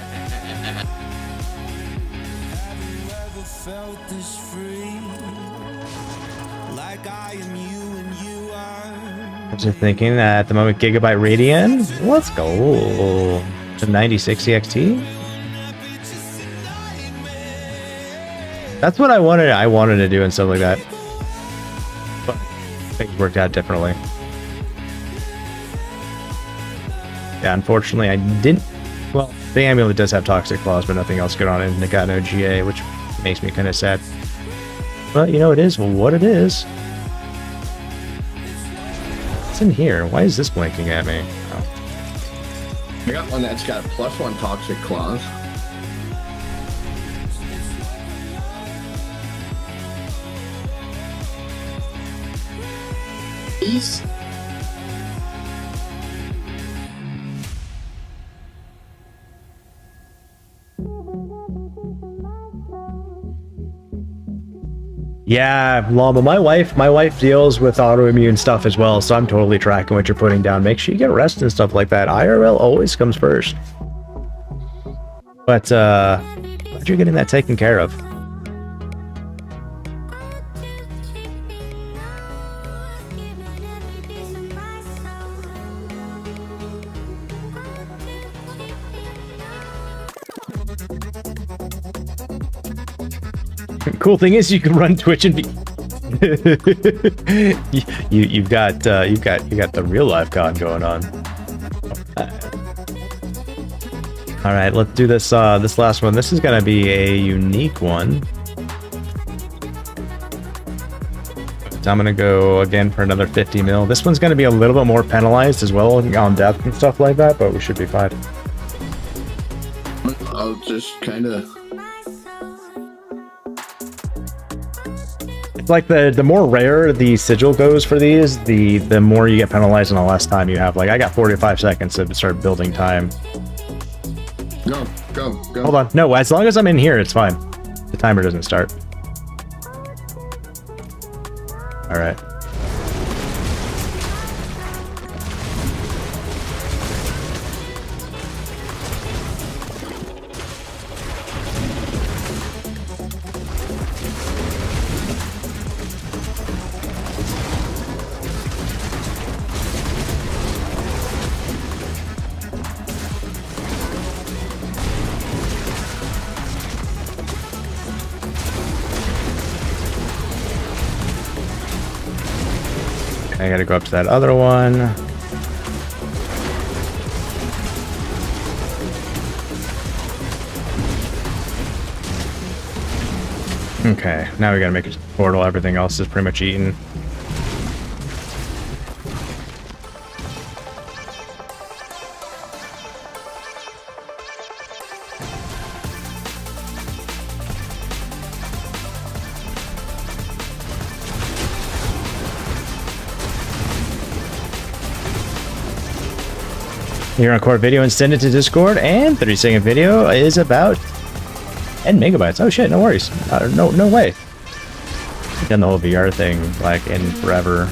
I was just thinking that at the moment, Gigabyte Radeon. Let's go. The 96 EXT. That's what I wanted. I wanted to do and stuff like that. But things worked out differently. Yeah, unfortunately, I didn't. Well, the amulet does have toxic claws, but nothing else good on it, and it got no GA, which makes me kind of sad. But you know, it is what it is. What's in here? Why is this blinking at me? Oh.
I got one that's got +1 toxic claws. Peace.
Yeah, Llama, my wife deals with autoimmune stuff as well, so I'm totally tracking what you're putting down. Make sure you get rest and stuff like that. IRL always comes first. But glad you're getting that taken care of. Cool thing is you can run Twitch and be you've got the real life con going on. All right, let's do this this last one. This is gonna be a unique one. I'm gonna go again for another 50 mil. This one's gonna be a little bit more penalized as well on depth and stuff like that, but we should be fine.
I'll just kind of.
Like the more rare the sigil goes for these, the more you get penalized and the less time you have. Like I got 45 seconds to start building time.
Go.
Hold on. No, as long as I'm in here, it's fine. The timer doesn't start. All right. I gotta go up to that other one. Okay, now we gotta make a portal. Everything else is pretty much eaten. You record video and send it to Discord, and 30-second video is about 10 megabytes. Oh shit, no worries. No way. I've done the whole VR thing like in forever.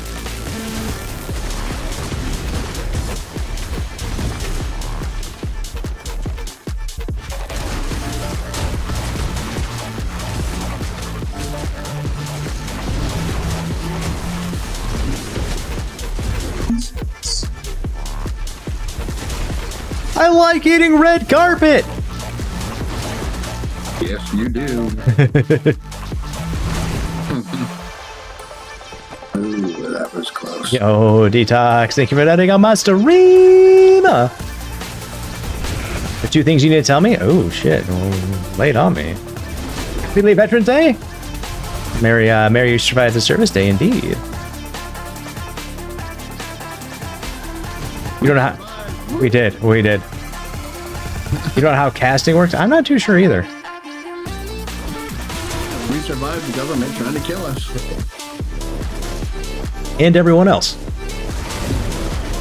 I like eating red carpet.
Yes, you do. Ooh, that was close.
Yo, Detox, thank you for letting on my stream. The 2 things you need to tell me? Oh, shit. Well, lay it on me. Happy late Veterans Day. Mary, you survived the service day, indeed. You don't know how... We did. You don't know how casting works? I'm not too sure either.
We survived the government trying to kill us.
And everyone else.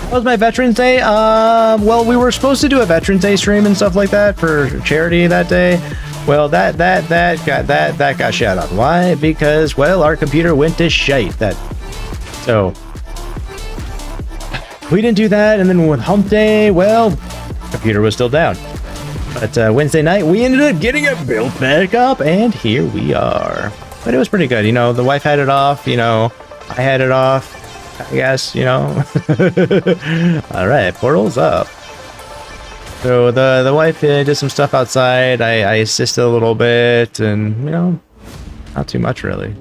That was my Veterans Day. Well, we were supposed to do a Veterans Day stream and stuff like that for charity that day. Well, that got shut on. Why? Because, well, our computer went to shite. So we didn't do that, and then with Hump Day, well, computer was still down. But Wednesday night, we ended up getting it built back up, and here we are. But it was pretty good. You know, the wife had it off. You know, I had it off. I guess, you know. All right, portal's up. So the wife did some stuff outside. I assisted a little bit, and, you know, not too much, really.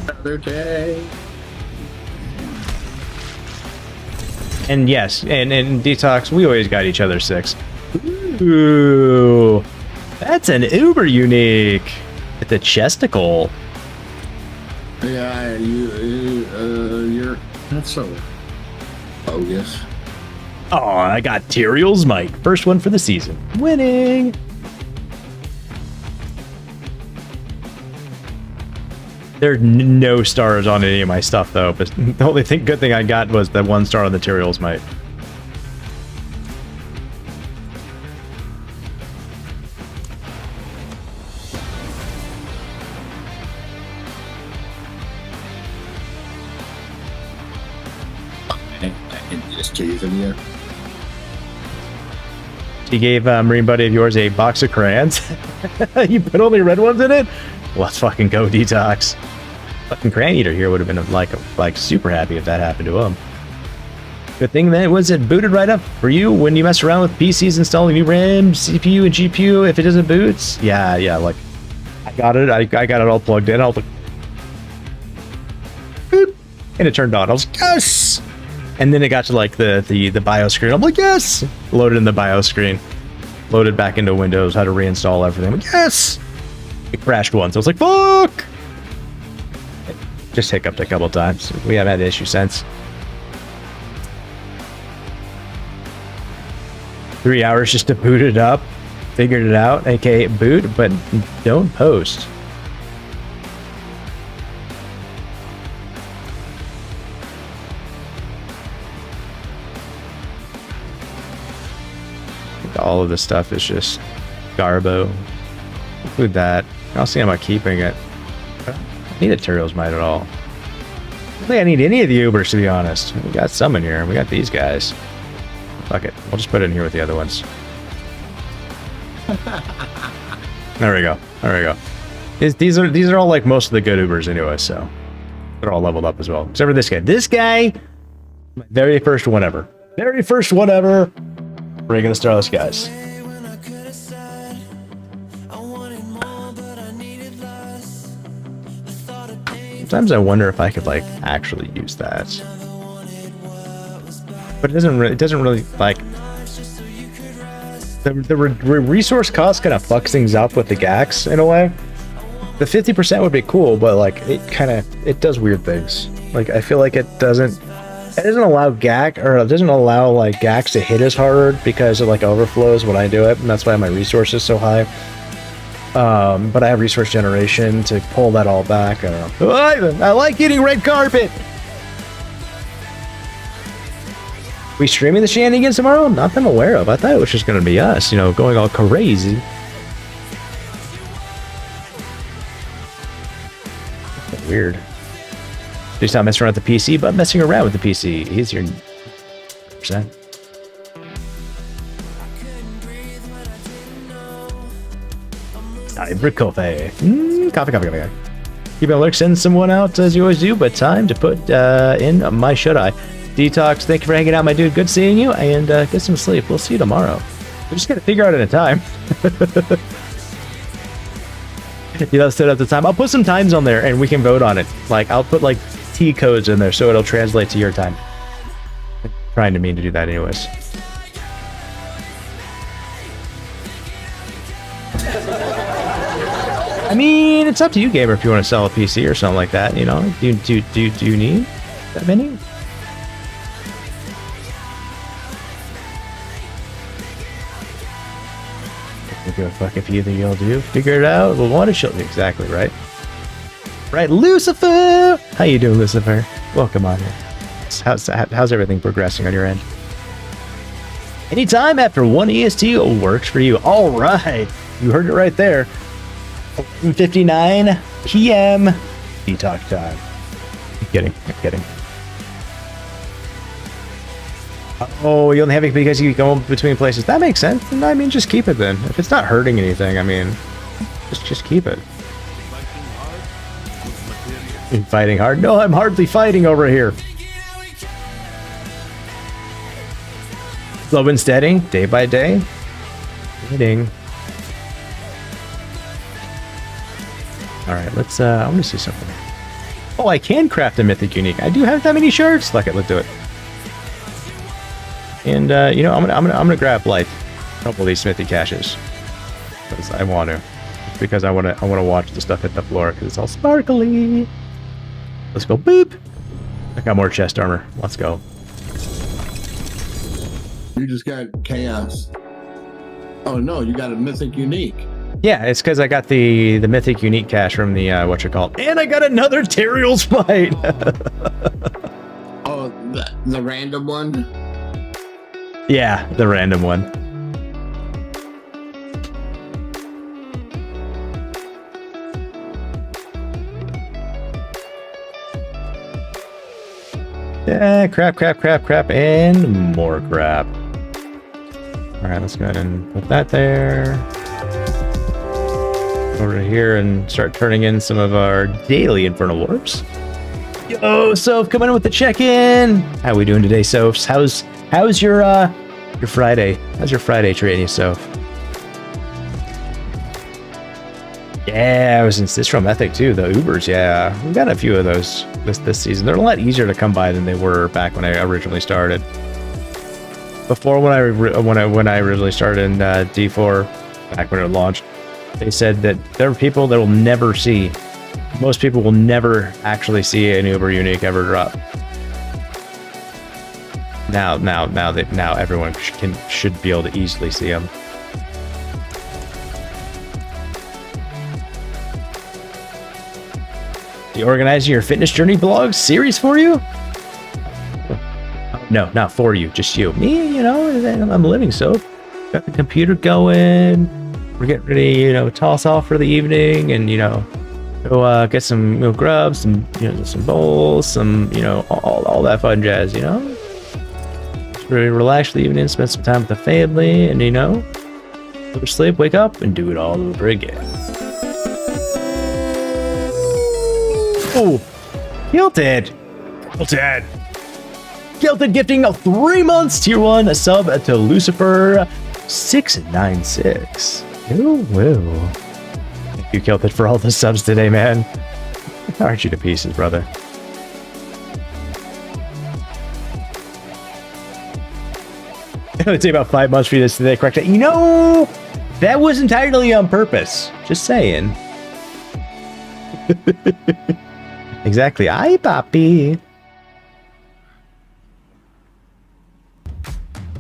Another day.
And yes, and Detox, we always got each other 6. Ooh, that's an uber unique. With the chesticle.
Yeah, you're not so bogus.
Oh, I got Tyrael's Might. First one for the season. Winning. There are no stars on any of my stuff, though. But the only good thing I got was the 1 star on the Tyrael's Might.
Just teasing you.
She gave Marine Buddy of yours a box of crayons. You put only red ones in it? Let's fucking go, Detox. Fucking Crayon Eater here would have been like super happy if that happened to him. Good thing that it booted right up for you when you mess around with PCs installing new RAM, CPU, and GPU. If it doesn't boot, yeah, like I got it. I got it all plugged in. I was like, boop, and it turned on. I was like, yes. And then it got to like the BIOS screen. I'm like, yes. Loaded in the BIOS screen. Loaded back into Windows. Had to reinstall everything. I'm like, yes. It crashed once. I was like, fuck. It just hiccuped a couple times. We haven't had an issue since. 3 hours just to boot it up. Figured it out. AKA boot, but don't post. All of this stuff is just garbo. Include that. I'll see about keeping it. I don't need a Tyrael's Might at all. I don't think I need any of the Ubers, to be honest. We got some in here. We got these guys. Fuck it. We'll just put it in here with the other ones. There we go. There we go. These are all like most of the good Ubers anyway, so they're all leveled up as well. Except for this guy. This guy, my very first one ever. Very first one ever. Bringing the Starless guys. Sometimes I wonder if I could like actually use that, but it doesn't really like the resource cost kind of fucks things up with the GACs in a way. The 50% would be cool, but like it does weird things. Like I feel like it doesn't allow GAC, or it doesn't allow like GACs to hit as hard because it like overflows when I do it, and that's why my resource is so high. But I have resource generation to pull that all back. I don't know. I like eating red carpet. We streaming the shenanigans tomorrow? Not that I'm aware of. I thought it was just going to be us, you know, going all crazy. Weird. Just not messing around with the PC, but messing around with the PC. Easier. Percent. Hybrid coffee. Coffee. Keep an alert, send someone out as you always do, but time to put in my should I. Detox, thank you for hanging out, my dude. Good seeing you, and get some sleep. We'll see you tomorrow. We just gotta figure out a time. You know, set up the time. I'll put some times on there, and we can vote on it. Like, I'll put like T codes in there, so it'll translate to your time. I'm trying to mean to do that, anyways. I mean, it's up to you, gamer, if you want to sell a PC or something like that. You know, do you need that many? Give a fuck if you think you'll do. Figure it out. We'll want to show you exactly right. Right, Lucifer. How you doing, Lucifer? Welcome on here. How's everything progressing on your end? Anytime after 1 EST works for you. All right, you heard it right there. 11:59 p.m. detox time. I'm kidding. Oh, you only have it because you go between places. That makes sense. I mean, just keep it then. If it's not hurting anything, I mean, just keep it. Fighting hard? No, I'm hardly fighting over here. Slow and steady, day by day. Hitting. All right, let's. I want to see something. Oh, I can craft a mythic unique. I do have that many shards. Fuck it, let's do it. And you know, I'm gonna grab like a couple of these smithy caches because I want to, because I want to watch the stuff hit the floor because it's all sparkly. Let's go, boop. I got more chest armor. Let's go.
You just got chaos. Oh no, you got a mythic unique.
Yeah, it's because I got the mythic unique cache from the whatchamacallit, and I got another Teriel's fight.
Oh, the random one.
Yeah, the random one. Yeah, crap, and more crap. All right, let's go ahead and put that there. Over here and start turning in some of our daily Infernal Warps. Yo, Soph, coming in with the check-in. How we doing today, Sophs? How's your Friday? How's your Friday treating you, Soph? Yeah, I was in Citron Ethic too. The Ubers, yeah, we got a few of those this season. They're a lot easier to come by than they were back when I originally started. Before when I originally started in D4, back when it launched, they said that there are people that will never see. Most people will never actually see an Uber unique ever drop. Now everyone should be able to easily see them. You organizing your fitness journey blog series for you? No, not for you, just you. Me, you know, I'm living so. Got the computer going. We're getting ready, you know, toss off for the evening, and you know, go get some grub, some some bowls, some all that fun jazz. You know, just really relax for the evening, spend some time with the family, and go to sleep, wake up, and do it all over again. Oh, Gilted gifting 3 months, tier 1, a sub to Lucifer 696. Ooh, woo. Thank you, Gilted, for all the subs today, man. Aren't you to pieces, brother? It would take about 5 months for you to today, correct? You know, that was entirely on purpose. Just saying. Exactly. Aye, papi.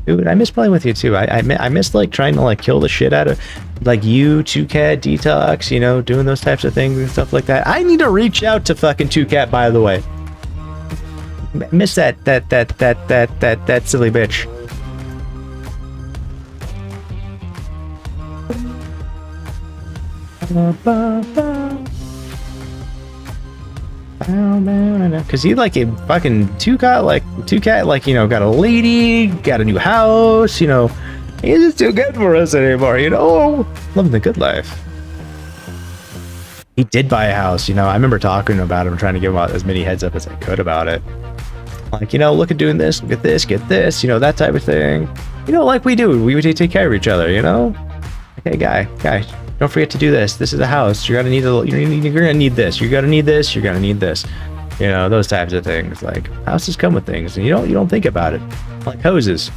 Dude, I miss playing with you too. I miss like trying to like kill the shit out of like you, 2Cat, Detox, you know, doing those types of things and stuff like that. I need to reach out to fucking 2Cat, by the way. Miss that silly bitch. Cause he like a fucking 2Cat, like, you know, got a lady, got a new house, you know. He's just too good for us anymore, you know. Living the good life. He did buy a house, you know. I remember talking about him, trying to give him as many heads up as I could about it. Like, you know, look at doing this, get this, you know, that type of thing. You know, like we do. We would take care of each other, you know. Okay, guy, don't forget to do this. This is a house. You're gonna need this. You're gonna need this. You're gonna need this. You know, those types of things. Like, houses come with things, and you don't think about it. Like hoses,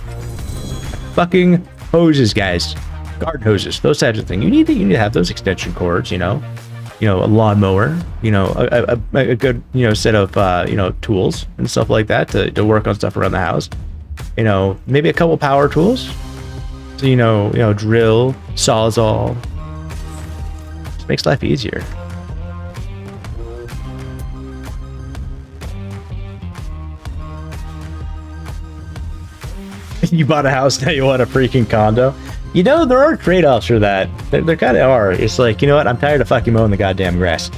fucking hoses, guys. Garden hoses, those types of things. You need to have those extension cords. You know, a lawnmower. You know, a good set of tools and stuff like that to work on stuff around the house. You know, maybe a couple power tools. So you know, drill, sawzall. Just makes life easier. You bought a house, now you want a freaking condo. You know, there are trade-offs for that. There kind of are. It's like, you know what? I'm tired of fucking mowing the goddamn grass.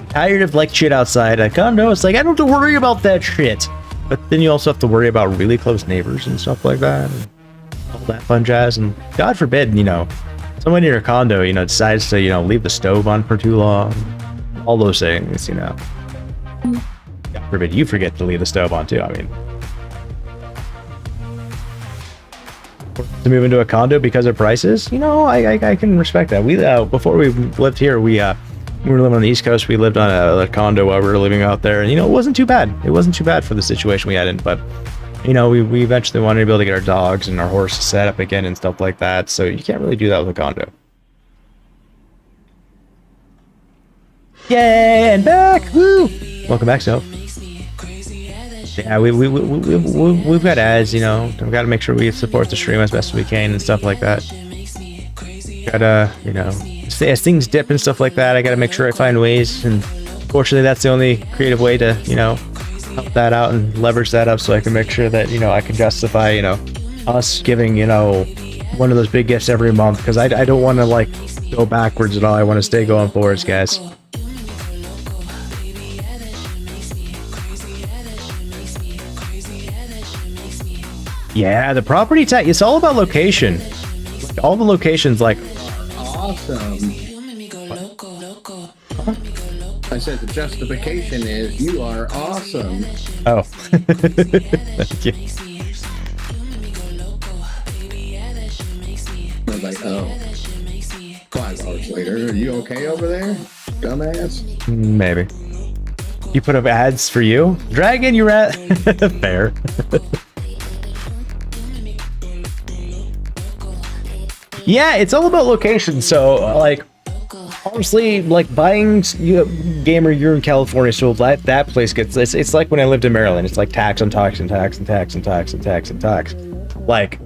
Tired of like shit outside. A condo, it's like I don't have to worry about that shit. But then you also have to worry about really close neighbors and stuff like that. And all that fun jazz. And God forbid, someone in your condo, decides to, leave the stove on for too long. All those things, God forbid you forget to leave the stove on too. I mean, to move into a condo because of prices, I can respect that. We before we lived here, we were living on the East Coast. We lived on a condo while we were living out there, and it wasn't too bad. It wasn't too bad for the situation we had in, but we eventually wanted to be able to get our dogs and our horses set up again and stuff like that. So you can't really do that with a condo. Yay, and back! Woo! Welcome back, Soph. Yeah, we've got ads, we've got to make sure we support the stream as best as we can and stuff like that. Gotta, as things dip and stuff like that, I gotta make sure I find ways, and fortunately that's the only creative way to, help that out and leverage that up so I can make sure that, I can justify, us giving, one of those big gifts every month, because I don't want to, like, go backwards at all. I want to stay going forwards, guys. Yeah, the property tax, it's all about location. Like, all the locations, like,
awesome. Huh? I said the justification is you are awesome.
Oh. Thank you.
I was like, oh. 5 hours later, are you okay over there, dumbass?
Maybe. You put up ads for you? Dragon, you rat. Fair. Yeah, it's all about location. So, like, honestly, like, buying gamer, you're in California, so that place gets, it's like when I lived in Maryland. It's like tax on tax and tax and tax and tax and tax and tax. Like,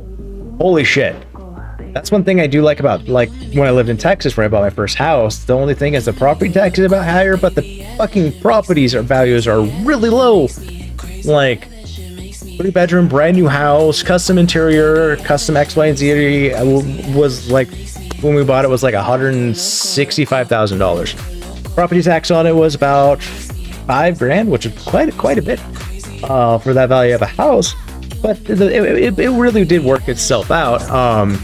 holy shit. That's one thing I do like about, like, when I lived in Texas, where I bought my first house. The only thing is the property tax is about higher, but the fucking properties or values are really low. Like, 3-bedroom, brand new house, custom interior, custom X, Y, and Z was like, when we bought it, was like $165,000. Property tax on it was about $5,000, which is quite a bit for that value of a house. But it really did work itself out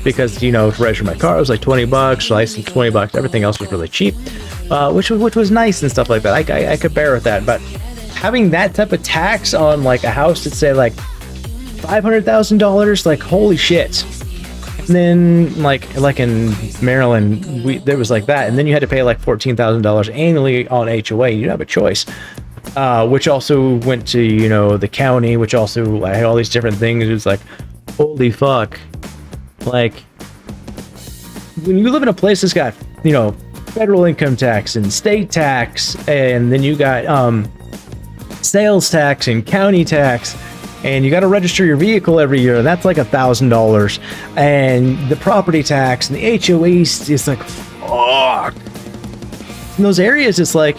because, to register my car, it was like $20, license $20, everything else was really cheap, which was nice and stuff like that. I could bear with that, but having that type of tax on like a house that's say like $500,000, like, holy shit. And then like in Maryland, there was like that, and then you had to pay like $14,000 annually on HOA. You didn't have a choice, which also went to the county, which also had all these different things. It was like, holy fuck. Like, when you live in a place that's got federal income tax and state tax, and then you got sales tax and county tax, and you got to register your vehicle every year, and that's like $1,000, and the property tax and the HOA is like, fuck. In those areas, it's like,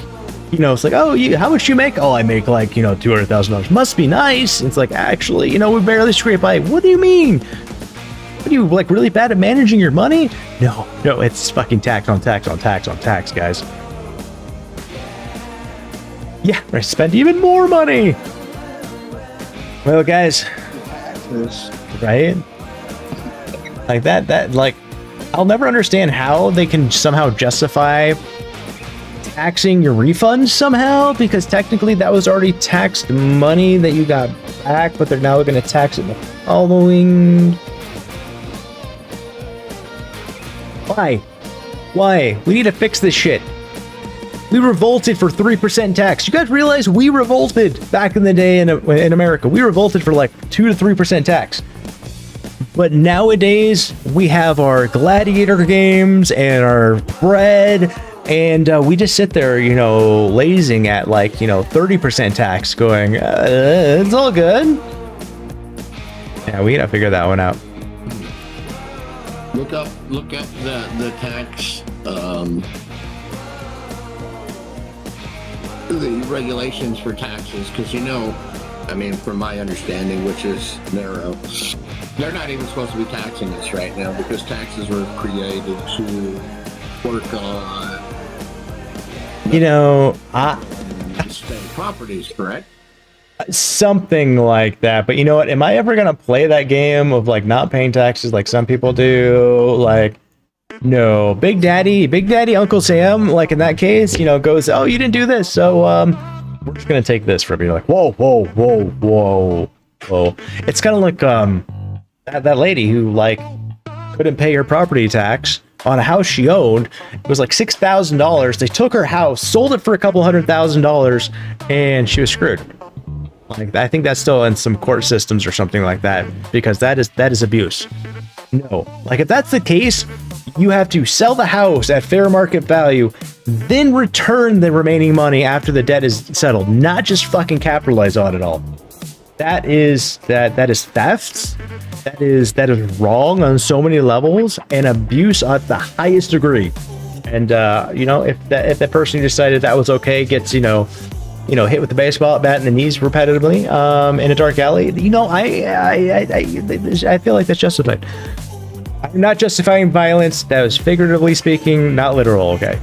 you know, it's like, oh, how much you make? Oh, I make like, you know, $200,000. Must be nice. It's like, actually, you know, we barely scrape by. What do you mean? What are you, like, really bad at managing your money? No, it's fucking tax on tax on tax on tax, guys. Yeah, I spend even more money. Well, guys, right? Like that, like, I'll never understand how they can somehow justify taxing your refunds somehow, because technically that was already taxed money that you got back, but they're now going to tax it the following. Why? We need to fix this shit. We revolted for 3% tax. You guys realize we revolted back in the day in America? We revolted for like 2 to 3% tax. But nowadays, we have our gladiator games and our bread, and we just sit there, you know, lazing at like, you know, 30% tax, going, it's all good. Yeah, we gotta figure that one out.
Look up the tax, the regulations for taxes, because, you know, I mean, from my understanding, which is narrow, they're not even supposed to be taxing us right now, because taxes were created to work on,
you know,
state properties, correct?
Something like that. But you know what? Am I ever gonna play that game of like not paying taxes like some people do? Like, no. Big Daddy, Uncle Sam, like in that case, you know, goes, oh, you didn't do this, so we're just gonna take this from you. Like, whoa. It's kind of like that lady who like couldn't pay her property tax on a house she owned. It was like $6,000. They took her house, sold it for a couple $100,000, and she was screwed. Like, I think that's still in some court systems or something like that, because that is abuse. No, like if that's the case, you have to sell the house at fair market value, then return the remaining money after the debt is settled, not just fucking capitalize on it all. That is theft. That is wrong on so many levels, and abuse at the highest degree. And you know, if that person decided that was okay, gets you know, hit with the baseball bat in the knees repetitively in a dark alley, you know, I feel like that's justified. I'm not justifying violence. That was figuratively speaking, not literal. Okay.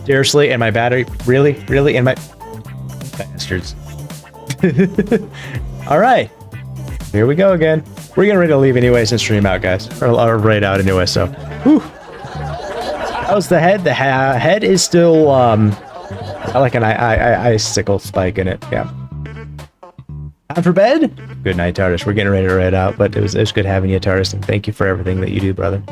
Seriously, and my battery, really, and my bastards. All right, here we go again. We're getting ready to leave anyways and stream out, guys, or right out anyway. So, whew. How's the head? The head is still I like an icicle spike in it. Yeah. Time for bed. Good night, TARDIS. We're getting ready to ride out, but it was good having you, TARDIS, and thank you for everything that you do, brother.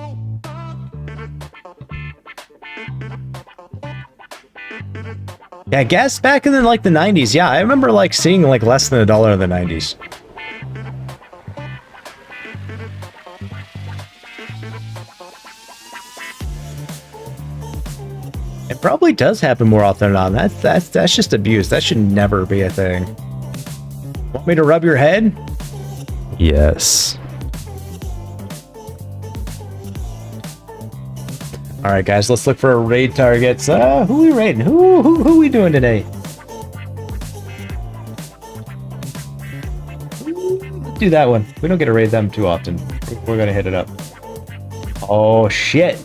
Yeah, gas back in the, like the 90s. Yeah, I remember like seeing like less than $1 in the 90s. It probably does happen more often than not. That's just abuse. That should never be a thing. Want me to rub your head? Yes. All right, guys, let's look for raid targets. Who are we raiding? Who are we doing today? Let's do that one. We don't get to raid them too often. We're gonna hit it up. Oh shit!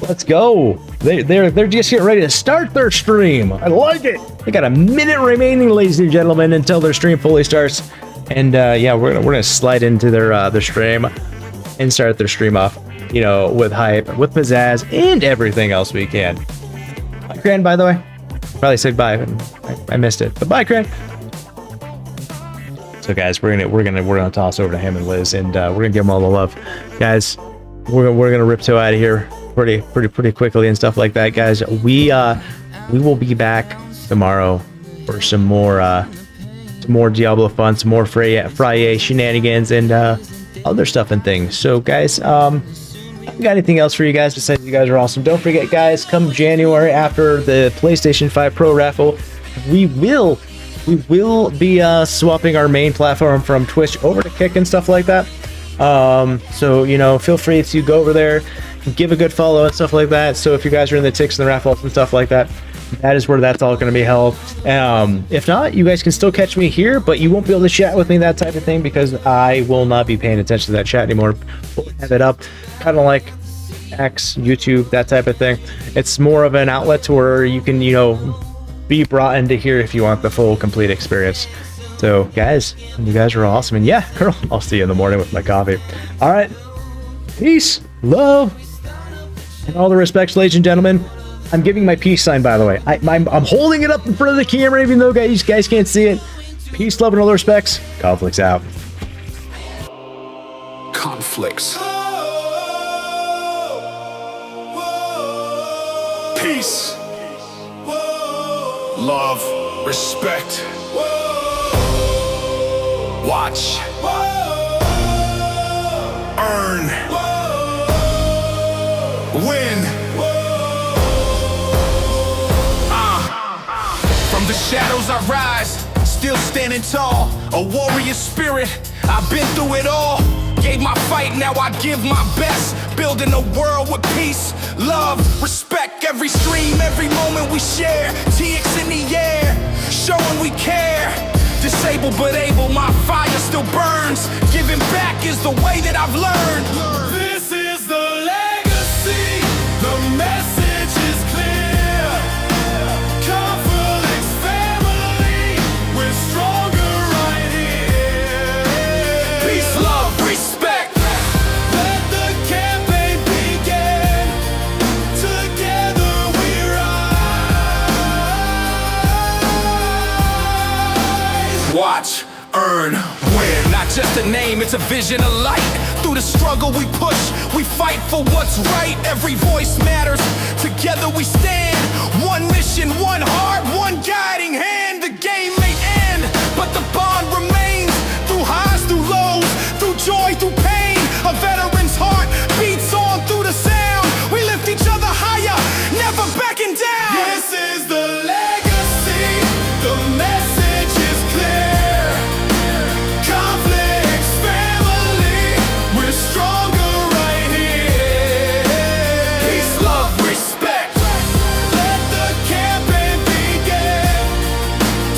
Let's go. They're just getting ready to start their stream. I like it. They got a minute remaining, ladies and gentlemen, until their stream fully starts. And yeah, we're gonna slide into their stream and start their stream off, you know, with hype, with pizzazz, and everything else we can. Bye, Cran, by the way. Probably said bye, but I missed it. But bye, Cran. So, guys, we're gonna toss over to him and Liz, and we're gonna give them all the love, guys. We're gonna riptoe out of here pretty quickly and stuff like that, guys. We will be back tomorrow for some more Diablo fun, some more Friday shenanigans, and other stuff and things. So, guys, got anything else for you guys besides you guys are awesome? Don't forget, guys, come January, after the PlayStation 5 Pro raffle, we will We will be swapping our main platform from Twitch over to Kick and stuff like that. So, you know, feel free to go over there, give a good follow and stuff like that. So if you guys are in the TIX and the Raffles and stuff like that, that is where that's all going to be held. If not, you guys can still catch me here, but you won't be able to chat with me, that type of thing, because I will not be paying attention to that chat anymore. We'll have it up, kind of like X, YouTube, that type of thing. It's more of an outlet to where you can, you know, be brought into here if you want the full, complete experience. So, guys, you guys are awesome. And yeah, girl, I'll see you in the morning with my coffee. All right. Peace, love, and all the respects, ladies and gentlemen. I'm giving my peace sign, by the way. I'm holding it up in front of the camera, even though you guys can't see it. Peace, love, and all the respects. Conflicts out.
Conflicts. Peace. Love. Respect. Watch. Earn. Win. From the shadows I rise, still standing tall. A warrior spirit, I've been through it all. Gave my fight, now I give my best. Building a world with peace, love, respect. Every stream, every moment we share. TX in the air, showing we care. Disabled but able, my fire still burns. Giving back is the way that I've learned. This is the legacy, the message is clear. Conflicts family, we're stronger right here. Peace, love, respect. Let the campaign begin. Together we rise. Watch, earn, win. Not just a name, it's a vision of light. Through the struggle we push, we fight for what's right. Every voice matters, together we stand. One mission, one heart, one guiding hand. The game may end, but the bond remains. Through highs, through lows, through joy, through pain. A veteran's heart beats on through the sound. We lift each other higher, never backing down. This is the legacy, the message is clear. Conflicts family, we're stronger right here. Peace, love, respect. Let the campaign begin.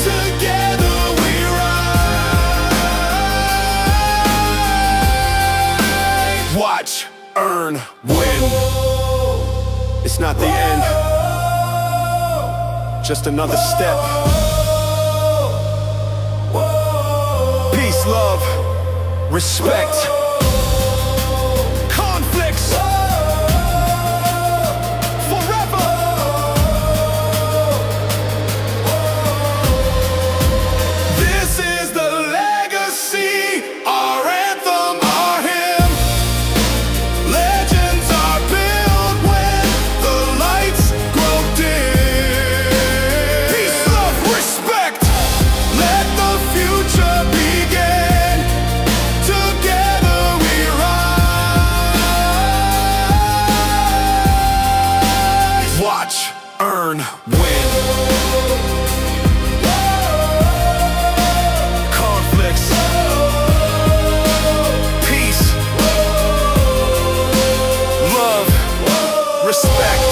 Together we rise. Watch, earn, win. It's not the end, just another step. Peace, love, respect. Conflicts forever. This is the legacy, our anthem, our hymn. Legends are built when the lights grow dim. Peace, love, respect. Let the future begin. Together we rise. Watch, earn, win. Conflicts. Peace. Love. Respect.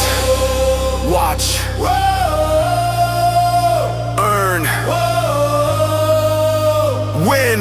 Watch. Earn. Win.